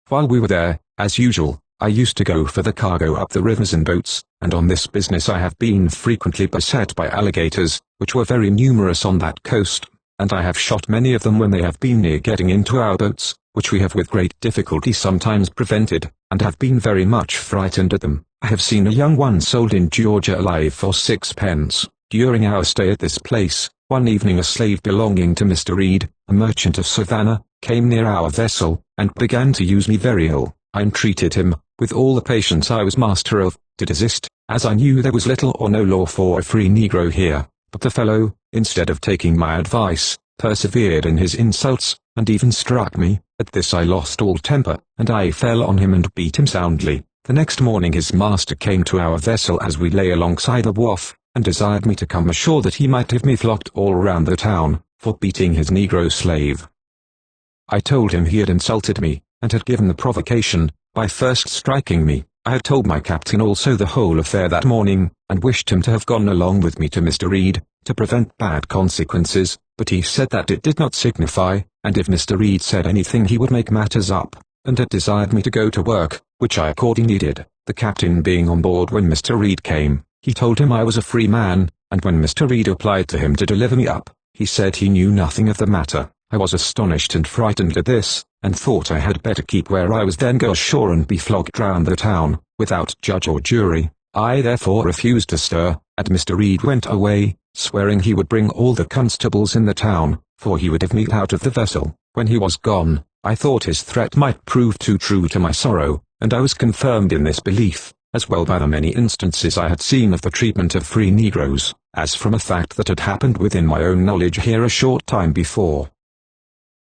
While we were there, as usual, I used to go for the cargo up the rivers in boats, and on this business I have been frequently beset by alligators, which were very numerous on that coast, and I have shot many of them when they have been near getting into our boats, which we have with great difficulty sometimes prevented, and have been very much frightened at them. I have seen a young one sold in Georgia alive for 6 pence. During our stay at this place, one evening a slave belonging to Mr. Reed, a merchant of Savannah, came near our vessel, and began to use me very ill. I entreated him, with all the patience I was master of, to desist, as I knew there was little or no law for a free Negro here, but the fellow, instead of taking my advice, persevered in his insults, and even struck me. At this I lost all temper, and I fell on him and beat him soundly. The next morning his master came to our vessel as we lay alongside the wharf, and desired me to come ashore that he might have me flogged all round the town, for beating his Negro slave. I told him he had insulted me, and had given the provocation, by first striking me. I had told my captain also the whole affair that morning, and wished him to have gone along with me to Mr. Reed, to prevent bad consequences, but he said that it did not signify, and if Mr. Reed said anything he would make matters up, and had desired me to go to work, which I accordingly did. The captain being on board when Mr. Reed came, he told him I was a free man, and when Mr. Reed applied to him to deliver me up, he said he knew nothing of the matter. I was astonished and frightened at this, and thought I had better keep where I was than go ashore and be flogged round the town, without judge or jury. I therefore refused to stir, and Mr. Reed went away, swearing he would bring all the constables in the town, for he would have me out of the vessel. When he was gone, I thought his threat might prove too true to my sorrow, and I was confirmed in this belief, as well by the many instances I had seen of the treatment of free Negroes, as from a fact that had happened within my own knowledge here a short time before.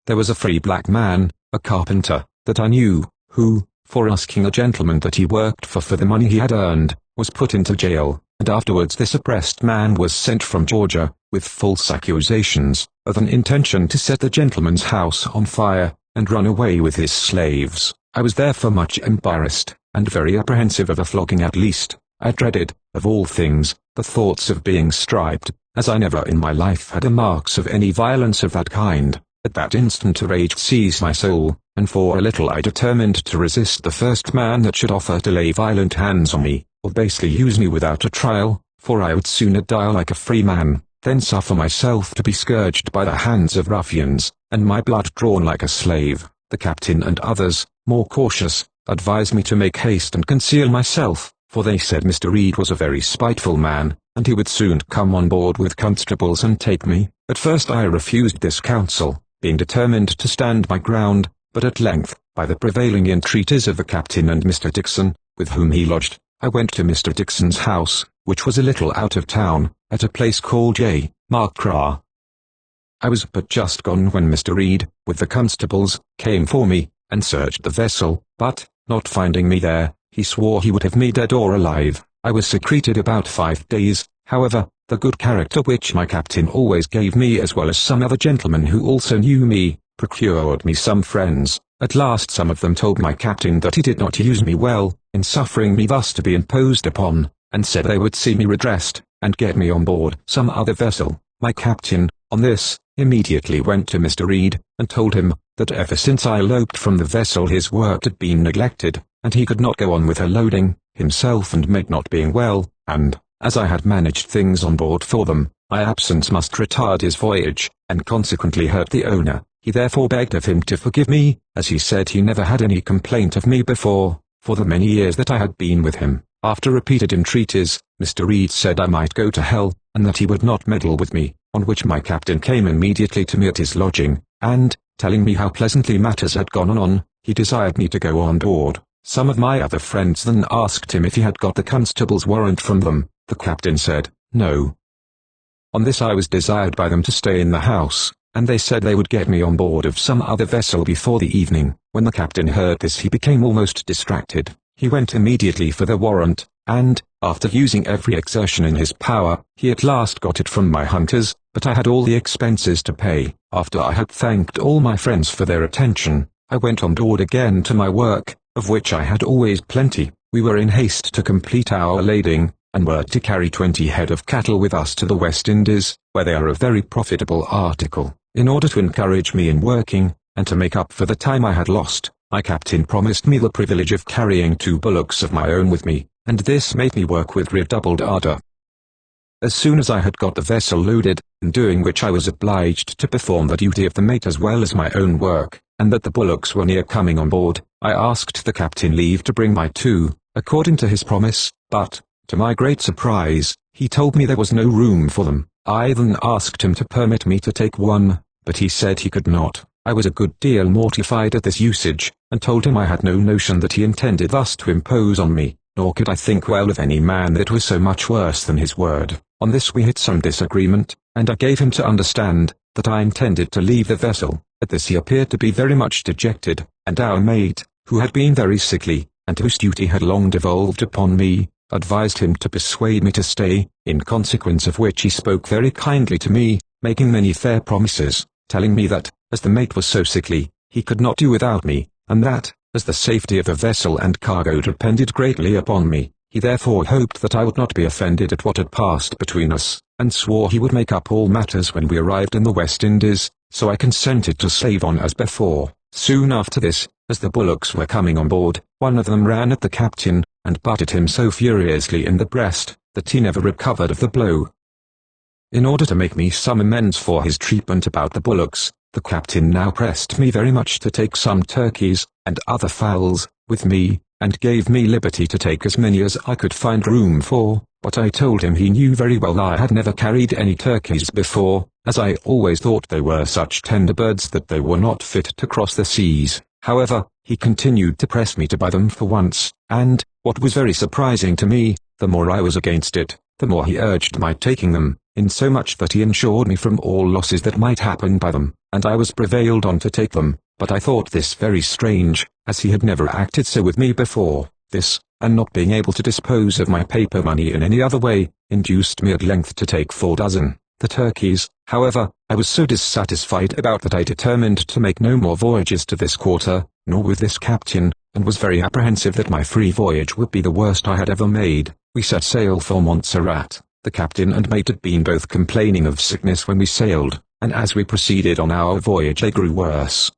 There was a free black man, a carpenter, that I knew, who, for asking a gentleman that he worked for the money he had earned, was put into jail, and afterwards this oppressed man was sent from Georgia, with false accusations, of an intention to set the gentleman's house on fire, and run away with his slaves. I was therefore much embarrassed, and very apprehensive of a flogging at least. I dreaded, of all things, the thoughts of being striped, as I never in my life had the marks of any violence of that kind. At that instant a rage seized my soul, and for a little I determined to resist the first man that should offer to lay violent hands on me, or basely use me without a trial, for I would sooner die like a free man, than suffer myself to be scourged by the hands of ruffians, and my blood drawn like a slave. The captain and others, more cautious, advised me to make haste and conceal myself, for they said Mr. Reed was a very spiteful man, and he would soon come on board with constables and take me. At first I refused this counsel, being determined to stand my ground, but at length, by the prevailing entreaties of the captain and Mr. Dixon, with whom he lodged, I went to Mr. Dixon's house, which was a little out of town, at a place called J. Markra. I was but just gone when Mr. Reed, with the constables, came for me, and searched the vessel, but, not finding me there, he swore he would have me dead or alive. I was secreted about 5 days, however, the good character which my captain always gave me as well as some other gentlemen who also knew me, procured me some friends. At last some of them told my captain that he did not use me well, in suffering me thus to be imposed upon, and said they would see me redressed, and get me on board some other vessel. My captain, on this, immediately went to Mr. Reed, and told him, that ever since I eloped from the vessel his work had been neglected, and he could not go on with her loading, himself and mate not being well, and, as I had managed things on board for them, my absence must retard his voyage, and consequently hurt the owner. He therefore begged of him to forgive me, as he said he never had any complaint of me before, for the many years that I had been with him. After repeated entreaties, Mr. Reed said I might go to hell, and that he would not meddle with me, on which my captain came immediately to me at his lodging, and, telling me how pleasantly matters had gone on, he desired me to go on board. Some of my other friends then asked him if he had got the constable's warrant from them. The captain said, no. On this I was desired by them to stay in the house, and they said they would get me on board of some other vessel before the evening. When the captain heard this he became almost distracted. He went immediately for the warrant, and, after using every exertion in his power, he at last got it from my hunters, but I had all the expenses to pay. After I had thanked all my friends for their attention, I went on board again to my work, of which I had always plenty. We were in haste to complete our lading, and were to carry 20 head of cattle with us to the West Indies, where they are a very profitable article. In order to encourage me in working, and to make up for the time I had lost, my captain promised me the privilege of carrying 2 bullocks of my own with me, and this made me work with redoubled ardor. As soon as I had got the vessel loaded, in doing which I was obliged to perform the duty of the mate as well as my own work, and that the bullocks were near coming on board, I asked the captain leave to bring my 2, according to his promise, but, to my great surprise, he told me there was no room for them. I then asked him to permit me to take 1, but he said he could not. I was a good deal mortified at this usage, and told him I had no notion that he intended thus to impose on me, nor could I think well of any man that was so much worse than his word. On this we had some disagreement, and I gave him to understand, that I intended to leave the vessel. At this he appeared to be very much dejected, and our mate, who had been very sickly, and whose duty had long devolved upon me, advised him to persuade me to stay, in consequence of which he spoke very kindly to me, making many fair promises, telling me that, as the mate was so sickly, he could not do without me, and that, as the safety of the vessel and cargo depended greatly upon me, he therefore hoped that I would not be offended at what had passed between us, and swore he would make up all matters when we arrived in the West Indies, so I consented to slave on as before. Soon after this, as the bullocks were coming on board, one of them ran at the captain, and butted him so furiously in the breast, that he never recovered of the blow. In order to make me some amends for his treatment about the bullocks, the captain now pressed me very much to take some turkeys, and other fowls, with me, and gave me liberty to take as many as I could find room for, but I told him he knew very well I had never carried any turkeys before, as I always thought they were such tender birds that they were not fit to cross the seas. However, he continued to press me to buy them for once, and, what was very surprising to me, the more I was against it, the more he urged my taking them, insomuch that he insured me from all losses that might happen by them, and I was prevailed on to take them, but I thought this very strange, as he had never acted so with me before. This, and not being able to dispose of my paper money in any other way, induced me at length to take 4 dozen. The turkeys, however, I was so dissatisfied about that I determined to make no more voyages to this quarter, nor with this captain, and was very apprehensive that my free voyage would be the worst I had ever made. We set sail for Montserrat. The captain and mate had been both complaining of sickness when we sailed, and as we proceeded on our voyage they grew worse.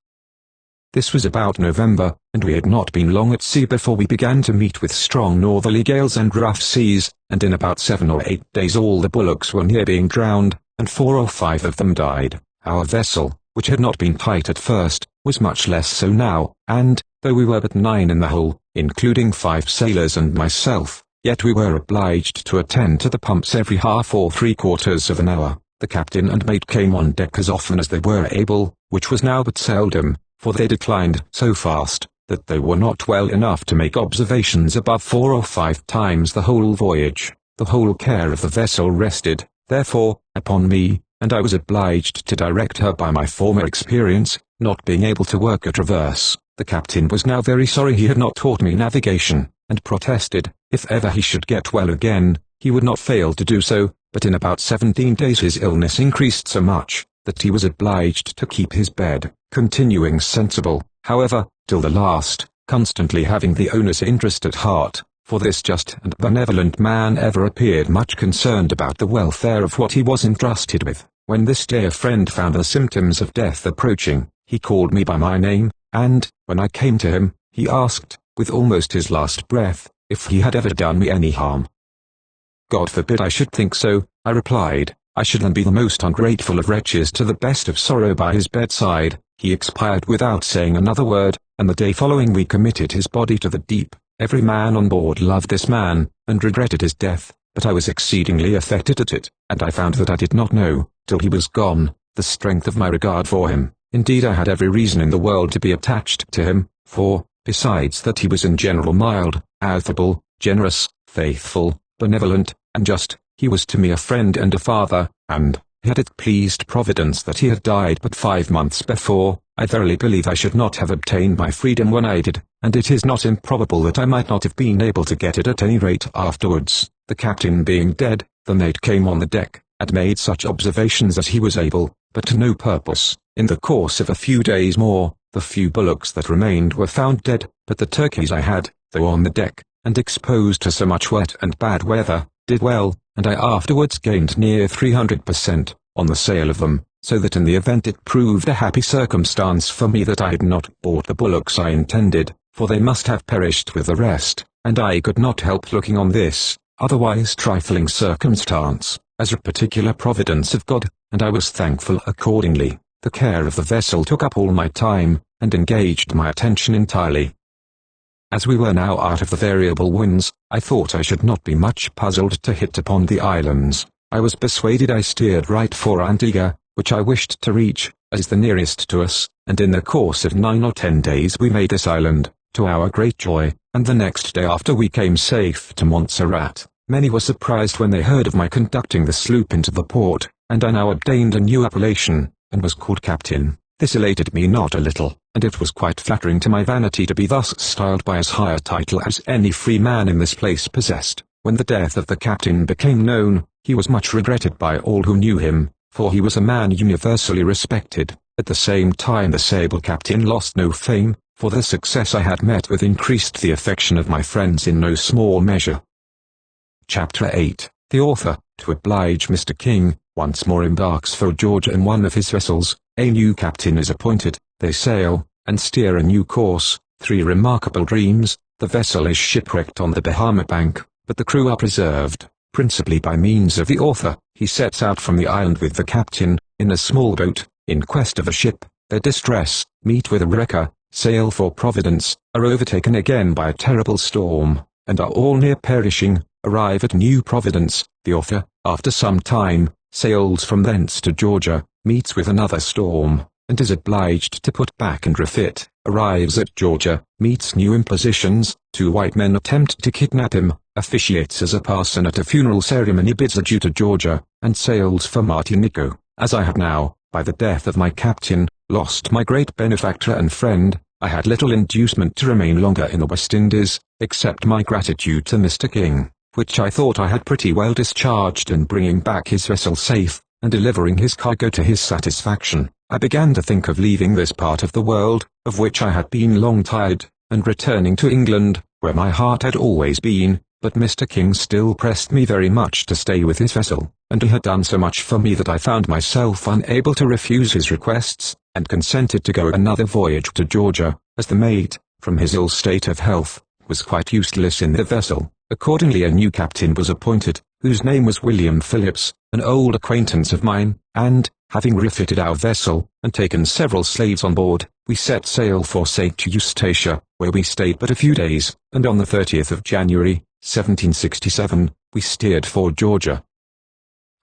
This was about November, and we had not been long at sea before we began to meet with strong northerly gales and rough seas, and in about 7 or 8 days all the bullocks were near being drowned, and 4 or 5 of them died. Our vessel, which had not been tight at first, was much less so now, and, though we were but 9 in the whole, including 5 sailors and myself, yet we were obliged to attend to the pumps every half or 3/4 of an hour. The captain and mate came on deck as often as they were able, which was now but seldom, for they declined so fast, that they were not well enough to make observations above 4 or 5 times the whole voyage. The whole care of the vessel rested, therefore, upon me, and I was obliged to direct her by my former experience, not being able to work at reverse. The captain was now very sorry he had not taught me navigation, and protested, if ever he should get well again, he would not fail to do so, but in about 17 days his illness increased so much, that he was obliged to keep his bed, continuing sensible, however, till the last, constantly having the owner's interest at heart, for this just and benevolent man ever appeared much concerned about the welfare of what he was entrusted with. When this day a friend found the symptoms of death approaching, he called me by my name, and, when I came to him, he asked, with almost his last breath, if he had ever done me any harm. God forbid I should think so, I replied. I should then be the most ungrateful of wretches. To the best of sorrow by his bedside, he expired without saying another word, and the day following we committed his body to the deep. Every man on board loved this man, and regretted his death, but I was exceedingly affected at it, and I found that I did not know, till he was gone, the strength of my regard for him. Indeed I had every reason in the world to be attached to him, for, besides that he was in general mild, affable, generous, faithful, benevolent, and just, he was to me a friend and a father, and, had it pleased Providence that he had died but 5 months before, I verily believe I should not have obtained my freedom when I did, and it is not improbable that I might not have been able to get it at any rate afterwards. The captain being dead, the mate came on the deck, and made such observations as he was able, but to no purpose. In the course of a few days more, the few bullocks that remained were found dead, but the turkeys I had, though on the deck, and exposed to so much wet and bad weather, did well, and I afterwards gained near 300% on the sale of them, so that in the event it proved a happy circumstance for me that I had not bought the bullocks I intended, for they must have perished with the rest, and I could not help looking on this, otherwise trifling circumstance, as a particular providence of God, and I was thankful accordingly. The care of the vessel took up all my time, and engaged my attention entirely. As we were now out of the variable winds, I thought I should not be much puzzled to hit upon the islands. I was persuaded I steered right for Antigua, which I wished to reach, as the nearest to us, and in the course of 9 or 10 days we made this island, to our great joy, and the next day after we came safe to Montserrat. Many were surprised when they heard of my conducting the sloop into the port, and I now obtained a new appellation, and was called captain. This elated me not a little, and it was quite flattering to my vanity to be thus styled by as high a title as any free man in this place possessed. When the death of the captain became known, he was much regretted by all who knew him, for he was a man universally respected. At the same time the sable captain lost no fame, for the success I had met with increased the affection of my friends in no small measure. Chapter 8. The author, to oblige Mr. King, once more embarks for Georgia in one of his vessels. A new captain is appointed, they sail, and steer a new course. 3 remarkable dreams. The vessel is shipwrecked on the Bahama bank, but the crew are preserved, principally by means of the author. He sets out from the island with the captain, in a small boat, in quest of a ship. Their distress, meet with a wrecker, sail for Providence, are overtaken again by a terrible storm, and are all near perishing. Arrive at New Providence. The author, after some time, sails from thence to Georgia, meets with another storm, and is obliged to put back and refit. Arrives at Georgia, meets new impositions. 2 white men attempt to kidnap him, officiates as a parson at a funeral ceremony, bids adieu to Georgia, and sails for Martinico. As I have now, by the death of my captain, lost my great benefactor and friend, I had little inducement to remain longer in the West Indies, except my gratitude to Mr. King, which I thought I had pretty well discharged in bringing back his vessel safe, and delivering his cargo to his satisfaction, I began to think of leaving this part of the world, of which I had been long tired, and returning to England, where my heart had always been. But Mr. King still pressed me very much to stay with his vessel, and he had done so much for me that I found myself unable to refuse his requests, and consented to go another voyage to Georgia, as the mate, from his ill state of health, was quite useless in the vessel. Accordingly a new captain was appointed, whose name was William Phillips, an old acquaintance of mine, and, having refitted our vessel, and taken several slaves on board, we set sail for St. Eustatia, where we stayed but a few days, and on the 30th of January, 1767, we steered for Georgia.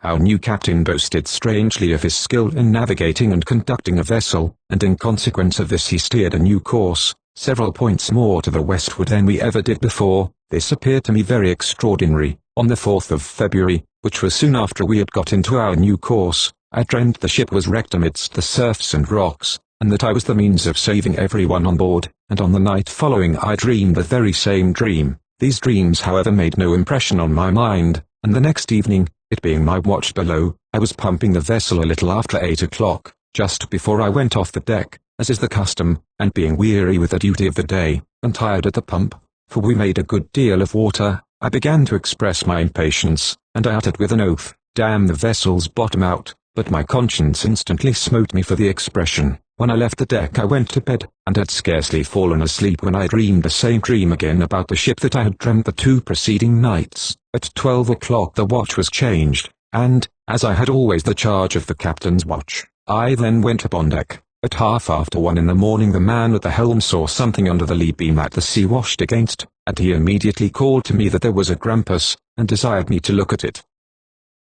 Our new captain boasted strangely of his skill in navigating and conducting a vessel, and in consequence of this he steered a new course, several points more to the westward than we ever did before. This appeared to me very extraordinary. On the 4th of February, which was soon after we had got into our new course, I dreamt the ship was wrecked amidst the surfs and rocks, and that I was the means of saving everyone on board, and on the night following I dreamed the very same dream. These dreams however made no impression on my mind, and the next evening, it being my watch below, I was pumping the vessel a little after 8 o'clock, just before I went off the deck, as is the custom, and being weary with the duty of the day, and tired at the pump, for we made a good deal of water, I began to express my impatience, and I uttered with an oath, "Damn the vessel's bottom out," but my conscience instantly smote me for the expression. When I left the deck I went to bed, and had scarcely fallen asleep when I dreamed the same dream again about the ship that I had dreamt the 2 preceding nights. At 12 o'clock the watch was changed, and, as I had always the charge of the captain's watch, I then went upon deck. At 1:30 in the morning the man at the helm saw something under the lee beam that the sea washed against, and he immediately called to me that there was a grampus, and desired me to look at it.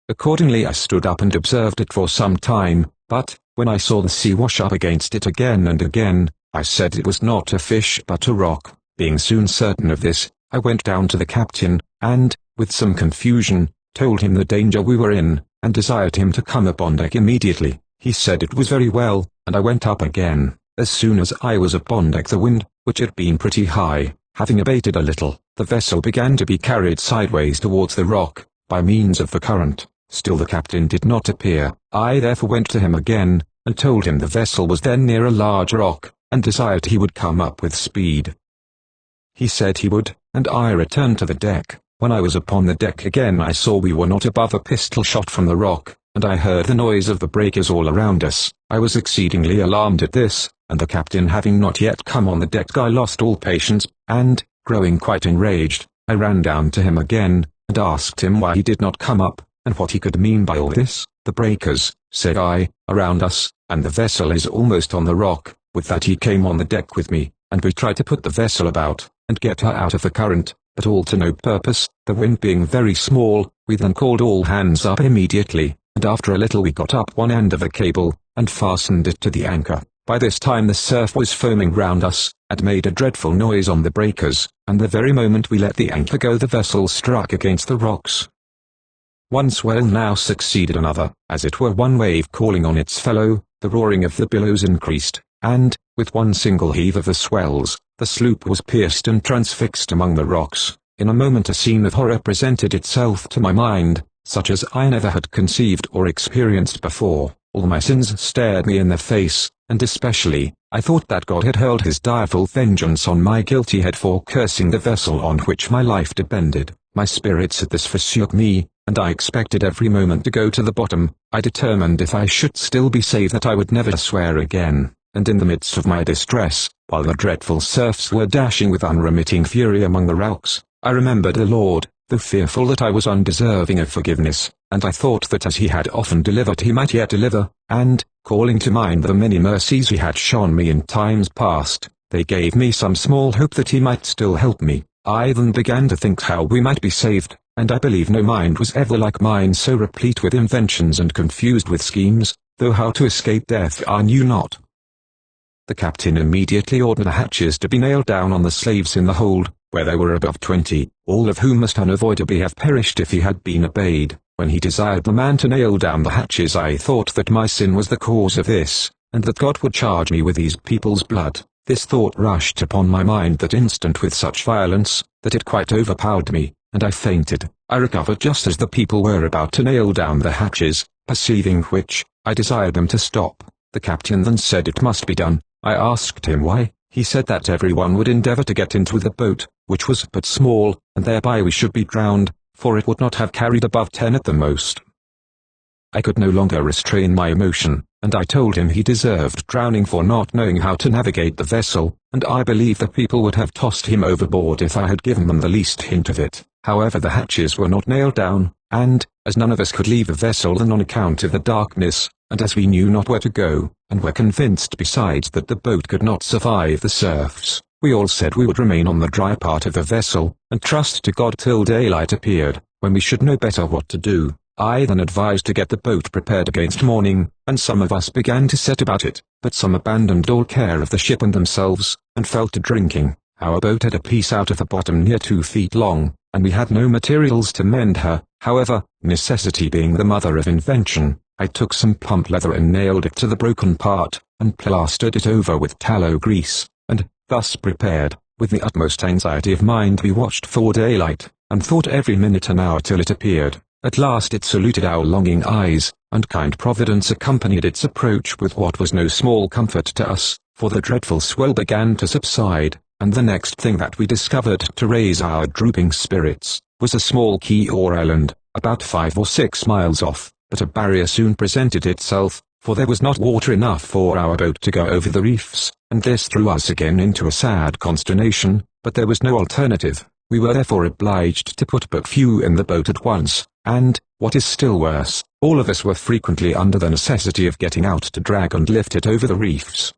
Accordingly I stood up and observed it for some time, but, when I saw the sea wash up against it again and again, I said it was not a fish but a rock. Being soon certain of this, I went down to the captain, and, with some confusion, told him the danger we were in, and desired him to come upon deck immediately. He said it was very well, and I went up again. As soon as I was upon deck the wind, which had been pretty high, having abated a little, the vessel began to be carried sideways towards the rock, by means of the current. Still the captain did not appear. I therefore went to him again, and told him the vessel was then near a large rock, and desired he would come up with speed. He said he would, and I returned to the deck. When I was upon the deck again I saw we were not above a pistol shot from the rock, and I heard the noise of the breakers all around us. I was exceedingly alarmed at this, and the captain having not yet come on the deck I lost all patience, and, growing quite enraged, I ran down to him again, and asked him why he did not come up, and what he could mean by all this. "The breakers," said I, "around us, and the vessel is almost on the rock." With that he came on the deck with me, and we tried to put the vessel about, and get her out of the current, but all to no purpose, the wind being very small. We then called all hands up immediately, and after a little we got up one end of a cable, and fastened it to the anchor. By this time the surf was foaming round us, and made a dreadful noise on the breakers, and the very moment we let the anchor go the vessel struck against the rocks. One swell now succeeded another, as it were one wave calling on its fellow. The roaring of the billows increased, and, with one single heave of the swells, the sloop was pierced and transfixed among the rocks. In a moment a scene of horror presented itself to my mind, such as I never had conceived or experienced before. All my sins stared me in the face, and especially, I thought that God had hurled his direful vengeance on my guilty head for cursing the vessel on which my life depended. My spirits at this forsook me, and I expected every moment to go to the bottom. I determined if I should still be saved that I would never swear again, and in the midst of my distress, while the dreadful surfs were dashing with unremitting fury among the rocks, I remembered the Lord, though fearful that I was undeserving of forgiveness, and I thought that as he had often delivered he might yet deliver, and, calling to mind the many mercies he had shown me in times past, they gave me some small hope that he might still help me. I then began to think how we might be saved, and I believe no mind was ever like mine, so replete with inventions and confused with schemes, though how to escape death I knew not. The captain immediately ordered the hatches to be nailed down on the slaves in the hold, where there were above 20, all of whom must unavoidably have perished if he had been obeyed. When he desired the man to nail down the hatches I thought that my sin was the cause of this, and that God would charge me with these people's blood. This thought rushed upon my mind that instant with such violence, that it quite overpowered me, and I fainted. I recovered just as the people were about to nail down the hatches, Perceiving which, I desired them to stop. The captain then said it must be done. I asked him why. He said that everyone would endeavor to get into the boat, which was but small, and thereby we should be drowned, for it would not have carried above 10 at the most. I could no longer restrain my emotion, and I told him he deserved drowning for not knowing how to navigate the vessel, and I believe that people would have tossed him overboard if I had given them the least hint of it. However, the hatches were not nailed down, and, as none of us could leave the vessel then on account of the darkness, and as we knew not where to go, and were convinced besides that the boat could not survive the surfs, we all said we would remain on the dry part of the vessel, and trust to God till daylight appeared, when we should know better what to do. I then advised to get the boat prepared against morning, and some of us began to set about it, but some abandoned all care of the ship and themselves, and fell to drinking. Our boat had a piece out of the bottom near 2 feet long, and we had no materials to mend her. However, necessity being the mother of invention, I took some pump leather and nailed it to the broken part, and plastered it over with tallow grease, and, thus prepared, with the utmost anxiety of mind we watched for daylight, and thought every minute and hour till it appeared. At last it saluted our longing eyes, and kind Providence accompanied its approach with what was no small comfort to us, for the dreadful swell began to subside, and the next thing that we discovered to raise our drooping spirits, was a small key or island, about 5 or 6 miles off, but a barrier soon presented itself, for there was not water enough for our boat to go over the reefs, and this threw us again into a sad consternation, but there was no alternative. We were therefore obliged to put but few in the boat at once, and, what is still worse, all of us were frequently under the necessity of getting out to drag and lift it over the reefs.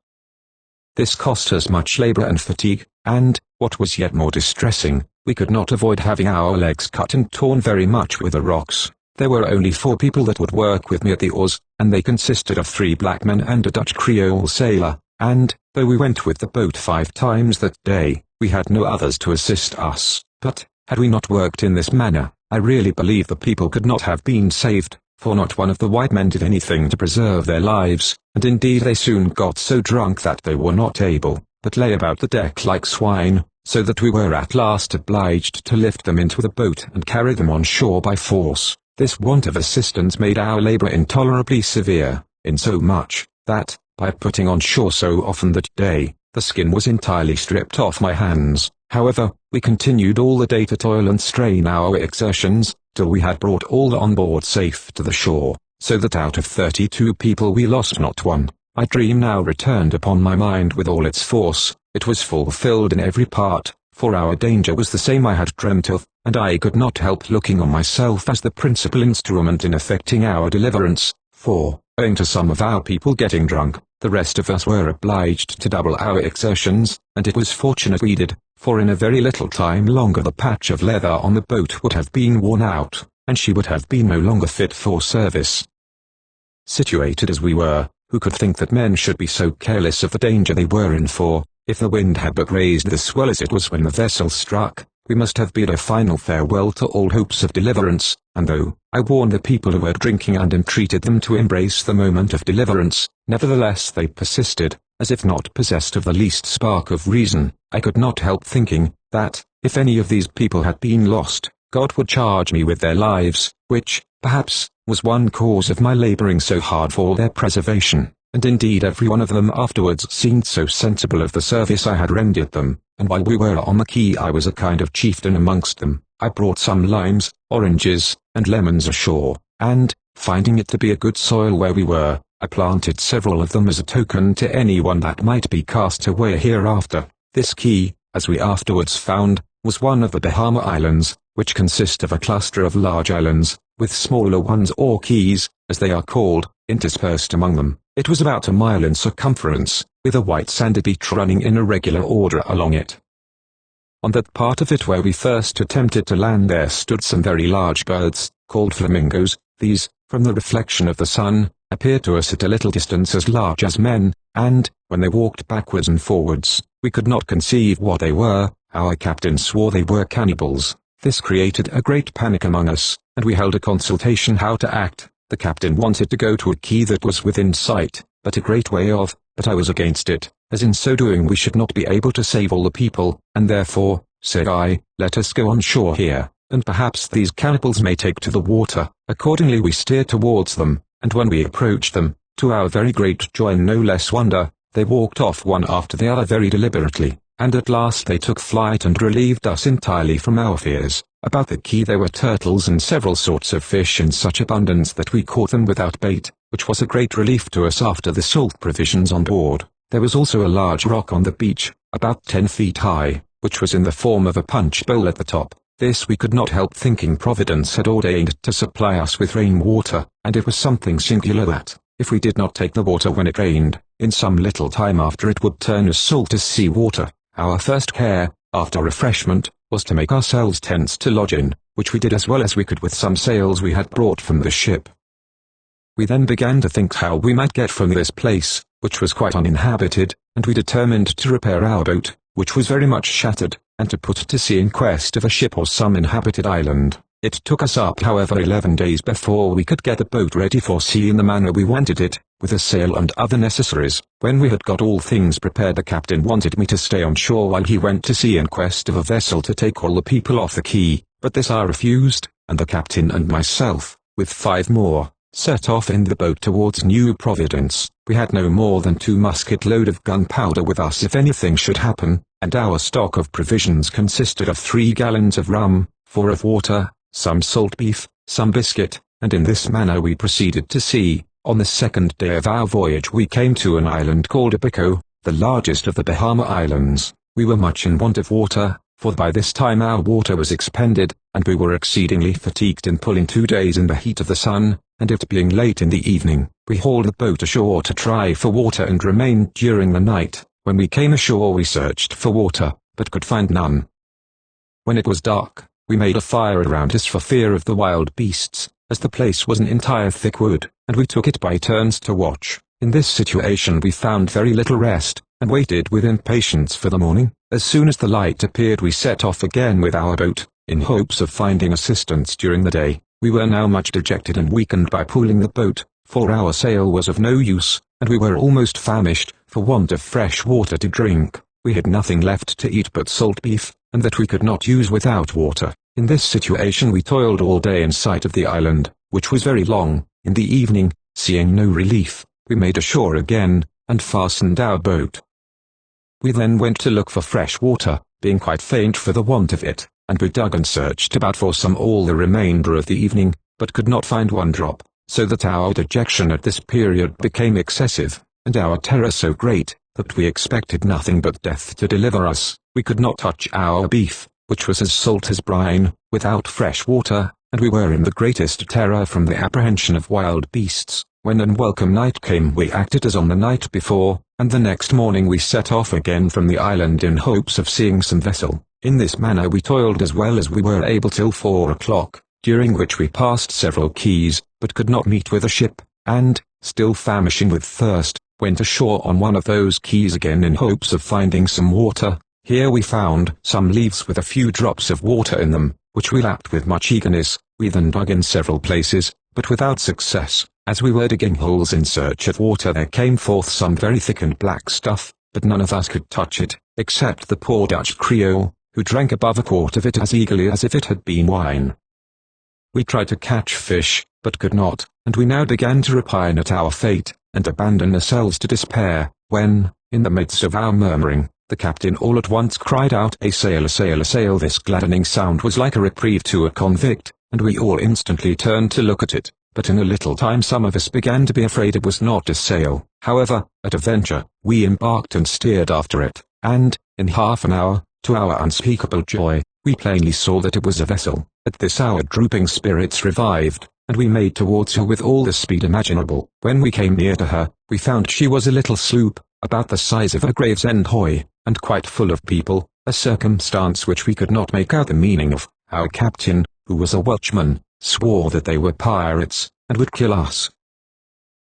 This cost us much labor and fatigue, and, what was yet more distressing, we could not avoid having our legs cut and torn very much with the rocks. There were only 4 people that would work with me at the oars, and they consisted of 3 black men and a Dutch Creole sailor, and, though we went with the boat 5 times that day, we had no others to assist us. But, had we not worked in this manner, I really believe the people could not have been saved, for not one of the white men did anything to preserve their lives, and indeed they soon got so drunk that they were not able, but lay about the deck like swine, so that we were at last obliged to lift them into the boat and carry them on shore by force. This want of assistance made our labor intolerably severe, insomuch that, by putting on shore so often that day, the skin was entirely stripped off my hands. However, we continued all the day to toil and strain our exertions, till we had brought all on board safe to the shore, so that out of 32 people we lost not one. My dream now returned upon my mind with all its force. It was fulfilled in every part, for our danger was the same I had dreamt of, and I could not help looking on myself as the principal instrument in effecting our deliverance, for, owing to some of our people getting drunk, the rest of us were obliged to double our exertions, and it was fortunate we did, for in a very little time longer the patch of leather on the boat would have been worn out, and she would have been no longer fit for service. Situated as we were, who could think that men should be so careless of the danger they were in, for, if the wind had but raised the swell as it was when the vessel struck, we must have bid a final farewell to all hopes of deliverance, and though I warned the people who were drinking and entreated them to embrace the moment of deliverance, nevertheless they persisted, as if not possessed of the least spark of reason. I could not help thinking, that, if any of these people had been lost, God would charge me with their lives, which, perhaps, was one cause of my laboring so hard for their preservation, and indeed every one of them afterwards seemed so sensible of the service I had rendered them, and while we were on the quay I was a kind of chieftain amongst them. I brought some limes, oranges, and lemons ashore, and, finding it to be a good soil where we were, I planted several of them as a token to anyone that might be cast away hereafter. This key, as we afterwards found, was one of the Bahama Islands, which consist of a cluster of large islands, with smaller ones or keys, as they are called, interspersed among them. It was about 1 mile in circumference, with a white sandy beach running in a regular order along it. On that part of it where we first attempted to land there stood some very large birds, called flamingos. These, from the reflection of the sun, appeared to us at a little distance as large as men, and, when they walked backwards and forwards, we could not conceive what they were. Our captain swore they were cannibals. This created a great panic among us, and we held a consultation how to act. The captain wanted to go to a quay that was within sight, but a great way off, but I was against it, as in so doing we should not be able to save all the people, and therefore, said I, let us go on shore here, and perhaps these cannibals may take to the water. Accordingly we steered towards them, and when we approached them, to our very great joy and no less wonder, they walked off one after the other very deliberately, and at last they took flight and relieved us entirely from our fears. About the quay there were turtles and several sorts of fish in such abundance that we caught them without bait, which was a great relief to us after the salt provisions on board. There was also a large rock on the beach, about 10 feet high, which was in the form of a punch bowl at the top. This we could not help thinking Providence had ordained to supply us with rain water, and it was something singular that, if we did not take the water when it rained, in some little time after it would turn as salt as sea water. Our first care, after refreshment, was to make ourselves tents to lodge in, which we did as well as we could with some sails we had brought from the ship. We then began to think how we might get from this place, which was quite uninhabited, and we determined to repair our boat, which was very much shattered, and to put to sea in quest of a ship or some inhabited island. It took us up however 11 days before we could get the boat ready for sea in the manner we wanted it, with a sail and other necessaries. When we had got all things prepared, the captain wanted me to stay on shore while he went to sea in quest of a vessel to take all the people off the quay, but this I refused, and the captain and myself, with 5 more, set off in the boat towards New Providence. We had no more than 2 musket load of gunpowder with us if anything should happen, and our stock of provisions consisted of 3 gallons of rum, 4 of water, some salt beef, some biscuit, and in this manner we proceeded to sea. On the 2nd day of our voyage we came to an island called Abaco, the largest of the Bahama Islands. We were much in want of water, for by this time our water was expended, and we were exceedingly fatigued in pulling 2 days in the heat of the sun, and it being late in the evening, we hauled the boat ashore to try for water and remained during the night. When we came ashore we searched for water, but could find none. When it was dark, we made a fire around us for fear of the wild beasts, as the place was an entire thick wood, and we took it by turns to watch. In this situation we found very little rest, and waited with impatience for the morning. As soon as the light appeared we set off again with our boat, in hopes of finding assistance during the day. We were now much dejected and weakened by pulling the boat, for our sail was of no use, and we were almost famished, for want of fresh water to drink. We had nothing left to eat but salt beef, and that we could not use without water. In this situation we toiled all day in sight of the island, which was very long. In the evening, seeing no relief, we made ashore again, and fastened our boat. We then went to look for fresh water, being quite faint for the want of it, and we dug and searched about for some all the remainder of the evening, but could not find one drop, so that our dejection at this period became excessive, and our terror so great, that we expected nothing but death to deliver us. We could not touch our beef, which was as salt as brine, without fresh water, and we were in the greatest terror from the apprehension of wild beasts. When unwelcome night came we acted as on the night before, and the next morning we set off again from the island in hopes of seeing some vessel. In this manner we toiled as well as we were able till 4 o'clock, during which we passed several quays, but could not meet with a ship, and, still famishing with thirst, went ashore on one of those quays again in hopes of finding some water. Here we found some leaves with a few drops of water in them, which we lapped with much eagerness. We then dug in several places, but without success. As we were digging holes in search of water there came forth some very thick and black stuff, but none of us could touch it, except the poor Dutch Creole, who drank above a quart of it as eagerly as if it had been wine. We tried to catch fish, but could not, and we now began to repine at our fate, and abandon ourselves to despair, when, in the midst of our murmuring, the captain all at once cried out, "A sail, a sail, a sail!" This gladdening sound was like a reprieve to a convict, and we all instantly turned to look at it, but in a little time some of us began to be afraid it was not a sail. However, at a venture, we embarked and steered after it, and, in half an hour, to our unspeakable joy, we plainly saw that it was a vessel. At this our drooping spirits revived, and we made towards her with all the speed imaginable. When we came near to her, we found she was a little sloop, about the size of a Gravesend hoy, and quite full of people, a circumstance which we could not make out the meaning of. Our captain, who was a Welshman, swore that they were pirates, and would kill us.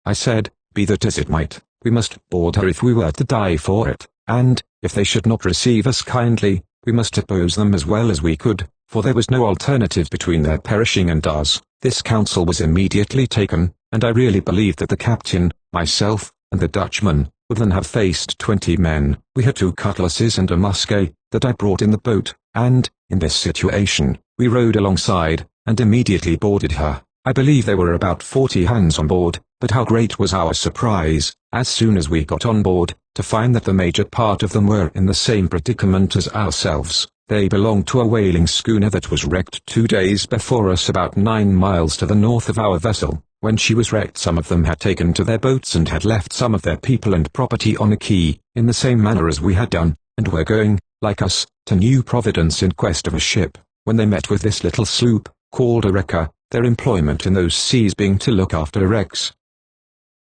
I said, be that as it might, we must board her if we were to die for it, and, if they should not receive us kindly, we must oppose them as well as we could, for there was no alternative between their perishing and us. This counsel was immediately taken, and I really believe that the captain, myself, and the Dutchman, would then have faced 20 men. We had 2 cutlasses and a musket, that I brought in the boat, and, in this situation, we rowed alongside, and immediately boarded her. I believe there were about 40 hands on board, but how great was our surprise, as soon as we got on board, to find that the major part of them were in the same predicament as ourselves. They belonged to a whaling schooner that was wrecked 2 days before us about 9 miles to the north of our vessel. When she was wrecked, some of them had taken to their boats and had left some of their people and property on the quay, in the same manner as we had done, and were going, like us, to New Providence in quest of a ship, when they met with this little sloop, called a wrecker, their employment in those seas being to look after wrecks.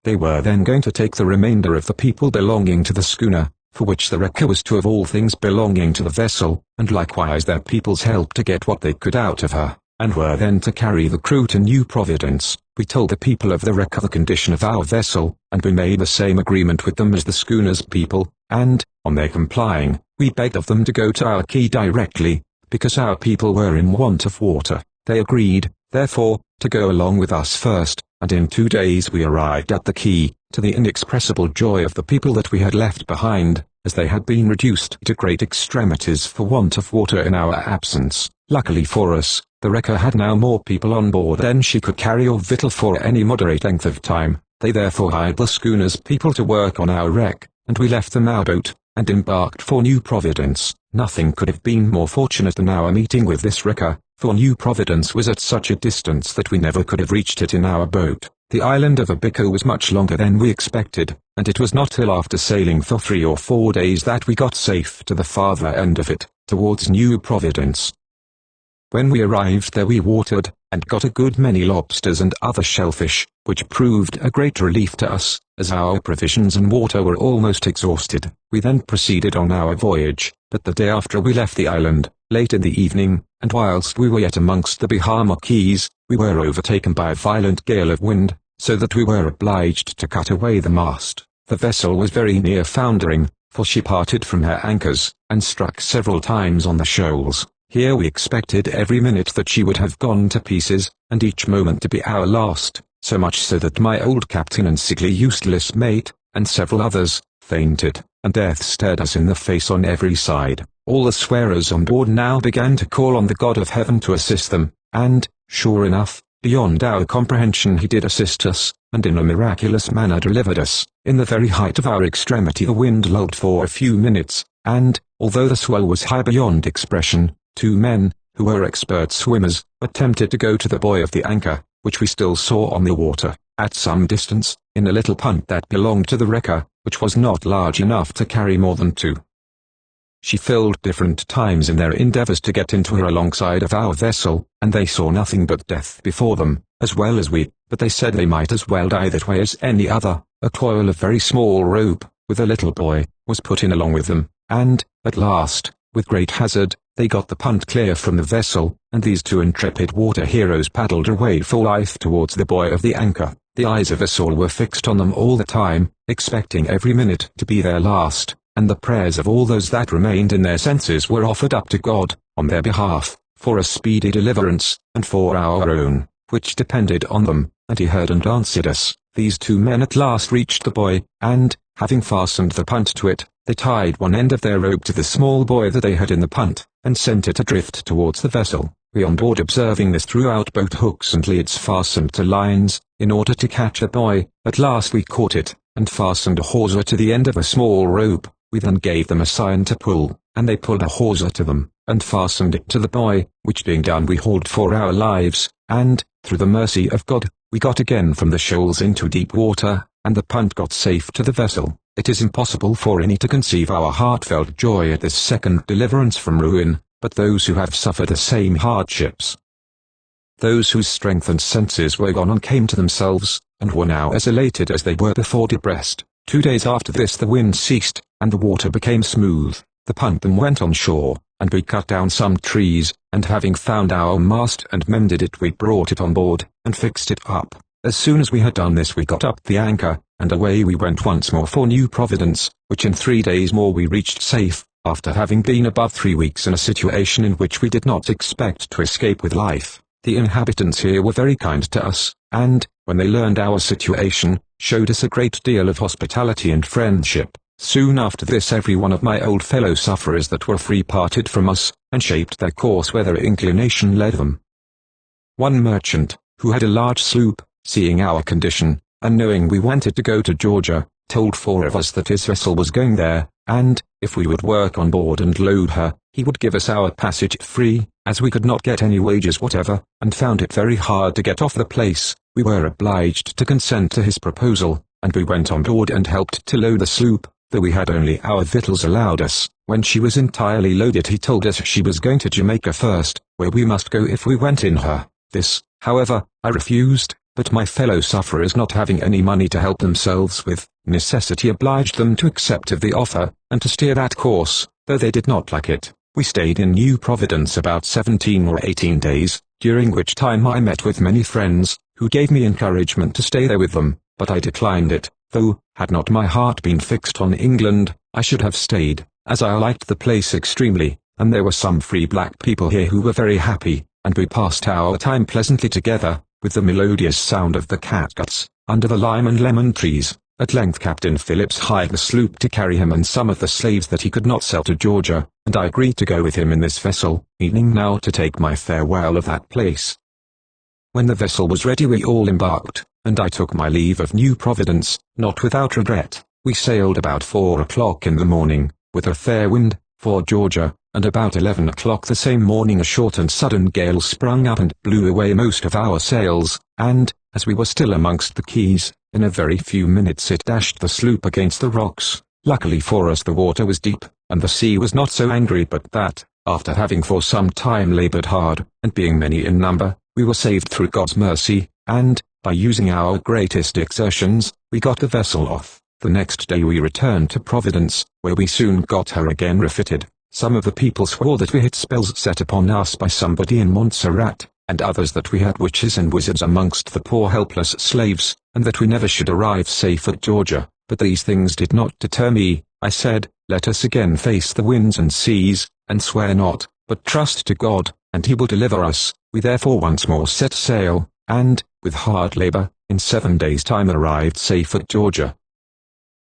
They were then going to take the remainder of the people belonging to the schooner, for which the wrecker was to have all things belonging to the vessel, and likewise their people's help to get what they could out of her, and were then to carry the crew to New Providence. We told the people of the wrecker the condition of our vessel, and we made the same agreement with them as the schooner's people, and, on their complying, we begged of them to go to our quay directly, because our people were in want of water. They agreed, therefore, to go along with us first, and in 2 days we arrived at the quay, to the inexpressible joy of the people that we had left behind, as they had been reduced to great extremities for want of water in our absence. Luckily for us, the wrecker had now more people on board than she could carry or victual for any moderate length of time. They therefore hired the schooner's people to work on our wreck, and we left them our boat, and embarked for New Providence. Nothing could have been more fortunate than our meeting with this wrecker, for New Providence was at such a distance that we never could have reached it in our boat. The island of Abico was much longer than we expected, and it was not till after sailing for 3 or 4 days that we got safe to the farther end of it, towards New Providence. When we arrived there we watered, and got a good many lobsters and other shellfish, which proved a great relief to us, as our provisions and water were almost exhausted. We then proceeded on our voyage, but the day after we left the island, late in the evening, and whilst we were yet amongst the Bahama Keys, we were overtaken by a violent gale of wind, so that we were obliged to cut away the mast. The vessel was very near foundering, for she parted from her anchors, and struck several times on the shoals. Here we expected every minute that she would have gone to pieces, and each moment to be our last, so much so that my old captain and sickly useless mate, and several others, fainted, and death stared us in the face on every side. All the swearers on board now began to call on the God of heaven to assist them, and, sure enough, beyond our comprehension he did assist us, and in a miraculous manner delivered us. In the very height of our extremity the wind lulled for a few minutes, and, although the swell was high beyond expression, 2 men, who were expert swimmers, attempted to go to the buoy of the anchor, which we still saw on the water, at some distance, in a little punt that belonged to the wrecker, which was not large enough to carry more than 2. She filled different times in their endeavors to get into her alongside of our vessel, and they saw nothing but death before them, as well as we, but they said they might as well die that way as any other. A coil of very small rope, with a little buoy, was put in along with them, and, at last, with great hazard, they got the punt clear from the vessel, and these 2 intrepid water heroes paddled away for life towards the buoy of the anchor. The eyes of us all were fixed on them all the time, expecting every minute to be their last, and the prayers of all those that remained in their senses were offered up to God, on their behalf, for a speedy deliverance, and for our own, which depended on them, and he heard and answered us. These 2 men at last reached the buoy, and, having fastened the punt to it, they tied one end of their rope to the small buoy that they had in the punt, and sent it adrift towards the vessel. We on board observing this threw out boat hooks and leads fastened to lines, in order to catch a buoy. At last we caught it, and fastened a hawser to the end of a small rope. We then gave them a sign to pull, and they pulled a hawser to them, and fastened it to the buoy, which being done we hauled for our lives, and, through the mercy of God, we got again from the shoals into deep water, and the punt got safe to the vessel. It is impossible for any to conceive our heartfelt joy at this second deliverance from ruin, but those who have suffered the same hardships, those whose strength and senses were gone and came to themselves, and were now as elated as they were before depressed. 2 days after this the wind ceased, and the water became smooth. The punt then went on shore, and we cut down some trees, and having found our mast and mended it we brought it on board, and fixed it up. As soon as we had done this we got up the anchor, and away we went once more for New Providence, which in 3 days more we reached safe, after having been above 3 weeks in a situation in which we did not expect to escape with life. The inhabitants here were very kind to us, and, when they learned our situation, showed us a great deal of hospitality and friendship. Soon after this every one of my old fellow sufferers that were free parted from us, and shaped their course where their inclination led them. One merchant, who had a large sloop, seeing our condition, and knowing we wanted to go to Georgia, told 4 of us that his vessel was going there, and, if we would work on board and load her, he would give us our passage free, as we could not get any wages whatever, and found it very hard to get off the place. We were obliged to consent to his proposal, and we went on board and helped to load the sloop, though we had only our victuals allowed us. When she was entirely loaded he told us she was going to Jamaica first, where we must go if we went in her. This, however, I refused, but my fellow sufferers not having any money to help themselves with, necessity obliged them to accept of the offer, and to steer that course, though they did not like it. We stayed in New Providence about 17 or 18 days, during which time I met with many friends, who gave me encouragement to stay there with them, but I declined it, though, had not my heart been fixed on England, I should have stayed, as I liked the place extremely, and there were some free black people here who were very happy, and we passed our time pleasantly together, with the melodious sound of the catguts, under the lime and lemon trees. At length Captain Phillips hired the sloop to carry him and some of the slaves that he could not sell to Georgia, and I agreed to go with him in this vessel, meaning now to take my farewell of that place. When the vessel was ready we all embarked, and I took my leave of New Providence, not without regret. We sailed about 4 o'clock in the morning, with a fair wind, for Georgia, and about 11 o'clock the same morning a short and sudden gale sprung up and blew away most of our sails, and, as we were still amongst the keys, in a very few minutes it dashed the sloop against the rocks. Luckily for us the water was deep, and the sea was not so angry but that, after having for some time laboured hard, and being many in number, we were saved through God's mercy, and, by using our greatest exertions, we got the vessel off. The next day we returned to Providence, where we soon got her again refitted. Some of the people swore that we had spells set upon us by somebody in Montserrat, and others that we had witches and wizards amongst the poor helpless slaves, and that we never should arrive safe at Georgia. But these things did not deter me. I said, let us again face the winds and seas, and swear not, but trust to God, and he will deliver us. We therefore once more set sail, and, with hard labor, in 7 days' time arrived safe at Georgia.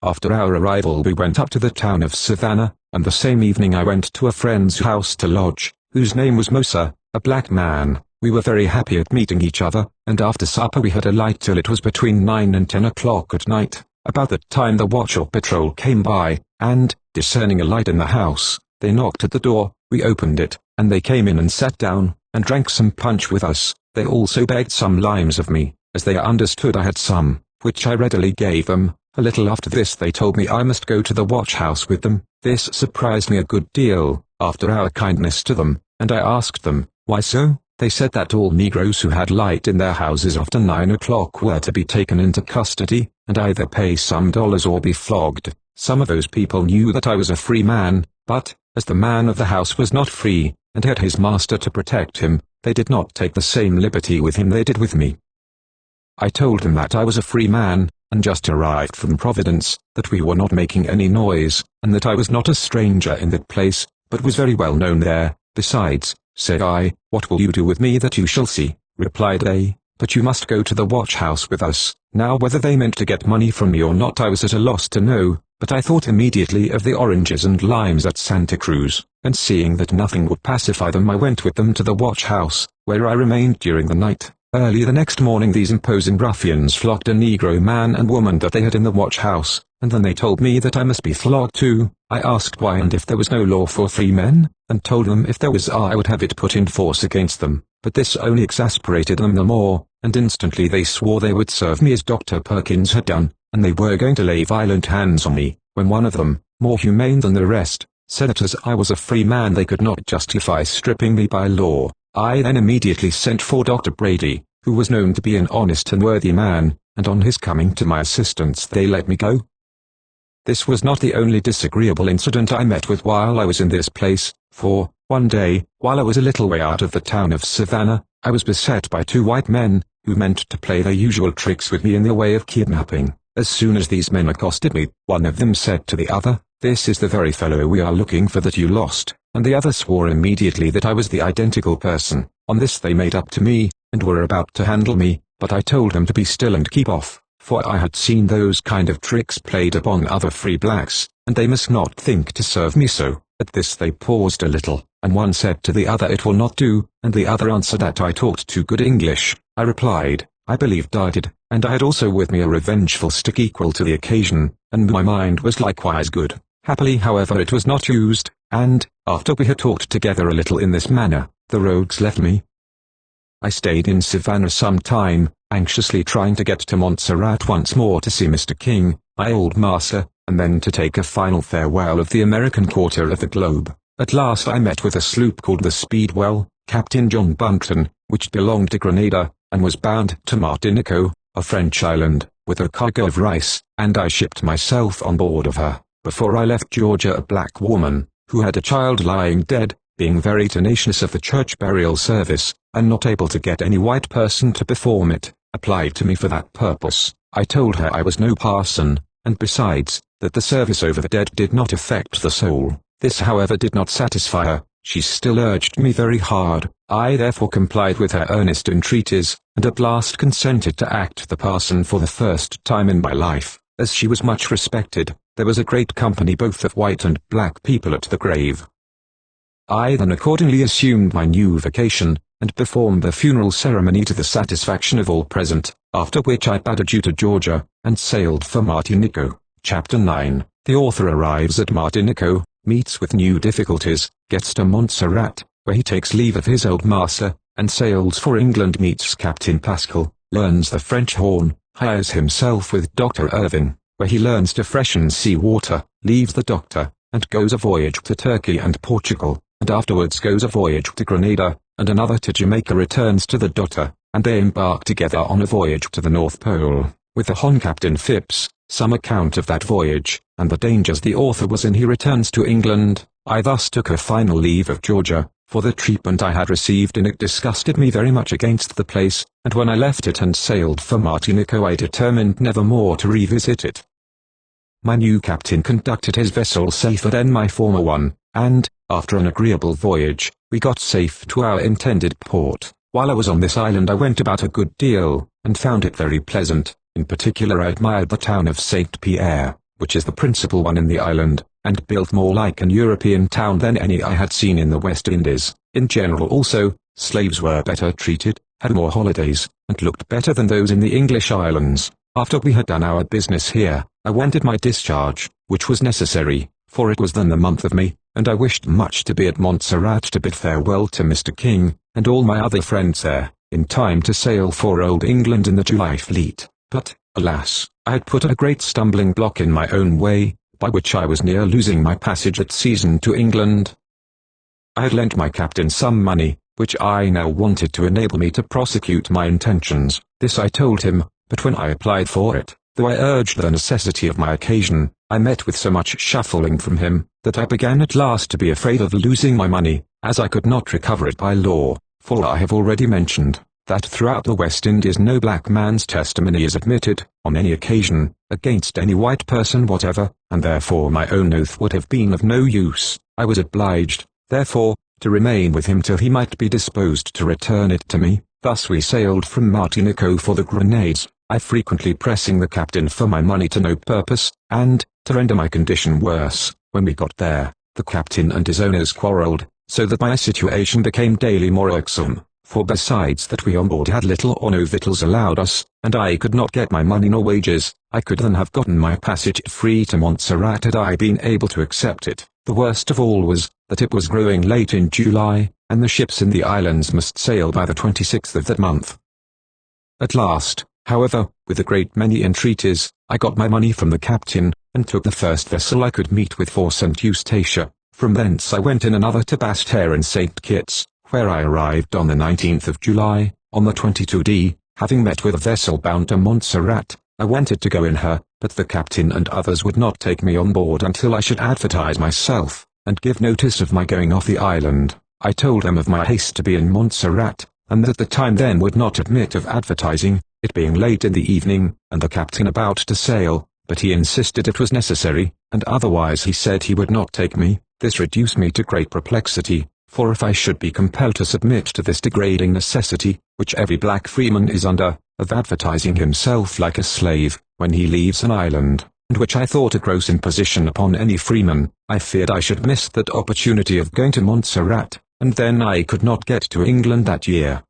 After our arrival we went up to the town of Savannah, and the same evening I went to a friend's house to lodge, whose name was Mosa, a black man. We were very happy at meeting each other, and after supper we had a light till it was between 9 and 10 o'clock at night. About that time the watch or patrol came by, and, discerning a light in the house, they knocked at the door. We opened it, and they came in and sat down, and drank some punch with us. They also begged some limes of me, as they understood I had some, which I readily gave them. A little after this they told me I must go to the watch-house with them. This surprised me a good deal, after our kindness to them, and I asked them, why so? They said that all Negroes who had light in their houses after 9 o'clock were to be taken into custody, and either pay some dollars or be flogged. Some of those people knew that I was a free man, but, as the man of the house was not free, and had his master to protect him, they did not take the same liberty with him they did with me. I told them that I was a free man, and just arrived from Providence, that we were not making any noise, and that I was not a stranger in that place, but was very well known there. Besides, said I, what will you do with me that you shall see? Replied they, but you must go to the watch-house with us. Now whether they meant to get money from me or not I was at a loss to know, but I thought immediately of the oranges and limes at Santa Cruz, and seeing that nothing would pacify them I went with them to the watch-house, where I remained during the night. Early the next morning these imposing ruffians flogged a Negro man and woman that they had in the watch-house, and then they told me that I must be flogged too. I asked why and if there was no law for free men, and told them if there was I would have it put in force against them, but this only exasperated them the more, and instantly they swore they would serve me as Dr. Perkins had done, and they were going to lay violent hands on me, when one of them, more humane than the rest, said that as I was a free man they could not justify stripping me by law. I then immediately sent for Dr. Brady, who was known to be an honest and worthy man, and on his coming to my assistance they let me go. This was not the only disagreeable incident I met with while I was in this place, for, one day, while I was a little way out of the town of Savannah, I was beset by 2 white men, who meant to play their usual tricks with me in the way of kidnapping. As soon as these men accosted me, one of them said to the other, "This is the very fellow we are looking for that you lost," and the other swore immediately that I was the identical person. On this they made up to me, and were about to handle me, but I told them to be still and keep off, for I had seen those kind of tricks played upon other free blacks, and they must not think to serve me so. At this they paused a little, and one said to the other, "It will not do," and the other answered that I talked too good English. I replied, "I believed I did," and I had also with me a revengeful stick equal to the occasion, and my mind was likewise good. Happily however it was not used, and, after we had talked together a little in this manner, the rogues left me. I stayed in Savannah some time, anxiously trying to get to Montserrat once more to see Mr. King, my old master, and then to take a final farewell of the American quarter of the globe. At last I met with a sloop called the Speedwell, Captain John Bunton, which belonged to Grenada, and was bound to Martinico, a French island, with a cargo of rice, and I shipped myself on board of her. Before I left Georgia a black woman, who had a child lying dead, being very tenacious of the church burial service, and not able to get any white person to perform it, applied to me for that purpose. I told her I was no parson, and besides, that the service over the dead did not affect the soul. This however did not satisfy her. She still urged me very hard. I therefore complied with her earnest entreaties, and at last consented to act the parson for the first time in my life. As she was much respected, there was a great company both of white and black people at the grave. I then accordingly assumed my new vocation, and performed the funeral ceremony to the satisfaction of all present, after which I bade adieu to Georgia, and sailed for Martinico. Chapter 9. The author arrives at Martinico, meets with new difficulties, gets to Montserrat, where he takes leave of his old master, and sails for England, meets Captain Pascal, learns the French horn, hires himself with Dr. Irving, where he learns to freshen sea water, leaves the doctor, and goes a voyage to Turkey and Portugal, and afterwards goes a voyage to Grenada, and another to Jamaica, returns to the doctor, and they embark together on a voyage to the North Pole, with the Hon Captain Phipps. Some account of that voyage, and the dangers the author was in. He returns to England. I thus took a final leave of Georgia, for the treatment I had received in it disgusted me very much against the place, and when I left it and sailed for Martinico I determined never more to revisit it. My new captain conducted his vessel safer than my former one, and, after an agreeable voyage, we got safe to our intended port. While I was on this island I went about a good deal, and found it very pleasant. In particular I admired the town of St. Pierre, which is the principal one in the island, and built more like an European town than any I had seen in the West Indies. In general also, slaves were better treated, had more holidays, and looked better than those in the English islands. After we had done our business here, I wanted my discharge, which was necessary, for it was then the month of May, and I wished much to be at Montserrat to bid farewell to Mr. King, and all my other friends there, in time to sail for Old England in the July fleet. But, alas, I had put a great stumbling block in my own way, by which I was near losing my passage at season to England. I had lent my captain some money, which I now wanted to enable me to prosecute my intentions. This I told him, but when I applied for it, though I urged the necessity of my occasion, I met with so much shuffling from him, that I began at last to be afraid of losing my money, as I could not recover it by law, for I have already mentioned that throughout the West Indies no black man's testimony is admitted, on any occasion, against any white person whatever, and therefore my own oath would have been of no use. I was obliged, therefore, to remain with him till he might be disposed to return it to me. Thus we sailed from Martinico for the Grenades, I frequently pressing the captain for my money to no purpose, and, to render my condition worse, when we got there, the captain and his owners quarrelled, so that my situation became daily more irksome. For besides that we on board had little or no victuals allowed us, and I could not get my money nor wages, I could then have gotten my passage free to Montserrat had I been able to accept it. The worst of all was, that it was growing late in July, and the ships in the islands must sail by the 26th of that month. At last, however, with a great many entreaties, I got my money from the captain, and took the first vessel I could meet with for St. Eustatia. From thence I went in another to Basse-Terre and St. Kitts, where I arrived on the 19th of July, on the 22d, having met with a vessel bound to Montserrat. I wanted to go in her, but the captain and others would not take me on board until I should advertise myself, and give notice of my going off the island. I told them of my haste to be in Montserrat, and that the time then would not admit of advertising, it being late in the evening, and the captain about to sail, but he insisted it was necessary, and otherwise he said he would not take me. This reduced me to great perplexity, for if I should be compelled to submit to this degrading necessity, which every black freeman is under, of advertising himself like a slave, when he leaves an island, and which I thought a gross imposition upon any freeman, I feared I should miss that opportunity of going to Montserrat, and then I could not get to England that year.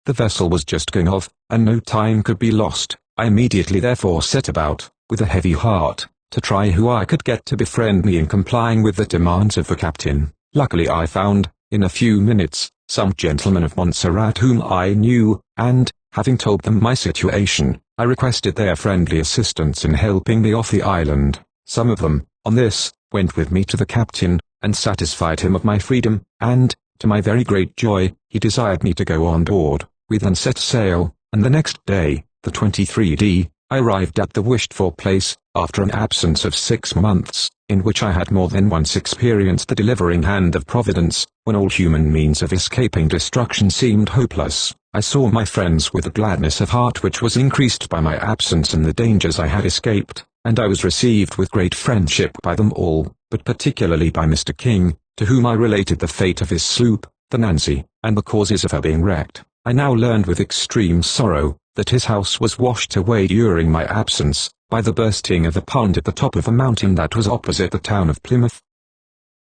The vessel was just going off, and no time could be lost. I immediately therefore set about, with a heavy heart, to try who I could get to befriend me in complying with the demands of the captain. Luckily I found, in a few minutes, some gentlemen of Montserrat whom I knew, and, having told them my situation, I requested their friendly assistance in helping me off the island. Some of them, on this, went with me to the captain, and satisfied him of my freedom, and, to my very great joy, he desired me to go on board. We then set sail, and the next day, the 23d, I arrived at the wished-for place, after an absence of 6 months, in which I had more than once experienced the delivering hand of Providence, when all human means of escaping destruction seemed hopeless. I saw my friends with a gladness of heart which was increased by my absence and the dangers I had escaped, and I was received with great friendship by them all, but particularly by Mr. King, to whom I related the fate of his sloop, the Nancy, and the causes of her being wrecked. I now learned with extreme sorrow, that his house was washed away during my absence, by the bursting of a pond at the top of a mountain that was opposite the town of Plymouth.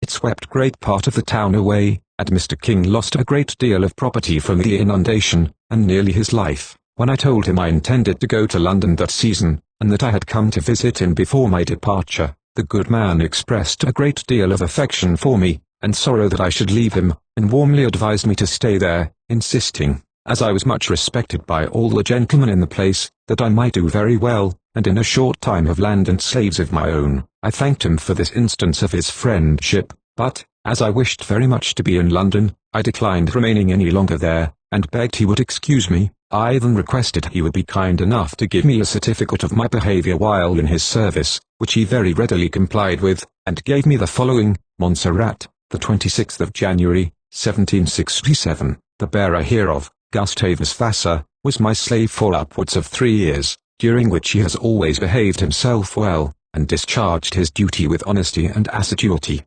It swept great part of the town away, and Mr. King lost a great deal of property from the inundation, and nearly his life. When I told him I intended to go to London that season, and that I had come to visit him before my departure, the good man expressed a great deal of affection for me, and sorrow that I should leave him, and warmly advised me to stay there, insisting, as I was much respected by all the gentlemen in the place, that I might do very well, and in a short time have land and slaves of my own. I thanked him for this instance of his friendship, but, as I wished very much to be in London, I declined remaining any longer there, and begged he would excuse me. I then requested he would be kind enough to give me a certificate of my behavior while in his service, which he very readily complied with, and gave me the following: Montserrat, the 26th of January, 1767. The bearer hereof, Gustavus Vassar, was my slave for upwards of 3 years, during which he has always behaved himself well, and discharged his duty with honesty and assiduity.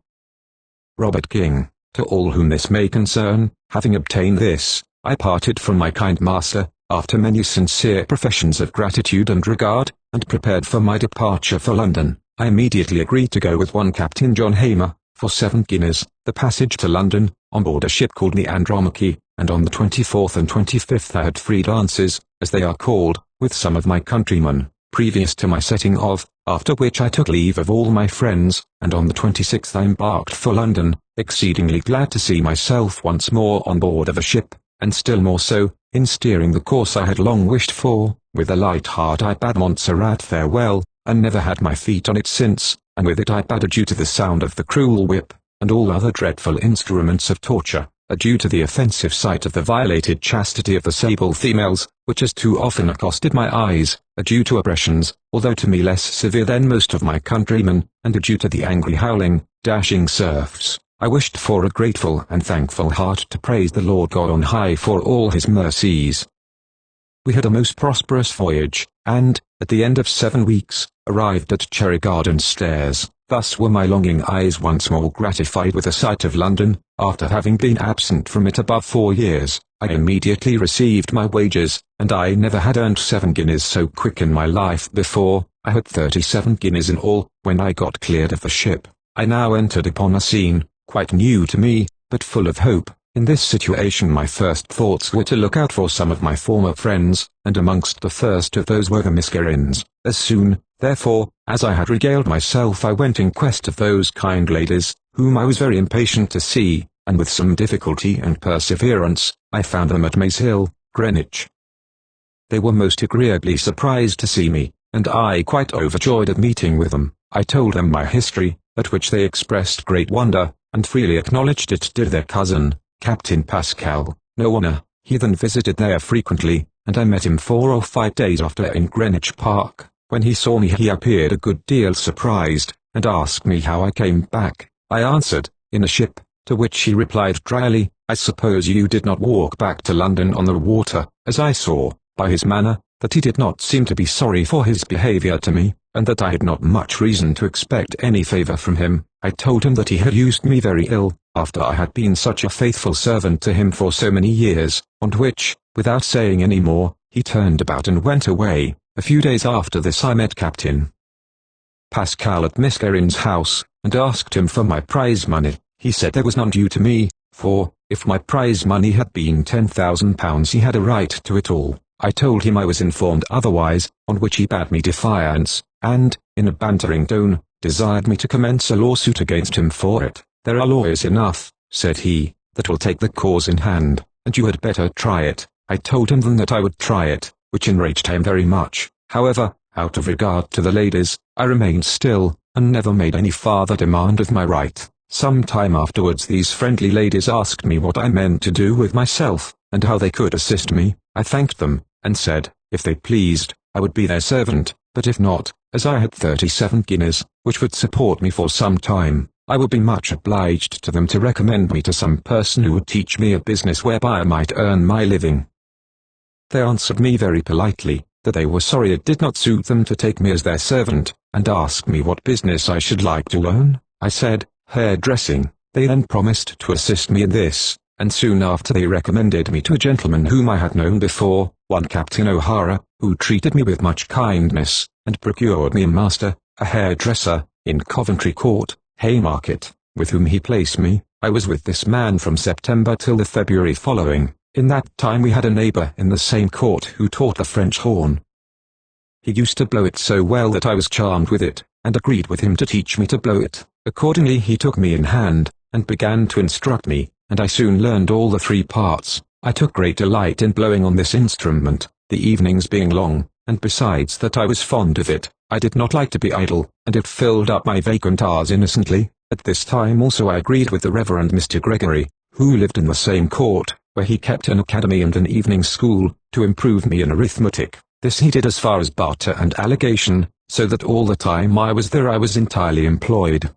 Robert King. To all whom this may concern, having obtained this, I parted from my kind master, after many sincere professions of gratitude and regard, and prepared for my departure for London. I immediately agreed to go with one Captain John Hamer, for 7 guineas, the passage to London, on board a ship called the Andromache, and on the 24th and 25th I had free dances, as they are called, with some of my countrymen, previous to my setting off, after which I took leave of all my friends, and on the 26th I embarked for London, exceedingly glad to see myself once more on board of a ship, and still more so, in steering the course I had long wished for. With a light heart I bade Montserrat farewell, and never had my feet on it since, and with it I bade adieu to the sound of the cruel whip, and all other dreadful instruments of torture, adieu to the offensive sight of the violated chastity of the sable females, which has too often accosted my eyes, adieu to oppressions, although to me less severe than most of my countrymen, and adieu to the angry howling, dashing surfs. I wished for a grateful and thankful heart to praise the Lord God on high for all his mercies. We had a most prosperous voyage, and, at the end of 7 weeks, arrived at Cherry Garden Stairs. Thus were my longing eyes once more gratified with a sight of London. After having been absent from it above 4 years, I immediately received my wages, and I never had earned 7 guineas so quick in my life before. I had 37 guineas in all, when I got cleared of the ship. I now entered upon a scene, quite new to me, but full of hope. In this situation my first thoughts were to look out for some of my former friends, and amongst the first of those were the Miskerins. As soon, therefore, as I had regaled myself I went in quest of those kind ladies, whom I was very impatient to see, and with some difficulty and perseverance, I found them at Maze Hill, Greenwich. They were most agreeably surprised to see me, and I quite overjoyed at meeting with them. I told them my history, at which they expressed great wonder, and freely acknowledged it to their cousin, Captain Pascal. No honor. He then visited there frequently, and I met him 4 or 5 days after in Greenwich Park. When he saw me he appeared a good deal surprised, and asked me how I came back. I answered, in a ship, to which he replied dryly, I suppose you did not walk back to London on the water, as I saw, by his manner, that he did not seem to be sorry for his behavior to me, and that I had not much reason to expect any favor from him. I told him that he had used me very ill, after I had been such a faithful servant to him for so many years, on which, without saying any more, he turned about and went away. A few days after this I met Captain Pascal at Miss Guerin's house, and asked him for my prize money. He said there was none due to me, for, if my prize money had been £10,000 he had a right to it all. I told him I was informed otherwise, on which he bade me defiance, and, in a bantering tone, desired me to commence a lawsuit against him for it. "There are lawyers enough," said he, "that will take the cause in hand, and you had better try it." I told him then that I would try it, which enraged him very much. However, out of regard to the ladies, I remained still, and never made any farther demand of my right. Some time afterwards these friendly ladies asked me what I meant to do with myself, and how they could assist me. I thanked them, and said, if they pleased, I would be their servant, but if not, as I had 37 guineas, which would support me for some time, I would be much obliged to them to recommend me to some person who would teach me a business whereby I might earn my living. They answered me very politely, that they were sorry it did not suit them to take me as their servant, and asked me what business I should like to learn. I said, hairdressing. They then promised to assist me in this, and soon after they recommended me to a gentleman whom I had known before, one Captain O'Hara, who treated me with much kindness, and procured me a master, a hairdresser, in Coventry Court, Haymarket, with whom he placed me. I was with this man from September till the February following. In that time we had a neighbour in the same court who taught the French horn. He used to blow it so well that I was charmed with it, and agreed with him to teach me to blow it. Accordingly he took me in hand, and began to instruct me, and I soon learned all the three parts. I took great delight in blowing on this instrument, the evenings being long, and besides that I was fond of it, I did not like to be idle, and it filled up my vacant hours innocently. At this time also I agreed with the Reverend Mr. Gregory, who lived in the same court, where he kept an academy and an evening school, to improve me in arithmetic. This he did as far as barter and allegation, so that all the time I was there I was entirely employed.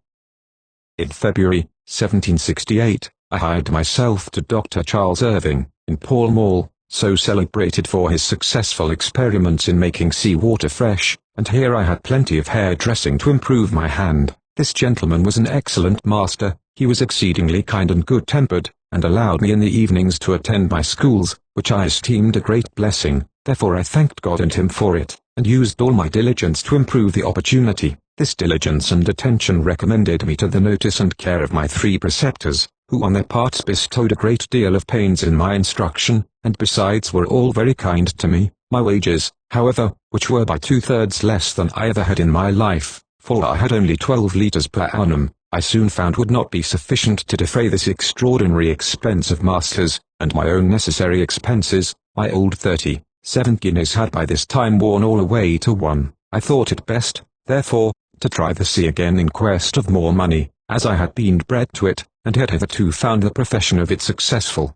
In February, 1768, I hired myself to Dr. Charles Irving, in Pall Mall, so celebrated for his successful experiments in making sea water fresh, and here I had plenty of hairdressing to improve my hand. This gentleman was an excellent master. He was exceedingly kind and good-tempered, and allowed me in the evenings to attend my schools, which I esteemed a great blessing. Therefore I thanked God and him for it, and used all my diligence to improve the opportunity. This diligence and attention recommended me to the notice and care of my three preceptors, who on their parts bestowed a great deal of pains in my instruction, and besides were all very kind to me. My wages, however, which were by 2/3 less than I ever had in my life, for I had only 12 litres per annum, I soon found would not be sufficient to defray this extraordinary expense of masters, and my own necessary expenses. My old 37 guineas had by this time worn all away to one. I thought it best, therefore, to try the sea again in quest of more money, as I had been bred to it, and had hitherto found the profession of it successful.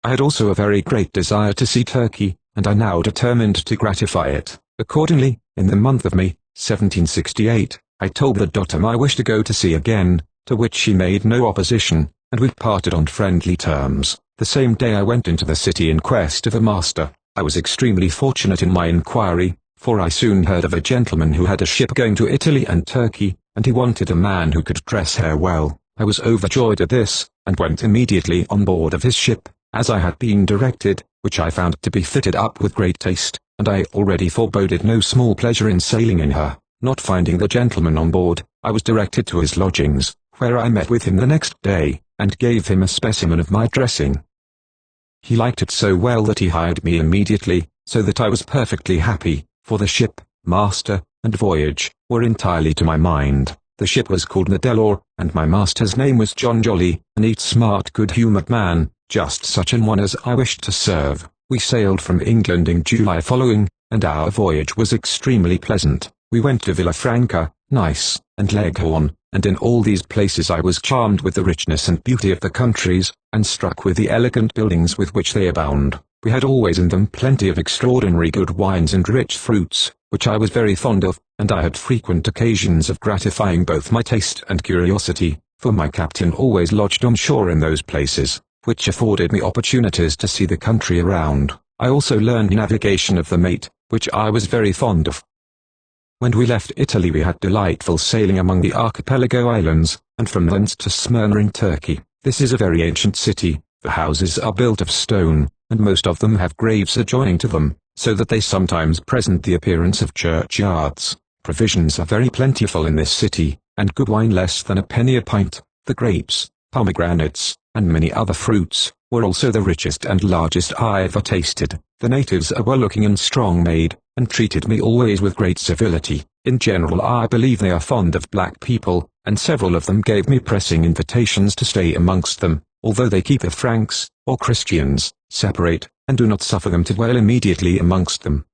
I had also a very great desire to see Turkey, and I now determined to gratify it. Accordingly, in the month of May, 1768, I told the daughter my wish to go to sea again, to which she made no opposition, and we parted on friendly terms. The same day I went into the city in quest of a master. I was extremely fortunate in my inquiry, for I soon heard of a gentleman who had a ship going to Italy and Turkey, and he wanted a man who could dress hair well. I was overjoyed at this, and went immediately on board of his ship, as I had been directed, which I found to be fitted up with great taste, and I already foreboded no small pleasure in sailing in her. Not finding the gentleman on board, I was directed to his lodgings, where I met with him the next day, and gave him a specimen of my dressing. He liked it so well that he hired me immediately, so that I was perfectly happy, for the ship, master, and voyage, were entirely to my mind. The ship was called the Delaware, and my master's name was John Jolly, a neat, smart, good-humoured man, just such an one as I wished to serve. We sailed from England in July following, and our voyage was extremely pleasant. We went to Villafranca, Nice, and Leghorn, and in all these places I was charmed with the richness and beauty of the countries, and struck with the elegant buildings with which they abound. We had always in them plenty of extraordinary good wines and rich fruits, which I was very fond of, and I had frequent occasions of gratifying both my taste and curiosity, for my captain always lodged on shore in those places, which afforded me opportunities to see the country around. I also learned navigation of the mate, which I was very fond of. When we left Italy we had delightful sailing among the archipelago islands, and from thence to Smyrna in Turkey. This is a very ancient city. The houses are built of stone, and most of them have graves adjoining to them, so that they sometimes present the appearance of churchyards. Provisions are very plentiful in this city, and good wine less than a penny a pint. The grapes, pomegranates, and many other fruits, were also the richest and largest I ever tasted. The natives are well-looking and strong-made, and treated me always with great civility. In general I believe they are fond of black people, and several of them gave me pressing invitations to stay amongst them, although they keep the Franks, or Christians, separate, and do not suffer them to dwell immediately amongst them.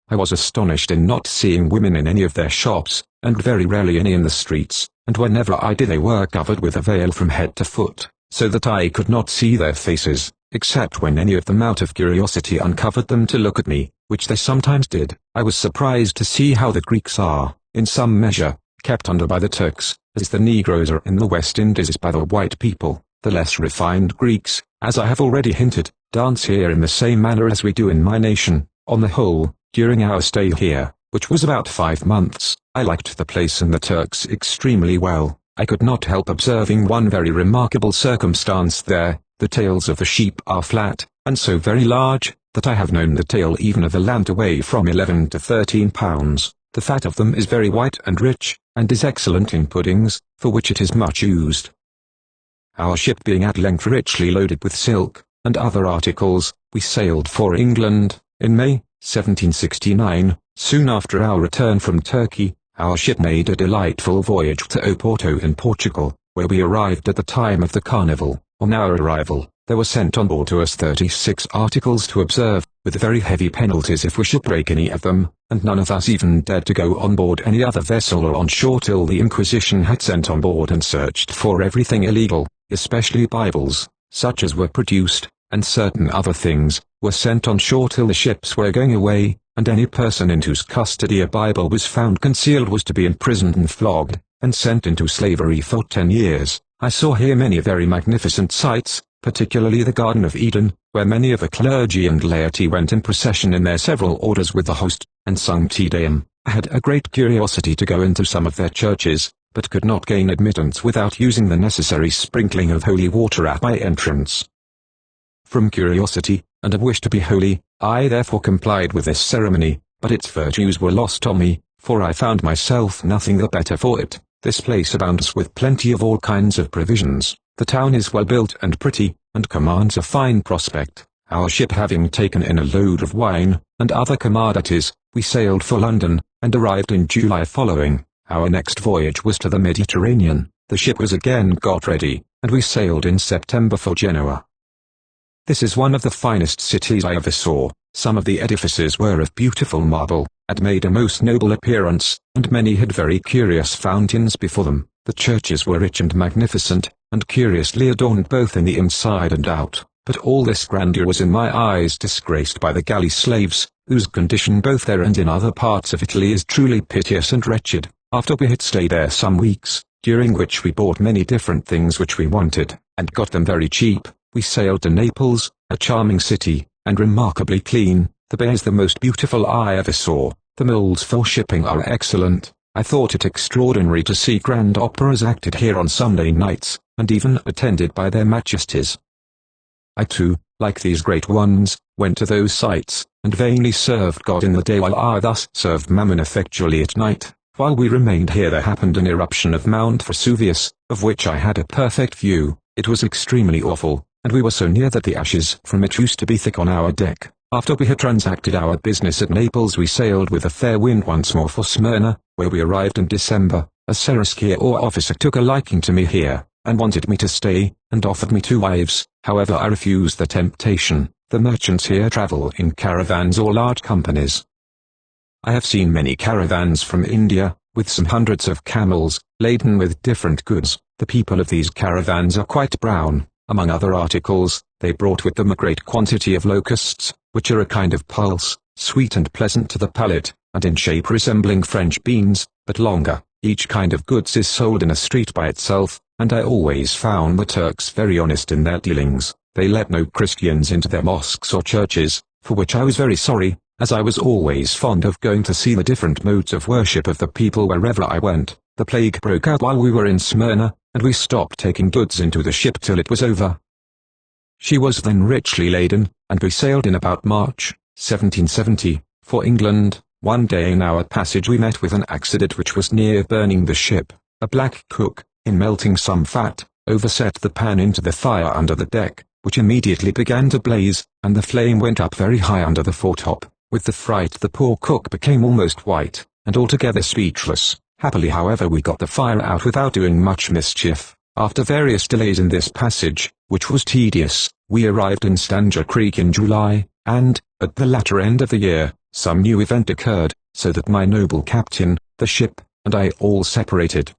I was astonished in not seeing women in any of their shops, and very rarely any in the streets, and whenever I did they were covered with a veil from head to foot, so that I could not see their faces, except when any of them out of curiosity uncovered them to look at me, which they sometimes did. I was surprised to see how the Greeks are, in some measure, kept under by the Turks, as the Negroes are in the West Indies by the white people. The less refined Greeks, as I have already hinted, dance here in the same manner as we do in my nation. On the whole, during our stay here, which was about 5 months, I liked the place and the Turks extremely well. I could not help observing one very remarkable circumstance there. The tails of the sheep are flat, and so very large, that I have known the tail even of a lamb to weigh from 11 to 13 pounds. The fat of them is very white and rich, and is excellent in puddings, for which it is much used. Our ship being at length richly loaded with silk, and other articles, we sailed for England, in May, 1769, soon after our return from Turkey. Our ship made a delightful voyage to Oporto in Portugal, where we arrived at the time of the carnival. On our arrival, there were sent on board to us 36 articles to observe, with very heavy penalties if we should break any of them, and none of us even dared to go on board any other vessel or on shore till the Inquisition had sent on board and searched for everything illegal, especially Bibles, such as were produced, and certain other things, were sent on shore till the ships were going away, and any person in whose custody a Bible was found concealed was to be imprisoned and flogged, and sent into slavery for 10 years. I saw here many very magnificent sights, particularly the Garden of Eden, where many of the clergy and laity went in procession in their several orders with the host, and sung Te Deum. I had a great curiosity to go into some of their churches, but could not gain admittance without using the necessary sprinkling of holy water at my entrance. From curiosity, and a wish to be holy, I therefore complied with this ceremony, but its virtues were lost on me, for I found myself nothing the better for it. This place abounds with plenty of all kinds of provisions. The town is well built and pretty, and commands a fine prospect. Our ship having taken in a load of wine, and other commodities, we sailed for London, and arrived in July following. Our next voyage was to the Mediterranean. The ship was again got ready, and we sailed in September for Genoa. This is one of the finest cities I ever saw. Some of the edifices were of beautiful marble, and made a most noble appearance, and many had very curious fountains before them. The churches were rich and magnificent, and curiously adorned both in the inside and out, but all this grandeur was in my eyes disgraced by the galley slaves, whose condition both there and in other parts of Italy is truly piteous and wretched. After we had stayed there some weeks, during which we bought many different things which we wanted, and got them very cheap, we sailed to Naples, a charming city, and remarkably clean. The bay is the most beautiful I ever saw. The mills for shipping are excellent. I thought it extraordinary to see grand operas acted here on Sunday nights, and even attended by their majesties. I too, like these great ones, went to those sights, and vainly served God in the day while I thus served Mammon effectually at night. While we remained here there happened an eruption of Mount Vesuvius, of which I had a perfect view. It was extremely awful, and we were so near that the ashes from it used to be thick on our deck. After we had transacted our business at Naples we sailed with a fair wind once more for Smyrna, where we arrived in December. A Seraskier or officer took a liking to me here, and wanted me to stay, and offered me 2 wives. However I refused the temptation. The merchants here travel in caravans or large companies. I have seen many caravans from India, with some hundreds of camels, laden with different goods. The people of these caravans are quite brown. Among other articles, they brought with them a great quantity of locusts, which are a kind of pulse, sweet and pleasant to the palate, and in shape resembling French beans, but longer. Each kind of goods is sold in a street by itself, and I always found the Turks very honest in their dealings. They let no Christians into their mosques or churches, for which I was very sorry, as I was always fond of going to see the different modes of worship of the people wherever I went. The plague broke out while we were in Smyrna, and we stopped taking goods into the ship till it was over. She was then richly laden, and we sailed in about March, 1770, for England. One day in our passage we met with an accident which was near burning the ship. A black cook, in melting some fat, overset the pan into the fire under the deck, which immediately began to blaze, and the flame went up very high under the foretop. With the fright the poor cook became almost white, and altogether speechless. Happily however we got the fire out without doing much mischief. After various delays in this passage, which was tedious, we arrived in Stanger Creek in July, and, at the latter end of the year, some new event occurred, so that my noble captain, the ship, and I all separated.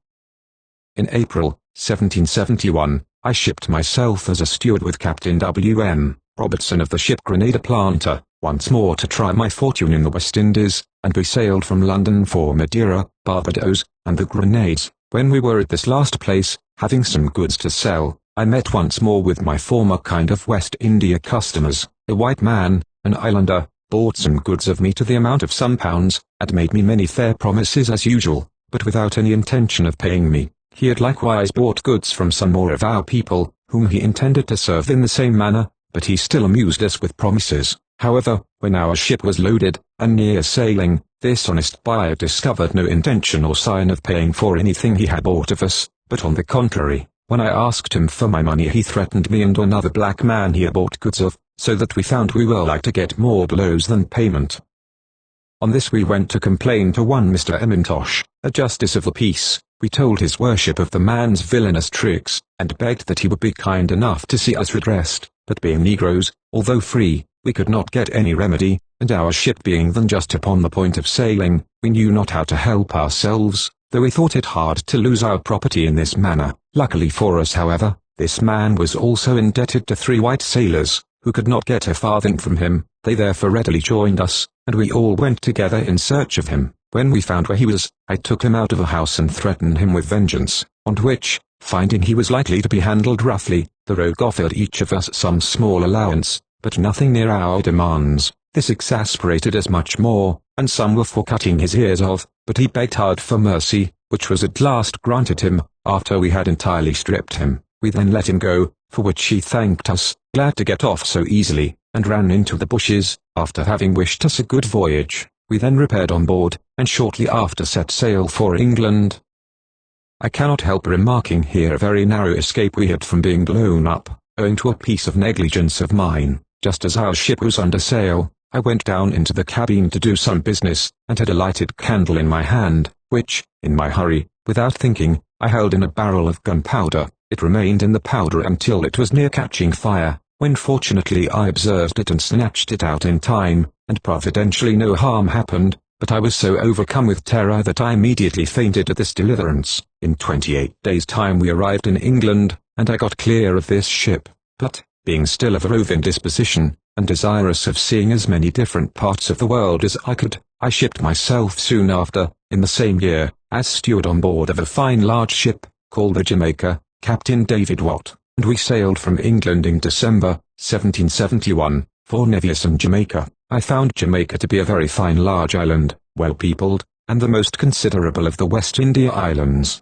In April, 1771, I shipped myself as a steward with Captain W.M. Robertson of the ship Grenada Planter, once more to try my fortune in the West Indies, and we sailed from London for Madeira, Barbados, and the Grenades. When we were at this last place, having some goods to sell, I met once more with my former kind of West India customers. A white man, an islander, bought some goods of me to the amount of some pounds, and made me many fair promises as usual, but without any intention of paying me. He had likewise bought goods from some more of our people, whom he intended to serve in the same manner, but he still amused us with promises. However, when our ship was loaded, and near sailing, this honest buyer discovered no intention or sign of paying for anything he had bought of us, but on the contrary, when I asked him for my money he threatened me and another black man he had bought goods of, so that we found we were like to get more blows than payment. On this we went to complain to one Mr. Emintosh, a justice of the peace. We told his worship of the man's villainous tricks, and begged that he would be kind enough to see us redressed, but being Negroes, although free, we could not get any remedy, and our ship being then just upon the point of sailing, we knew not how to help ourselves, though we thought it hard to lose our property in this manner. Luckily for us however, this man was also indebted to 3 white sailors, who could not get a farthing from him. They therefore readily joined us, and we all went together in search of him. When we found where he was, I took him out of a house and threatened him with vengeance, on which, finding he was likely to be handled roughly, the rogue offered each of us some small allowance, but nothing near our demands. This exasperated us much more, and some were for cutting his ears off, but he begged hard for mercy, which was at last granted him. After we had entirely stripped him, we then let him go, for which he thanked us, glad to get off so easily, and ran into the bushes. After having wished us a good voyage, we then repaired on board, and shortly after set sail for England. I cannot help remarking here a very narrow escape we had from being blown up, owing to a piece of negligence of mine. Just as our ship was under sail, I went down into the cabin to do some business, and had a lighted candle in my hand, which, in my hurry, without thinking, I held in a barrel of gunpowder. It remained in the powder until it was near catching fire, when fortunately I observed it and snatched it out in time, and providentially no harm happened, but I was so overcome with terror that I immediately fainted at this deliverance. In 28 days' time we arrived in England, and I got clear of this ship, but, being still of a roving disposition, and desirous of seeing as many different parts of the world as I could, I shipped myself soon after, in the same year, as steward on board of a fine large ship, called the Jamaica, Captain David Watt, and we sailed from England in December, 1771, for Nevis and Jamaica. I found Jamaica to be a very fine large island, well peopled, and the most considerable of the West India Islands.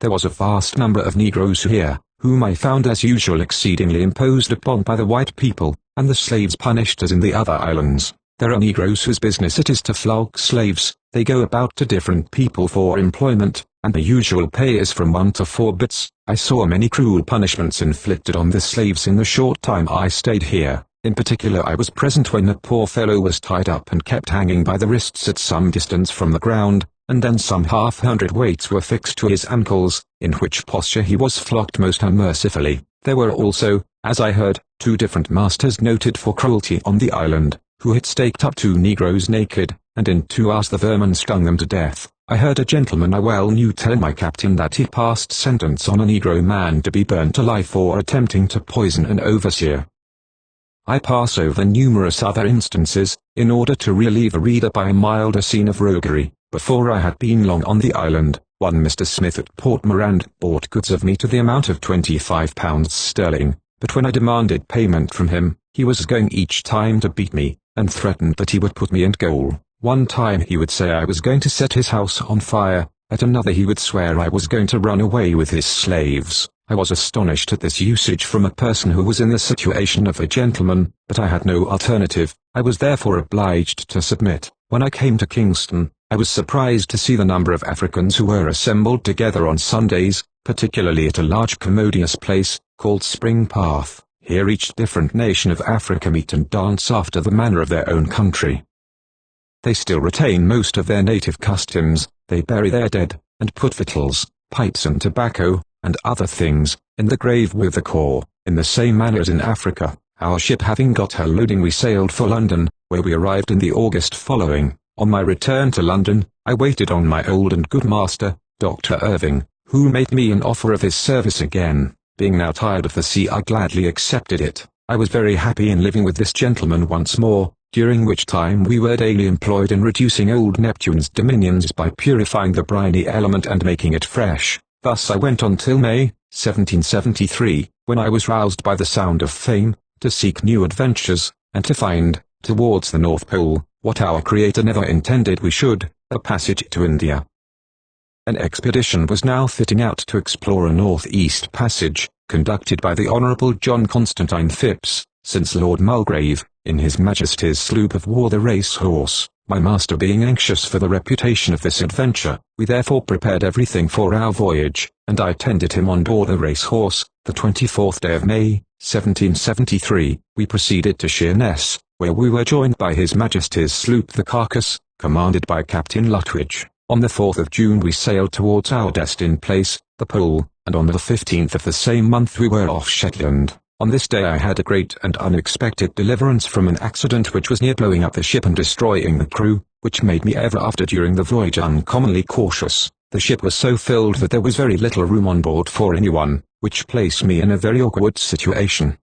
There was a vast number of Negroes here, whom I found as usual exceedingly imposed upon by the white people, and the slaves punished as in the other islands. There are Negroes whose business it is to flog slaves. They go about to different people for employment, and the usual pay is from 1 to 4 bits. I saw many cruel punishments inflicted on the slaves in the short time I stayed here. In particular I was present when a poor fellow was tied up and kept hanging by the wrists at some distance from the ground, and then some 1/2 weights were fixed to his ankles, in which posture he was flogged most unmercifully. There were also, as I heard, 2 different masters noted for cruelty on the island, who had staked up 2 Negroes naked, and in 2 hours the vermin stung them to death. I heard a gentleman I well knew tell my captain that he passed sentence on a Negro man to be burnt alive for attempting to poison an overseer. I pass over numerous other instances, in order to relieve the reader by a milder scene of roguery. Before I had been long on the island, one Mr. Smith at Port Morand bought goods of me to the amount of £25 sterling, but when I demanded payment from him, he was going each time to beat me, and threatened that he would put me in gaol. One time he would say I was going to set his house on fire, at another he would swear I was going to run away with his slaves. I was astonished at this usage from a person who was in the situation of a gentleman, but I had no alternative. I was therefore obliged to submit. When I came to Kingston, I was surprised to see the number of Africans who were assembled together on Sundays, particularly at a large commodious place, called Spring Path. Here each different nation of Africa meet and dance after the manner of their own country. They still retain most of their native customs. They bury their dead, and put victuals, pipes and tobacco, and other things, in the grave with the core, in the same manner as in Africa. Our ship having got her loading, we sailed for London, where we arrived in the August following. On my return to London, I waited on my old and good master, Dr. Irving, who made me an offer of his service again. Being now tired of the sea, I gladly accepted it. I was very happy in living with this gentleman once more, during which time we were daily employed in reducing old Neptune's dominions by purifying the briny element and making it fresh. Thus I went on till May, 1773, when I was roused by the sound of fame, to seek new adventures, and to find, towards the North Pole, what our Creator never intended we should, a passage to India. An expedition was now fitting out to explore a northeast passage, conducted by the Honourable John Constantine Phipps, since Lord Mulgrave, in His Majesty's sloop of war the Race Horse, my master being anxious for the reputation of this adventure, we therefore prepared everything for our voyage, and I attended him on board the Race Horse. The 24th day of May, 1773, we proceeded to Sheerness, where we were joined by His Majesty's sloop the Carcass, commanded by Captain Lutwidge. On the 4th of June we sailed towards our destined place, the Pole, and on the 15th of the same month we were off Shetland. On this day I had a great and unexpected deliverance from an accident which was near blowing up the ship and destroying the crew, which made me ever after during the voyage uncommonly cautious. The ship was so filled that there was very little room on board for anyone, which placed me in a very awkward situation.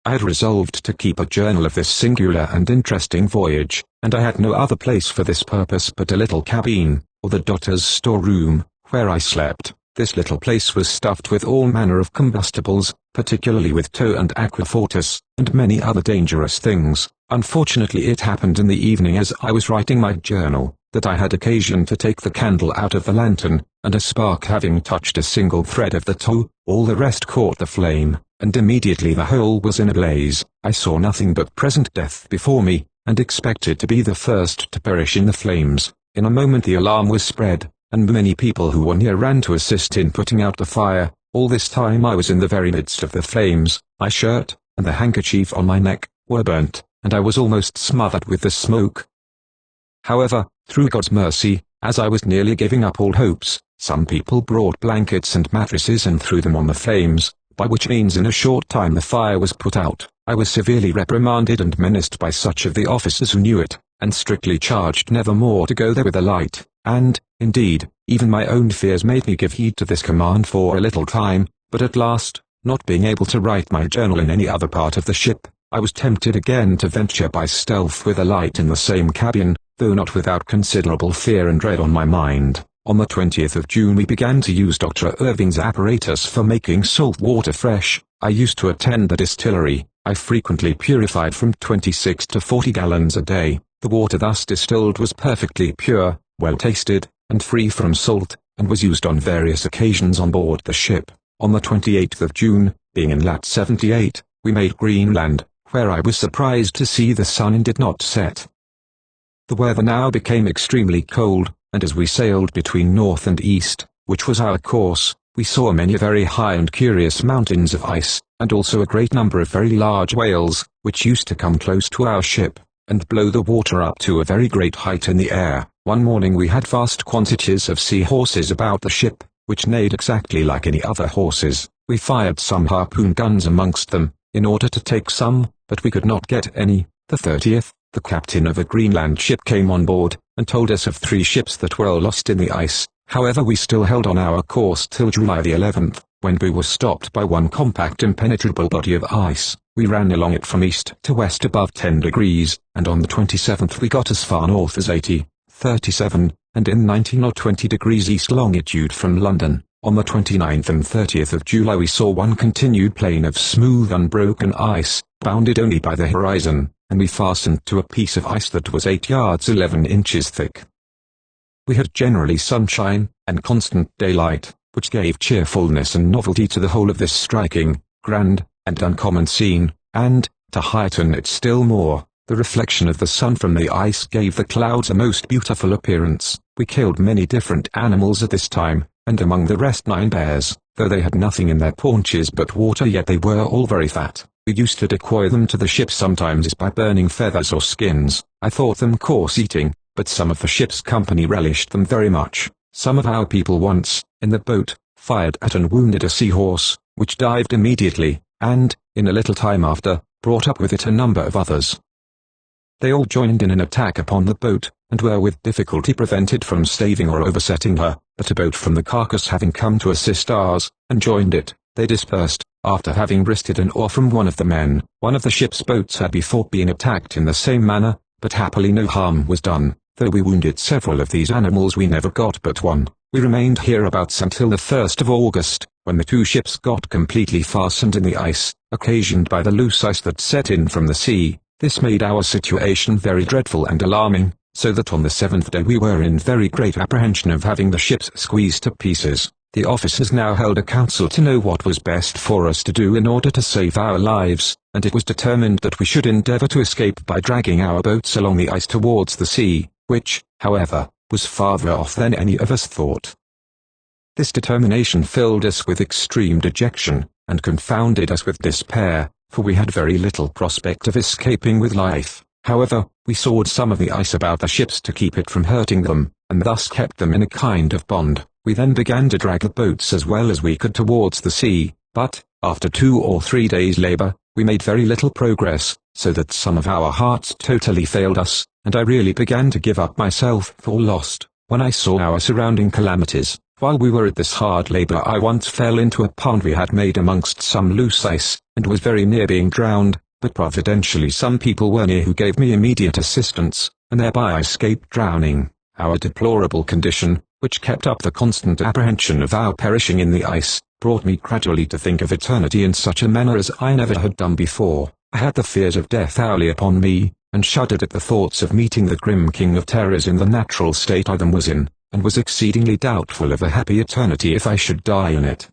I had resolved to keep a journal of this singular and interesting voyage, and I had no other place for this purpose but a little cabin, or the Dotter's storeroom, where I slept. This little place was stuffed with all manner of combustibles, particularly with tow and aquafortis, and many other dangerous things. Unfortunately it happened in the evening as I was writing my journal, that I had occasion to take the candle out of the lantern, and a spark having touched a single thread of the tow, all the rest caught the flame, and immediately the whole was in a blaze. I saw nothing but present death before me, and expected to be the first to perish in the flames. In a moment the alarm was spread, and many people who were near ran to assist in putting out the fire. All this time I was in the very midst of the flames. My shirt, and the handkerchief on my neck, were burnt, and I was almost smothered with the smoke. However, through God's mercy, as I was nearly giving up all hopes, some people brought blankets and mattresses and threw them on the flames, by which means in a short time the fire was put out. I was severely reprimanded and menaced by such of the officers who knew it, and strictly charged never more to go there with a light, and, indeed, even my own fears made me give heed to this command for a little time, but at last, not being able to write my journal in any other part of the ship, I was tempted again to venture by stealth with a light in the same cabin, though not without considerable fear and dread on my mind. On the 20th of June we began to use Dr. Irving's apparatus for making salt water fresh. I used to attend the distillery. I frequently purified from 26 to 40 gallons a day. The water thus distilled was perfectly pure, well tasted, and free from salt, and was used on various occasions on board the ship. On the 28th of June, being in lat. 78, we made Greenland, where I was surprised to see the sun did not set. The weather now became extremely cold, and as we sailed between north and east, which was our course, we saw many very high and curious mountains of ice, and also a great number of very large whales, which used to come close to our ship, and blow the water up to a very great height in the air. One morning we had vast quantities of sea horses about the ship, which neighed exactly like any other horses. We fired some harpoon guns amongst them, in order to take some, but we could not get any. The 30th, the captain of a Greenland ship came on board, and told us of 3 ships that were lost in the ice. However, we still held on our course till July the 11th, when we were stopped by one compact impenetrable body of ice. We ran along it from east to west above 10 degrees, and on the 27th we got as far north as 37, and in 19 or 20 degrees east longitude from London. On the 29th and 30th of July we saw one continued plain of smooth unbroken ice, bounded only by the horizon, and we fastened to a piece of ice that was 8 yards 11 inches thick. We had generally sunshine, and constant daylight, which gave cheerfulness and novelty to the whole of this striking, grand, and uncommon scene, and, to heighten it still more, the reflection of the sun from the ice gave the clouds a most beautiful appearance. We killed many different animals at this time, and among the rest 9 bears, though they had nothing in their paunches but water, yet they were all very fat. We used to decoy them to the ship sometimes by burning feathers or skins. I thought them coarse eating, but some of the ship's company relished them very much. Some of our people once, in the boat, fired at and wounded a seahorse, which dived immediately, and, in a little time after, brought up with it a number of others. They all joined in an attack upon the boat, and were with difficulty prevented from staving or oversetting her, but a boat from the carcass having come to assist ours, and joined it, they dispersed, after having wrested an oar from one of the men. One of the ship's boats had before been attacked in the same manner, but happily no harm was done. Though we wounded several of these animals, we never got but one. We remained hereabouts until the 1st of August, when the 2 ships got completely fastened in the ice, occasioned by the loose ice that set in from the sea. This made our situation very dreadful and alarming, so that on the 7th day we were in very great apprehension of having the ships squeezed to pieces. The officers now held a council to know what was best for us to do in order to save our lives, and it was determined that we should endeavor to escape by dragging our boats along the ice towards the sea, which, however, was farther off than any of us thought. This determination filled us with extreme dejection, and confounded us with despair, for we had very little prospect of escaping with life. However, we sawed some of the ice about the ships to keep it from hurting them, and thus kept them in a kind of bond. We then began to drag the boats as well as we could towards the sea, but, after 2 or 3 days' labor, we made very little progress, so that some of our hearts totally failed us, and I really began to give up myself for lost. When I saw our surrounding calamities, while we were at this hard labor, I once fell into a pond we had made amongst some loose ice, and was very near being drowned, but providentially some people were near who gave me immediate assistance, and thereby I escaped drowning. Our deplorable condition, which kept up the constant apprehension of our perishing in the ice, brought me gradually to think of eternity in such a manner as I never had done before. I had the fears of death hourly upon me, and shuddered at the thoughts of meeting the grim king of terrors in the natural state I then was in, and was exceedingly doubtful of a happy eternity if I should die in it.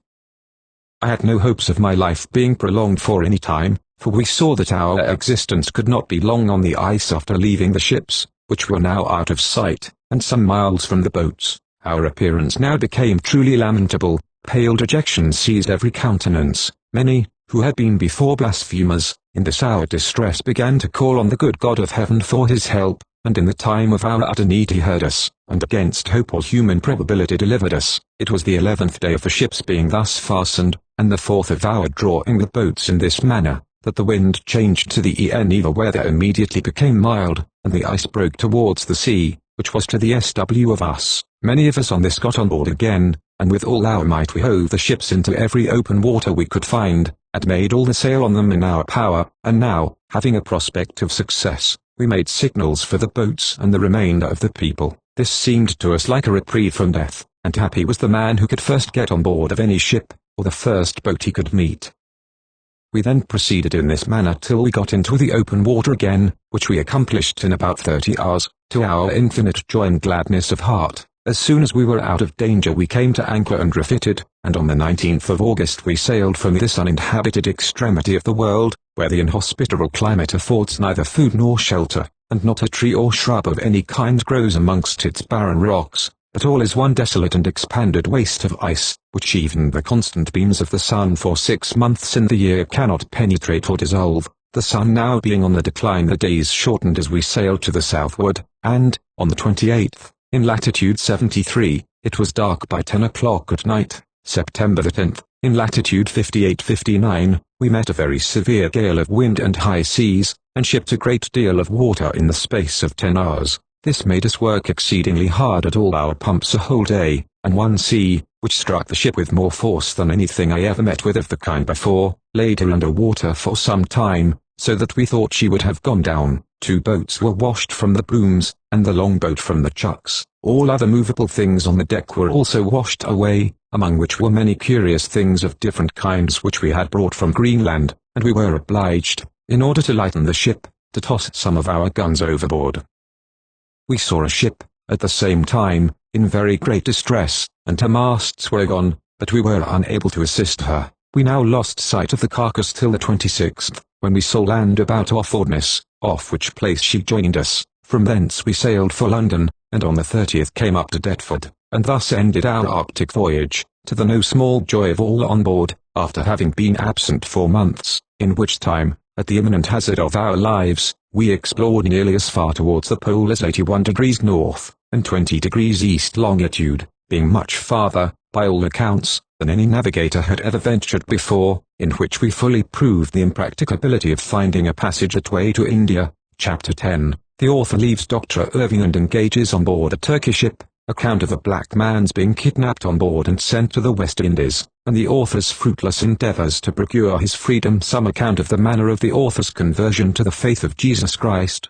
I had no hopes of my life being prolonged for any time, for we saw that our existence could not be long on the ice after leaving the ships, which were now out of sight, and some miles from the boats. Our appearance now became truly lamentable. Pale dejection seized every countenance. Many, who had been before blasphemers, in this our distress began to call on the good God of heaven for his help, and in the time of our utter need he heard us, and against hope or human probability delivered us. It was the 11th day of the ships being thus fastened, and the 4th of our drawing the boats in this manner, that the wind changed to the EN weather immediately became mild, and the ice broke towards the sea, which was to the SW of us. Many of us on this got on board again, and with all our might we hove the ships into every open water we could find, and made all the sail on them in our power, and now, having a prospect of success, we made signals for the boats and the remainder of the people. This seemed to us like a reprieve from death, and happy was the man who could first get on board of any ship, or the first boat he could meet. We then proceeded in this manner till we got into the open water again, which we accomplished in about 30 hours, to our infinite joy and gladness of heart. As soon as we were out of danger we came to anchor and refitted, and on the 19th of August we sailed from this uninhabited extremity of the world, where the inhospitable climate affords neither food nor shelter, and not a tree or shrub of any kind grows amongst its barren rocks, but all is one desolate and expanded waste of ice, which even the constant beams of the sun for 6 months in the year cannot penetrate or dissolve. The sun now being on the decline, the days shortened as we sailed to the southward, and, on the 28th, in latitude 73, it was dark by 10 o'clock at night. September the 10th, in latitude 58-59, we met a very severe gale of wind and high seas, and shipped a great deal of water in the space of 10 hours. This made us work exceedingly hard at all our pumps a whole day, and one sea, which struck the ship with more force than anything I ever met with of the kind before, laid her under water for some time, so that we thought she would have gone down. 2 boats were washed from the booms, and the longboat from the chucks. All other movable things on the deck were also washed away, among which were many curious things of different kinds which we had brought from Greenland, and we were obliged, in order to lighten the ship, to toss some of our guns overboard. We saw a ship, at the same time, in very great distress, and her masts were gone, but we were unable to assist her. We now lost sight of the carcass till the 26th, when we saw land about off Ordness, off which place she joined us. From thence we sailed for London, and on the 30th came up to Deptford. and thus ended our Arctic voyage, to the no small joy of all on board, after having been absent 4 months, in which time, at the imminent hazard of our lives, we explored nearly as far towards the pole as 81 degrees north, and 20 degrees east longitude, being much farther, by all accounts, than any navigator had ever ventured before, in which we fully proved the impracticability of finding a passage at way to India. Chapter 10. The author leaves Dr. Irving and engages on board a Turkish ship, account of a black man's being kidnapped on board and sent to the West Indies, and the author's fruitless endeavors to procure his freedom. Some account of the manner of the author's conversion to the faith of Jesus Christ.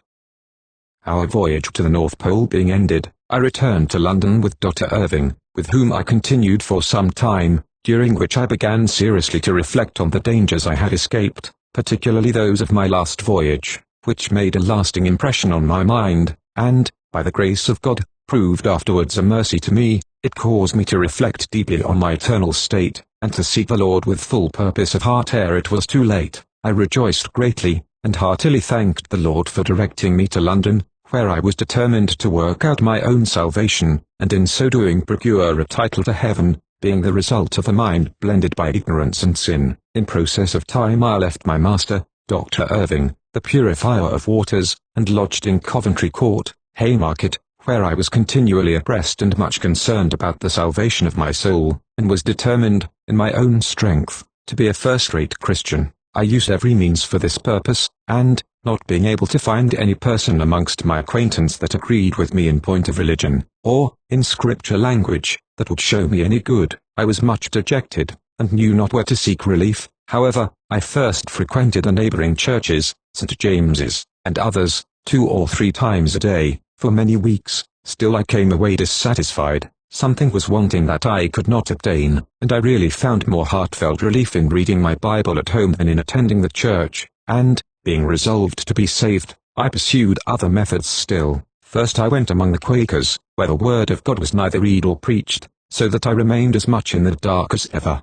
Our voyage to the North Pole being ended, I returned to London with Dr. Irving, with whom I continued for some time, during which I began seriously to reflect on the dangers I had escaped, particularly those of my last voyage, which made a lasting impression on my mind, and, by the grace of God, proved afterwards a mercy to me. It caused me to reflect deeply on my eternal state, and to seek the Lord with full purpose of heart ere it was too late. I rejoiced greatly, and heartily thanked the Lord for directing me to London, where I was determined to work out my own salvation, and in so doing procure a title to heaven, being the result of a mind blended by ignorance and sin. In process of time I left my master, Dr. Irving, the purifier of waters, and lodged in Coventry Court, Haymarket, where I was continually oppressed and much concerned about the salvation of my soul, and was determined, in my own strength, to be a first-rate Christian. I used every means for this purpose, and, not being able to find any person amongst my acquaintance that agreed with me in point of religion, or, in scripture language, that would show me any good, I was much dejected, and knew not where to seek relief. However, I first frequented the neighbouring churches, St. James's, and others, 2 or 3 times a day, for many weeks. Still I came away dissatisfied. Something was wanting that I could not obtain, and I really found more heartfelt relief in reading my Bible at home than in attending the church, and, being resolved to be saved, I pursued other methods still. First I went among the Quakers, where the word of God was neither read or preached, so that I remained as much in the dark as ever.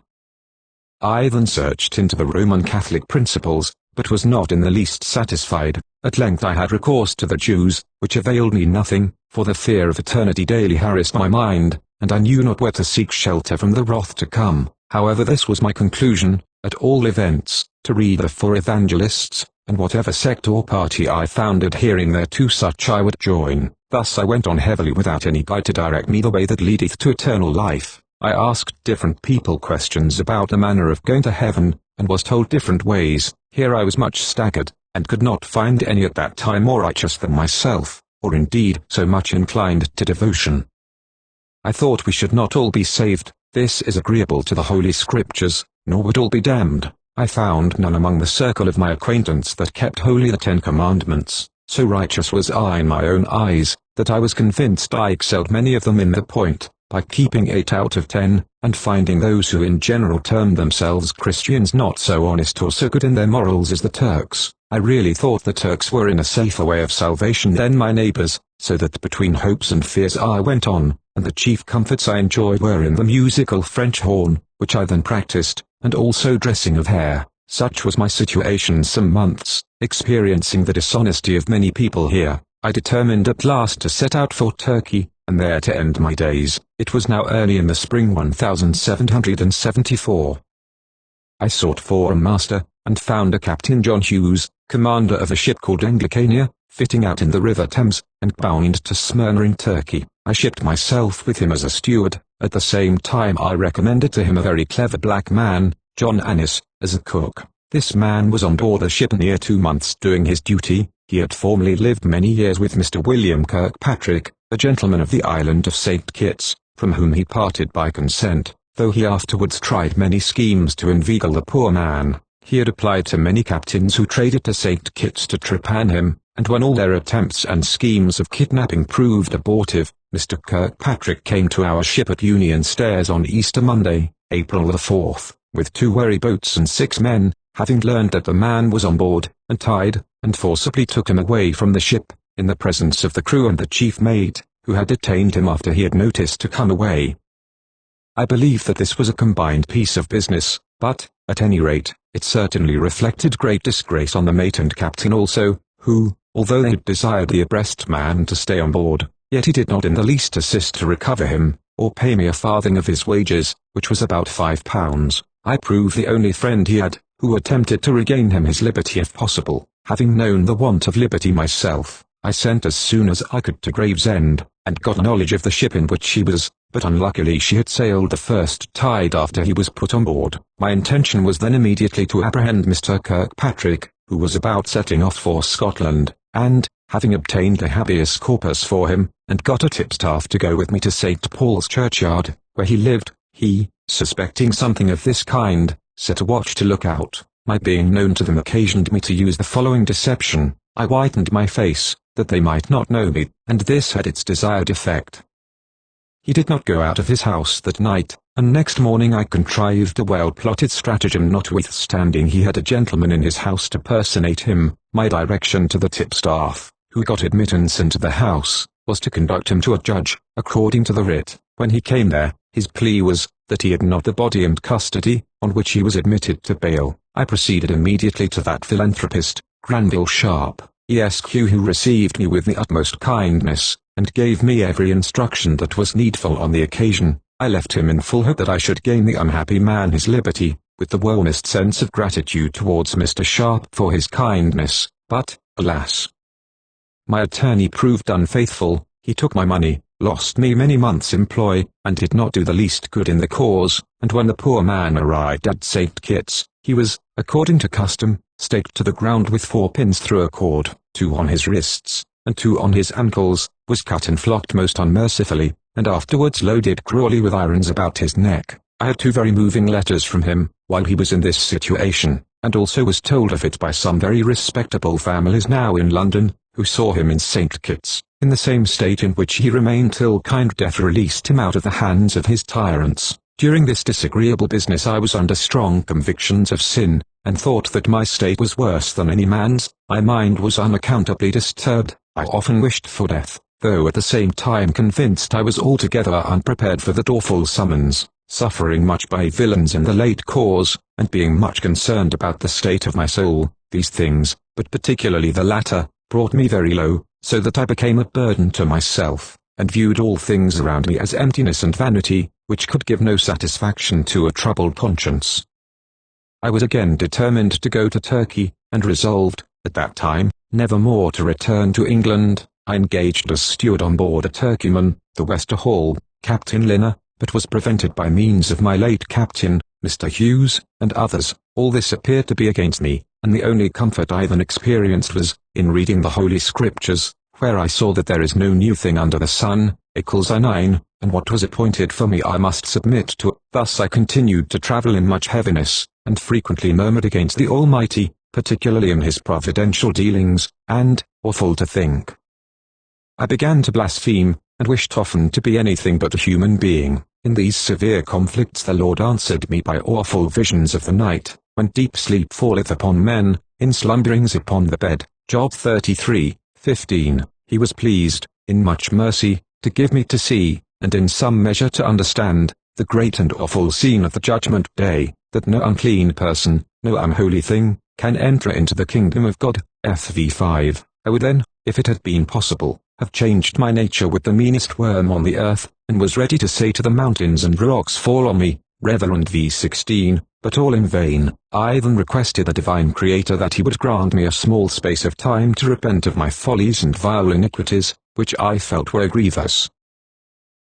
I then searched into the Roman Catholic principles, but was not in the least satisfied. At length I had recourse to the Jews, which availed me nothing, for the fear of eternity daily harassed my mind, and I knew not where to seek shelter from the wrath to come. However, this was my conclusion, at all events, to read the 4 evangelists, and whatever sect or party I found adhering thereto such I would join. Thus I went on heavily without any guide to direct me the way that leadeth to eternal life. I asked different people questions about the manner of going to heaven, and was told different ways. Here I was much staggered, and could not find any at that time more righteous than myself, or indeed so much inclined to devotion. I thought we should not all be saved. This is agreeable to the Holy Scriptures, nor would all be damned. I found none among the circle of my acquaintance that kept wholly the 10 Commandments. So righteous was I in my own eyes, that I was convinced I excelled many of them in the point, by keeping 8 out of 10, and finding those who in general termed themselves Christians not so honest or so good in their morals as the Turks. I really thought the Turks were in a safer way of salvation than my neighbors, so that between hopes and fears I went on, and the chief comforts I enjoyed were in the musical French horn, which I then practiced, and also dressing of hair. Such was my situation some months. Experiencing the dishonesty of many people here, I determined at last to set out for Turkey, and there to end my days. It was now early in the spring 1774. I sought for a master, and found a Captain John Hughes, commander of a ship called Anglicania, fitting out in the River Thames, and bound to Smyrna in Turkey. I shipped myself with him as a steward. At the same time I recommended to him a very clever black man, John Annis, as a cook. This man was on board the ship near 2 months doing his duty. He had formerly lived many years with Mr. William Kirkpatrick, a gentleman of the island of St. Kitts, from whom he parted by consent, though he afterwards tried many schemes to inveigle the poor man. He had applied to many captains who traded to St. Kitts to trepan him, and when all their attempts and schemes of kidnapping proved abortive, Mr. Kirkpatrick came to our ship at Union Stairs on Easter Monday, April the 4th, with 2 wherry boats and 6 men, having learned that the man was on board, and tied, and forcibly took him away from the ship, in the presence of the crew and the chief mate, who had detained him after he had noticed to come away. I believe that this was a combined piece of business, but, at any rate, it certainly reflected great disgrace on the mate and captain also, who, although they had desired the abreast man to stay on board, yet he did not in the least assist to recover him, or pay me a farthing of his wages, which was about £5. I proved the only friend he had, who attempted to regain him his liberty if possible. Having known the want of liberty myself, I sent as soon as I could to Gravesend, and got knowledge of the ship in which she was, but unluckily she had sailed the first tide after he was put on board. My intention was then immediately to apprehend Mr. Kirkpatrick, who was about setting off for Scotland, and, having obtained a habeas corpus for him, and got a tipstaff to go with me to St. Paul's churchyard, where he lived, he, suspecting something of this kind, set a watch to look out. My being known to them occasioned me to use the following deception. I whitened my face, that they might not know me, and this had its desired effect. He did not go out of his house that night, and next morning I contrived a well-plotted stratagem notwithstanding he had a gentleman in his house to personate him. My direction to the tipstaff, who got admittance into the house, was to conduct him to a judge, according to the writ. When he came there, his plea was, that he had not the body in custody, on which he was admitted to bail. I proceeded immediately to that philanthropist, Granville Sharp, Esq., who received me with the utmost kindness, and gave me every instruction that was needful on the occasion. I left him in full hope that I should gain the unhappy man his liberty, with the warmest sense of gratitude towards Mr. Sharp for his kindness, but, alas! My attorney proved unfaithful. He took my money, lost me many months' employ, and did not do the least good in the cause, and when the poor man arrived at St. Kitts, he was, according to custom, staked to the ground with 4 pins through a cord, 2 on his wrists, and 2 on his ankles, was cut and flogged most unmercifully, and afterwards loaded cruelly with irons about his neck. I had 2 very moving letters from him, while he was in this situation, and also was told of it by some very respectable families now in London, who saw him in St. Kitts, in the same state in which he remained till kind death released him out of the hands of his tyrants. During this disagreeable business I was under strong convictions of sin, and thought that my state was worse than any man's. My mind was unaccountably disturbed. I often wished for death, though at the same time convinced I was altogether unprepared for that awful summons. Suffering much by villains in the late cause, and being much concerned about the state of my soul, these things, but particularly the latter, brought me very low, so that I became a burden to myself, and viewed all things around me as emptiness and vanity, which could give no satisfaction to a troubled conscience. I was again determined to go to Turkey, and resolved, at that time, never more to return to England. I engaged as steward on board a Turkeyman, the Westerhall, Captain Linner, but was prevented by means of my late captain, Mr. Hughes, and others. All this appeared to be against me, and the only comfort I then experienced was, in reading the Holy Scriptures, where I saw that there is no new thing under the sun, equals I 9, and what was appointed for me I must submit to. Thus I continued to travel in much heaviness, and frequently murmured against the Almighty, particularly in his providential dealings, and, awful to think, I began to blaspheme, and wished often to be anything but a human being. In these severe conflicts the Lord answered me by awful visions of the night, when deep sleep falleth upon men, in slumberings upon the bed. Job 33:15. He was pleased, in much mercy, to give me to see, and in some measure to understand, the great and awful scene of the judgment day, that no unclean person, no unholy thing, can enter into the kingdom of God. FV 5. I would then, if it had been possible, have changed my nature with the meanest worm on the earth, and was ready to say to the mountains and rocks, fall on me, Reverend V 16, but all in vain. I then requested the divine Creator that he would grant me a small space of time to repent of my follies and vile iniquities, which I felt were grievous.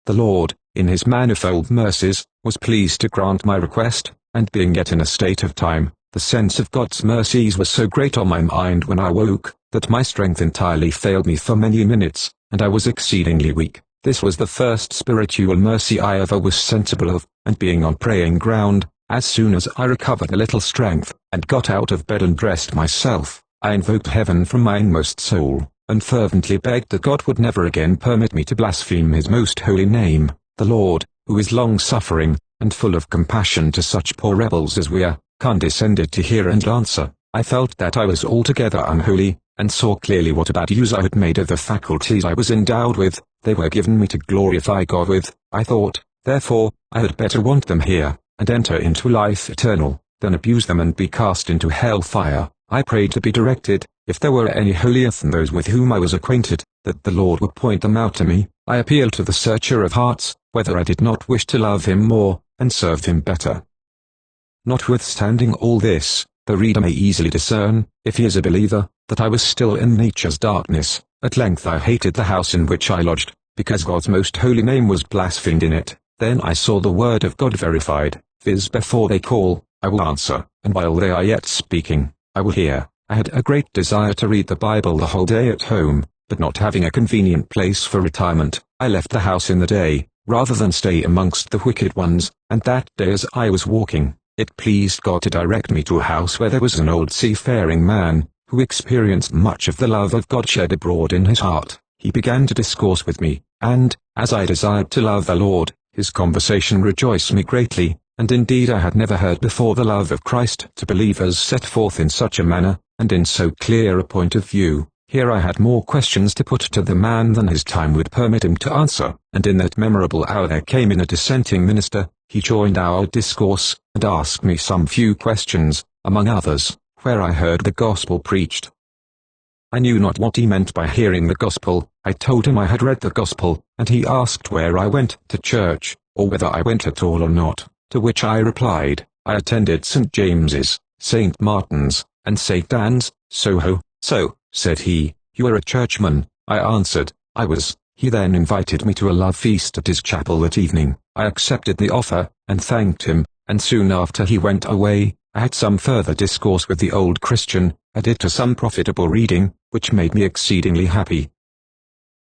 The Lord, in his manifold mercies, was pleased to grant my request, and being yet in a state of time, the sense of God's mercies was so great on my mind when I woke, that my strength entirely failed me for many minutes, and I was exceedingly weak. This was the first spiritual mercy I ever was sensible of, and being on praying ground, as soon as I recovered a little strength, and got out of bed and dressed myself, I invoked heaven from my inmost soul, and fervently begged that God would never again permit me to blaspheme his most holy name. The Lord, who is long-suffering, and full of compassion to such poor rebels as we are, condescended to hear and answer. I felt that I was altogether unholy, and saw clearly what a bad use I had made of the faculties I was endowed with. They were given me to glorify God with. I thought, therefore, I had better want them here, and enter into life eternal, than abuse them and be cast into hell fire. I prayed to be directed, if there were any holier than those with whom I was acquainted, that the Lord would point them out to me. I appealed to the Searcher of hearts, whether I did not wish to love him more, and serve him better. Notwithstanding all this, the reader may easily discern, if he is a believer, that I was still in nature's darkness. At length I hated the house in which I lodged, because God's most holy name was blasphemed in it. Then I saw the word of God verified, viz. Before they call, I will answer, and while they are yet speaking, I will hear. I had a great desire to read the Bible the whole day at home, but not having a convenient place for retirement, I left the house in the day, rather than stay amongst the wicked ones, and that day as I was walking, it pleased God to direct me to a house where there was an old seafaring man, who experienced much of the love of God shed abroad in his heart. He began to discourse with me, and, as I desired to love the Lord, his conversation rejoiced me greatly, and indeed I had never heard before the love of Christ to believers set forth in such a manner, and in so clear a point of view. Here I had more questions to put to the man than his time would permit him to answer, and in that memorable hour there came in a dissenting minister. He joined our discourse, and asked me some few questions, among others, where I heard the gospel preached. I knew not what he meant by hearing the gospel. I told him I had read the gospel, and he asked where I went to church, or whether I went at all or not, to which I replied, I attended St. James's, St. Martin's, and St. Anne's, Soho. So, said he, you are a churchman. I answered, I was. He then invited me to a love feast at his chapel that evening. I accepted the offer, and thanked him, and soon after he went away. I had some further discourse with the old Christian, added to some profitable reading, which made me exceedingly happy.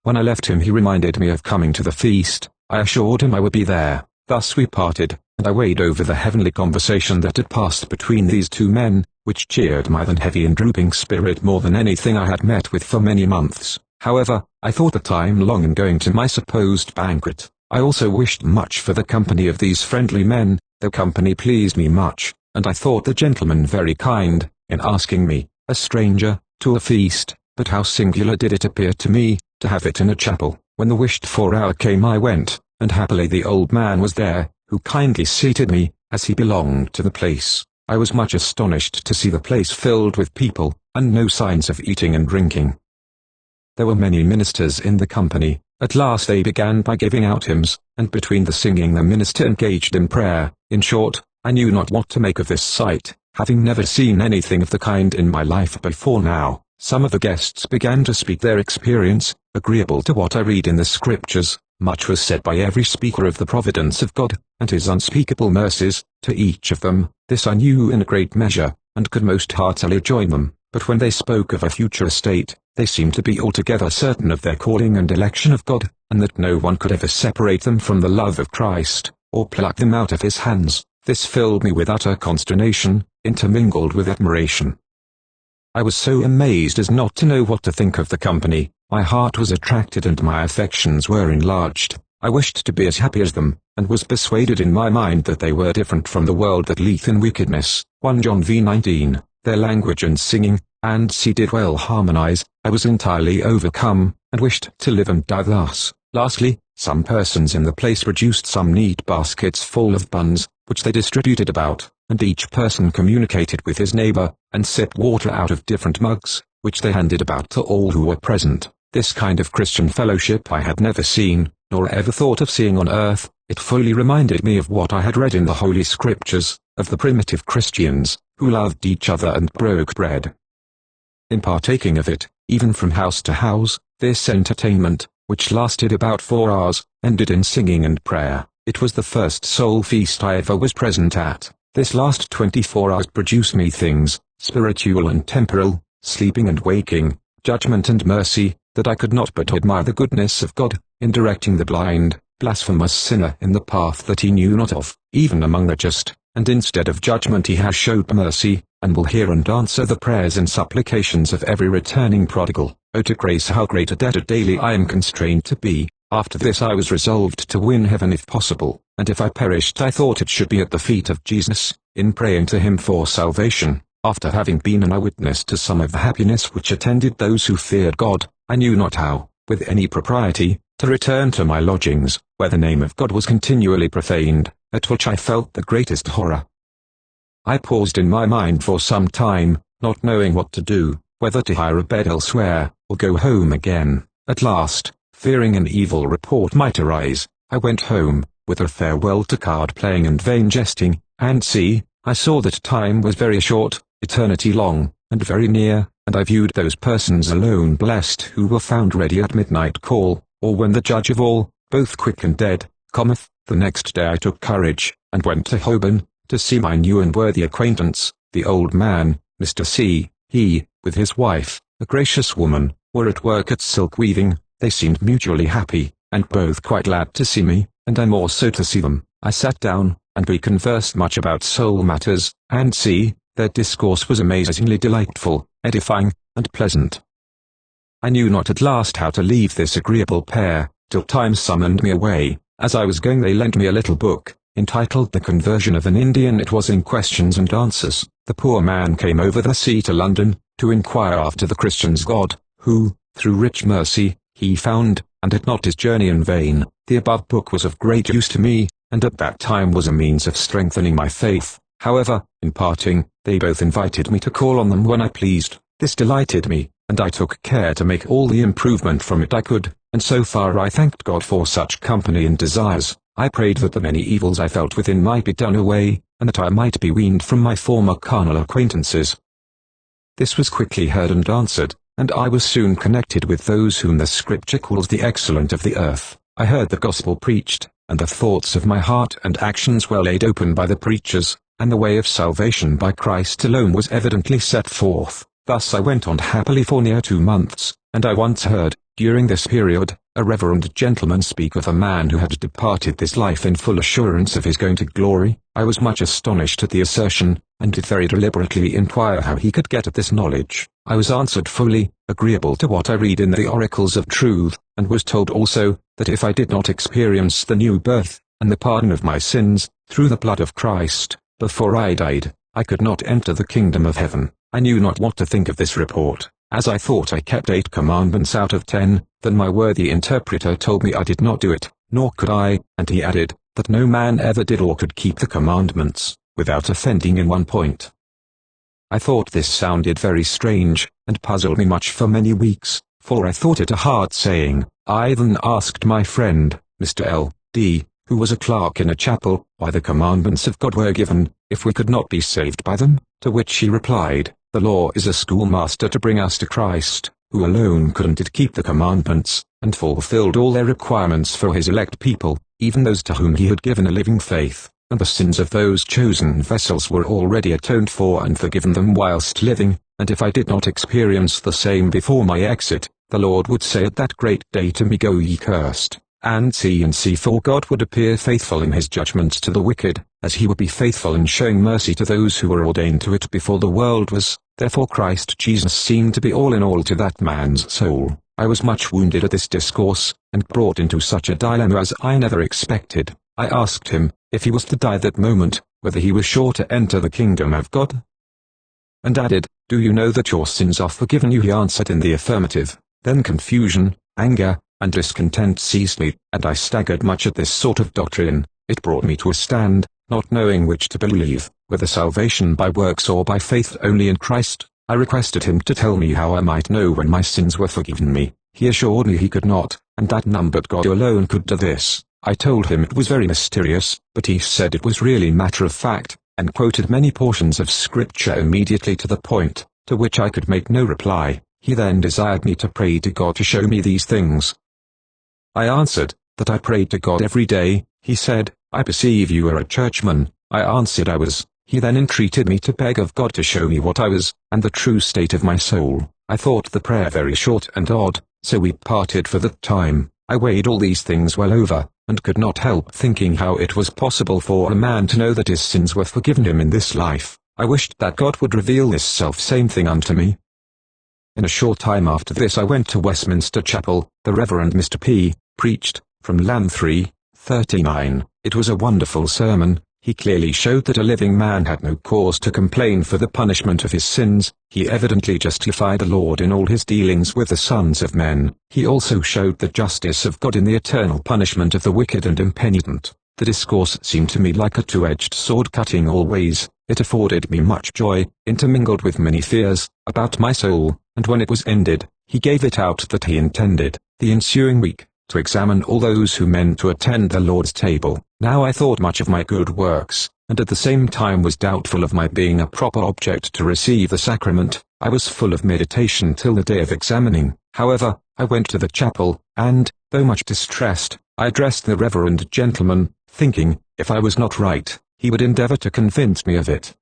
When I left him he reminded me of coming to the feast. I assured him I would be there. Thus we parted, and I weighed over the heavenly conversation that had passed between these two men, which cheered my then heavy and drooping spirit more than anything I had met with for many months. However, I thought the time long in going to my supposed banquet. I also wished much for the company of these friendly men. Their company pleased me much, and I thought the gentleman very kind, in asking me, a stranger, to a feast. But how singular did it appear to me, to have it in a chapel. When the wished-for hour came I went, and happily the old man was there, who kindly seated me, as he belonged to the place. I was much astonished to see the place filled with people, and no signs of eating and drinking. There were many ministers in the company. At last they began by giving out hymns, and between the singing the minister engaged in prayer. In short, I knew not what to make of this sight, having never seen anything of the kind in my life before now. Some of the guests began to speak their experience, agreeable to what I read in the Scriptures. Much was said by every speaker of the providence of God, and his unspeakable mercies, to each of them. This I knew in a great measure, and could most heartily join them. But when they spoke of a future estate, they seemed to be altogether certain of their calling and election of God, and that no one could ever separate them from the love of Christ, or pluck them out of his hands. This filled me with utter consternation, intermingled with admiration. I was so amazed as not to know what to think of the company. My heart was attracted and my affections were enlarged. I wished to be as happy as them, and was persuaded in my mind that they were different from the world that leath in wickedness. 1 John v. 19. Their language and singing, and see did well harmonize. I was entirely overcome, and wished to live and die thus. Lastly, some persons in the place produced some neat baskets full of buns, which they distributed about, and each person communicated with his neighbor, and sipped water out of different mugs, which they handed about to all who were present. This kind of Christian fellowship I had never seen, nor ever thought of seeing on earth. It fully reminded me of what I had read in the Holy Scriptures, of the primitive Christians, who loved each other and broke bread. In partaking of it, even from house to house, this entertainment, which lasted about 4 hours, ended in singing and prayer. It was the first soul feast I ever was present at. This last 24 hours produced me things, spiritual and temporal, sleeping and waking, judgment and mercy, that I could not but admire the goodness of God, in directing the blind, blasphemous sinner in the path that he knew not of, even among the just, and instead of judgment he has showed mercy, and will hear and answer the prayers and supplications of every returning prodigal. O to grace how great a debtor daily I am constrained to be. After this I was resolved to win heaven if possible, and if I perished I thought it should be at the feet of Jesus, in praying to him for salvation. After having been an eyewitness to some of the happiness which attended those who feared God, I knew not how, with any propriety, to return to my lodgings, where the name of God was continually profaned, at which I felt the greatest horror. I paused in my mind for some time, not knowing what to do, whether to hire a bed elsewhere, or go home again. At last, fearing an evil report might arise, I went home, with a farewell to card-playing and vain jesting, and see, I saw that time was very short, eternity long, and very near, and I viewed those persons alone blessed who were found ready at midnight call, or when the Judge of all, both quick and dead, cometh. The next day I took courage, and went to Holborn, to see my new and worthy acquaintance, the old man, Mr. C. He, with his wife, a gracious woman, were at work at silk weaving. They seemed mutually happy, and both quite glad to see me, and I more so to see them. I sat down, and we conversed much about soul matters, and see, their discourse was amazingly delightful, edifying, and pleasant. I knew not at last how to leave this agreeable pair, till time summoned me away. As I was going they lent me a little book, entitled The Conversion of an Indian. It was in questions and answers. The poor man came over the sea to London, to inquire after the Christian's God, who, through rich mercy, he found, and had not his journey in vain. The above book was of great use to me, and at that time was a means of strengthening my faith. However, in parting, they both invited me to call on them when I pleased. This delighted me, and I took care to make all the improvement from it I could, and so far I thanked God for such company and desires. I prayed that the many evils I felt within might be done away, and that I might be weaned from my former carnal acquaintances. This was quickly heard and answered, and I was soon connected with those whom the Scripture calls the excellent of the earth. I heard the gospel preached, and the thoughts of my heart and actions were laid open by the preachers, and the way of salvation by Christ alone was evidently set forth. Thus I went on happily for near 2 months, and I once heard, during this period, a reverend gentleman speak of a man who had departed this life in full assurance of his going to glory. I was much astonished at the assertion, and did very deliberately inquire how he could get at this knowledge. I was answered fully, agreeable to what I read in the oracles of truth, and was told also, that if I did not experience the new birth, and the pardon of my sins, through the blood of Christ, before I died, I could not enter the kingdom of heaven. I knew not what to think of this report, as I thought I kept 8 commandments out of 10, then my worthy interpreter told me I did not do it, nor could I, and he added, that no man ever did or could keep the commandments, without offending in one point. I thought this sounded very strange, and puzzled me much for many weeks, for I thought it a hard saying. I then asked my friend, Mr. L.D., who was a clerk in a chapel, why the commandments of God were given, if we could not be saved by them, to which he replied, the law is a schoolmaster to bring us to Christ, who alone couldn't keep the commandments, and fulfilled all their requirements for his elect people, even those to whom he had given a living faith, and the sins of those chosen vessels were already atoned for and forgiven them whilst living, and if I did not experience the same before my exit, the Lord would say at that great day to me, go ye cursed, and see, for God would appear faithful in his judgments to the wicked, as he would be faithful in showing mercy to those who were ordained to it before the world was. Therefore Christ Jesus seemed to be all in all to that man's soul. I was much wounded at this discourse, and brought into such a dilemma as I never expected. I asked him, if he was to die that moment, whether he was sure to enter the kingdom of God? And added, do you know that your sins are forgiven you? He answered in the affirmative. Then confusion, anger, and discontent seized me, and I staggered much at this sort of doctrine. It brought me to a stand, not knowing which to believe, whether salvation by works or by faith only in Christ. I requested him to tell me how I might know when my sins were forgiven me. He assured me he could not, and that none but God alone could do this. I told him it was very mysterious, but he said it was really matter of fact, and quoted many portions of Scripture immediately to the point, to which I could make no reply. He then desired me to pray to God to show me these things. I answered, that I prayed to God every day. He said, I perceive you are a churchman. I answered I was. He then entreated me to beg of God to show me what I was, and the true state of my soul. I thought the prayer very short and odd, so we parted for that time. I weighed all these things well over, and could not help thinking how it was possible for a man to know that his sins were forgiven him in this life. I wished that God would reveal this self-same thing unto me. In a short time after this I went to Westminster Chapel. The Reverend Mr. P. preached, from Lamb 3:39. It was a wonderful sermon. He clearly showed that a living man had no cause to complain for the punishment of his sins. He evidently justified the Lord in all his dealings with the sons of men. He also showed the justice of God in the eternal punishment of the wicked and impenitent. The discourse seemed to me like a two-edged sword cutting all ways. It afforded me much joy, intermingled with many fears, about my soul, and when it was ended, he gave it out that he intended, the ensuing week, to examine all those who meant to attend the Lord's table. Now I thought much of my good works, and at the same time was doubtful of my being a proper object to receive the sacrament. I was full of meditation till the day of examining. However, I went to the chapel, and, though much distressed, I addressed the reverend gentleman, thinking, if I was not right, he would endeavor to convince me of it.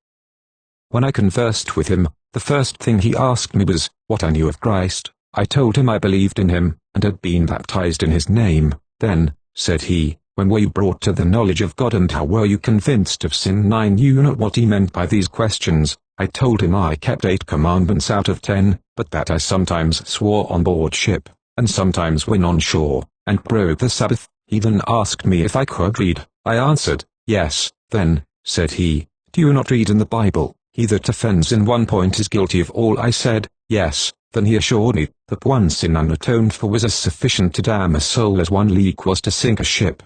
When I conversed with him, the first thing he asked me was, what I knew of Christ. I told him I believed in him, and had been baptized in his name. Then, said he, when were you brought to the knowledge of God, and how were you convinced of sin? I knew not what he meant by these questions. I told him I kept 8 commandments out of 10, but that I sometimes swore on board ship, and sometimes when on shore, and broke the Sabbath. He then asked me if I could read. I answered, yes. Then, said he, do you not read in the Bible, he that offends in one point is guilty of all? I said, yes. Then he assured me that one sin unatoned for was as sufficient to damn a soul as one leak was to sink a ship.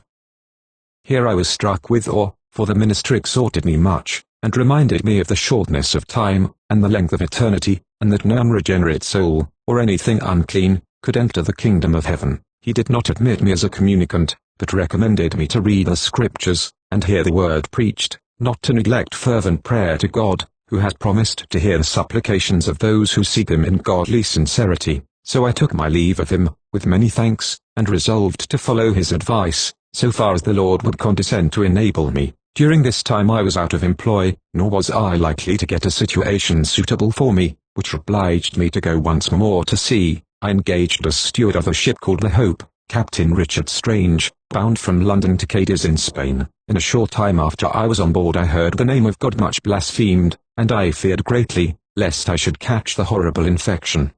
Here I was struck with awe, for the minister exhorted me much, and reminded me of the shortness of time, and the length of eternity, and that no unregenerate soul, or anything unclean, could enter the kingdom of heaven. He did not admit me as a communicant, but recommended me to read the Scriptures, and hear the word preached, not to neglect fervent prayer to God, who has promised to hear the supplications of those who seek him in godly sincerity. So I took my leave of him, with many thanks, and resolved to follow his advice, so far as the Lord would condescend to enable me. During this time I was out of employ, nor was I likely to get a situation suitable for me, which obliged me to go once more to sea. I engaged as steward of a ship called the Hope, Captain Richard Strange, bound from London to Cadiz in Spain. In a short time after I was on board I heard the name of God much blasphemed, and I feared greatly, lest I should catch the horrible infection.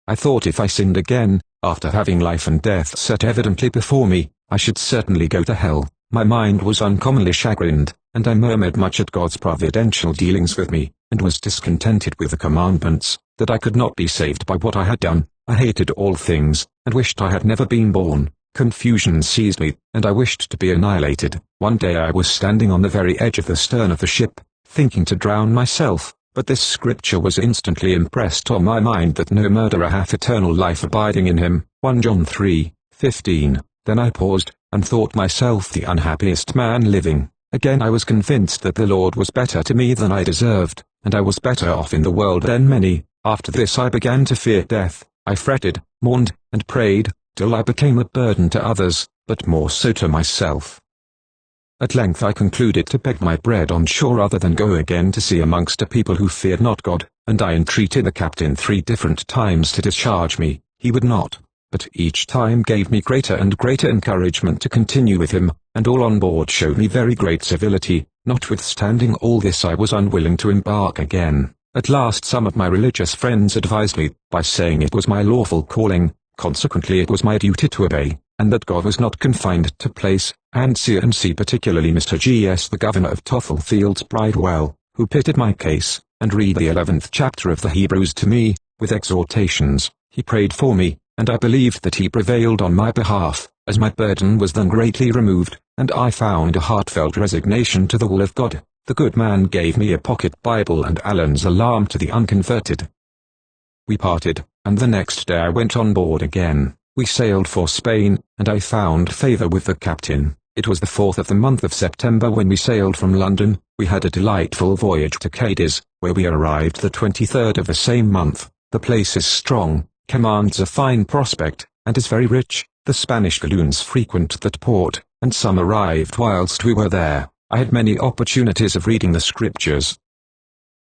I thought if I sinned again, after having life and death set evidently before me, I should certainly go to hell. My mind was uncommonly chagrined, and I murmured much at God's providential dealings with me, and was discontented with the commandments, that I could not be saved by what I had done. I hated all things, and wished I had never been born. Confusion seized me, and I wished to be annihilated. One day I was standing on the very edge of the stern of the ship, thinking to drown myself, but this scripture was instantly impressed on my mind, that no murderer hath eternal life abiding in him. 1 John 3:15. Then I paused, and thought myself the unhappiest man living. Again I was convinced that the Lord was better to me than I deserved, and I was better off in the world than many. After this I began to fear death. I fretted, mourned, and prayed, till I became a burden to others, but more so to myself. At length I concluded to beg my bread on shore rather than go again to sea amongst a people who feared not God, and I entreated the captain 3 different times to discharge me. He would not, but each time gave me greater and greater encouragement to continue with him, and all on board showed me very great civility. Notwithstanding all this I was unwilling to embark again. At last some of my religious friends advised me, by saying it was my lawful calling, consequently it was my duty to obey, and that God was not confined to place, and see particularly Mr. G.S. the governor of Tothelfield's Bridewell, who pitted my case, and read the 11th chapter of the Hebrews to me, with exhortations. He prayed for me, and I believed that he prevailed on my behalf, as my burden was then greatly removed, and I found a heartfelt resignation to the will of God. The good man gave me a pocket Bible and Allen's Alarm to the unconverted. We parted, and the next day I went on board again. We sailed for Spain, and I found favor with the captain. It was the 4th of the month of September when we sailed from London. We had a delightful voyage to Cadiz, where we arrived the 23rd of the same month. The place is strong, commands a fine prospect, and is very rich. The Spanish galloons frequent that port, and some arrived whilst we were there. I had many opportunities of reading the Scriptures.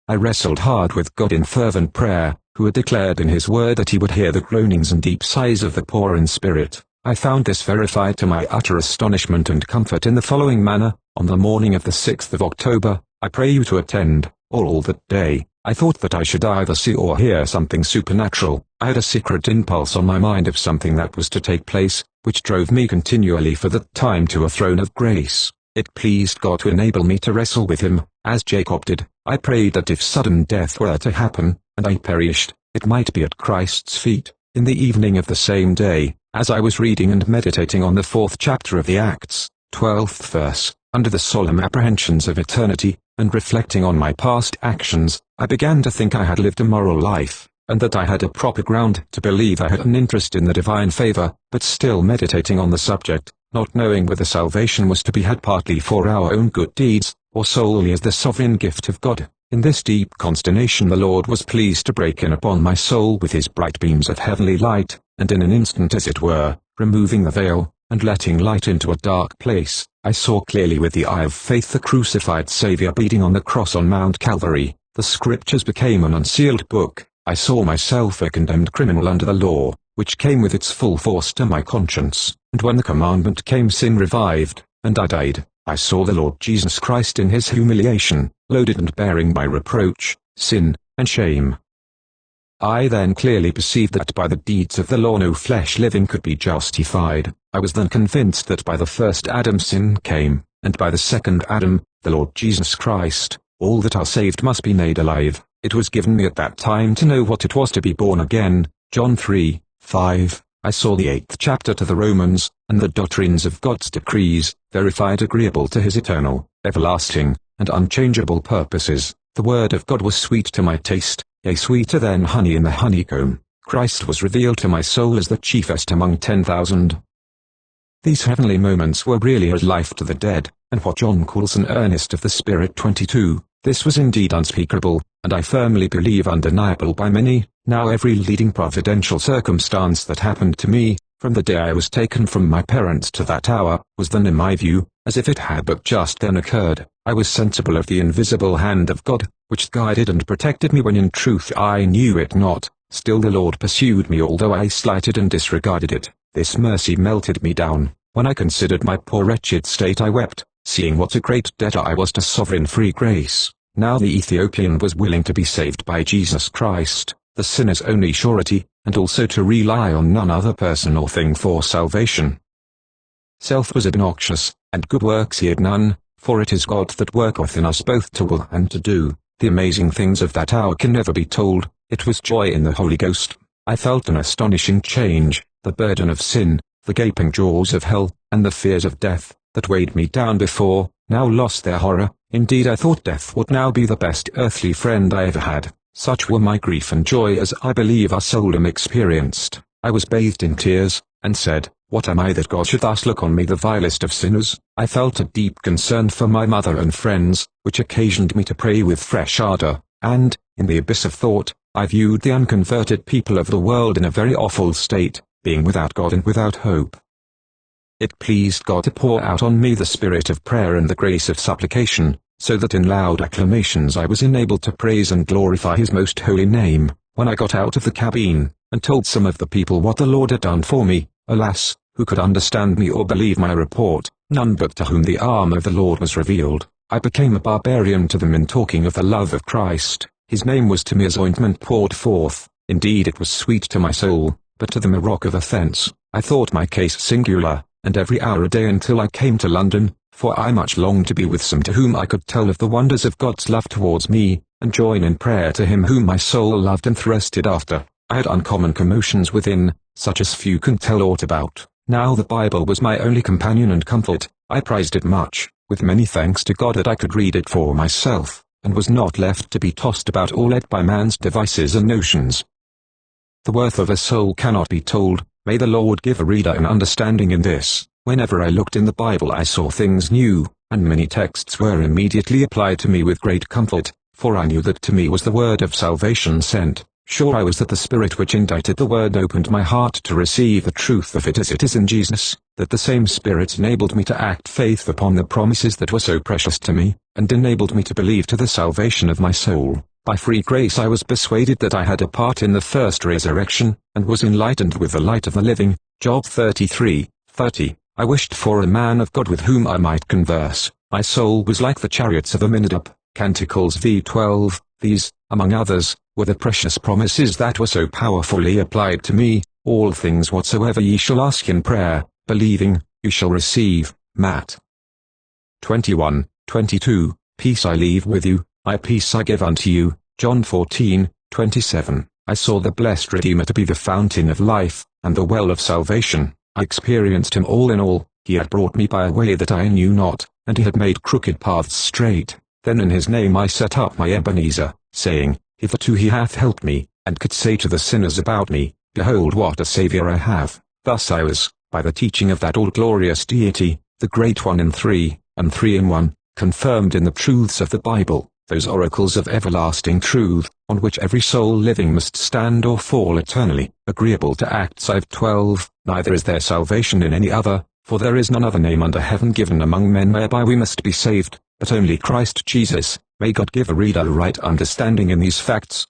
I wrestled hard with God in fervent prayer, who had declared in his word that he would hear the groanings and deep sighs of the poor in spirit. I found this verified to my utter astonishment and comfort in the following manner. On the morning of the 6th of October, I pray you to attend. All that day, I thought that I should either see or hear something supernatural. I had a secret impulse on my mind of something that was to take place, which drove me continually for that time to a throne of grace. It pleased God to enable me to wrestle with him, as Jacob did. I prayed that if sudden death were to happen, and I perished, it might be at Christ's feet. In the evening of the same day, as I was reading and meditating on the 4th chapter of the Acts, 12th verse, under the solemn apprehensions of eternity, and reflecting on my past actions, I began to think I had lived a moral life. and that I had a proper ground to believe I had an interest in the divine favor, but still meditating on the subject, not knowing whether salvation was to be had partly for our own good deeds, or solely as the sovereign gift of God. In this deep consternation the Lord was pleased to break in upon my soul with his bright beams of heavenly light, and in an instant, as it were, removing the veil, and letting light into a dark place, I saw clearly with the eye of faith the crucified Saviour bleeding on the cross on Mount Calvary. The Scriptures became an unsealed book. I saw myself a condemned criminal under the law, which came with its full force to my conscience, and when the commandment came, sin revived, and I died. I saw the Lord Jesus Christ in his humiliation, loaded and bearing my reproach, sin, and shame. I then clearly perceived that by the deeds of the law no flesh living could be justified. I was then convinced that by the first Adam sin came, and by the second Adam, the Lord Jesus Christ, all that are saved must be made alive. It was given me at that time to know what it was to be born again. John 3:5. I saw the 8th chapter to the Romans, and the doctrines of God's decrees, verified agreeable to his eternal, everlasting, and unchangeable purposes. The word of God was sweet to my taste, yea, sweeter than honey in the honeycomb. Christ was revealed to my soul as the chiefest among 10,000. These heavenly moments were really as life to the dead, and what John calls an earnest of the Spirit 22. This was indeed unspeakable, and I firmly believe undeniable by many. Now every leading providential circumstance that happened to me, from the day I was taken from my parents to that hour, was then in my view, as if it had but just then occurred. I was sensible of the invisible hand of God, which guided and protected me when in truth I knew it not. Still the Lord pursued me although I slighted and disregarded it. This mercy melted me down. When I considered my poor wretched state I wept, seeing what a great debtor I was to sovereign free grace. Now the Ethiopian was willing to be saved by Jesus Christ, the sinner's only surety, and also to rely on none other person or thing for salvation. Self was obnoxious, and good works he had none, for it is God that worketh in us both to will and to do. The amazing things of that hour can never be told. It was joy in the Holy Ghost. I felt an astonishing change. The burden of sin, the gaping jaws of hell, and the fears of death, that weighed me down before, now lost their horror. Indeed I thought death would now be the best earthly friend I ever had. Such were my grief and joy as I believe I seldom experienced. I was bathed in tears, and said, "What am I that God should thus look on me, the vilest of sinners?" I felt a deep concern for my mother and friends, which occasioned me to pray with fresh ardor, and, in the abyss of thought, I viewed the unconverted people of the world in a very awful state, being without God and without hope. It pleased God to pour out on me the spirit of prayer and the grace of supplication, so that in loud acclamations I was enabled to praise and glorify his most holy name. When I got out of the cabin, and told some of the people what the Lord had done for me, alas, who could understand me or believe my report? None but to whom the arm of the Lord was revealed. I became a barbarian to them in talking of the love of Christ. His name was to me as ointment poured forth. Indeed it was sweet to my soul, but to them a rock of offence. I thought my case singular, and every hour a day until I came to London, for I much longed to be with some to whom I could tell of the wonders of God's love towards me, and join in prayer to him whom my soul loved and thirsted after. I had uncommon commotions within, such as few can tell aught about. Now the Bible was my only companion and comfort. I prized it much, with many thanks to God that I could read it for myself, and was not left to be tossed about or led by man's devices and notions. The worth of a soul cannot be told. May the Lord give a reader an understanding in this. Whenever I looked in the Bible I saw things new, and many texts were immediately applied to me with great comfort, for I knew that to me was the word of salvation sent. Sure I was that the Spirit which indited the word opened my heart to receive the truth of it as it is in Jesus, that the same Spirit enabled me to act faith upon the promises that were so precious to me, and enabled me to believe to the salvation of my soul. By free grace I was persuaded that I had a part in the first resurrection, and was enlightened with the light of the living. Job 33:30. I wished for a man of God with whom I might converse. My soul was like the chariots of Aminadab. Canticles v12. These, among others, were the precious promises that were so powerfully applied to me. All things whatsoever ye shall ask in prayer, believing, you shall receive. Matt 21:22. Peace I leave with you, my peace I give unto you. John 14:27. I saw the blessed Redeemer to be the fountain of life, and the well of salvation. I experienced him all in all. He had brought me by a way that I knew not, and he had made crooked paths straight. Then in his name I set up my Ebenezer, saying, Hitherto he hath helped me. and could say to the sinners about me, Behold what a Saviour I have. Thus I was, by the teaching of that all-glorious deity, the Great One in Three, and Three in One, confirmed in the truths of the Bible, those oracles of everlasting truth, on which every soul living must stand or fall eternally, agreeable to Acts 5:12, neither is there salvation in any other, for there is none other name under heaven given among men whereby we must be saved, but only Christ Jesus. May God give a reader a right understanding in these facts.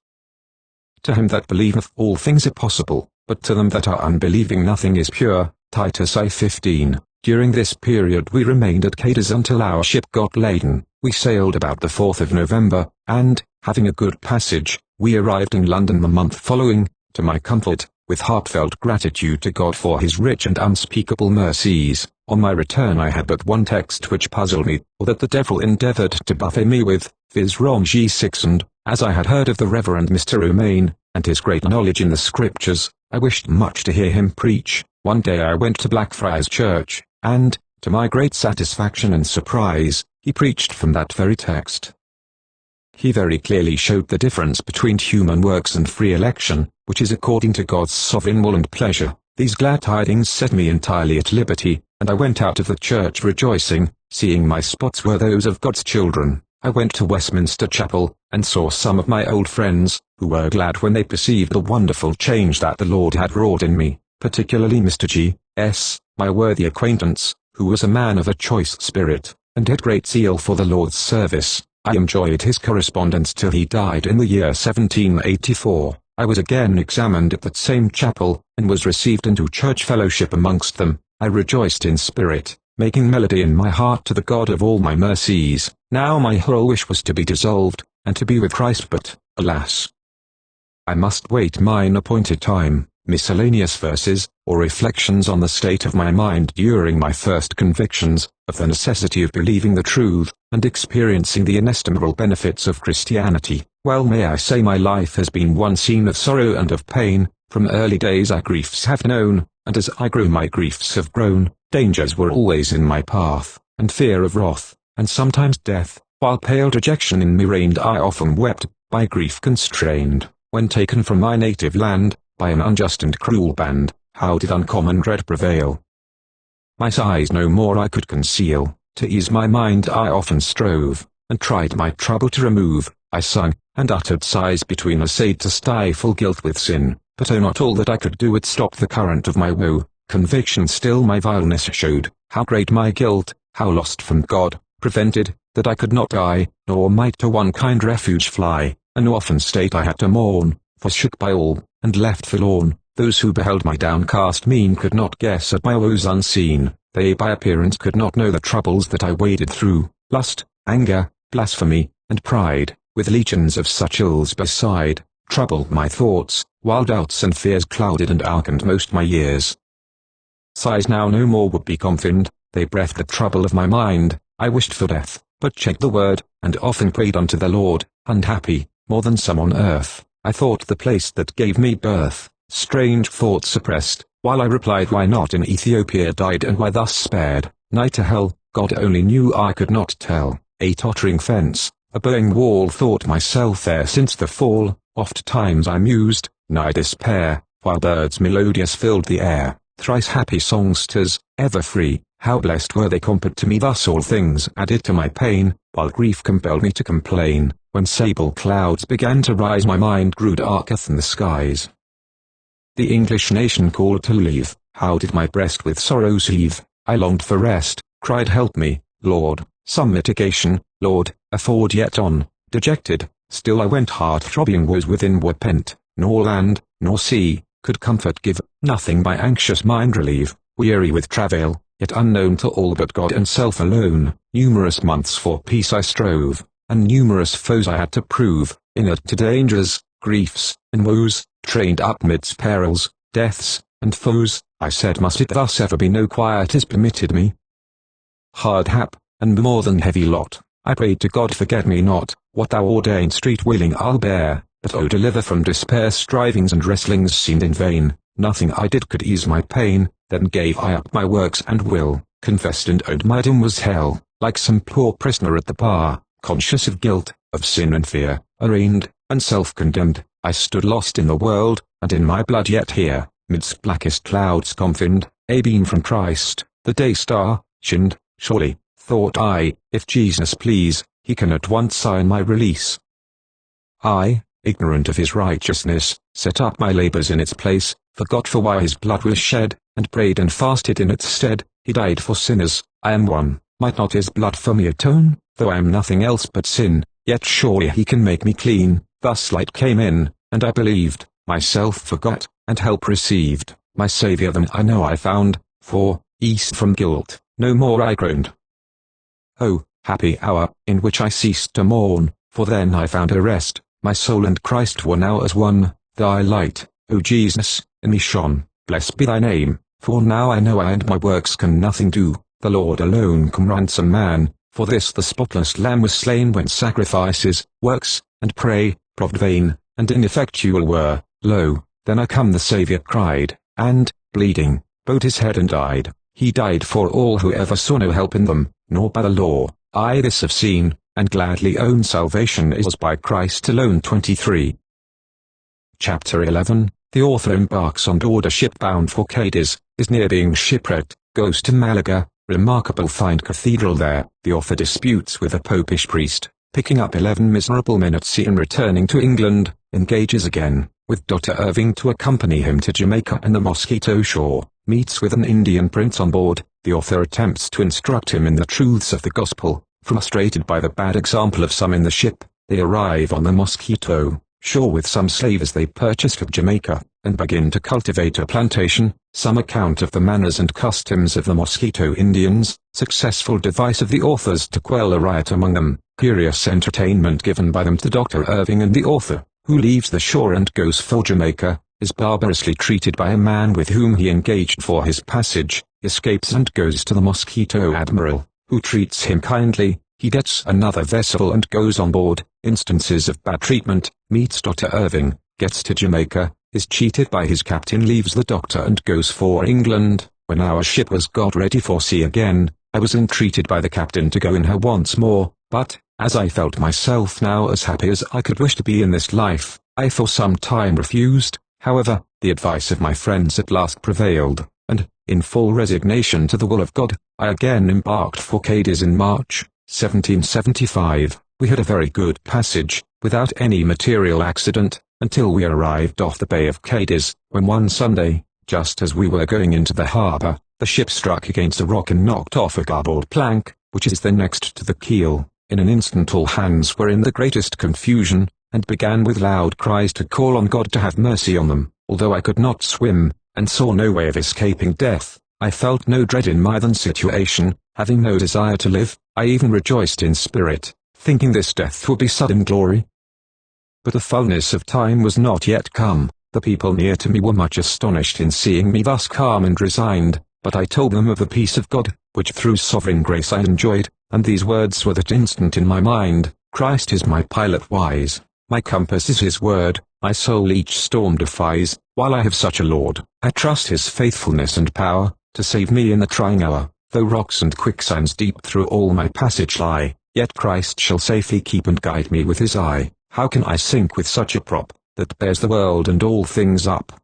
To him that believeth all things are possible, but to them that are unbelieving nothing is pure. Titus 5:15. During this period we remained at Cadiz until our ship got laden. We sailed about the 4th of November, and, having a good passage, we arrived in London the month following, to my comfort, with heartfelt gratitude to God for his rich and unspeakable mercies. On my return I had but one text which puzzled me, or that the devil endeavoured to buffet me with, viz. Rom G6, and, as I had heard of the Reverend Mr. Romaine, and his great knowledge in the Scriptures, I wished much to hear him preach. One day I went to Blackfriars Church, and, to my great satisfaction and surprise, he preached from that very text. He very clearly showed the difference between human works and free election, which is according to God's sovereign will and pleasure. These glad tidings set me entirely at liberty, and I went out of the church rejoicing, seeing my spots were those of God's children. I went to Westminster Chapel, and saw some of my old friends, who were glad when they perceived the wonderful change that the Lord had wrought in me, particularly Mr. G.S., my worthy acquaintance, who was a man of a choice spirit, and had great zeal for the Lord's service. I enjoyed his correspondence till he died in the year 1784. I was again examined at that same chapel, and was received into church fellowship amongst them. I rejoiced in spirit, making melody in my heart to the God of all my mercies. Now my whole wish was to be dissolved, and to be with Christ, but, alas, I must wait mine appointed time. Miscellaneous verses, or reflections on the state of my mind during my first convictions, of the necessity of believing the truth, and experiencing the inestimable benefits of Christianity. Well may I say my life has been one scene of sorrow and of pain. From early days I griefs have known, and as I grew my griefs have grown. Dangers were always in my path, and fear of wrath, and sometimes death. While pale dejection in me reigned I often wept, by grief constrained. When taken from my native land, by an unjust and cruel band, how did uncommon dread prevail! My sighs no more I could conceal, to ease my mind I often strove, and tried my trouble to remove. I sung, and uttered sighs between essayed to stifle guilt with sin, but oh not all that I could do would stop the current of my woe. Conviction still my vileness showed, how great my guilt, how lost from God, prevented, that I could not die, nor might to one kind refuge fly, and often state I had to mourn, forsook by all, and left forlorn. Those who beheld my downcast mien could not guess at my woes unseen. They by appearance could not know the troubles that I waded through. Lust, anger, blasphemy, and pride, with legions of such ills beside, troubled my thoughts, while doubts and fears clouded and darkened most my years. Sighs now no more would be confined, they breathed the trouble of my mind. I wished for death, but checked the word, and often prayed unto the Lord. Unhappy, more than some on earth, I thought the place that gave me birth. Strange thoughts suppressed, while I replied why not in Ethiopia died and why thus spared. Night to hell, God only knew I could not tell. A tottering fence, a burning wall, thought myself there since the fall. Oft times I mused, nigh despair, while birds melodious filled the air. Thrice happy songsters, ever free, how blessed were they compared to me. Thus all things added to my pain, while grief compelled me to complain. When sable clouds began to rise my mind grew darker than the skies. The English nation called to leave, how did my breast with sorrows heave. I longed for rest, cried help me, Lord, some mitigation, Lord, afford yet on. Dejected, still I went heart-throbbing woes within were pent, nor land, nor sea, could comfort give, nothing my anxious mind relieve, weary with travail, yet unknown to all but God and self alone. Numerous months for peace I strove, and numerous foes I had to prove, inert to dangers, griefs, and woes, trained up midst perils, deaths, and foes. I said, must it thus ever be? No quiet is permitted me. Hard hap, and more than heavy lot, I prayed to God, forget me not. What thou ordained street willing I'll bear, but oh deliver from despair. Strivings and wrestlings seemed in vain, nothing I did could ease my pain. Then gave I up my works and will, confessed and owned my doom was hell, like some poor prisoner at the bar, conscious of guilt, of sin and fear, arraigned, and self-condemned. I stood lost in the world, and in my blood yet here, midst blackest clouds confined, a beam from Christ, the day star, shined. Surely, thought I, if Jesus please, he can at once sign my release. I, ignorant of his righteousness, set up my labors in its place, forgot for why his blood was shed, and prayed and fasted in its stead. He died for sinners, I am one. Might not his blood for me atone? Though I am nothing else but sin, yet surely he can make me clean. Thus light came in, and I believed, myself forgot, and help received, my Saviour then I know I found, for, east from guilt, no more I groaned. Oh, happy hour, in which I ceased to mourn, for then I found a rest, my soul and Christ were now as one. Thy light, O Jesus, in me shone, blessed be thy name, for now I know I and my works can nothing do, the Lord alone can ransom man, for this the spotless Lamb was slain when sacrifices, works, and pray, proved vain, and ineffectual were. Lo, then I come the Saviour cried, and, bleeding, bowed his head and died. He died for all who ever saw no help in them, nor by the law. I this have seen, and gladly own salvation is by Christ alone. 23. Chapter 11. The author embarks on board a ship bound for Cadiz, is near being shipwrecked, goes to Malaga, remarkable find cathedral there. The author disputes with a popish priest, picking up 11 miserable men at sea and returning to England, engages again, with Dr. Irving to accompany him to Jamaica and the Mosquito shore, meets with an Indian prince on board. The author attempts to instruct him in the truths of the gospel. Frustrated by the bad example of some in the ship, they arrive on the Mosquito shore with some slaves they purchased at Jamaica, and begin to cultivate a plantation. Some account of the manners and customs of the Mosquito Indians, successful device of the authors to quell a riot among them, curious entertainment given by them to Dr. Irving, and the author, who leaves the shore and goes for Jamaica, is barbarously treated by a man with whom he engaged for his passage, escapes and goes to the Mosquito admiral, who treats him kindly. He gets another vessel and goes on board. Instances of bad treatment. Meets Dr. Irving, gets to Jamaica, is cheated by his captain, leaves the doctor and goes for England. When our ship was got ready for sea again, I was entreated by the captain to go in her once more, but, as I felt myself now as happy as I could wish to be in this life, I for some time refused. However, the advice of my friends at last prevailed, and, in full resignation to the will of God, I again embarked for Cadiz in March, 1775. We had a very good passage, without any material accident, until we arrived off the Bay of Cadiz, when one Sunday, just as we were going into the harbour, the ship struck against a rock and knocked off a garboard plank, which is the next to the keel. In an instant all hands were in the greatest confusion, and began with loud cries to call on God to have mercy on them. Although I could not swim, and saw no way of escaping death, I felt no dread in my then situation. Having no desire to live, I even rejoiced in spirit, thinking this death would be sudden glory. But the fullness of time was not yet come. The people near to me were much astonished in seeing me thus calm and resigned, but I told them of the peace of God, which through sovereign grace I enjoyed, and these words were that instant in my mind: Christ is my pilot wise, my compass is his word, my soul each storm defies. While I have such a Lord, I trust his faithfulness and power, to save me in the trying hour. Though rocks and quicksands deep through all my passage lie, yet Christ shall safely keep and guide me with his eye. How can I sink with such a prop, that bears the world and all things up?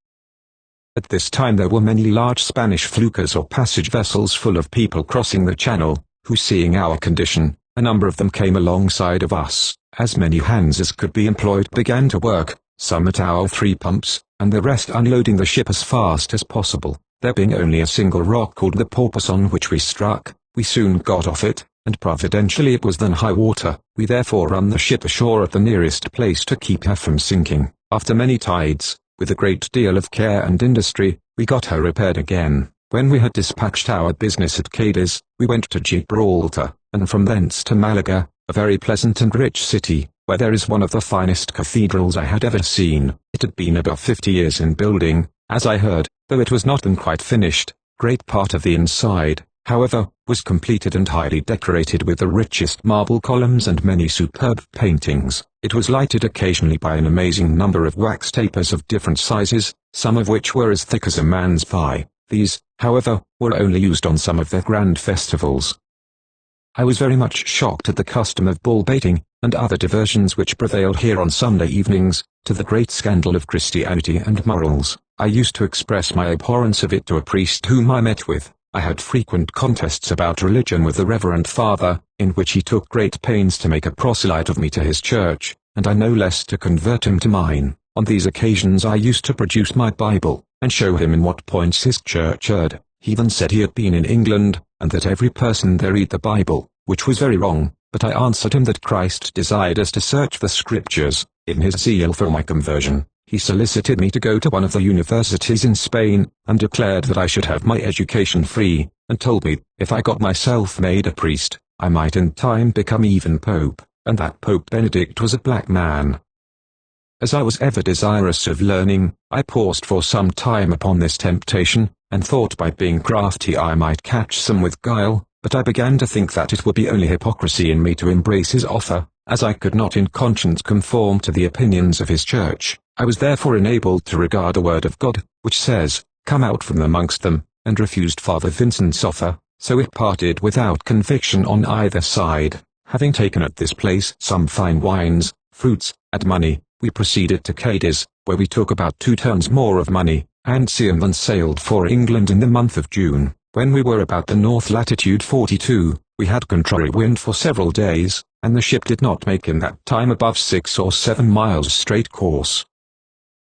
At this time there were many large Spanish flukas or passage vessels full of people crossing the channel, who seeing our condition, a number of them came alongside of us. As many hands as could be employed began to work, some at our 3 pumps, and the rest unloading the ship as fast as possible. There being only a single rock called the Porpoise on which we struck, we soon got off it, and providentially it was then high water. We therefore run the ship ashore at the nearest place to keep her from sinking. After many tides, with a great deal of care and industry, we got her repaired again. When we had dispatched our business at Cadiz, we went to Gibraltar, and from thence to Malaga, a very pleasant and rich city, where there is one of the finest cathedrals I had ever seen. It had been about 50 years in building, as I heard, though it was not then quite finished. Great part of the inside, however, was completed and highly decorated with the richest marble columns and many superb paintings. It was lighted occasionally by an amazing number of wax tapers of different sizes, some of which were as thick as a man's thigh. These, however, were only used on some of their grand festivals. I was very much shocked at the custom of bull baiting, and other diversions which prevailed here on Sunday evenings, to the great scandal of Christianity and morals. I used to express my abhorrence of it to a priest whom I met with. I had frequent contests about religion with the Reverend Father, in which he took great pains to make a proselyte of me to his church, and I no less to convert him to mine. On these occasions I used to produce my Bible, and show him in what points his church erred. He then said he had been in England, and that every person there read the Bible, which was very wrong, but I answered him that Christ desired us to search the Scriptures. In his zeal for my conversion, he solicited me to go to one of the universities in Spain, and declared that I should have my education free, and told me, if I got myself made a priest, I might in time become even Pope, and that Pope Benedict was a black man. As I was ever desirous of learning, I paused for some time upon this temptation, and thought by being crafty I might catch some with guile, but I began to think that it would be only hypocrisy in me to embrace his offer, as I could not in conscience conform to the opinions of his church. I was therefore enabled to regard the word of God, which says, "Come out from amongst them," and refused Father Vincent's offer, so it parted without conviction on either side. Having taken at this place some fine wines, fruits, and money, we proceeded to Cadiz, where we took about 2 tons more of money, and then sailed for England in the month of June. When we were about the north latitude 42, we had contrary wind for several days, and the ship did not make in that time above 6 or 7 miles straight course.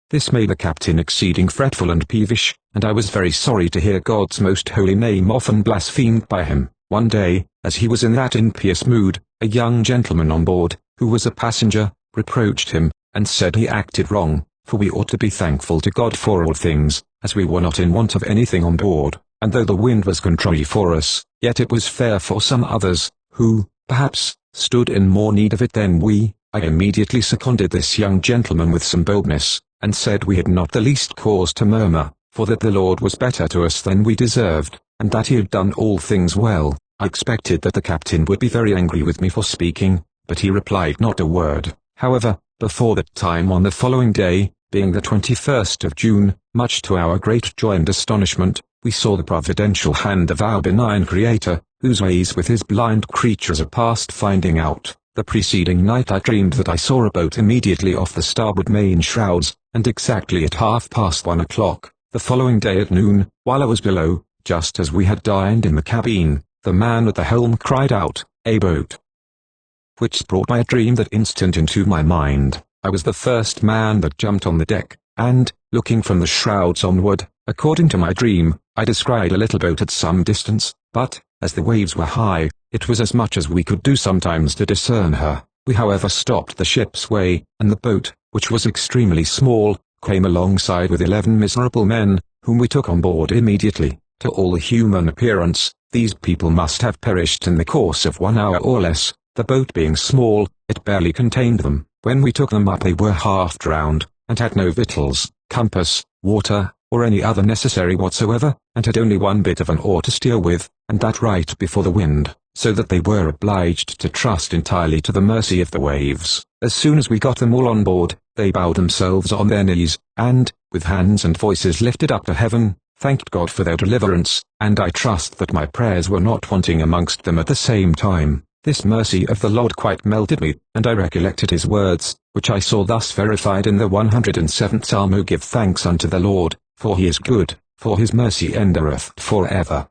This made the captain exceeding fretful and peevish, and I was very sorry to hear God's most holy name often blasphemed by him. One day, as he was in that impious mood, a young gentleman on board, who was a passenger, reproached him, and said he acted wrong, for we ought to be thankful to God for all things, as we were not in want of anything on board, and though the wind was contrary for us, yet it was fair for some others, who, perhaps, stood in more need of it than we. I immediately seconded this young gentleman with some boldness, and said we had not the least cause to murmur, for that the Lord was better to us than we deserved, and that he had done all things well. I expected that the captain would be very angry with me for speaking, but he replied not a word. However, before that time on the following day, being the 21st of June, much to our great joy and astonishment, we saw the providential hand of our benign Creator, whose ways with his blind creatures are past finding out. The preceding night I dreamed that I saw a boat immediately off the starboard main shrouds, and exactly at 1:30 o'clock, the following day at noon, while I was below, just as we had dined in the cabin, the man at the helm cried out, "A boat!" which brought my dream that instant into my mind. I was the first man that jumped on the deck, and, looking from the shrouds onward, according to my dream, I descried a little boat at some distance, but, as the waves were high, it was as much as we could do sometimes to discern her. We however stopped the ship's way, and the boat, which was extremely small, came alongside with 11 miserable men, whom we took on board immediately. To all human appearance, these people must have perished in the course of 1 hour or less. The boat being small, it barely contained them. When we took them up they were half drowned, and had no victuals, compass, water, or any other necessary whatsoever, and had only one bit of an oar to steer with, and that right before the wind, so that they were obliged to trust entirely to the mercy of the waves. As soon as we got them all on board, they bowed themselves on their knees, and, with hands and voices lifted up to heaven, thanked God for their deliverance, and I trust that my prayers were not wanting amongst them at the same time. This mercy of the Lord quite melted me, and I recollected his words, which I saw thus verified in the 107th Psalm: "O give thanks unto the Lord, for he is good, for his mercy endureth forever."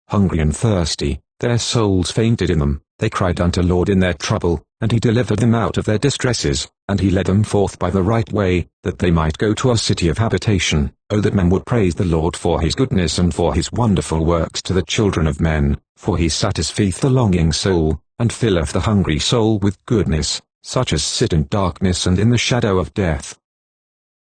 Hungry and thirsty, their souls fainted in them, they cried unto Lord in their trouble, and he delivered them out of their distresses, and he led them forth by the right way, that they might go to a city of habitation. O that men would praise the Lord for his goodness and for his wonderful works to the children of men, for he satisfieth the longing soul, and filleth the hungry soul with goodness, such as sit in darkness and in the shadow of death.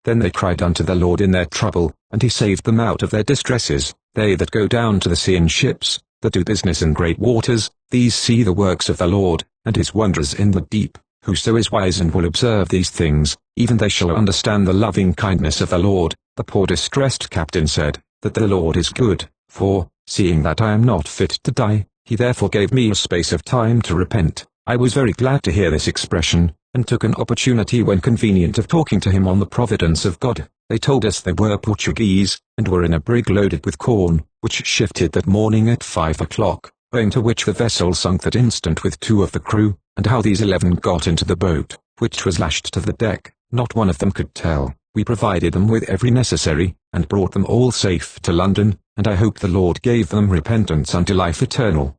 Then they cried unto the Lord in their trouble, and he saved them out of their distresses. They that go down to the sea in ships, that do business in great waters, these see the works of the Lord, and his wonders in the deep. Whoso is wise and will observe these things, even they shall understand the loving kindness of the Lord. The poor distressed captain said, that the Lord is good, for, seeing that I am not fit to die, he therefore gave me a space of time to repent. I was very glad to hear this expression, and took an opportunity when convenient of talking to him on the providence of God. They told us they were Portuguese, and were in a brig loaded with corn, which shifted that morning at 5 o'clock, owing to which the vessel sunk that instant with 2 of the crew, and how these 11 got into the boat, which was lashed to the deck, not one of them could tell. We provided them with every necessary, and brought them all safe to London, and I hope the Lord gave them repentance unto life eternal.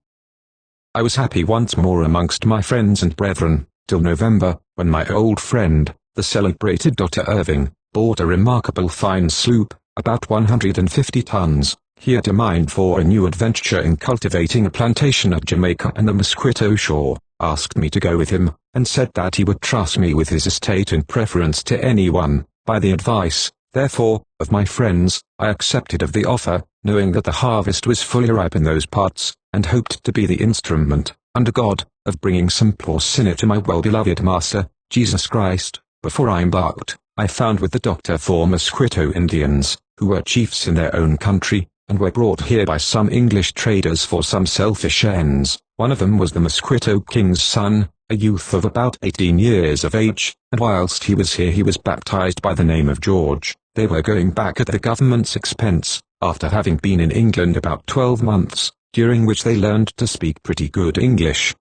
I was happy once more amongst my friends and brethren, till November, when my old friend, the celebrated Dr. Irving, bought a remarkable fine sloop, about 150 tons. He had a mind for a new adventure in cultivating a plantation at Jamaica and the Mosquito shore, asked me to go with him, and said that he would trust me with his estate in preference to anyone. By the advice, therefore, of my friends, I accepted of the offer, knowing that the harvest was fully ripe in those parts, and hoped to be the instrument, under God, of bringing some poor sinner to my well-beloved Master, Jesus Christ. Before I embarked, I found with the doctor 4 Mosquito Indians, who were chiefs in their own country, and were brought here by some English traders for some selfish ends. One of them was the Mosquito King's son, a youth of about 18 years of age, and whilst he was here he was baptized by the name of George. They were going back at the government's expense, after having been in England about 12 months, during which they learned to speak pretty good English.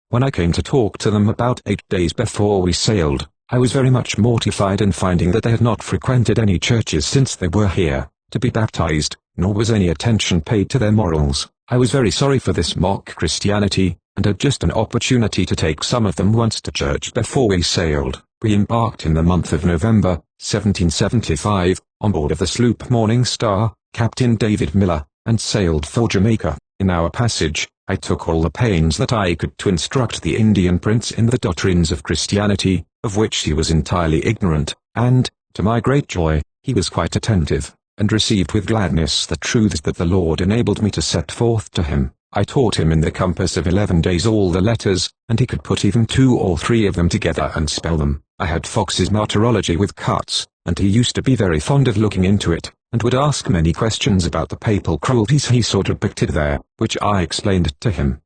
When I came to talk to them about 8 days before we sailed, I was very much mortified in finding that they had not frequented any churches since they were here, to be baptized, nor was any attention paid to their morals. I was very sorry for this mock Christianity, and had just an opportunity to take some of them once to church before we sailed. We embarked in the month of November, 1775, on board of the sloop Morning Star, Captain David Miller, and sailed for Jamaica. In our passage, I took all the pains that I could to instruct the Indian prince in the doctrines of Christianity, of which he was entirely ignorant, and, to my great joy, he was quite attentive, and received with gladness the truths that the Lord enabled me to set forth to him. I taught him in the compass of 11 days all the letters, and he could put even 2 or 3 of them together and spell them. I had Fox's martyrology with cuts, and he used to be very fond of looking into it, and would ask many questions about the papal cruelties he saw depicted there, which I explained to him.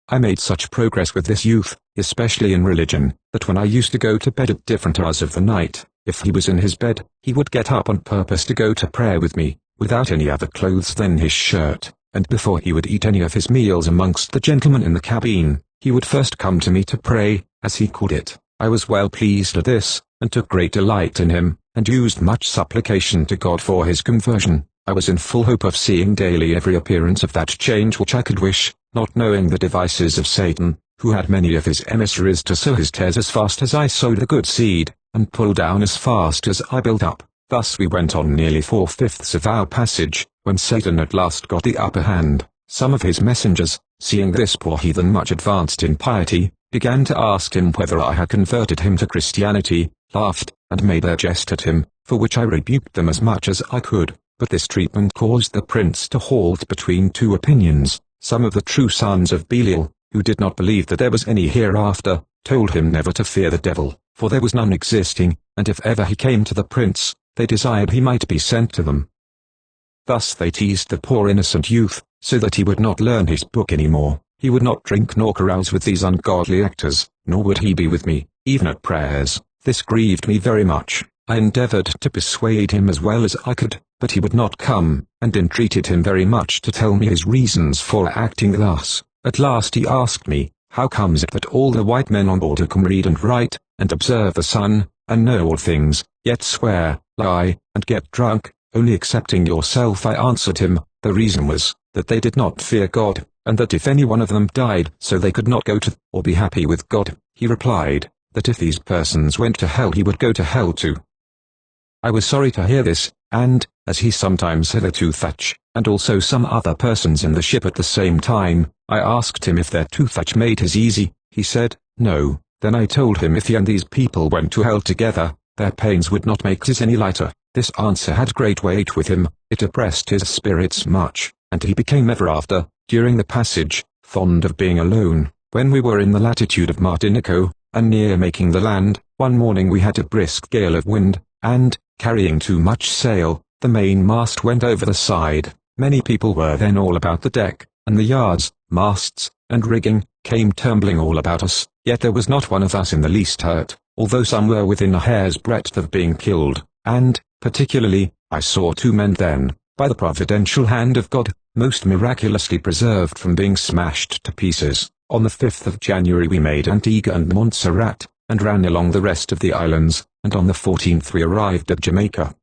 I made such progress with this youth, especially in religion, that when I used to go to bed at different hours of the night, if he was in his bed, he would get up on purpose to go to prayer with me, without any other clothes than his shirt, and before he would eat any of his meals amongst the gentlemen in the cabin, he would first come to me to pray, as he called it. I was well pleased at this, and took great delight in him, and used much supplication to God for his conversion. I was in full hope of seeing daily every appearance of that change which I could wish, not knowing the devices of Satan, who had many of his emissaries to sow his tares as fast as I sowed the good seed, and pull down as fast as I built up. Thus we went on nearly 4/5 of our passage, when Satan at last got the upper hand. Some of his messengers, seeing this poor heathen much advanced in piety, began to ask him whether I had converted him to Christianity, laughed, and made a jest at him, for which I rebuked them as much as I could. But this treatment caused the prince to halt between 2 opinions. Some of the true sons of Belial, who did not believe that there was any hereafter, told him never to fear the devil, for there was none existing, and if ever he came to the prince, they desired he might be sent to them. Thus they teased the poor innocent youth, so that he would not learn his book any more. He would not drink nor carouse with these ungodly actors, nor would he be with me, even at prayers. This grieved me very much. I endeavored to persuade him as well as I could, but he would not come, and entreated him very much to tell me his reasons for acting thus. At last he asked me, how comes it that all the white men on board can read and write, and observe the sun, and know all things, yet swear, lie, and get drunk, only excepting yourself? I answered him, the reason was, that they did not fear God, and that if any one of them died so they could not go to, or be happy with God, he replied, that if these persons went to hell he would go to hell too. I was sorry to hear this, and, as he sometimes said to Thatch, and also some other persons in the ship at the same time, I asked him if their Thatch made his easy. He said, no. Then I told him if he and these people went to hell together, their pains would not make his any lighter. This answer had great weight with him, it oppressed his spirits much, and he became ever after, during the passage, fond of being alone. When we were in the latitude of Martinico, and near making the land, one morning we had a brisk gale of wind, and, carrying too much sail, the main-mast went over the side. Many people were then all about the deck, and the yards, masts, and rigging, came tumbling all about us, yet there was not one of us in the least hurt, although some were within a hair's breadth of being killed, and, particularly, I saw 2 men then, by the providential hand of God, most miraculously preserved from being smashed to pieces. On the 5th of January we made Antigua and Montserrat, and ran along the rest of the islands, and on the 14th we arrived at Jamaica.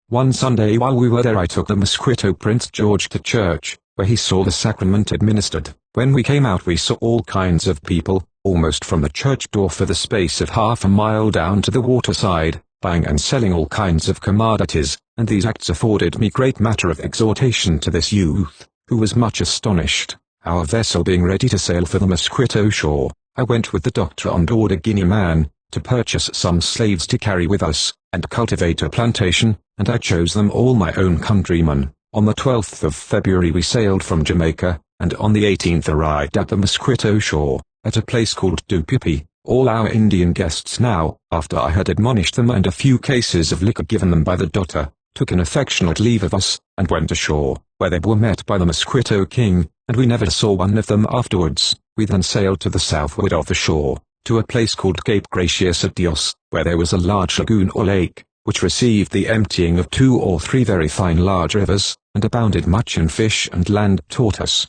One Sunday while we were there I took the Mosquito Prince George to church, where he saw the sacrament administered. When we came out we saw all kinds of people, almost from the church door for the space of half a mile down to the waterside, buying and selling all kinds of commodities, and these acts afforded me great matter of exhortation to this youth, who was much astonished. Our vessel being ready to sail for the Mosquito shore, I went with the doctor on board a Guinea man, to purchase some slaves to carry with us, and cultivate a plantation, and I chose them all my own countrymen. On the 12th of February we sailed from Jamaica, and on the 18th arrived at the Mosquito shore, at a place called Dupipi. All our Indian guests now, after I had admonished them and a few cases of liquor given them by the doctor, took an affectionate leave of us, and went ashore, where they were met by the Mosquito King, and we never saw one of them afterwards. We then sailed to the southward of the shore, to a place called Cape Gracious at Dios, where there was a large lagoon or lake, which received the emptying of 2 or 3 very fine large rivers, and abounded much in fish and land tortoise.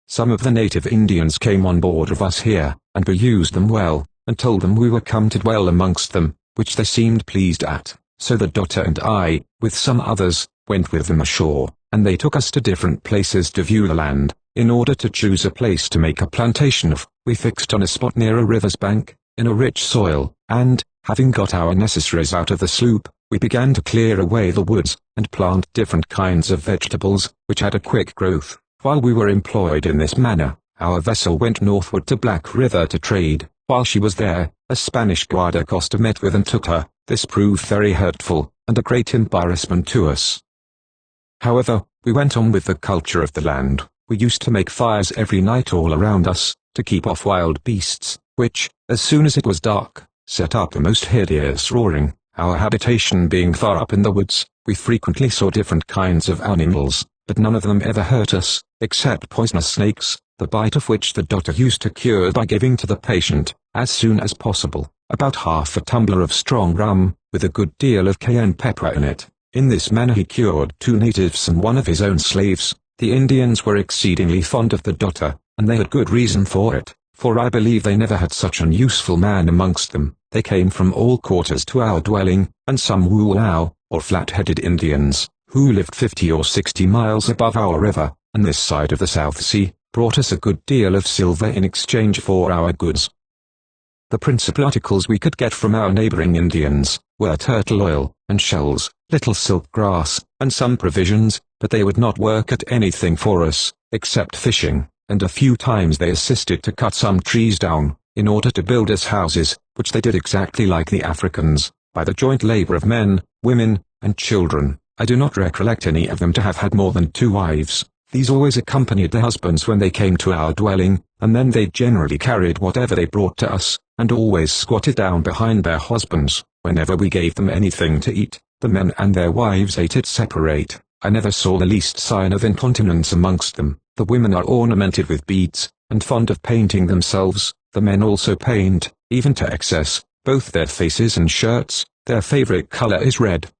Some of the native Indians came on board of us here, and we used them well, and told them we were come to dwell amongst them, which they seemed pleased at. So the doctor and I, with some others, went with them ashore, and they took us to different places to view the land. In order to choose a place to make a plantation of, we fixed on a spot near a river's bank, in a rich soil, and, having got our necessaries out of the sloop, we began to clear away the woods, and plant different kinds of vegetables, which had a quick growth. While we were employed in this manner, our vessel went northward to Black River to trade. While she was there, a Spanish guardacosta met with and took her. This proved very hurtful, and a great embarrassment to us. However, we went on with the culture of the land. We used to make fires every night all around us, to keep off wild beasts, which, as soon as it was dark, set up a most hideous roaring. Our habitation being far up in the woods, we frequently saw different kinds of animals, but none of them ever hurt us, except poisonous snakes, the bite of which the doctor used to cure by giving to the patient, as soon as possible, about half a tumbler of strong rum, with a good deal of cayenne pepper in it. In this manner he cured 2 natives and 1 of his own slaves. The Indians were exceedingly fond of the doctor, and they had good reason for it, for I believe they never had such an useful man amongst them. They came from all quarters to our dwelling, and some Woolao, or flat-headed Indians, who lived 50 or 60 miles above our river, and this side of the South Sea, brought us a good deal of silver in exchange for our goods. The principal articles we could get from our neighboring Indians were turtle oil, and shells, little silk grass, and some provisions, but they would not work at anything for us, except fishing, and a few times they assisted to cut some trees down, in order to build us houses, which they did exactly like the Africans, by the joint labor of men, women, and children. I do not recollect any of them to have had more than 2 wives. These always accompanied their husbands when they came to our dwelling, and then they generally carried whatever they brought to us, and always squatted down behind their husbands. Whenever we gave them anything to eat, the men and their wives ate it separate. I never saw the least sign of incontinence amongst them. The women are ornamented with beads, and fond of painting themselves. The men also paint, even to excess, both their faces and shirts. Their favorite color is red.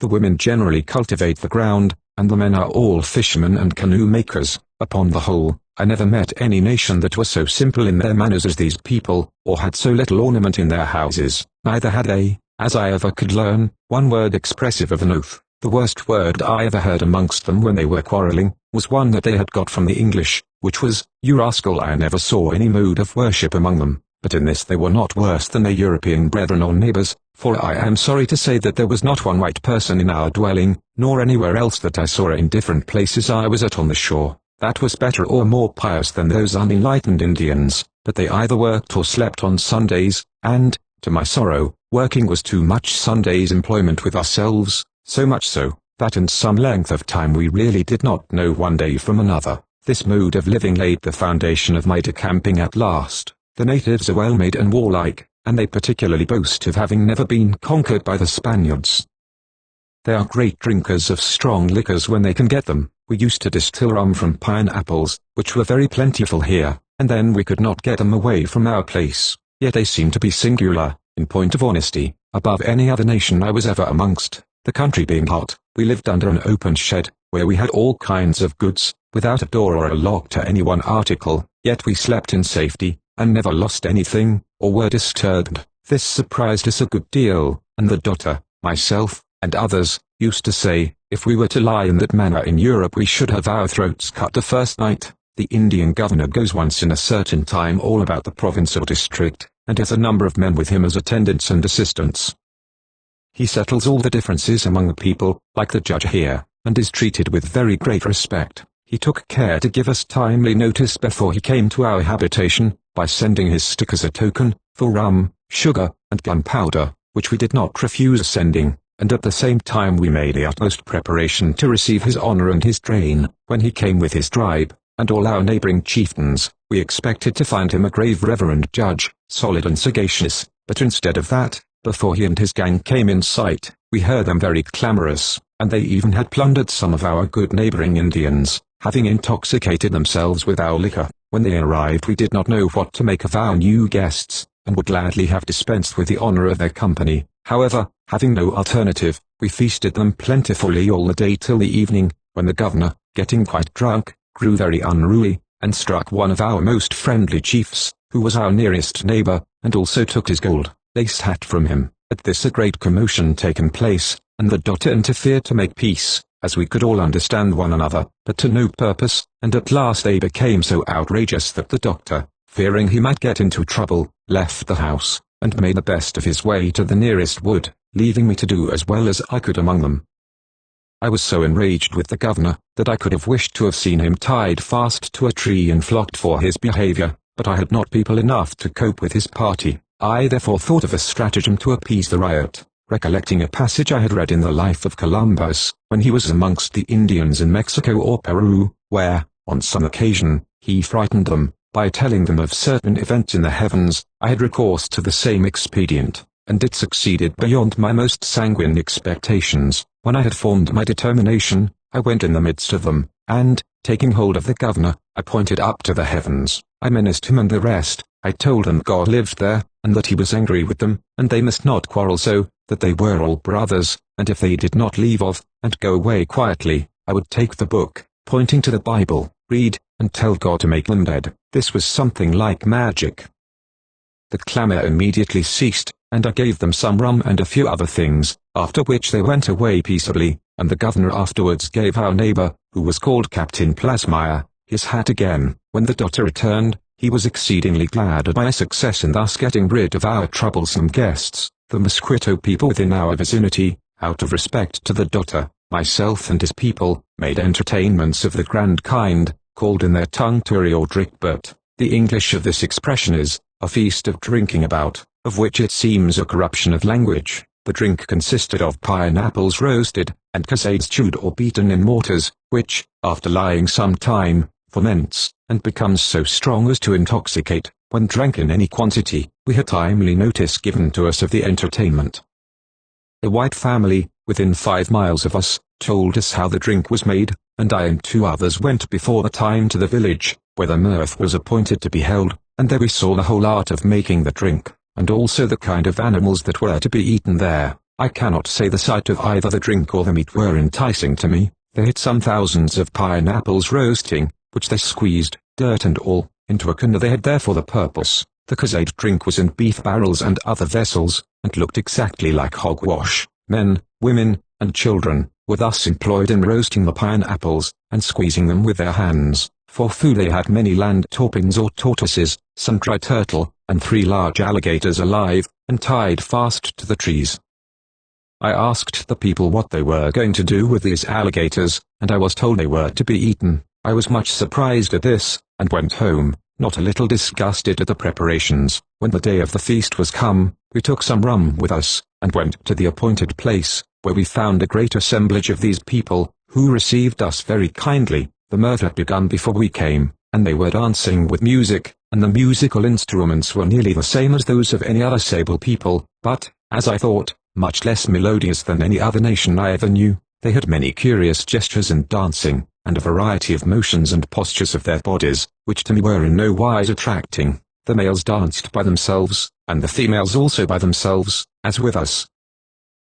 The women generally cultivate the ground, and the men are all fishermen and canoe makers. Upon the whole, I never met any nation that was so simple in their manners as these people, or had so little ornament in their houses. Neither had they, as I ever could learn, one word expressive of an oath. The worst word I ever heard amongst them when they were quarrelling, was one that they had got from the English, which was, "You rascal." I never saw any mode of worship among them, but in this they were not worse than their European brethren or neighbors, for I am sorry to say that there was not one white person in our dwelling, nor anywhere else that I saw in different places I was at on the shore, that was better or more pious than those unenlightened Indians, but they either worked or slept on Sundays, and, to my sorrow, working was too much Sunday's employment with ourselves, so much so, that in some length of time we really did not know one day from another. This mode of living laid the foundation of my decamping at last. The natives are well made and warlike, and they particularly boast of having never been conquered by the Spaniards. They are great drinkers of strong liquors when they can get them. We used to distill rum from pineapples, which were very plentiful here, and then we could not get them away from our place. Yet they seem to be singular, in point of honesty, above any other nation I was ever amongst. The country being hot, we lived under an open shed, where we had all kinds of goods, without a door or a lock to any one article, yet we slept in safety, and never lost anything, or were disturbed. This surprised us a good deal, and the doctor, myself, and others, used to say, if we were to lie in that manner in Europe we should have our throats cut the first night. The Indian governor goes once in a certain time all about the province or district, and has a number of men with him as attendants and assistants. He settles all the differences among the people, like the judge here, and is treated with very great respect. He took care to give us timely notice before he came to our habitation, by sending his stick as a token, for rum, sugar, and gunpowder, which we did not refuse sending, and at the same time we made the utmost preparation to receive his honor and his train. When he came with his tribe, and all our neighboring chieftains, we expected to find him a grave reverend judge, solid and sagacious, but instead of that, before he and his gang came in sight, we heard them very clamorous, and they even had plundered some of our good neighboring Indians, having intoxicated themselves with our liquor. When they arrived we did not know what to make of our new guests, and would gladly have dispensed with the honor of their company. However, having no alternative, we feasted them plentifully all the day till the evening, when the governor, getting quite drunk, grew very unruly, and struck one of our most friendly chiefs, who was our nearest neighbor, and also took his gold-laced hat from him. At this a great commotion taken place, and the doctor interfered to make peace, as we could all understand one another, but to no purpose, and at last they became so outrageous that the doctor, fearing he might get into trouble, left the house, and made the best of his way to the nearest wood, leaving me to do as well as I could among them. I was so enraged with the governor, that I could have wished to have seen him tied fast to a tree and flogged for his behavior, but I had not people enough to cope with his party. I therefore thought of a stratagem to appease the riot, recollecting a passage I had read in the Life of Columbus, when he was amongst the Indians in Mexico or Peru, where, on some occasion, he frightened them, by telling them of certain events in the heavens. I had recourse to the same expedient, and it succeeded beyond my most sanguine expectations. When I had formed my determination, I went in the midst of them, and, taking hold of the governor, I pointed up to the heavens. I menaced him and the rest. I told them God lived there, and that he was angry with them, and they must not quarrel so, that they were all brothers, and if they did not leave off, and go away quietly, I would take the book, pointing to the Bible, read, and tell God to make them dead. This was something like magic. The clamor immediately ceased, and I gave them some rum and a few other things, after which they went away peaceably, and the governor afterwards gave our neighbor, who was called Captain Plasmire, his hat again. When the doctor returned, he was exceedingly glad at my success in thus getting rid of our troublesome guests. The Mosquito people within our vicinity, out of respect to the doctor, myself and his people, made entertainments of the grand kind, called in their tongue turi or drickbert. The English of this expression is, a feast of drinking about, of which it seems a corruption of language. The drink consisted of pineapples roasted, and casades chewed or beaten in mortars, which, after lying some time, ferments, and becomes so strong as to intoxicate. When drank in any quantity, we had timely notice given to us of the entertainment. A white family, within 5 miles of us, told us how the drink was made, and I and 2 others went before the time to the village, where the mirth was appointed to be held, and there we saw the whole art of making the drink, and also the kind of animals that were to be eaten there. I cannot say the sight of either the drink or the meat were enticing to me. They had some thousands of pineapples roasting, which they squeezed, dirt and all, into a canoe they had there for the purpose. The casade drink was in beef barrels and other vessels, and looked exactly like hogwash. Men, women, and children were thus employed in roasting the pineapples, and squeezing them with their hands. For food they had many land taupins or tortoises, some dry turtle, and 3 large alligators alive, and tied fast to the trees. I asked the people what they were going to do with these alligators, and I was told they were to be eaten. I was much surprised at this, and went home, not a little disgusted at the preparations. When the day of the feast was come, we took some rum with us, and went to the appointed place, where we found a great assemblage of these people, who received us very kindly. The mirth had begun before we came, and they were dancing with music, and the musical instruments were nearly the same as those of any other sable people, but, as I thought, much less melodious than any other nation I ever knew. They had many curious gestures and dancing, and a variety of motions and postures of their bodies, which to me were in no wise attracting. The males danced by themselves, and the females also by themselves, as with us.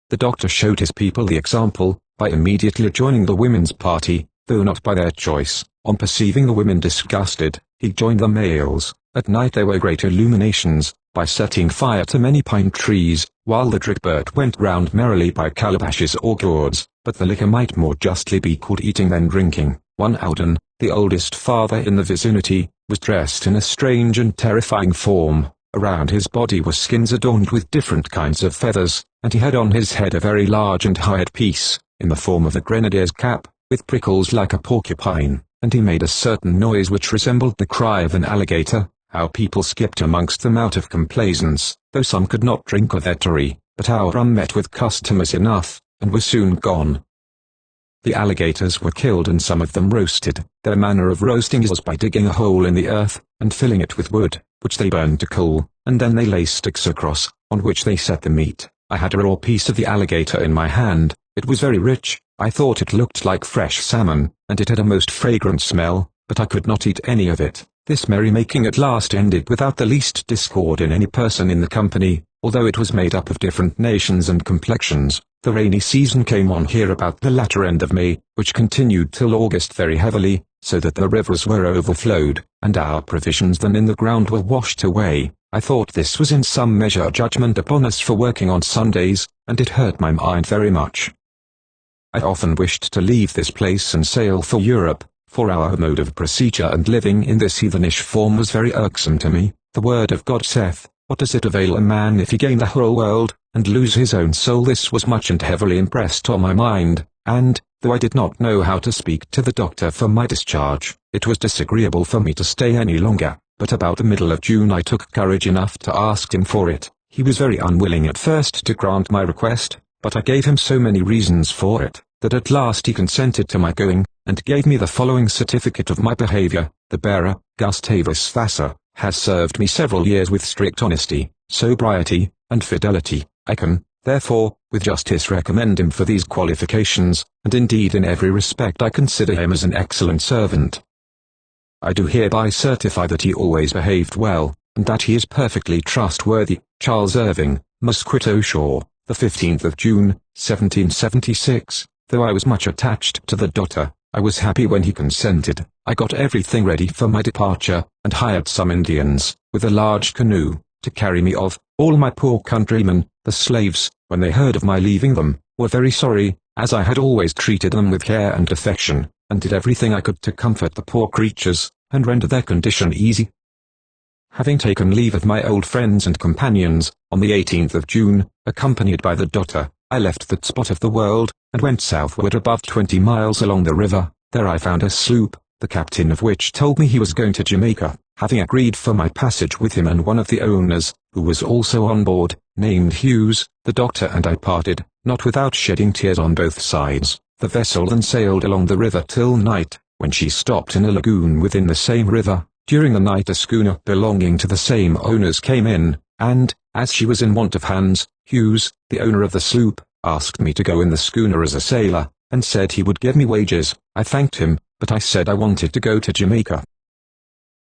The doctor showed his people the example, by immediately joining the women's party, though not by their choice. On perceiving the women disgusted, he joined the males. At night there were great illuminations, by setting fire to many pine trees, while the drink went round merrily by calabashes or gourds, but the liquor might more justly be called eating than drinking. One Oludah, the oldest father in the vicinity, was dressed in a strange and terrifying form. Around his body were skins adorned with different kinds of feathers, and he had on his head a very large and high headpiece, in the form of a grenadier's cap, with prickles like a porcupine, and he made a certain noise which resembled the cry of an alligator. How people skipped amongst them out of complaisance, though some could not drink of their toddy, but our rum met with customers enough, and were soon gone. The alligators were killed and some of them roasted. Their manner of roasting was by digging a hole in the earth, and filling it with wood, which they burned to cool, and then they lay sticks across, on which they set the meat. I had a raw piece of the alligator in my hand. It was very rich. I thought it looked like fresh salmon, and it had a most fragrant smell, but I could not eat any of it. This merrymaking at last ended without the least discord in any person in the company, although it was made up of different nations and complexions. The rainy season came on here about the latter end of May, which continued till August very heavily, so that the rivers were overflowed, and our provisions then in the ground were washed away. I thought this was in some measure a judgment upon us for working on Sundays, and it hurt my mind very much. I often wished to leave this place and sail for Europe, for our mode of procedure and living in this heathenish form was very irksome to me. The word of God saith, "What does it avail a man if he gain the whole world, and lose his own soul?" This was much and heavily impressed on my mind, and, though I did not know how to speak to the doctor for my discharge, it was disagreeable for me to stay any longer. But about the middle of June I took courage enough to ask him for it. He was very unwilling at first to grant my request, but I gave him so many reasons for it, that at last he consented to my going, and gave me the following certificate of my behavior. The bearer, Gustavus Vassar, has served me several years with strict honesty, sobriety, and fidelity. I can, therefore, with justice recommend him for these qualifications, and indeed in every respect I consider him as an excellent servant. I do hereby certify that he always behaved well, and that he is perfectly trustworthy. Charles Irving, Mosquito Shore, the 15th of June, 1776. Though I was much attached to the doctor, I was happy when he consented. I got everything ready for my departure, and hired some Indians, with a large canoe, to carry me off. All my poor countrymen, the slaves, when they heard of my leaving them, were very sorry, as I had always treated them with care and affection, and did everything I could to comfort the poor creatures, and render their condition easy. Having taken leave of my old friends and companions, on the 18th of June, accompanied by the doctor, I left that spot of the world, and went southward above 20 miles along the river. There I found a sloop, the captain of which told me he was going to Jamaica. Having agreed for my passage with him and one of the owners, who was also on board, named Hughes, the doctor and I parted, not without shedding tears on both sides. The vessel then sailed along the river till night, when she stopped in a lagoon within the same river. During the night a schooner belonging to the same owners came in, and, as she was in want of hands, Hughes, the owner of the sloop, asked me to go in the schooner as a sailor, and said he would give me wages. I thanked him, but I said I wanted to go to Jamaica.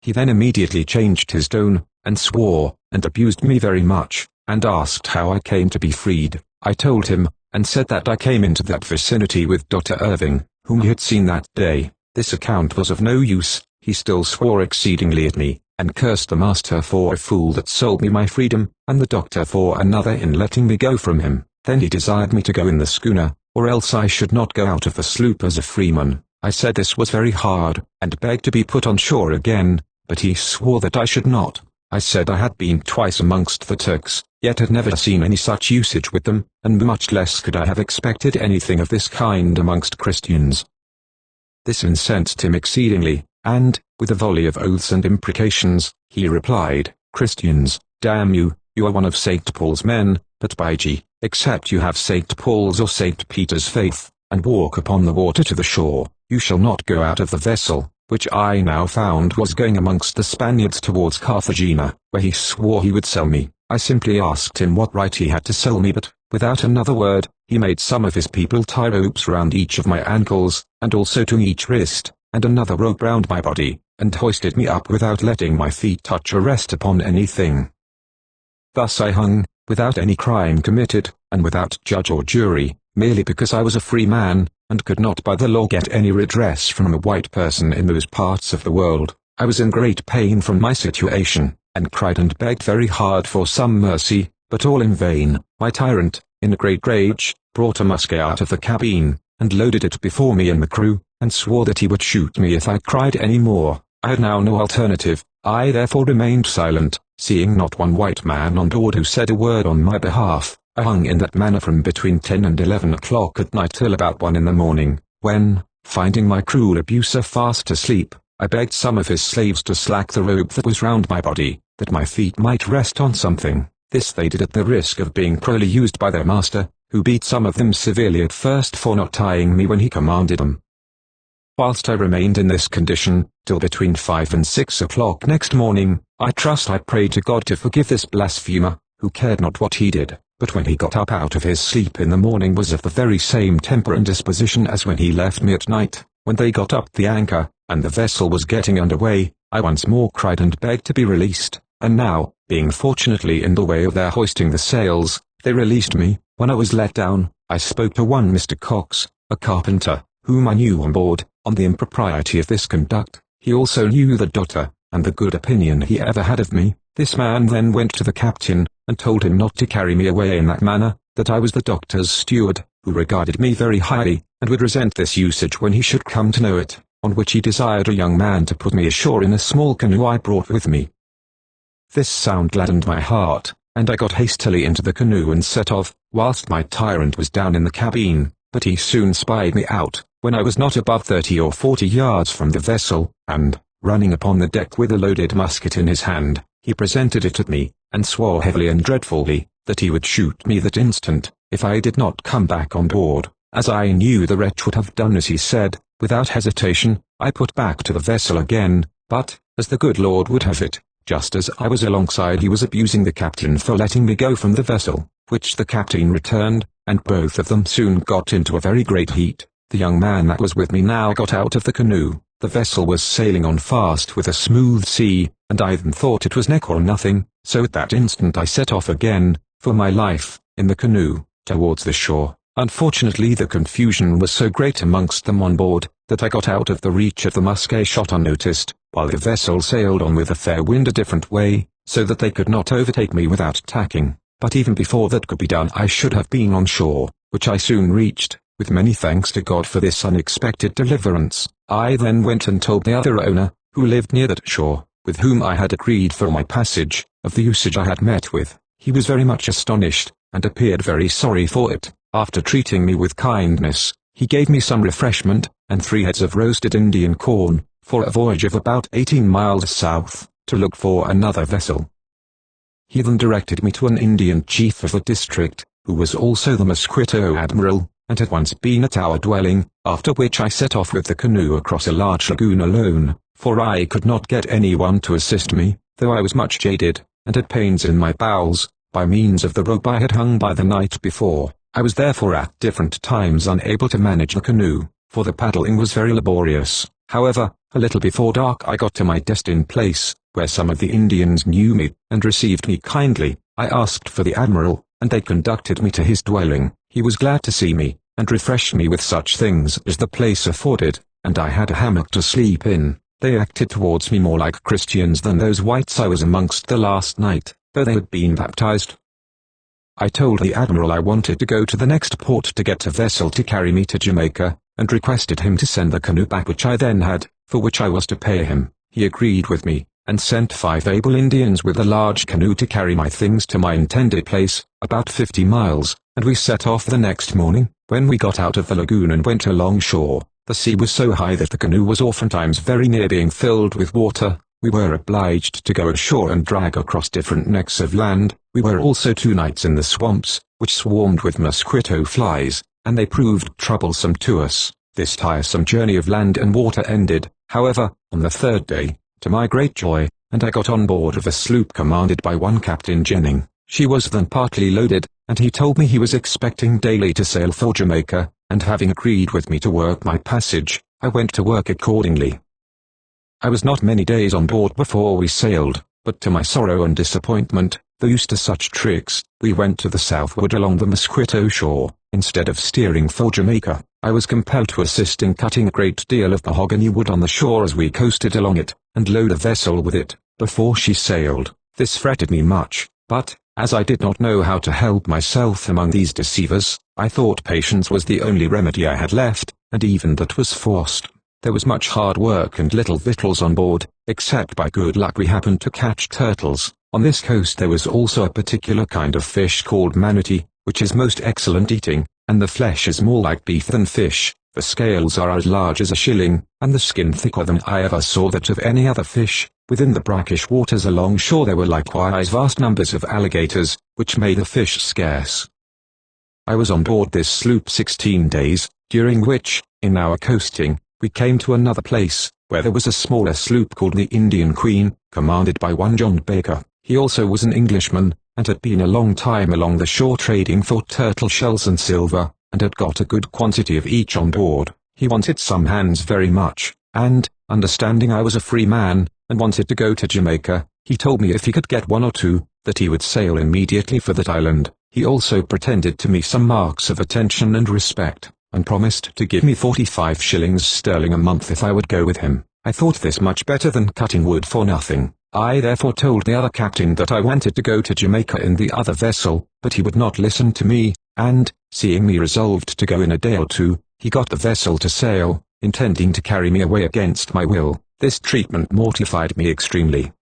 He then immediately changed his tone, and swore, and abused me very much, and asked how I came to be freed. I told him, and said that I came into that vicinity with Dr. Irving, whom he had seen that day. This account was of no use. He still swore exceedingly at me, and cursed the master for a fool that sold me my freedom, and the doctor for another in letting me go from him. Then he desired me to go in the schooner, or else I should not go out of the sloop as a freeman. I said this was very hard, and begged to be put on shore again, but he swore that I should not. I said I had been twice amongst the Turks, yet had never seen any such usage with them, and much less could I have expected anything of this kind amongst Christians. This incensed him exceedingly, and, with a volley of oaths and imprecations, he replied, "Christians, damn you, you are one of St. Paul's men, but by G, except you have St. Paul's or St. Peter's faith, and walk upon the water to the shore, you shall not go out of the vessel," which I now found was going amongst the Spaniards towards Carthagena, where he swore he would sell me. I simply asked him what right he had to sell me, but, without another word, he made some of his people tie ropes round each of my ankles, and also to each wrist, and another rope round my body, and hoisted me up without letting my feet touch or rest upon anything. Thus I hung, without any crime committed, and without judge or jury, merely because I was a free man, and could not by the law get any redress from a white person in those parts of the world. I was in great pain from my situation, and cried and begged very hard for some mercy, but all in vain. My tyrant, in a great rage, brought a musket out of the cabin, and loaded it before me and the crew, and swore that he would shoot me if I cried any more. I had now no alternative. I therefore remained silent, seeing not one white man on board who said a word on my behalf. I hung in that manner from between 10 and 11 o'clock at night till about 1 in the morning, when, finding my cruel abuser fast asleep, I begged some of his slaves to slack the rope that was round my body, that my feet might rest on something. This they did at the risk of being cruelly used by their master, who beat some of them severely at first for not tying me when he commanded them. Whilst I remained in this condition, till between 5 and 6 o'clock next morning, I prayed to God to forgive this blasphemer, who cared not what he did, but when he got up out of his sleep in the morning was of the very same temper and disposition as when he left me at night. When they got up the anchor, and the vessel was getting under way, I once more cried and begged to be released, and now, being fortunately in the way of their hoisting the sails, they released me. When I was let down, I spoke to one Mr. Cox, a carpenter, whom I knew on board, on the impropriety of this conduct. He also knew the doctor, and the good opinion he ever had of me. This man then went to the captain, and told him not to carry me away in that manner, that I was the doctor's steward, who regarded me very highly, and would resent this usage when he should come to know it, on which he desired a young man to put me ashore in a small canoe I brought with me. This sound gladdened my heart, and I got hastily into the canoe and set off, whilst my tyrant was down in the cabin, but he soon spied me out, when I was not above 30 or 40 yards from the vessel, and, running upon the deck with a loaded musket in his hand, he presented it at me, and swore heavily and dreadfully, that he would shoot me that instant, if I did not come back on board. As I knew the wretch would have done as he said, without hesitation, I put back to the vessel again, but, as the good Lord would have it, just as I was alongside he was abusing the captain for letting me go from the vessel, which the captain returned, and both of them soon got into a very great heat. The young man that was with me now got out of the canoe. The vessel was sailing on fast with a smooth sea, and I then thought it was neck or nothing, so at that instant I set off again, for my life, in the canoe, towards the shore. Unfortunately the confusion was so great amongst them on board, that I got out of the reach of the musket shot unnoticed, while the vessel sailed on with a fair wind a different way, so that they could not overtake me without tacking. But even before that could be done I should have been on shore, which I soon reached, with many thanks to God for this unexpected deliverance. I then went and told the other owner, who lived near that shore, with whom I had agreed for my passage, of the usage I had met with. He was very much astonished, and appeared very sorry for it. After treating me with kindness, he gave me some refreshment, and 3 heads of roasted Indian corn, for a voyage of about 18 miles south, to look for another vessel. He then directed me to an Indian chief of the district, who was also the Mosquito admiral, and had once been at our dwelling, after which I set off with the canoe across a large lagoon alone, for I could not get anyone to assist me, though I was much jaded, and had pains in my bowels, by means of the rope I had hung by the night before. I was therefore at different times unable to manage the canoe, for the paddling was very laborious. However, a little before dark I got to my destined place, where some of the Indians knew me, and received me kindly. I asked for the admiral, and they conducted me to his dwelling. He was glad to see me, and refreshed me with such things as the place afforded, and I had a hammock to sleep in. They acted towards me more like Christians than those whites I was amongst the last night, though they had been baptized. I told the admiral I wanted to go to the next port to get a vessel to carry me to Jamaica, and requested him to send the canoe back which I then had, for which I was to pay him. He agreed with me, and sent 5 able Indians with a large canoe to carry my things to my intended place, about 50 miles, and we set off the next morning. When we got out of the lagoon and went along shore, the sea was so high that the canoe was oftentimes very near being filled with water. We were obliged to go ashore and drag across different necks of land. We were also 2 nights in the swamps, which swarmed with mosquito flies, and they proved troublesome to us. This tiresome journey of land and water ended, however, on the 3rd day, to my great joy, and I got on board of a sloop commanded by one Captain Jennings. She was then partly loaded, and he told me he was expecting daily to sail for Jamaica, and having agreed with me to work my passage, I went to work accordingly. I was not many days on board before we sailed, but to my sorrow and disappointment, though used to such tricks, we went to the southward along the Mosquito shore, instead of steering for Jamaica, I was compelled to assist in cutting a great deal of mahogany wood on the shore as we coasted along it, and load a vessel with it, before she sailed. This fretted me much, but, as I did not know how to help myself among these deceivers, I thought patience was the only remedy I had left, and even that was forced. There was much hard work and little victuals on board, except by good luck we happened to catch turtles. On this coast there was also a particular kind of fish called manatee, which is most excellent eating, and the flesh is more like beef than fish. The scales are as large as a shilling, and the skin thicker than I ever saw that of any other fish. Within the brackish waters along shore there were likewise vast numbers of alligators, which made the fish scarce. I was on board this sloop 16 days, during which, in our coasting, we came to another place, where there was a smaller sloop called the Indian Queen, commanded by one John Baker. He also was an Englishman, and had been a long time along the shore trading for turtle shells and silver, and had got a good quantity of each on board. He wanted some hands very much, and, understanding I was a free man, and wanted to go to Jamaica, he told me if he could get one or two, that he would sail immediately for that island. He also pretended to me some marks of attention and respect, and promised to give me 45 shillings sterling a month if I would go with him. I thought this much better than cutting wood for nothing. I therefore told the other captain that I wanted to go to Jamaica in the other vessel, but he would not listen to me, and, seeing me resolved to go in a day or two, he got the vessel to sail, intending to carry me away against my will. This treatment mortified me extremely.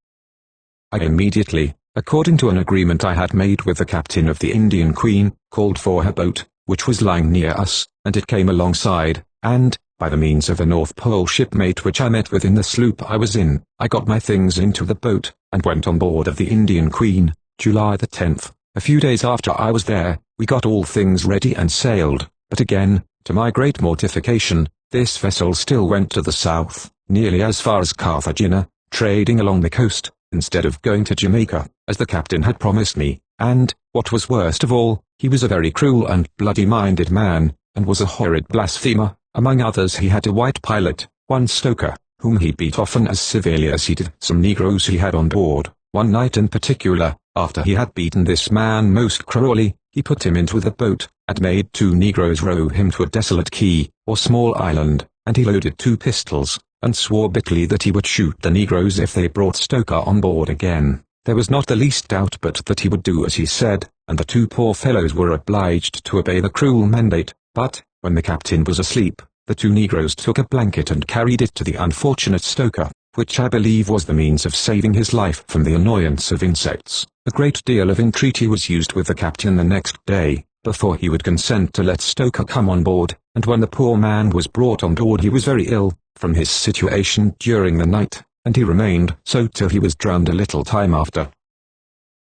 I immediately, according to an agreement I had made with the captain of the Indian Queen, called for her boat, which was lying near us, and it came alongside, and, by the means of a North Pole shipmate which I met with in the sloop I was in, I got my things into the boat, and went on board of the Indian Queen, July the 10th. A few days after I was there, we got all things ready and sailed, but again, to my great mortification, this vessel still went to the south, nearly as far as Carthagena, trading along the coast, instead of going to Jamaica, as the captain had promised me, and, what was worst of all, he was a very cruel and bloody-minded man, and was a horrid blasphemer. Among others he had a white pilot, one stoker, whom he beat often as severely as he did some negroes he had on board. One night in particular, after he had beaten this man most cruelly, he put him into the boat, and made 2 negroes row him to a desolate key, or small island, and he loaded 2 pistols, and swore bitterly that he would shoot the negroes if they brought Stoker on board again. There was not the least doubt but that he would do as he said, and the 2 poor fellows were obliged to obey the cruel mandate, but, when the captain was asleep, the 2 negroes took a blanket and carried it to the unfortunate Stoker, which I believe was the means of saving his life from the annoyance of insects. A great deal of entreaty was used with the captain the next day, before he would consent to let Stoker come on board, and when the poor man was brought on board he was very ill, from his situation during the night, and he remained so till he was drowned a little time after.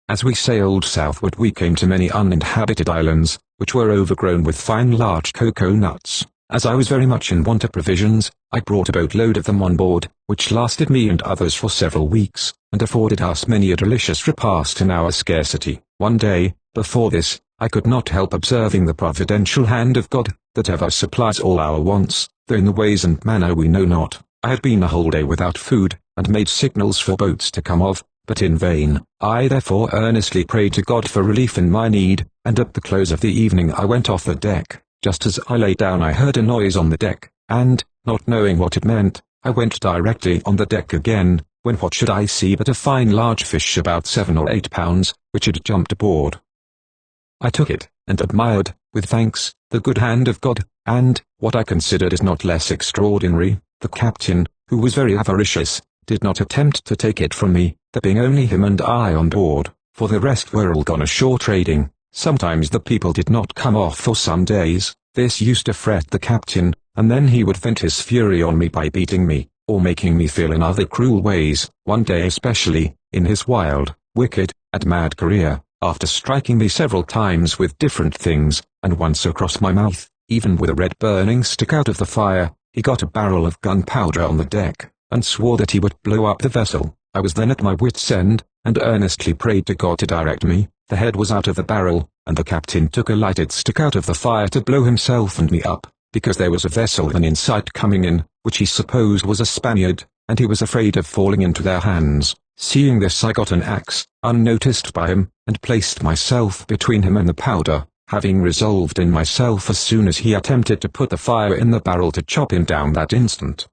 As we sailed southward we came to many uninhabited islands, which were overgrown with fine large cocoa nuts. As I was very much in want of provisions, I brought a boatload of them on board, which lasted me and others for several weeks, and afforded us many a delicious repast in our scarcity. One day, before this, I could not help observing the providential hand of God, that ever supplies all our wants, though in the ways and manner we know not. I had been a whole day without food, and made signals for boats to come off, but in vain. I therefore earnestly prayed to God for relief in my need, and at the close of the evening I went off the deck. Just as I lay down I heard a noise on the deck, and, not knowing what it meant, I went directly on the deck again, when what should I see but a fine large fish about 7 or 8 pounds, which had jumped aboard. I took it, and admired, with thanks, the good hand of God, and, what I considered as not less extraordinary, the captain, who was very avaricious, did not attempt to take it from me, there being only him and I on board, for the rest were all gone ashore trading. Sometimes the people did not come off for some days. This used to fret the captain, and then he would vent his fury on me by beating me, or making me feel in other cruel ways. One day especially, in his wild, wicked, and mad career, after striking me several times with different things, and once across my mouth, even with a red burning stick out of the fire, he got a barrel of gunpowder on the deck, and swore that he would blow up the vessel. I was then at my wit's end, and earnestly prayed to God to direct me. The head was out of the barrel, and the captain took a lighted stick out of the fire to blow himself and me up, because there was a vessel then in sight coming in, which he supposed was a Spaniard, and he was afraid of falling into their hands. Seeing this I got an axe, unnoticed by him, and placed myself between him and the powder, having resolved in myself as soon as he attempted to put the fire in the barrel to chop him down that instant.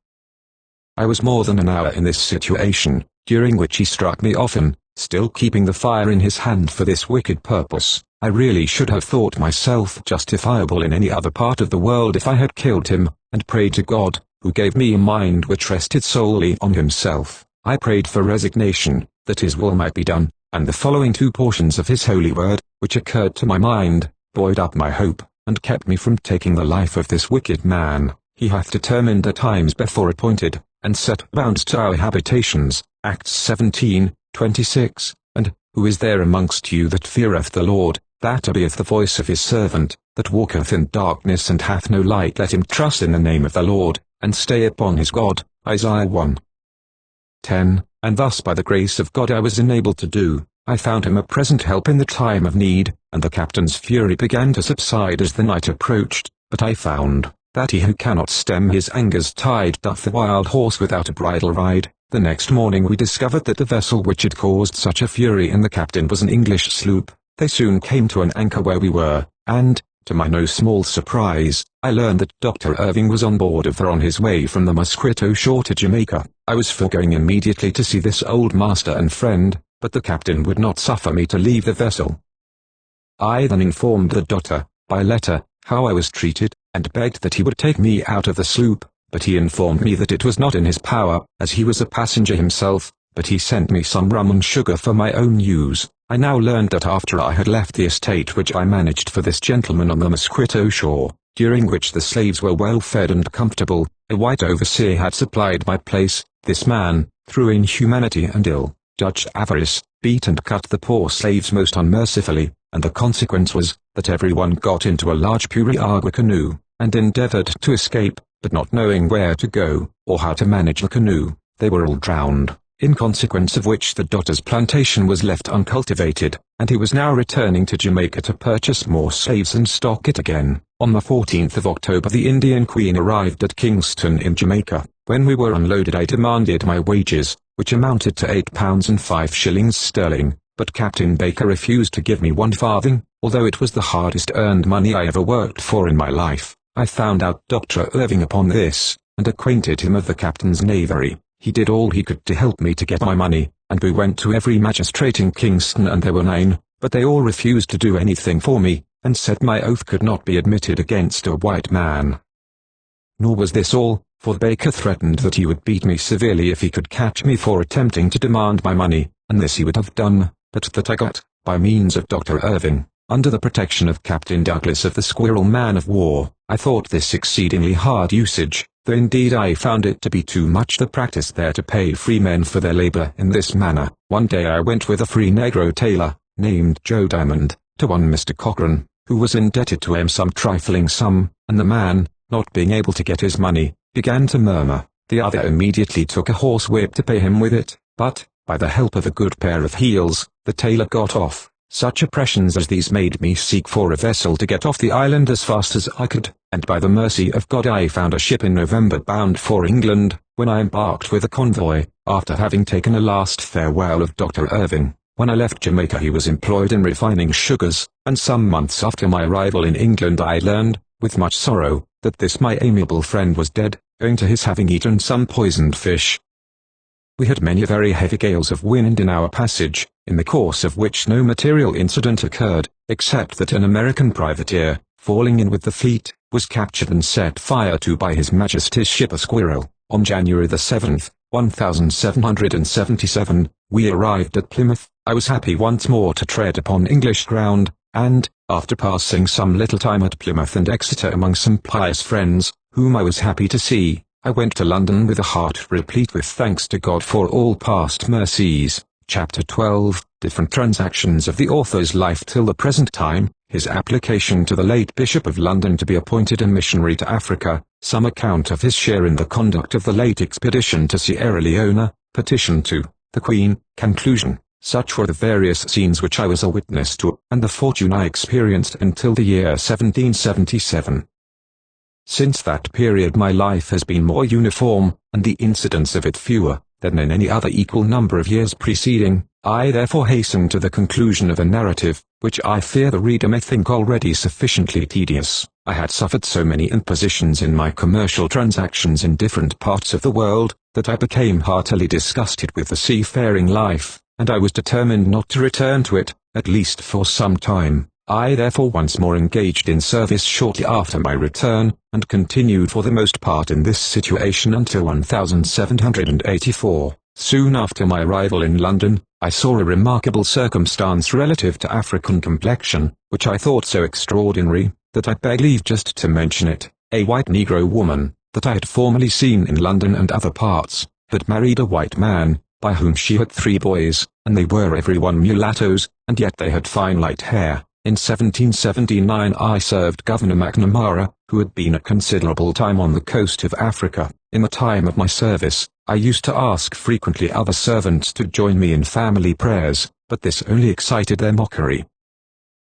I was more than an hour in this situation, during which he struck me often, still keeping the fire in his hand for this wicked purpose. I really should have thought myself justifiable in any other part of the world if I had killed him, and prayed to God, who gave me a mind which rested solely on himself. I prayed for resignation, that his will might be done, and the following two portions of his holy word, which occurred to my mind, buoyed up my hope, and kept me from taking the life of this wicked man. He hath determined the times before appointed, and set bounds to our habitations, Acts 17:26, and, who is there amongst you that feareth the Lord, that obeyeth the voice of his servant, that walketh in darkness and hath no light? Let him trust in the name of the Lord, and stay upon his God. Isaiah 1:10. And thus by the grace of God I was enabled to do. I found him a present help in the time of need, and the captain's fury began to subside as the night approached, but I found that he who cannot stem his anger's tide doth the wild horse without a bridle ride. The next morning we discovered that the vessel which had caused such a fury in the captain was an English sloop. They soon came to an anchor where we were, and, to my no small surprise, I learned that Dr. Irving was on board of her on his way from the Mosquito shore to Jamaica. I was for going immediately to see this old master and friend, but the captain would not suffer me to leave the vessel. I then informed the doctor, by letter, how I was treated, and begged that he would take me out of the sloop, but he informed me that it was not in his power, as he was a passenger himself, but he sent me some rum and sugar for my own use. I now learned that after I had left the estate which I managed for this gentleman on the Mosquito shore, during which the slaves were well fed and comfortable, a white overseer had supplied my place. This man, through inhumanity and ill-judged avarice, beat and cut the poor slaves most unmercifully, and the consequence was, that everyone got into a large periagua canoe, and endeavored to escape, but not knowing where to go, or how to manage the canoe, they were all drowned, in consequence of which the doctor's plantation was left uncultivated, and he was now returning to Jamaica to purchase more slaves and stock it again. On the 14th of October the Indian Queen arrived at Kingston in Jamaica. When we were unloaded I demanded my wages, which amounted to £8 and 5 shillings sterling, but Captain Baker refused to give me 1 farthing, although it was the hardest earned money I ever worked for in my life. I found out Dr. Irving upon this, and acquainted him of the captain's knavery. He did all he could to help me to get my money, and we went to every magistrate in Kingston, and there were 9, but they all refused to do anything for me, and said my oath could not be admitted against a white man. Nor was this all, for Baker threatened that he would beat me severely if he could catch me for attempting to demand my money, and this he would have done, but that I got, by means of Dr. Irving, under the protection of Captain Douglas of the Squirrel man of war. I thought this exceedingly hard usage, though indeed I found it to be too much the practice there to pay free men for their labor in this manner. One day I went with a free negro tailor, named Joe Diamond, to one Mr. Cochran, who was indebted to him some trifling sum, and the man, not being able to get his money, began to murmur. The other immediately took a horsewhip to pay him with it, but, by the help of a good pair of heels, the tailor got off. Such oppressions as these made me seek for a vessel to get off the island as fast as I could, and by the mercy of God I found a ship in November bound for England, when I embarked with a convoy, after having taken a last farewell of Dr. Irving. When I left Jamaica he was employed in refining sugars, and some months after my arrival in England I learned, with much sorrow, that this my amiable friend was dead, owing to his having eaten some poisoned fish. We had many very heavy gales of wind in our passage, in the course of which no material incident occurred, except that an American privateer, falling in with the fleet, was captured and set fire to by His Majesty's ship a Squirrel. On January the 7th, 1777, we arrived at Plymouth. I was happy once more to tread upon English ground, and, after passing some little time at Plymouth and Exeter among some pious friends, whom I was happy to see, I went to London with a heart replete with thanks to God for all past mercies. Chapter 12, Different Transactions of the Author's Life till the Present Time, His Application to the late Bishop of London to be appointed a missionary to Africa, some account of his share in the conduct of the late expedition to Sierra Leone, petition to the Queen, conclusion. Such were the various scenes which I was a witness to, and the fortune I experienced until the year 1777. Since that period my life has been more uniform, and the incidents of it fewer, than in any other equal number of years preceding. I therefore hasten to the conclusion of a narrative, which I fear the reader may think already sufficiently tedious. I had suffered so many impositions in my commercial transactions in different parts of the world, that I became heartily disgusted with the seafaring life, and I was determined not to return to it, at least for some time. I therefore once more engaged in service shortly after my return, and continued for the most part in this situation until 1784. Soon after my arrival in London, I saw a remarkable circumstance relative to African complexion, which I thought so extraordinary, that I beg leave just to mention it. A white Negro woman, that I had formerly seen in London and other parts, had married a white man, by whom she had 3 boys, and they were every one mulattoes, and yet they had fine light hair. In 1779 I served Governor McNamara, who had been a considerable time on the coast of Africa. In the time of my service, I used to ask frequently other servants to join me in family prayers, but this only excited their mockery.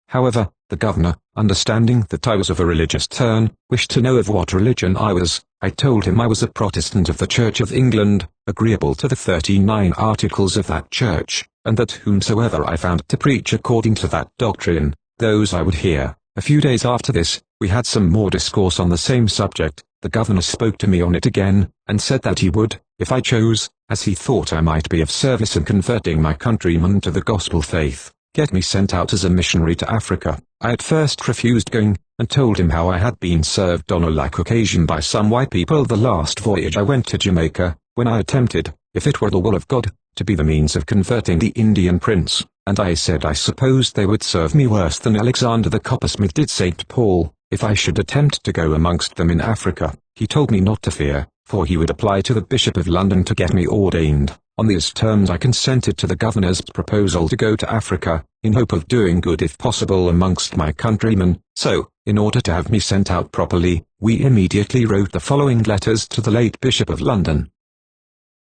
However, the governor, understanding that I was of a religious turn, wished to know of what religion I was. I told him I was a Protestant of the Church of England, agreeable to the 39 articles of that church, and that whomsoever I found to preach according to that doctrine, those I would hear. A few days after this, we had some more discourse on the same subject. The governor spoke to me on it again, and said that he would, if I chose, as he thought I might be of service in converting my countrymen to the gospel faith, get me sent out as a missionary to Africa. I at first refused going, and told him how I had been served on a like occasion by some white people the last voyage I went to Jamaica, when I attempted, if it were the will of God, to be the means of converting the Indian prince, and I said I supposed they would serve me worse than Alexander the coppersmith did St. Paul, if I should attempt to go amongst them in Africa. He told me not to fear, for he would apply to the Bishop of London to get me ordained. On these terms I consented to the governor's proposal to go to Africa, in hope of doing good if possible amongst my countrymen. So, in order to have me sent out properly, we immediately wrote the following letters to the late Bishop of London.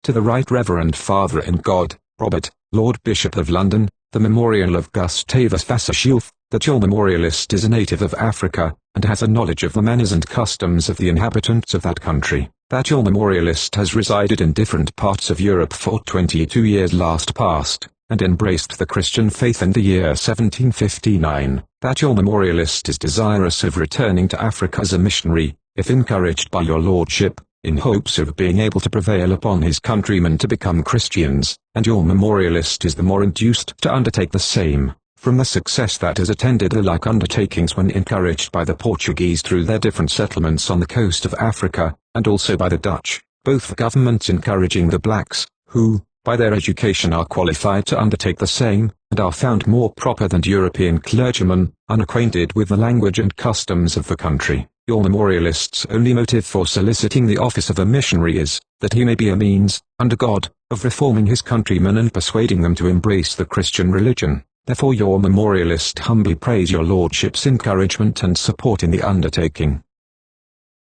To the Right Reverend Father in God, Robert, Lord Bishop of London, the memorial of Gustavus Vassa Schultz, that your memorialist is a native of Africa, and has a knowledge of the manners and customs of the inhabitants of that country, that your memorialist has resided in different parts of Europe for 22 years last past, and embraced the Christian faith in the year 1759, that your memorialist is desirous of returning to Africa as a missionary, if encouraged by your lordship, in hopes of being able to prevail upon his countrymen to become Christians, and your memorialist is the more induced to undertake the same, from the success that has attended the like undertakings when encouraged by the Portuguese through their different settlements on the coast of Africa, and also by the Dutch, both the governments encouraging the blacks, who, by their education are qualified to undertake the same, and are found more proper than European clergymen, unacquainted with the language and customs of the country. Your memorialist's only motive for soliciting the office of a missionary is, that he may be a means, under God, of reforming his countrymen and persuading them to embrace the Christian religion. Therefore your memorialist humbly prays your lordship's encouragement and support in the undertaking.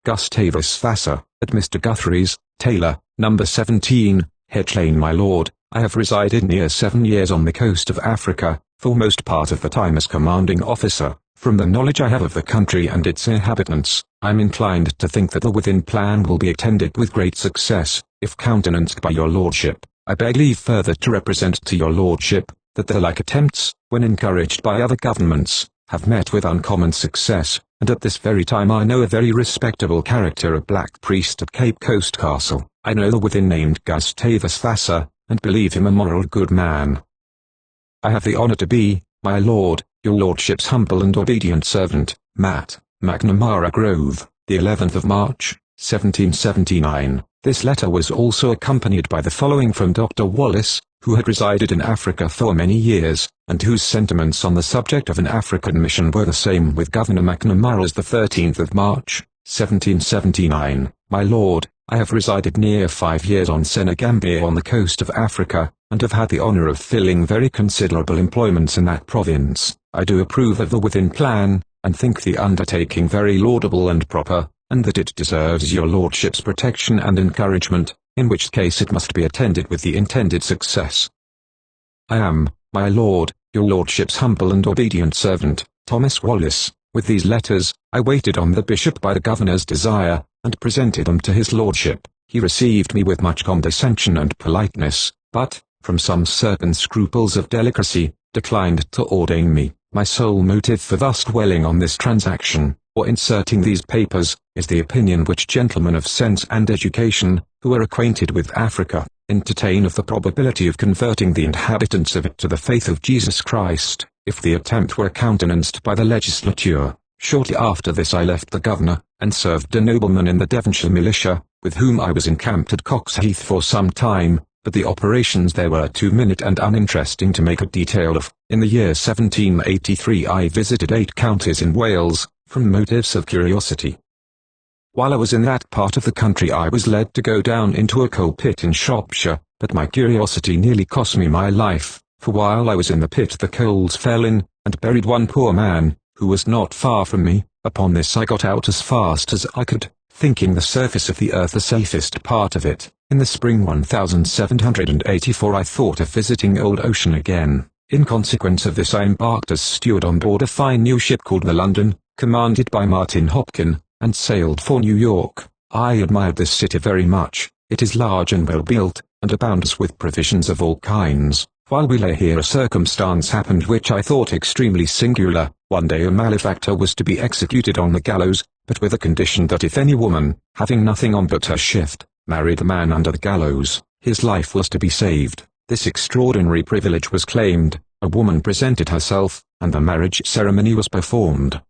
Gustavus Vassa, at Mr. Guthrie's, Taylor, No. 17, Hedge Lane. My lord, I have resided near 7 years on the coast of Africa, for most part of the time as commanding officer. From the knowledge I have of the country and its inhabitants, I am inclined to think that the within plan will be attended with great success, if countenanced by your lordship. I beg leave further to represent to your lordship, that the like attempts, when encouraged by other governments, have met with uncommon success, and at this very time I know a very respectable character a black priest at Cape Coast Castle. I know the within named Gustavus Vassa, and believe him a moral good man. I have the honour to be, my lord, your lordship's humble and obedient servant, Matt, McNamara Grove, the 11th of March, 1779. This letter was also accompanied by the following from Dr. Wallace, who had resided in Africa for many years, and whose sentiments on the subject of an African mission were the same with Governor McNamara's. The 13th of March, 1779. My lord, I have resided near 5 years on Senegambia on the coast of Africa, and have had the honour of filling very considerable employments in that province. I do approve of the within plan, and think the undertaking very laudable and proper, and that it deserves your lordship's protection and encouragement, in which case it must be attended with the intended success. I am, my lord, your lordship's humble and obedient servant, Thomas Wallace. With these letters, I waited on the bishop by the governor's desire, and presented them to his lordship. He received me with much condescension and politeness, but, from some certain scruples of delicacy, declined to ordain me. My sole motive for thus dwelling on this transaction, or inserting these papers, is the opinion which gentlemen of sense and education, who are acquainted with Africa, entertain of the probability of converting the inhabitants of it to the faith of Jesus Christ, if the attempt were countenanced by the legislature. Shortly after this I left the governor, and served a nobleman in the Devonshire militia, with whom I was encamped at Coxheath for some time, but the operations there were too minute and uninteresting to make a detail of. In the year 1783 I visited 8 counties in Wales, from motives of curiosity. While I was in that part of the country I was led to go down into a coal pit in Shropshire, but my curiosity nearly cost me my life, for while I was in the pit the coals fell in, and buried one poor man, who was not far from me. Upon this I got out as fast as I could, thinking the surface of the earth the safest part of it. In the spring 1784 I thought of visiting old Ocean again. In consequence of this I embarked as steward on board a fine new ship called the London, commanded by Martin Hopkin, and sailed for New York. I admired this city very much. It is large and well built, and abounds with provisions of all kinds. While we lay here a circumstance happened which I thought extremely singular. One day a malefactor was to be executed on the gallows, but with a condition that if any woman, having nothing on but her shift, married a man under the gallows, his life was to be saved. This extraordinary privilege was claimed, a woman presented herself, and the marriage ceremony was performed.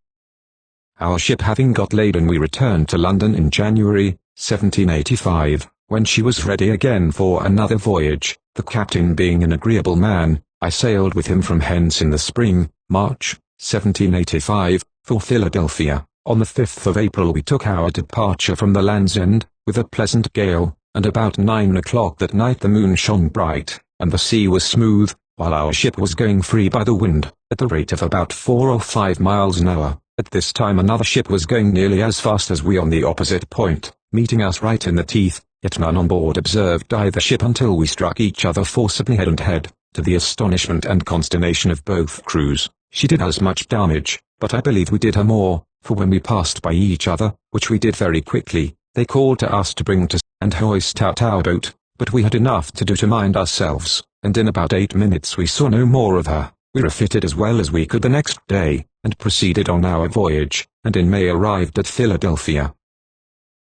Our ship having got laden we returned to London in January, 1785, when she was ready again for another voyage. The captain being an agreeable man, I sailed with him from hence in the spring, March, 1785, for Philadelphia. On the 5th of April we took our departure from the Land's End, with a pleasant gale, and about 9 o'clock that night the moon shone bright, and the sea was smooth, while our ship was going free by the wind, at the rate of about 4 or 5 miles an hour. At this time another ship was going nearly as fast as we on the opposite point, meeting us right in the teeth, yet none on board observed either ship until we struck each other forcibly head and head, to the astonishment and consternation of both crews. She did us much damage, but I believe we did her more, for when we passed by each other, which we did very quickly, they called to us to bring to and hoist out our boat, but we had enough to do to mind ourselves, and in about 8 minutes we saw no more of her. We refitted as well as we could the next day, and proceeded on our voyage, and in May arrived at Philadelphia.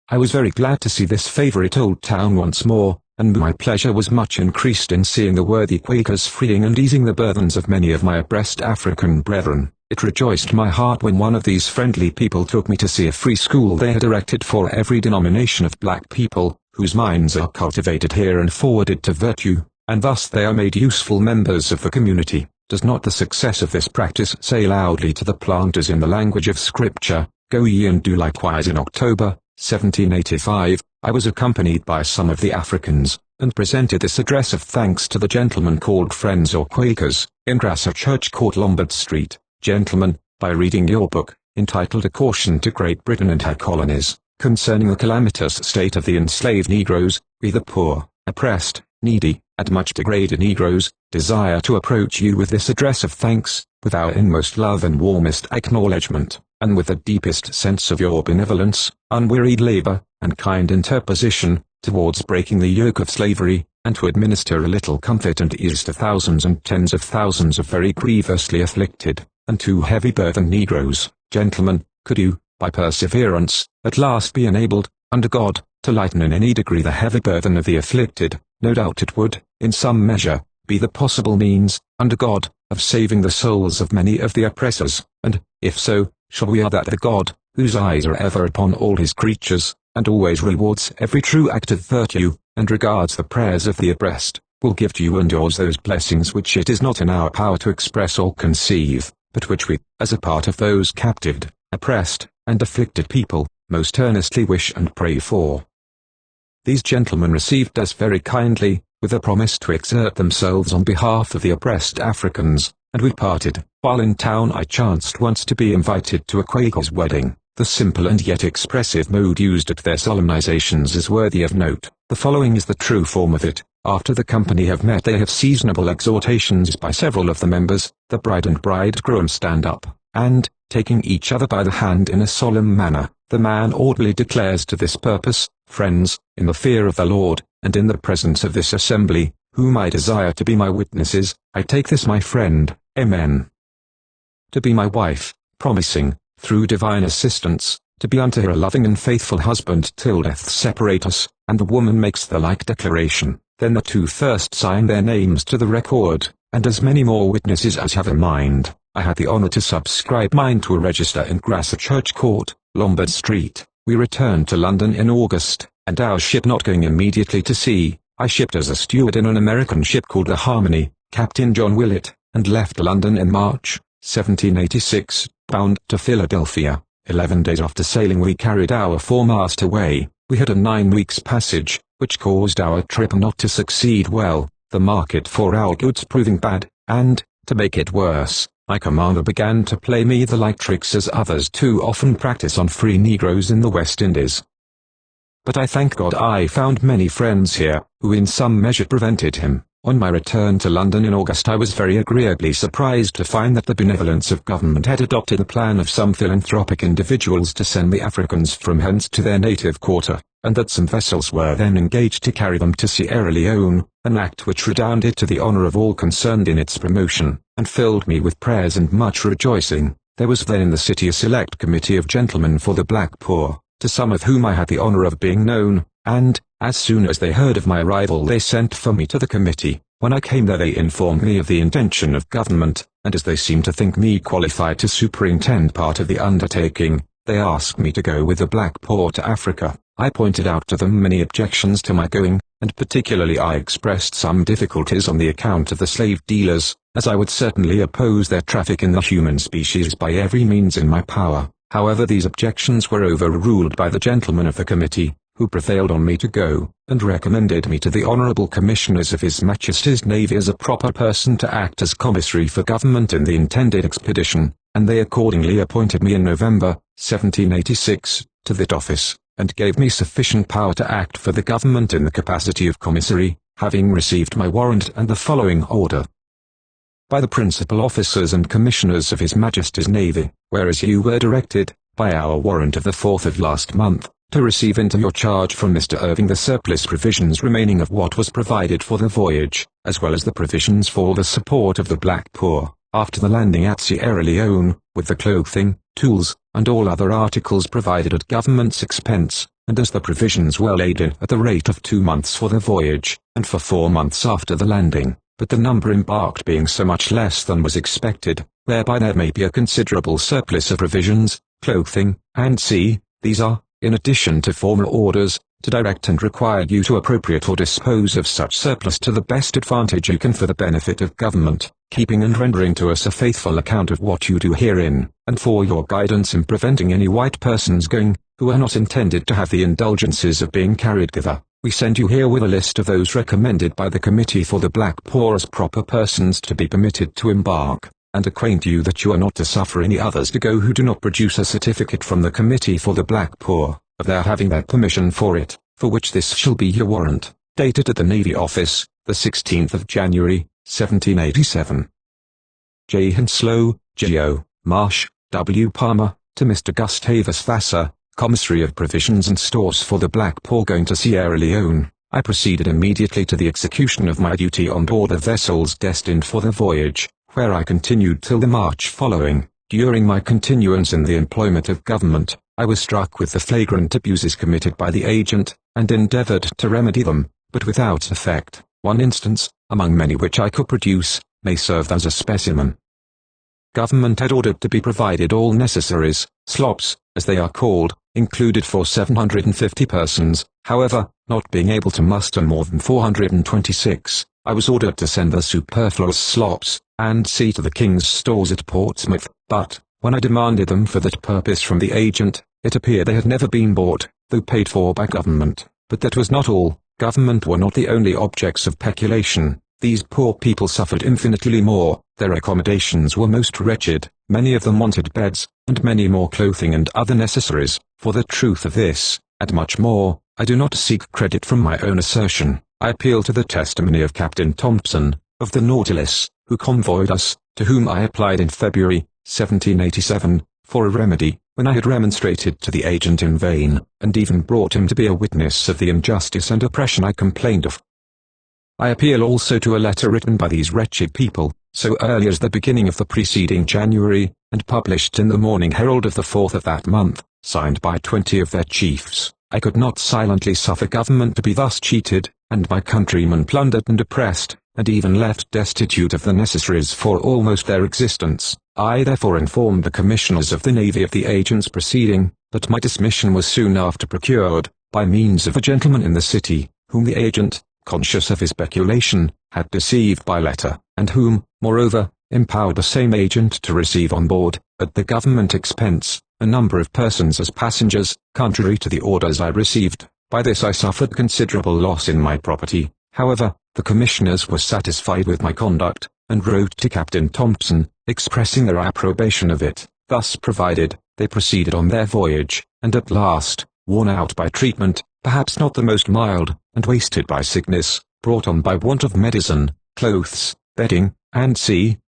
I was very glad to see this favourite old town once more, and my pleasure was much increased in seeing the worthy Quakers freeing and easing the burthens of many of my oppressed African brethren. It rejoiced my heart when one of these friendly people took me to see a free school they had erected for every denomination of black people, whose minds are cultivated here and forwarded to virtue, and thus they are made useful members of the community. Does not the success of this practice say loudly to the planters in the language of Scripture, "Go ye and do likewise"? In October, 1785, I was accompanied by some of the Africans, and presented this address of thanks to the gentlemen called Friends or Quakers, in Grasser Church Court, Lombard Street. Gentlemen, by reading your book, entitled A Caution to Great Britain and Her Colonies, concerning the calamitous state of the enslaved Negroes, we the poor, oppressed, needy, and much degraded Negroes, desire to approach you with this address of thanks, with our inmost love and warmest acknowledgment, and with the deepest sense of your benevolence, unwearied labor, and kind interposition, towards breaking the yoke of slavery, and to administer a little comfort and ease to thousands and tens of thousands of very grievously afflicted, and too heavy burthened Negroes. Gentlemen, could you, by perseverance, at last be enabled, under God, to lighten in any degree the heavy burthen of the afflicted, no doubt it would, in some measure, be the possible means, under God, of saving the souls of many of the oppressors, and, if so, shall we that the God, whose eyes are ever upon all his creatures, and always rewards every true act of virtue, and regards the prayers of the oppressed, will give to you and yours those blessings which it is not in our power to express or conceive, but which we, as a part of those captived, oppressed, and afflicted people, most earnestly wish and pray for. These gentlemen received us very kindly, with a promise to exert themselves on behalf of the oppressed Africans, and we parted. While in town I chanced once to be invited to a Quaker's wedding. The simple and yet expressive mode used at their solemnizations is worthy of note. The following is the true form of it. After the company have met they have seasonable exhortations by several of the members. The bride and bridegroom stand up, and, taking each other by the hand in a solemn manner, the man audibly declares to this purpose, "Friends, in the fear of the Lord, and in the presence of this assembly, whom I desire to be my witnesses, I take this my friend, Amen. To be my wife, promising, through divine assistance, to be unto her a loving and faithful husband till death separate us, and the woman makes the like declaration. Then the two first sign their names to the record, and as many more witnesses as have a mind. I had the honor to subscribe mine to a register in Grasser Church Court, Lombard Street. We returned to London in August, and our ship not going immediately to sea, I shipped as a steward in an American ship called the Harmony, Captain John Willett, and left London in March, 1786, bound to Philadelphia. 11 days after sailing we carried our foremast away. We had a 9 weeks passage, which caused our trip not to succeed well, the market for our goods proving bad, and, to make it worse, my commander began to play me the like tricks as others too often practice on free Negroes in the West Indies. But I thank God I found many friends here, who in some measure prevented him. On my return to London in August I was very agreeably surprised to find that the benevolence of government had adopted the plan of some philanthropic individuals to send the Africans from hence to their native quarter, and that some vessels were then engaged to carry them to Sierra Leone, an act which redounded to the honor of all concerned in its promotion, and filled me with prayers and much rejoicing. There was then in the city a select committee of gentlemen for the black poor, to some of whom I had the honor of being known, and, as soon as they heard of my arrival they sent for me to the committee. When I came there they informed me of the intention of government, and as they seemed to think me qualified to superintend part of the undertaking, they asked me to go with the black poor to Africa. I pointed out to them many objections to my going, and particularly I expressed some difficulties on the account of the slave dealers, as I would certainly oppose their traffic in the human species by every means in my power. However, these objections were overruled by the gentlemen of the committee, who prevailed on me to go, and recommended me to the honourable commissioners of His Majesty's Navy as a proper person to act as commissary for government in the intended expedition, and they accordingly appointed me in November, 1786, to that office, and gave me sufficient power to act for the government in the capacity of commissary, having received my warrant and the following order. By the principal officers and commissioners of His Majesty's Navy, whereas you were directed, by our warrant of the 4th of last month, to receive into your charge from Mr. Irving the surplus provisions remaining of what was provided for the voyage, as well as the provisions for the support of the black poor, after the landing at Sierra Leone, with the clothing, tools, and all other articles provided at government's expense, and as the provisions were laid in at the rate of 2 months for the voyage, and for 4 months after the landing, but the number embarked being so much less than was expected, whereby there may be a considerable surplus of provisions, clothing, and these are, in addition to former orders, to direct and require you to appropriate or dispose of such surplus to the best advantage you can for the benefit of government, keeping and rendering to us a faithful account of what you do herein, and for your guidance in preventing any white persons going, who are not intended to have the indulgences of being carried thither. We send you here with a list of those recommended by the Committee for the Black Poor as proper persons to be permitted to embark, and acquaint you that you are not to suffer any others to go who do not produce a certificate from the Committee for the Black Poor, of their having their permission for it, for which this shall be your warrant, dated at the Navy Office, the 16th of January, 1787. J. Henslow, G.O., Marsh, W. Palmer, to Mr. Gustavus Vassar, Commissary of Provisions and Stores for the Black Poor going to Sierra Leone. I proceeded immediately to the execution of my duty on board the vessels destined for the voyage, where I continued till the March following. During my continuance in the employment of government, I was struck with the flagrant abuses committed by the agent, and endeavoured to remedy them, but without effect. One instance, among many which I could produce, may serve as a specimen. Government had ordered to be provided all necessaries, slops, as they are called, included for 750 persons. However, not being able to muster more than 426, I was ordered to send the superfluous slops, and see to the King's stores at Portsmouth, but, when I demanded them for that purpose from the agent, it appeared they had never been bought, though paid for by government. But that was not all. Government were not the only objects of peculation. These poor people suffered infinitely more. Their accommodations were most wretched. Many of them wanted beds, and many more clothing and other necessaries. For the truth of this, and much more, I do not seek credit from my own assertion. I appeal to the testimony of Captain Thompson, of the Nautilus, who convoyed us, to whom I applied in February, 1787, for a remedy, when I had remonstrated to the agent in vain, and even brought him to be a witness of the injustice and oppression I complained of. I appeal also to a letter written by these wretched people, so early as the beginning of the preceding January, and published in the Morning Herald of the 4th of that month, signed by 20 of their chiefs. I could not silently suffer government to be thus cheated, and my countrymen plundered and oppressed, and even left destitute of the necessaries for almost their existence. I therefore informed the commissioners of the Navy of the agent's proceeding, but my dismission was soon after procured, by means of a gentleman in the city, whom the agent, conscious of his peculation, had deceived by letter, and whom, moreover, empowered the same agent to receive on board, at the government expense, a number of persons as passengers, contrary to the orders I received. By this I suffered considerable loss in my property. However, the commissioners were satisfied with my conduct, and wrote to Captain Thompson, expressing their approbation of it. Thus provided, they proceeded on their voyage, and at last, worn out by treatment, perhaps not the most mild, and wasted by sickness, brought on by want of medicine, clothes, bedding, and sea,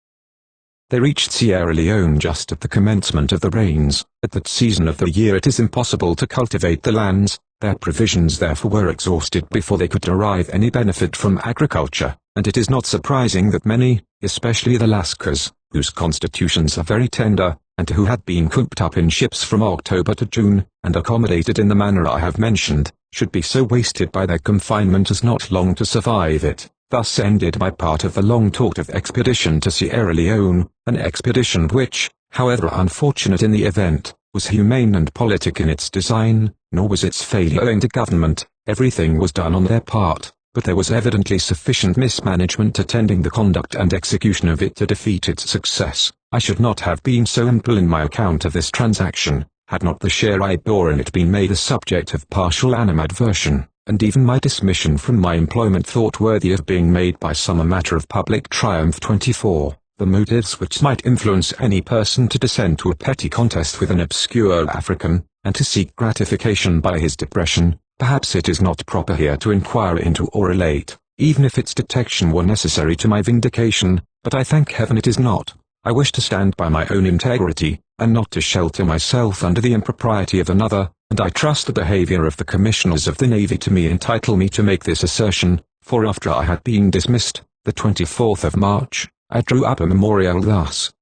they reached Sierra Leone just at the commencement of the rains. At that season of the year it is impossible to cultivate the lands, their provisions therefore were exhausted before they could derive any benefit from agriculture, and it is not surprising that many, especially the Lascars, whose constitutions are very tender, and who had been cooped up in ships from October to June, and accommodated in the manner I have mentioned, should be so wasted by their confinement as not long to survive it. Thus ended my part of the long-talked-of expedition to Sierra Leone, an expedition which, however unfortunate in the event, was humane and politic in its design, nor was its failure owing to government. Everything was done on their part, but there was evidently sufficient mismanagement attending the conduct and execution of it to defeat its success. I should not have been so ample in my account of this transaction, had not the share I bore in it been made a subject of partial animadversion, and even my dismission from my employment thought worthy of being made by some a matter of public triumph. 24. The motives which might influence any person to descend to a petty contest with an obscure African, and to seek gratification by his depression, perhaps it is not proper here to inquire into or relate, even if its detection were necessary to my vindication, but I thank heaven it is not. I wish to stand by my own integrity, and not to shelter myself under the impropriety of another, and I trust the behavior of the commissioners of the Navy to me entitle me to make this assertion, for after I had been dismissed, the 24th of March, I drew up a memorial thus.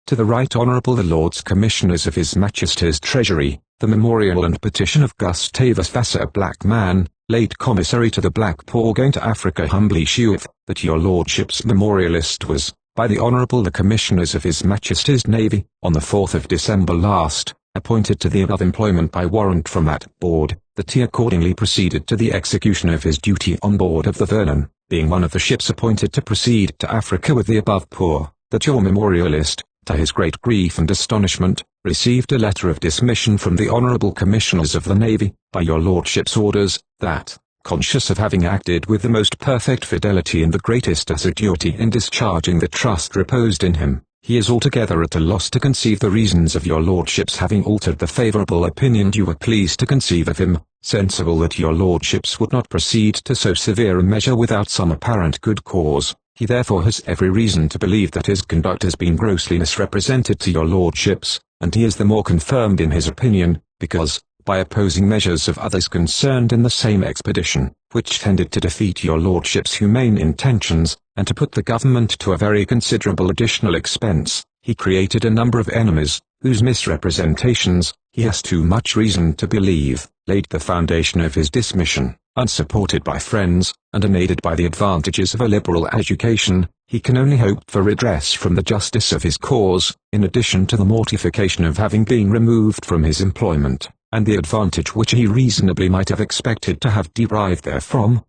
To the Right Honourable the Lords Commissioners of His Majesty's Treasury, the memorial and petition of Gustavus Vassar, a black man, late commissary to the Black Poor going to Africa, humbly sheweth, that your Lordship's memorialist was, by the Honourable the Commissioners of His Majesty's Navy, on the 4th of December last, appointed to the above employment by warrant from that board, that he accordingly proceeded to the execution of his duty on board of the Vernon, being one of the ships appointed to proceed to Africa with the above poor, that your memorialist, to his great grief and astonishment, received a letter of dismission from the Honourable Commissioners of the Navy, by your Lordship's orders, that, conscious of having acted with the most perfect fidelity and the greatest assiduity in discharging the trust reposed in him, he is altogether at a loss to conceive the reasons of your Lordship's having altered the favourable opinion you were pleased to conceive of him, sensible that your Lordships would not proceed to so severe a measure without some apparent good cause. He therefore has every reason to believe that his conduct has been grossly misrepresented to your Lordships, and he is the more confirmed in his opinion, because, by opposing measures of others concerned in the same expedition, which tended to defeat your Lordship's humane intentions, and to put the government to a very considerable additional expense, he created a number of enemies, whose misrepresentations, he has too much reason to believe, laid the foundation of his dismission. Unsupported by friends, and unaided by the advantages of a liberal education, he can only hope for redress from the justice of his cause, in addition to the mortification of having been removed from his employment, and the advantage which he reasonably might have expected to have derived therefrom.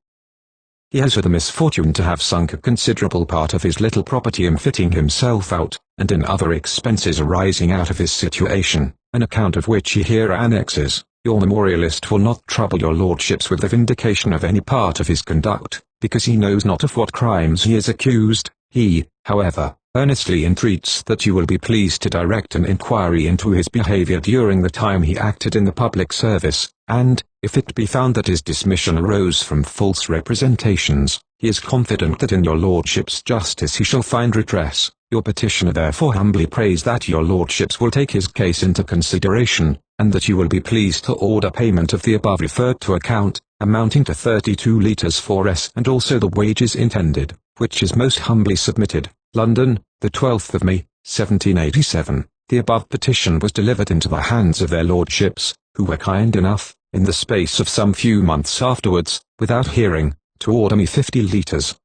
He has had the misfortune to have sunk a considerable part of his little property in fitting himself out, and in other expenses arising out of his situation, an account of which he here annexes. Your memorialist will not trouble your Lordships with the vindication of any part of his conduct, because he knows not of what crimes he is accused. He, however, earnestly entreats that you will be pleased to direct an inquiry into his behaviour during the time he acted in the public service, and, if it be found that his dismission arose from false representations, he is confident that in your Lordship's justice he shall find redress. Your petitioner therefore humbly prays that your Lordships will take his case into consideration, and that you will be pleased to order payment of the above referred to account, amounting to 32 litres 4s, and also the wages intended, which is most humbly submitted. London, the 12th of May, 1787. The above petition was delivered into the hands of their lordships, who were kind enough, in the space of some few months afterwards, without hearing, to order me 50 litres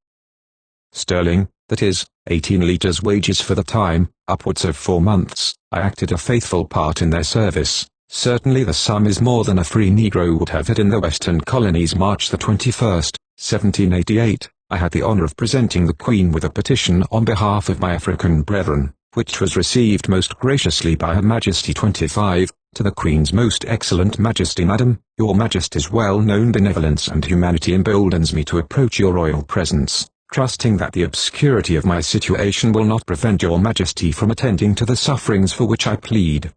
sterling, that is, 18 litres wages for the time, upwards of 4 months. I acted a faithful part in their service. Certainly the sum is more than a free Negro would have had in the Western colonies. March the 21st, 1788, I had the honour of presenting the Queen with a petition on behalf of my African brethren, which was received most graciously by Her Majesty. 25, to the Queen's most excellent Majesty. Madam, your Majesty's well-known benevolence and humanity emboldens me to approach your royal presence, trusting that the obscurity of my situation will not prevent your Majesty from attending to the sufferings for which I plead.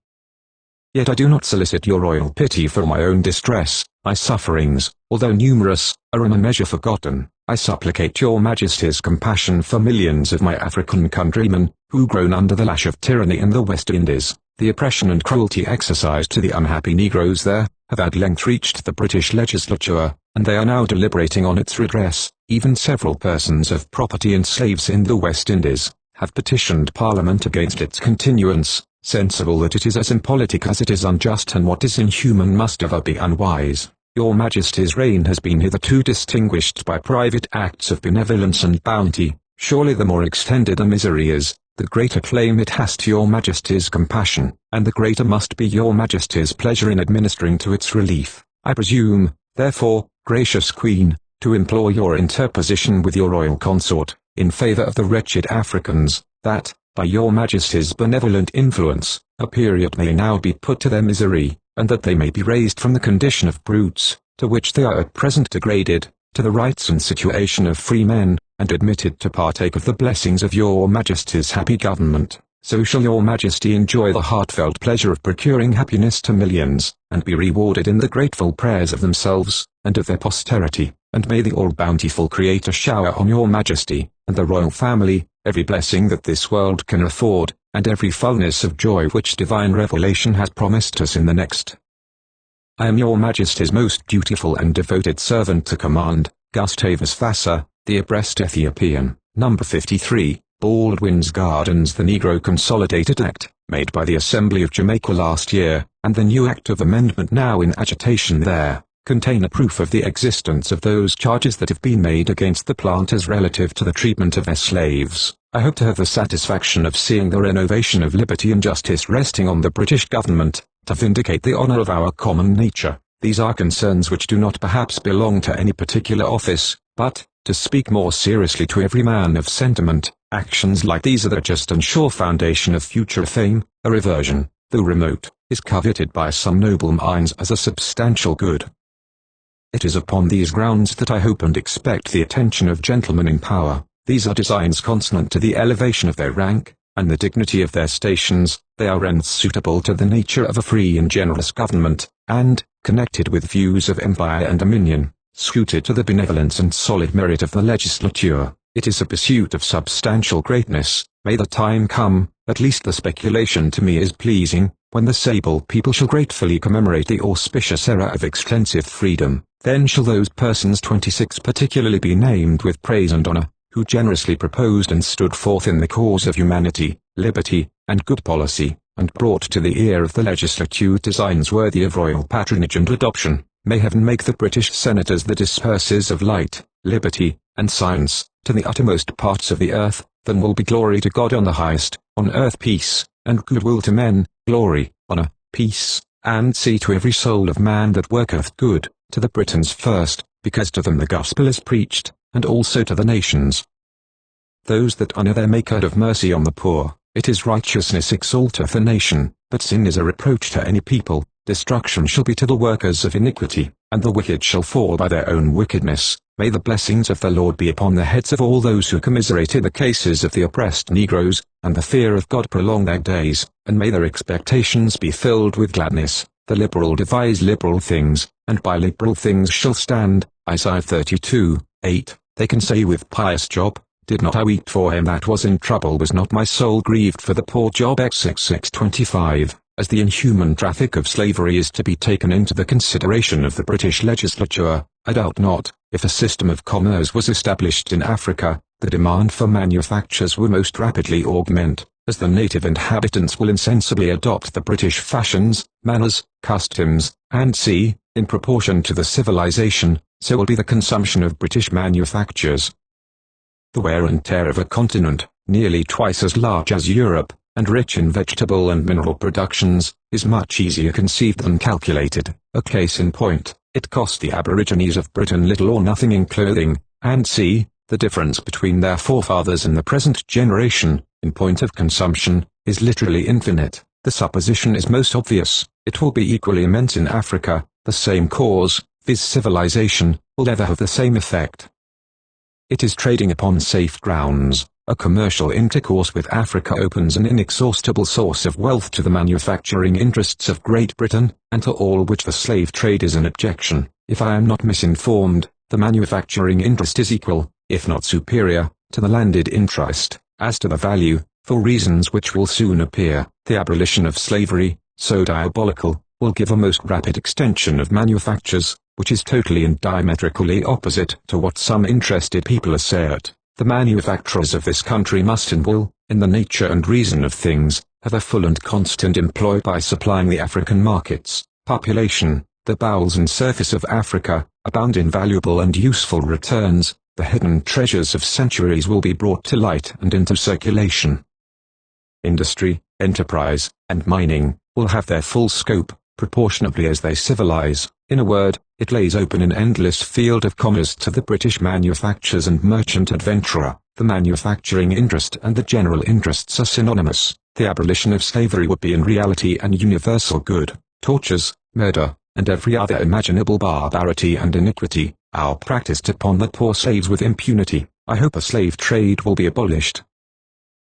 Yet I do not solicit your royal pity for my own distress. My sufferings, although numerous, are in a measure forgotten. I supplicate your Majesty's compassion for millions of my African countrymen, who groan under the lash of tyranny in the West Indies. The oppression and cruelty exercised to the unhappy Negroes there, have at length reached the British legislature, and they are now deliberating on its redress. Even several persons of property and slaves in the West Indies, have petitioned Parliament against its continuance, sensible that it is as impolitic as it is unjust, and what is inhuman must ever be unwise. Your Majesty's reign has been hitherto distinguished by private acts of benevolence and bounty. Surely the more extended the misery is, the greater claim it has to your Majesty's compassion, and the greater must be your Majesty's pleasure in administering to its relief. I presume, therefore, gracious Queen, to implore your interposition with your royal consort, in favour of the wretched Africans, that, by your Majesty's benevolent influence, a period may now be put to their misery, and that they may be raised from the condition of brutes, to which they are at present degraded, to the rights and situation of free men, and admitted to partake of the blessings of your Majesty's happy government. So shall your Majesty enjoy the heartfelt pleasure of procuring happiness to millions, and be rewarded in the grateful prayers of themselves, and of their posterity. And may the all-bountiful Creator shower on your Majesty, and the royal family, every blessing that this world can afford, and every fullness of joy which divine revelation has promised us in the next. I am your Majesty's most dutiful and devoted servant to command, Gustavus Vassa, the oppressed Ethiopian. Number 53, Baldwin's Gardens. The Negro Consolidated Act, made by the Assembly of Jamaica last year, and the new Act of Amendment now in agitation there, contain a proof of the existence of those charges that have been made against the planters relative to the treatment of their slaves. I hope to have the satisfaction of seeing the renovation of liberty and justice resting on the British government, to vindicate the honour of our common nature. These are concerns which do not perhaps belong to any particular office, but, to speak more seriously to every man of sentiment, actions like these are the just and sure foundation of future fame. A reversion, though remote, is coveted by some noble minds as a substantial good. It is upon these grounds that I hope and expect the attention of gentlemen in power. These are designs consonant to the elevation of their rank, and the dignity of their stations. They are ends suitable to the nature of a free and generous government, and, connected with views of empire and dominion, suited to the benevolence and solid merit of the legislature. It is a pursuit of substantial greatness. May the time come, at least the speculation to me is pleasing, when the sable people shall gratefully commemorate the auspicious era of extensive freedom. Then shall those persons 26 particularly be named with praise and honour, who generously proposed and stood forth in the cause of humanity, liberty, and good policy, and brought to the ear of the legislature designs worthy of royal patronage and adoption. May heaven make the British senators the dispersers of light, liberty, and science, to the uttermost parts of the earth. Then will be glory to God on the highest, on earth peace, and goodwill to men, glory, honour, peace, and see to every soul of man that worketh good, to the Britons first, because to them the gospel is preached, and also to the nations. Those that honour their Maker have mercy on the poor. It is righteousness exalteth a nation, but sin is a reproach to any people. Destruction shall be to the workers of iniquity, and the wicked shall fall by their own wickedness. May the blessings of the Lord be upon the heads of all those who commiserated the cases of the oppressed Negroes, and the fear of God prolong their days, and may their expectations be filled with gladness. The liberal devise liberal things, and by liberal things shall stand. Isaiah 32:8. They can say with pious Job, did not I weep for him that was in trouble? Was not my soul grieved for the poor Job? XXX25. As the inhuman traffic of slavery is to be taken into the consideration of the British legislature, I doubt not, if a system of commerce was established in Africa, the demand for manufactures will most rapidly augment, as the native inhabitants will insensibly adopt the British fashions, manners, customs, and see, in proportion to the civilization, so will be the consumption of British manufactures. The wear and tear of a continent, nearly twice as large as Europe, and rich in vegetable and mineral productions, is much easier conceived than calculated. A case in point, it cost the aborigines of Britain little or nothing in clothing, and see, the difference between their forefathers and the present generation, in point of consumption, is literally infinite. The supposition is most obvious, it will be equally immense in Africa. The same cause, viz. Civilization, will ever have the same effect. It is trading upon safe grounds. A commercial intercourse with Africa opens an inexhaustible source of wealth to the manufacturing interests of Great Britain, and to all which the slave trade is an objection. If I am not misinformed, the manufacturing interest is equal, if not superior, to the landed interest. As to the value, for reasons which will soon appear, the abolition of slavery, so diabolical, will give a most rapid extension of manufactures, which is totally and diametrically opposite to what some interested people assert. The manufacturers of this country must and will, in the nature and reason of things, have a full and constant employ by supplying the African markets. Population, the bowels and surface of Africa, abound in valuable and useful returns. The hidden treasures of centuries will be brought to light and into circulation. Industry, enterprise, and mining, will have their full scope, proportionably as they civilize. In a word, it lays open an endless field of commerce to the British manufacturers and merchant adventurer. The manufacturing interest and the general interests are synonymous. The abolition of slavery would be in reality an universal good. Tortures, murder, and every other imaginable barbarity and iniquity, are practiced upon the poor slaves with impunity. I hope a slave trade will be abolished.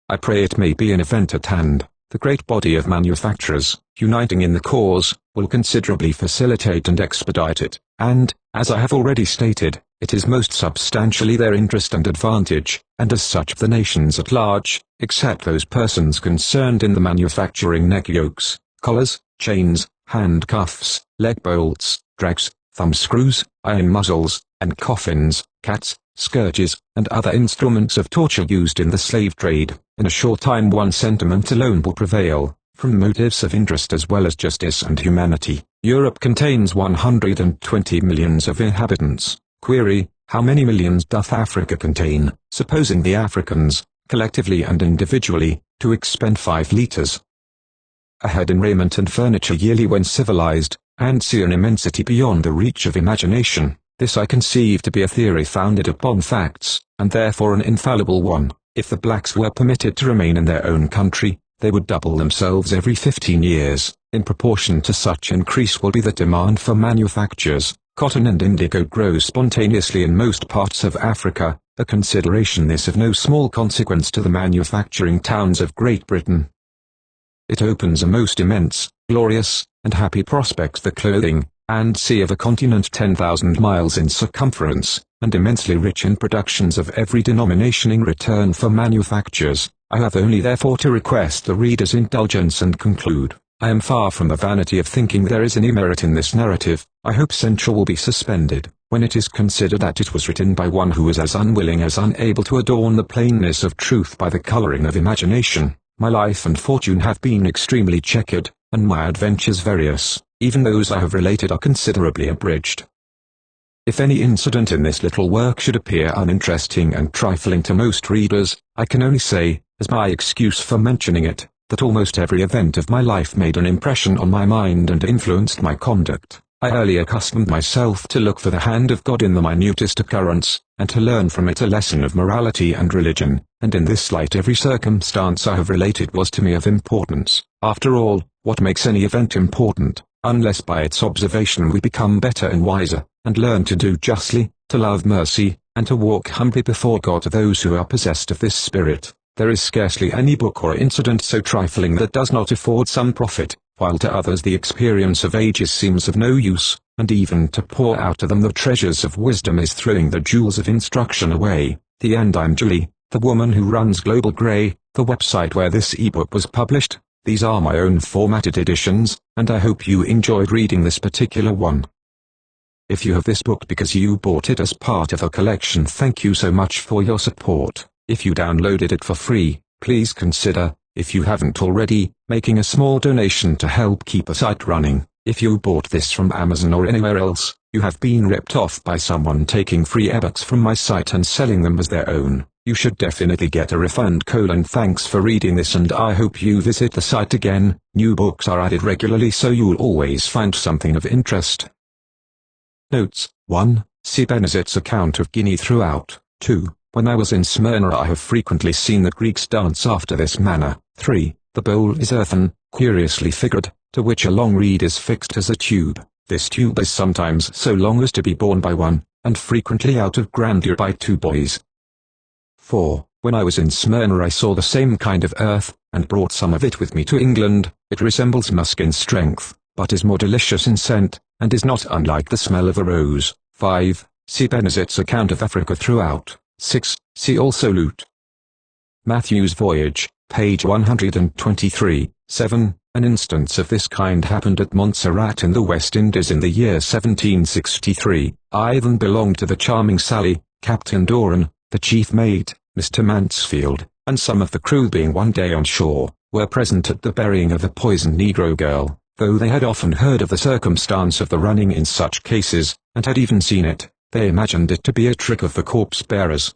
I pray it may be an event at hand. The great body of manufacturers, uniting in the cause, will considerably facilitate and expedite it, and, as I have already stated, it is most substantially their interest and advantage, and as such the nations at large, except those persons concerned in the manufacturing neck yokes, collars, chains, handcuffs, leg bolts, drags, thumb screws, iron muzzles, and coffins, cats, scourges, and other instruments of torture used in the slave trade. In a short time one sentiment alone will prevail, from motives of interest as well as justice and humanity. Europe contains 120 millions of inhabitants. Query, how many millions doth Africa contain? Supposing the Africans, collectively and individually, to expend 5 litres a head in raiment and furniture yearly when civilized, and see an immensity beyond the reach of imagination, this I conceive to be a theory founded upon facts, and therefore an infallible one. If the blacks were permitted to remain in their own country, they would double themselves every 15 years. In proportion to such increase will be the demand for manufactures. Cotton and indigo grow spontaneously in most parts of Africa, a consideration this of no small consequence to the manufacturing towns of Great Britain. It opens a most immense, glorious, and happy prospect the clothing, and sea of a continent 10,000 miles in circumference, and immensely rich in productions of every denomination in return for manufactures. I have only therefore to request the reader's indulgence and conclude. I am far from the vanity of thinking there is any merit in this narrative. I hope censure will be suspended, when it is considered that it was written by one who was as unwilling as unable to adorn the plainness of truth by the colouring of imagination. My life and fortune have been extremely checkered, and my adventures various. Even those I have related are considerably abridged. If any incident in this little work should appear uninteresting and trifling to most readers, I can only say, as my excuse for mentioning it, that almost every event of my life made an impression on my mind and influenced my conduct. I early accustomed myself to look for the hand of God in the minutest occurrence, and to learn from it a lesson of morality and religion, and in this light every circumstance I have related was to me of importance. After all, what makes any event important, unless by its observation we become better and wiser, and learn to do justly, to love mercy, and to walk humbly before God to those who are possessed of this spirit? There is scarcely any book or incident so trifling that does not afford some profit, while to others the experience of ages seems of no use, and even to pour out to them the treasures of wisdom is throwing the jewels of instruction away. The end. I'm Julie, the woman who runs Global Grey, the website where this ebook was published. These are my own formatted editions, and I hope you enjoyed reading this particular one. If you have this book because you bought it as part of a collection, thank you so much for your support. If you downloaded it for free, please consider, if you haven't already, making a small donation to help keep the site running. If you bought this from Amazon or anywhere else, you have been ripped off by someone taking free ebooks from my site and selling them as their own. You should definitely get a refund. Thanks for reading this, and I hope you visit the site again. New books are added regularly, so you'll always find something of interest. Notes: 1. See Benazit's account of Guinea throughout. 2. When I was in Smyrna I have frequently seen the Greeks dance after this manner. 3. The bowl is earthen, curiously figured, to which a long reed is fixed as a tube. This tube is sometimes so long as to be borne by one, and frequently out of grandeur by two boys. 4. When I was in Smyrna I saw the same kind of earth, and brought some of it with me to England. It resembles musk in strength, but is more delicious in scent, and is not unlike the smell of a rose. 5. See Benazit's account of Africa throughout. 6. See also Lut. Matthew's Voyage, page 123. 7. An instance of this kind happened at Montserrat in the West Indies in the year 1763. I then belonged to the charming Sally, Captain Doran, the chief mate, Mr. Mansfield, and some of the crew, being one day on shore, were present at the burying of a poisoned Negro girl. Though they had often heard of the circumstance of the running in such cases, and had even seen it, they imagined it to be a trick of the corpse-bearers.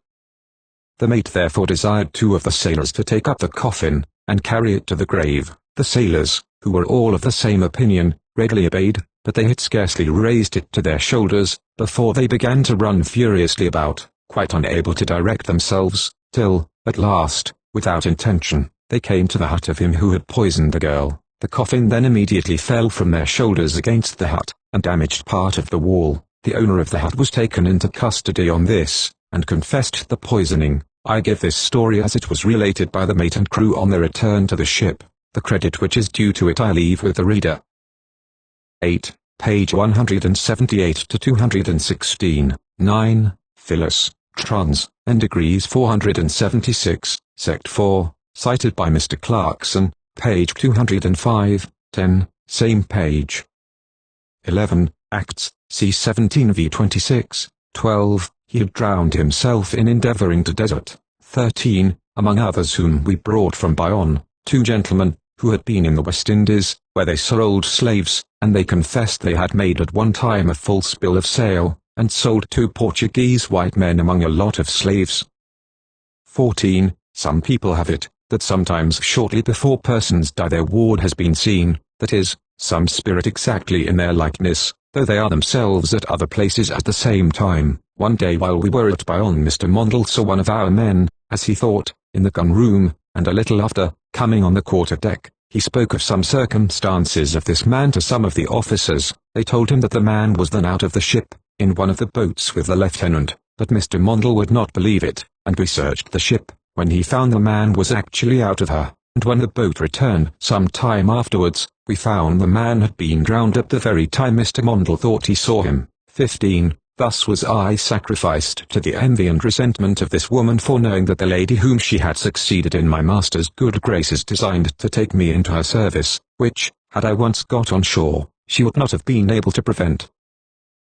The mate therefore desired 2 of the sailors to take up the coffin, and carry it to the grave. The sailors, who were all of the same opinion, readily obeyed, but they had scarcely raised it to their shoulders, before they began to run furiously about, quite unable to direct themselves, till, at last, without intention, they came to the hut of him who had poisoned the girl. The coffin then immediately fell from their shoulders against the hut, and damaged part of the wall. The owner of the hut was taken into custody on this, and confessed the poisoning. I give this story as it was related by the mate and crew on their return to the ship. The credit which is due to it I leave with the reader. 8. Page 178 to 216. 9. Phyllis, Trans, and Degrees 476, Sect 4, cited by Mr. Clarkson, page 205, 10, same page. 11. Acts, c. 17 v. 26, 12. He had drowned himself in endeavoring to desert. 13. Among others whom we brought from Bayonne, 2 gentlemen, who had been in the West Indies, where they sold slaves, and they confessed they had made at one time a false bill of sale, and sold 2 Portuguese white men among a lot of slaves. 14. Some people have it, that sometimes shortly before persons die their ward has been seen, that is, some spirit exactly in their likeness, though they are themselves at other places at the same time. One day while we were at Bayonne Mr. Mondle saw one of our men, as he thought, in the gun room, and a little after, coming on the quarter-deck, he spoke of some circumstances of this man to some of the officers. They told him that the man was then out of the ship, in one of the boats with the lieutenant, but Mr. Mondle would not believe it, and we searched the ship, when he found the man was actually out of her, and when the boat returned some time afterwards, we found the man had been drowned at the very time Mr. Mondle thought he saw him. 15. Thus was I sacrificed to the envy and resentment of this woman for knowing that the lady whom she had succeeded in my master's good graces designed to take me into her service, which, had I once got on shore, she would not have been able to prevent.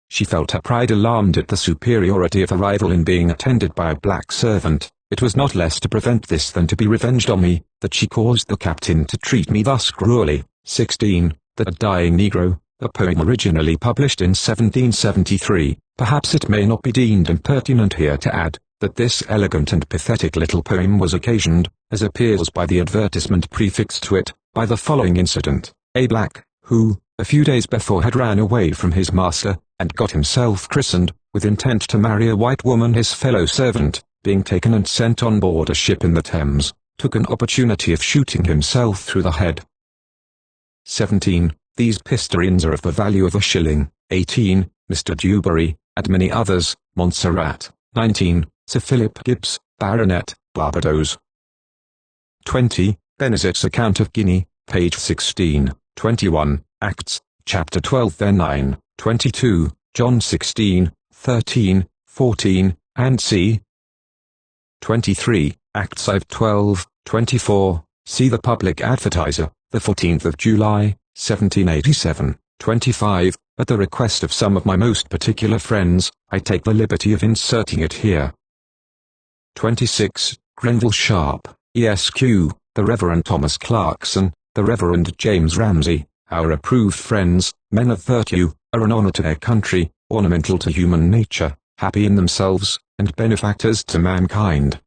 She felt her pride alarmed at the superiority of a rival in being attended by a black servant. It was not less to prevent this than to be revenged on me, that she caused the captain to treat me thus cruelly. 16. The Dying Negro, a poem originally published in 1773. Perhaps it may not be deemed impertinent here to add, that this elegant and pathetic little poem was occasioned, as appears by the advertisement prefixed to it, by the following incident. A black, who, a few days before had ran away from his master, and got himself christened, with intent to marry a white woman his fellow servant, being taken and sent on board a ship in the Thames, took an opportunity of shooting himself through the head. 17. These pistarines are of the value of a shilling. 18. Mr. Dewberry, and many others, Montserrat. 19. Sir Philip Gibbs, Baronet, Barbados. 20. Benazit's account of Guinea, page 16. 21. Acts, chapter 12 then 9. 22. John 16, 13, 14, and c. 23. Acts 5 12, 24. See the Public Advertiser, the 14th of July, 1787. 25. At the request of some of my most particular friends, I take the liberty of inserting it here. 26. Grenville Sharp, Esq., the Reverend Thomas Clarkson, the Reverend James Ramsey, our approved friends, men of virtue, are an honor to their country, ornamental to human nature, happy in themselves, and benefactors to mankind.